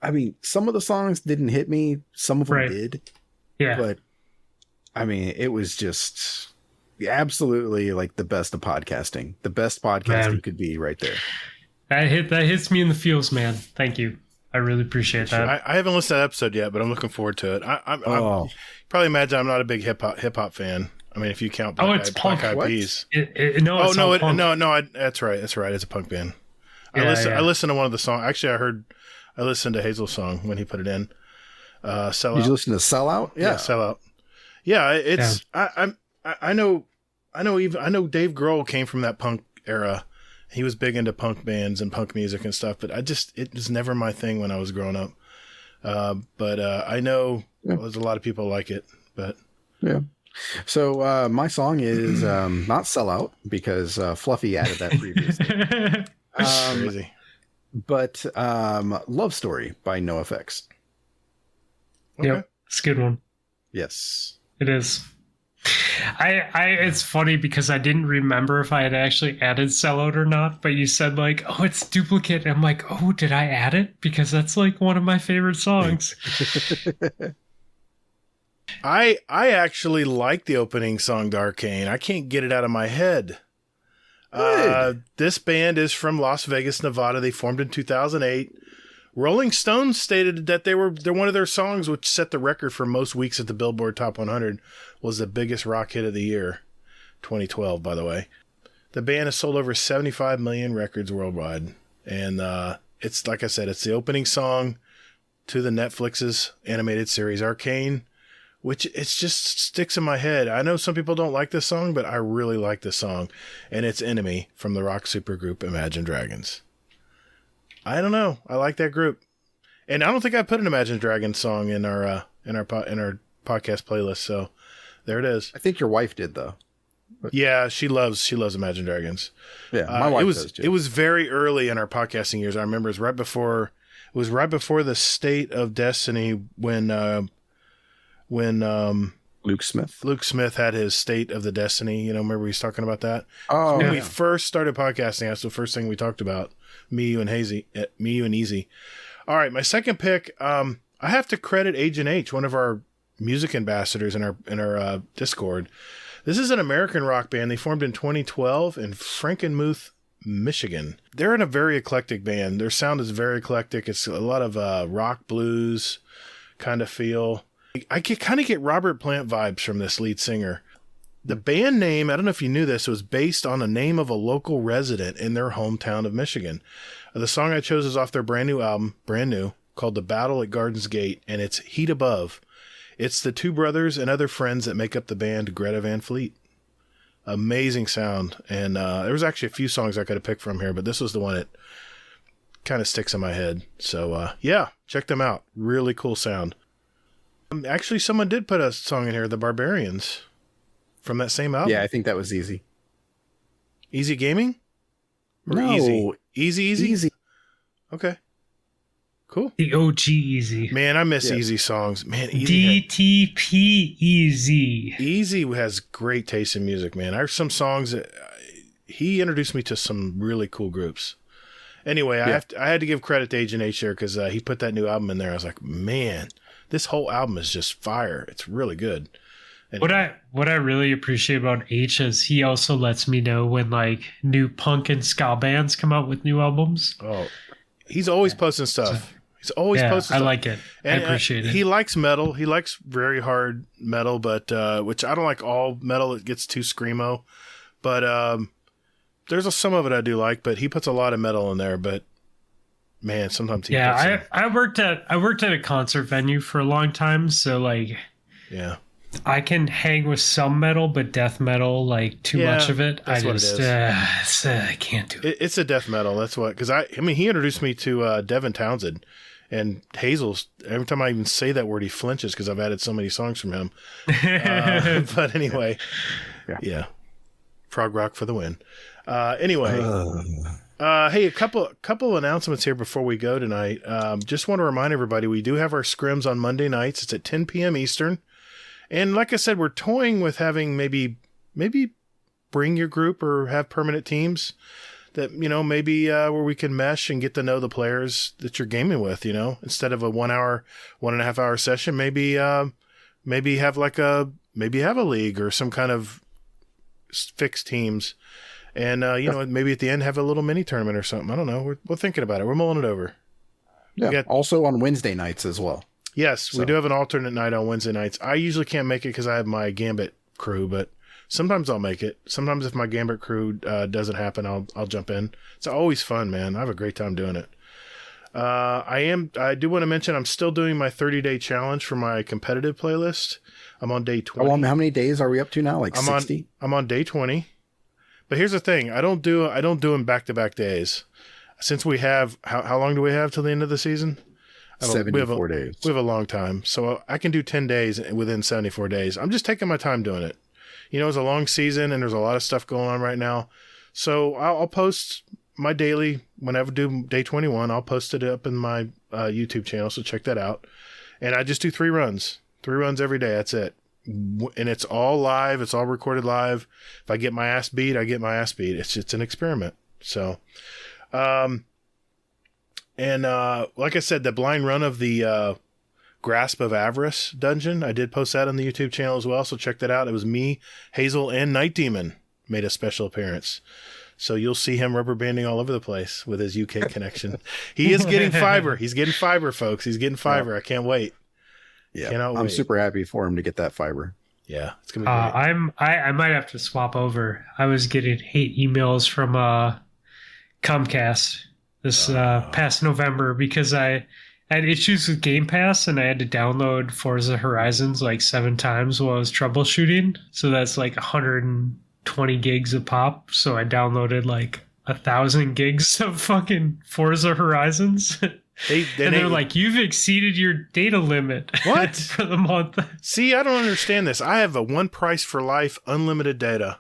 I mean, some of the songs didn't hit me. Some of them did.
Yeah.
But I mean, it was just absolutely like the best of podcasting. The best podcasting could be right there.
That hits me in the feels, man. Thank you. I really appreciate that.
I haven't listened to that episode yet, but I'm looking forward to it. I'm probably imagine I'm not a big hip hop fan. I mean, if you count
it's
Black
punk.
Eyed Peas.
No,
that's right. It's a punk band.
Yeah,
I listened to one of the songs. Actually, I listened to Hazel's song when he put it in. Sell Out.
Did you listen to Sell Out?
Yeah, Sell Out. Yeah, it's I know Dave Grohl came from that punk era. He was big into punk bands and punk music and stuff, but it was never my thing when I was growing up. But I know there's a lot of people like it, but
yeah. So my song is not Sell Out, because Fluffy added that previously.
Crazy.
But Love Story by NoFX.
Okay.
Yep, it's a good one.
Yes,
it is. It's funny because I didn't remember if I had actually added Sell Out or not, but you said like, oh, it's duplicate. I'm like, oh, did I add it? Because that's like one of my favorite songs.
I actually like the opening song to Arcane. I can't get it out of my head. This band is from Las Vegas, Nevada. They formed in 2008. Rolling Stone stated that they're one of their songs, which set the record for most weeks at the Billboard Top 100, was the biggest rock hit of the year, 2012, by the way. The band has sold over 75 million records worldwide, and it's like I said, it's the opening song to the Netflix's animated series Arcane, which it just sticks in my head. I know some people don't like this song, but I really like this song, and it's Enemy from the rock supergroup Imagine Dragons. I don't know. I like that group, and I don't think I put an Imagine Dragons song in our podcast playlist. So there it is.
I think your wife did though.
But yeah, she loves Imagine Dragons.
Yeah, my wife does too.
It was very early in our podcasting years. I remember it was right before the State of Destiny when
Luke Smith
had his State of the Destiny. You know, remember he's talking about that?
Oh,
when we first started podcasting, that's the first thing we talked about. Me, you, and Easy. All right, my second pick. I have to credit Agent H, one of our music ambassadors in our Discord. This is an American rock band. They formed in 2012 in Frankenmuth, Michigan. They're in a very eclectic band. Their sound is very eclectic. It's a lot of rock blues kind of feel. I kind of get Robert Plant vibes from this lead singer. The band name, I don't know if you knew this, was based on the name of a local resident in their hometown of Michigan. The song I chose is off their brand new album, called The Battle at Garden's Gate, and it's Heat Above. It's the two brothers and other friends that make up the band Greta Van Fleet. Amazing sound. And there was actually a few songs I could have picked from here, but this was the one that kind of sticks in my head. So, yeah, check them out. Really cool sound. Actually, someone did put a song in here, The Barbarians, from that same album.
Yeah, I think that was Easy.
Easy Gaming? Or
No.
Easy? Easy? Okay. Cool.
The OG Easy.
Man, I miss Easy songs. Man, Easy
DTP Easy.
Easy has great taste in music, man. There's some songs that he introduced me to some really cool groups. Anyway, I had to give credit to Agent H there because he put that new album in there. I was like, man, this whole album is just fire. It's really good. Anyway.
What I really appreciate about H is he also lets me know when like new punk and ska bands come out with new albums.
Oh, he's always posting stuff. He's always posting stuff.
I like it.
And,
I appreciate it.
He likes metal. He likes very hard metal, but which I don't like all metal. It gets too screamo. But there's some of it I do like, but he puts a lot of metal in there. But man, sometimes he puts
I worked at a concert venue for a long time, so like I can hang with some metal, but death metal, like too much of it, I can't do it.
It's a death metal. That's what, because I mean, he introduced me to Devin Townsend and Hazel's. Every time I even say that word, he flinches because I've added so many songs from him. But anyway, yeah, prog rock for the win. Anyway, hey, a couple announcements here before we go tonight. Just want to remind everybody we do have our scrims on Monday nights. It's at 10 p.m. Eastern. And like I said, we're toying with having maybe bring your group or have permanent teams that, maybe where we can mesh and get to know the players that you're gaming with, instead of a 1 hour, 1.5 hour session, maybe have a league or some kind of fixed teams. And, maybe at the end have a little mini tournament or something. I don't know. We're thinking about it. We're mulling it over.
Yeah. Also on Wednesday nights as well.
Yes, we do have an alternate night on Wednesday nights. I usually can't make it because I have my Gambit crew, but sometimes I'll make it. Sometimes if my Gambit crew doesn't happen, I'll jump in. It's always fun, man. I have a great time doing it. I do want to mention I'm still doing my 30-day challenge for my competitive playlist. I'm on day 20.
How many days are we up to now? Like 60?
I'm on day 20. But here's the thing. I don't do them back-to-back days. Since we have how long do we have till the end of the season?
74 days.
We have a long time. So I can do 10 days within 74 days. I'm just taking my time doing it. It's a long season and there's a lot of stuff going on right now. So I'll post my daily, whenever I do day 21, I'll post it up in my YouTube channel. So check that out. And I just do 3 runs every day. That's it. And it's all live. It's all recorded live. If I get my ass beat, I get my ass beat. It's an experiment. So, And like I said, the blind run of the Grasp of Avarice dungeon, I did post that on the YouTube channel as well, so check that out. It was me, Hazel, and Night Demon made a special appearance. So you'll see him rubber banding all over the place with his UK connection. He is getting fiber. He's getting fiber, folks. He's getting fiber. I can't wait.
Yeah, I'm super happy for him to get that fiber.
Yeah, it's gonna be great.
I might have to swap over. I was getting hate emails from Comcast this past November because I had issues with Game Pass and I had to download Forza Horizons like 7 times while I was troubleshooting. So that's like 120 gigs a pop. So I downloaded like 1,000 gigs of fucking Forza Horizons. They're like, you've exceeded your data limit.
What?
For the month.
See, I don't understand this. I have a one price for life, unlimited data,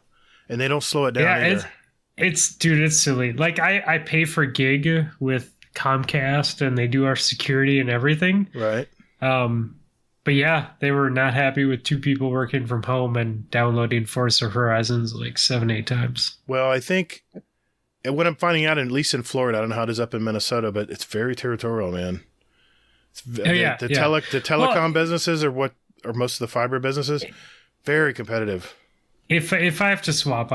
and they don't slow it down either.
It's silly. Like I pay for gig with Comcast and they do our security and everything.
Right.
But yeah, they were not happy with 2 people working from home and downloading Forza Horizons like 7-8 times.
Well, I think what I'm finding out, at least in Florida, I don't know how it is up in Minnesota, but it's very territorial, man. The telecom businesses are what or most of the fiber businesses. Very competitive.
If I have to swap,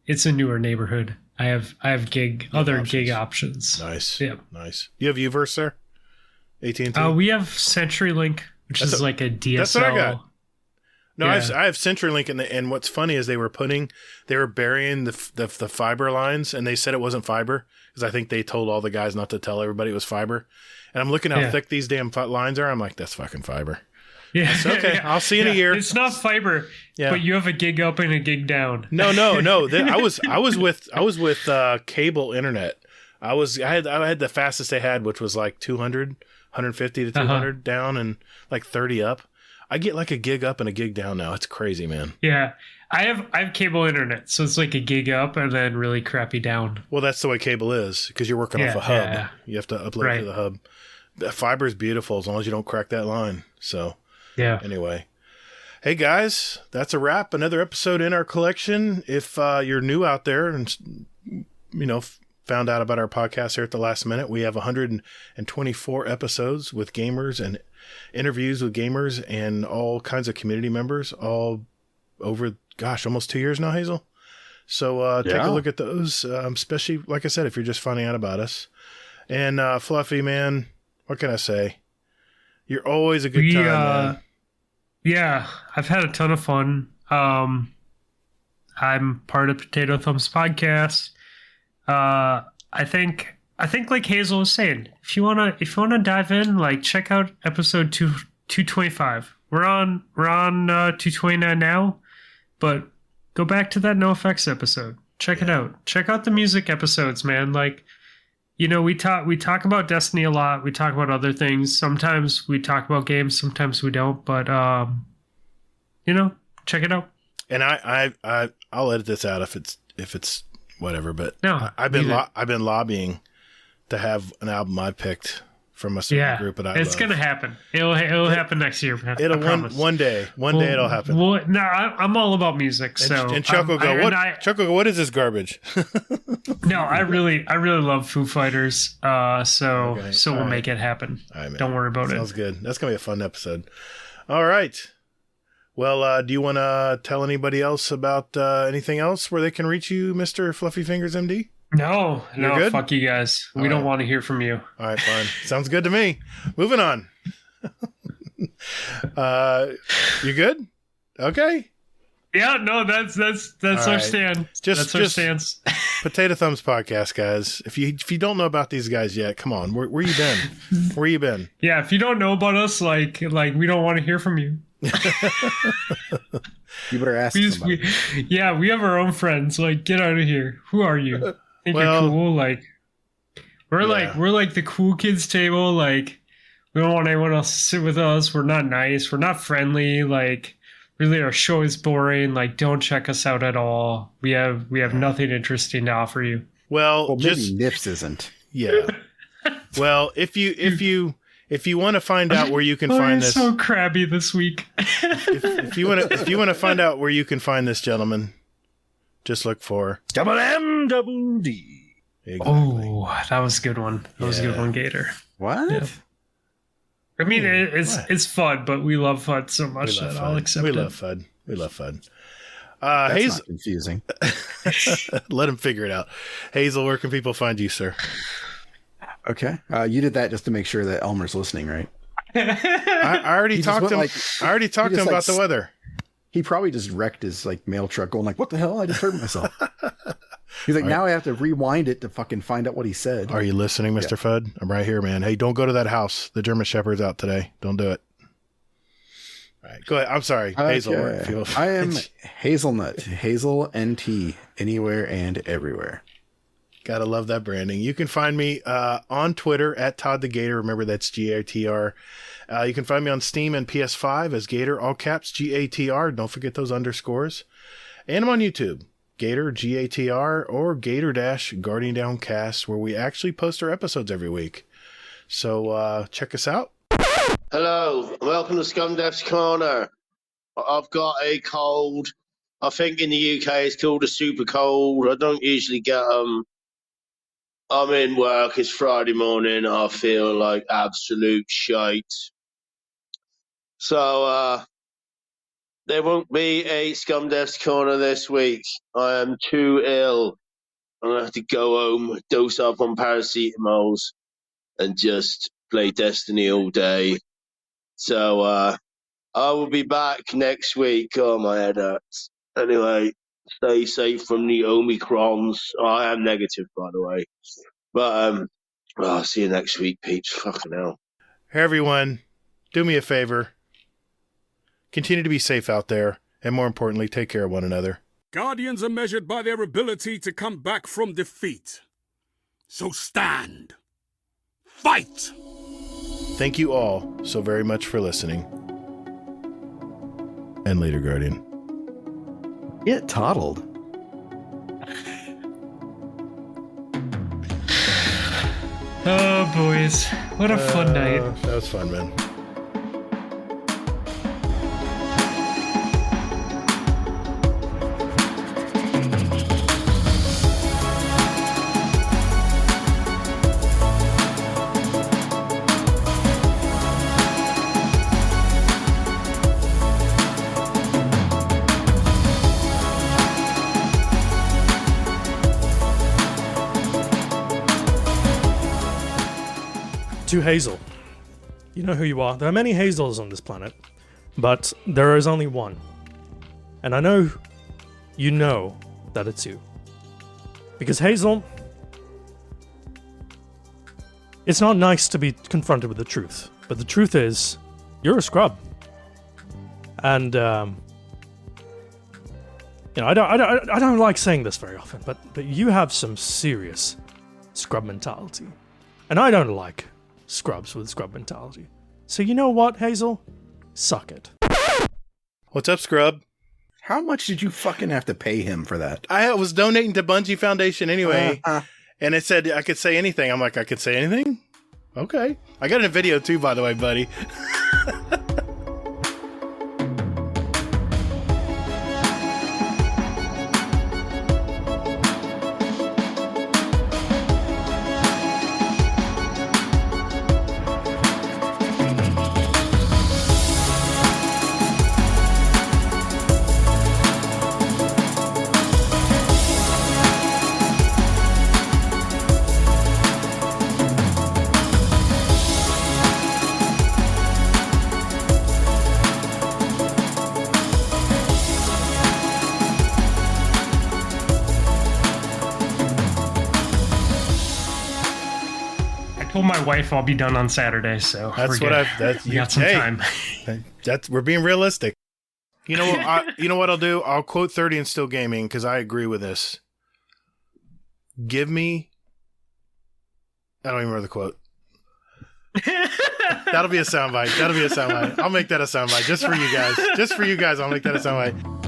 it's a newer neighborhood. I have gig options.
Nice.
Yep.
Nice. You have Uverse there? AT&T?
We have CenturyLink, which is like a DSL.
That's what I got. No,
Yeah.
I have CenturyLink, and what's funny is they were burying the fiber lines, and they said it wasn't fiber because I think they told all the guys not to tell everybody it was fiber. And I'm looking how thick these damn lines are. I'm like, that's fucking fiber.
Yeah.
Said, okay, I'll see you in a year.
It's not fiber, but you have a gig up and a gig down.
No. I was with cable internet. I had the fastest they had, which was like 200, 150 to 200 down and like 30 up. I get like a gig up and a gig down now. It's crazy, man.
Yeah. I have cable internet, so it's like a gig up and then really crappy down.
Well, that's the way cable is because you're working off a hub.
Yeah.
You have to upload to the hub. The fiber is beautiful as long as you don't crack that line. So, anyway. Hey, guys, that's a wrap. Another episode in our collection. If you're new out there and, found out about our podcast here at the last minute, we have 124 episodes with gamers and interviews with gamers and all kinds of community members all over, almost 2 years now, Hazel. So take a look at those, especially, like I said, if you're just finding out about us. And Fluffy, man, what can I say? You're always a good time, man.
Yeah, I've had a ton of fun. I'm part of Potato Thumbs podcast. I think like Hazel was saying, if you wanna dive in, like check out episode 225. We're on 229 now, but go back to that NoFX episode. Check it out. Check out the music episodes, man. Like, we talk about Destiny a lot. We talk about other things. Sometimes we talk about games. Sometimes we don't. But check it out.
And I'll edit this out if it's whatever. But
no,
I've been lobbying to have an album I picked from a certain group that I love.
It's gonna happen. It'll happen next year.
It'll one day it'll happen.
No, I'm all about music.
And Chuck will go, Chuck will go, what is this garbage?
No, I really love Foo Fighters. So we'll make it happen.
All right, man.
Don't worry about it.
Sounds good. That's gonna be a fun episode. All right. Well, do you want to tell anybody else about anything else where they can reach you, Mr. FluffyFingersMD?
No,
good?
Fuck you guys. We don't want to hear from you.
All right, fine. Sounds good to me. Moving on. You good? Okay.
Yeah, no, that's our stand. That's our stance.
Potato Thumbs podcast, guys. If you don't know about these guys yet, come on. Where you been? Where you been?
Yeah, if you don't know about us, like we don't want to hear from you.
You better ask somebody.
We have our own friends. Like, get out of here. Who are you? Think you're cool? Like, we're like the cool kids table. Like, we don't want anyone else to sit with us. We're not nice. We're not friendly. Like, really, our show is boring. Like, don't check us out at all. We have nothing interesting to offer you.
Well,
maybe Nips isn't.
Yeah. Well, if you want to find out where you can find this,
so crabby this week.
if you want to find out where you can find this gentleman, just look for
Double M Double D.
Exactly.
Oh, that was a good one. That was a good one, Gatr.
What?
Yeah. I mean, it's fun, but we love fun so much that I'll accept it.
We love fun.
That's
Hazel,
not confusing.
let him figure it out. Hazel, where can people find you, sir?
Okay. You did that just to make sure that Elmer's listening, right?
I already talked to him. I already talked to him about the weather.
He probably just wrecked his mail truck going like, what the hell? I just hurt myself. He's like, now I have to rewind it to fucking find out what he said.
Are you listening, Mr. Fudd? I'm right here, man. Hey, don't go to that house. The German Shepherd's out today. Don't do it. All right, go ahead. I'm sorry, Hazel.
I am Hazelnut. Hazel NT, anywhere and everywhere.
Gotta love that branding. You can find me on Twitter at Todd the Gatr. Remember, that's Gatr. You can find me on Steam and PS5 as Gatr, all caps, Gatr. Don't forget those underscores. And I'm on YouTube, Gatr, Gatr, or Gatr-Guardian Downcast, where we actually post our episodes every week. So check us out.
Hello, welcome to Scumdev's Corner. I've got a cold. I think in the UK it's called a super cold. I don't usually get them. I'm in work. It's Friday morning. I feel like absolute shite. So there won't be a Scumdev's Corner this week. I am too ill. I'm going to have to go home, dose up on paracetamols, and just play Destiny all day. So I will be back next week. Oh, my head hurts. Anyway, stay safe from the Omicrons. Oh, I am negative, by the way. But I'll see you next week, peeps. Fucking hell.
Hey, everyone, do me a favor. Continue to be safe out there, and more importantly, take care of one another.
Guardians are measured by their ability to come back from defeat. So stand. Fight!
Thank you all so very much for listening. And later, Guardian.
Get toddled.
Oh, boys. What a fun night.
That was fun, man.
To Hazel. You know who you are. There are many Hazels on this planet, but there is only one. And I know you know that it's you. Because Hazel, it's not nice to be confronted with the truth, but the truth is, you're a scrub. And, I don't like saying this very often, but you have some serious scrub mentality. And I don't like scrubs with scrub mentality. So you know what, Hazel? Suck it.
What's up, Scrub?
How much did you fucking have to pay him for that?
I was donating to Bungie Foundation anyway, and it said I could say anything. I'm like, I could say anything? Okay. I got it in a video too, by the way, buddy.
Told my wife I'll be done on Saturday, so
That's
we're
what
good. We got some time.
We're being realistic. You know what? You know what I'll do? I'll quote 30 and Still Gaming because I agree with this. Give me. I don't even remember the quote. That'll be a soundbite. I'll make that a soundbite just for you guys. Just for you guys, I'll make that a soundbite.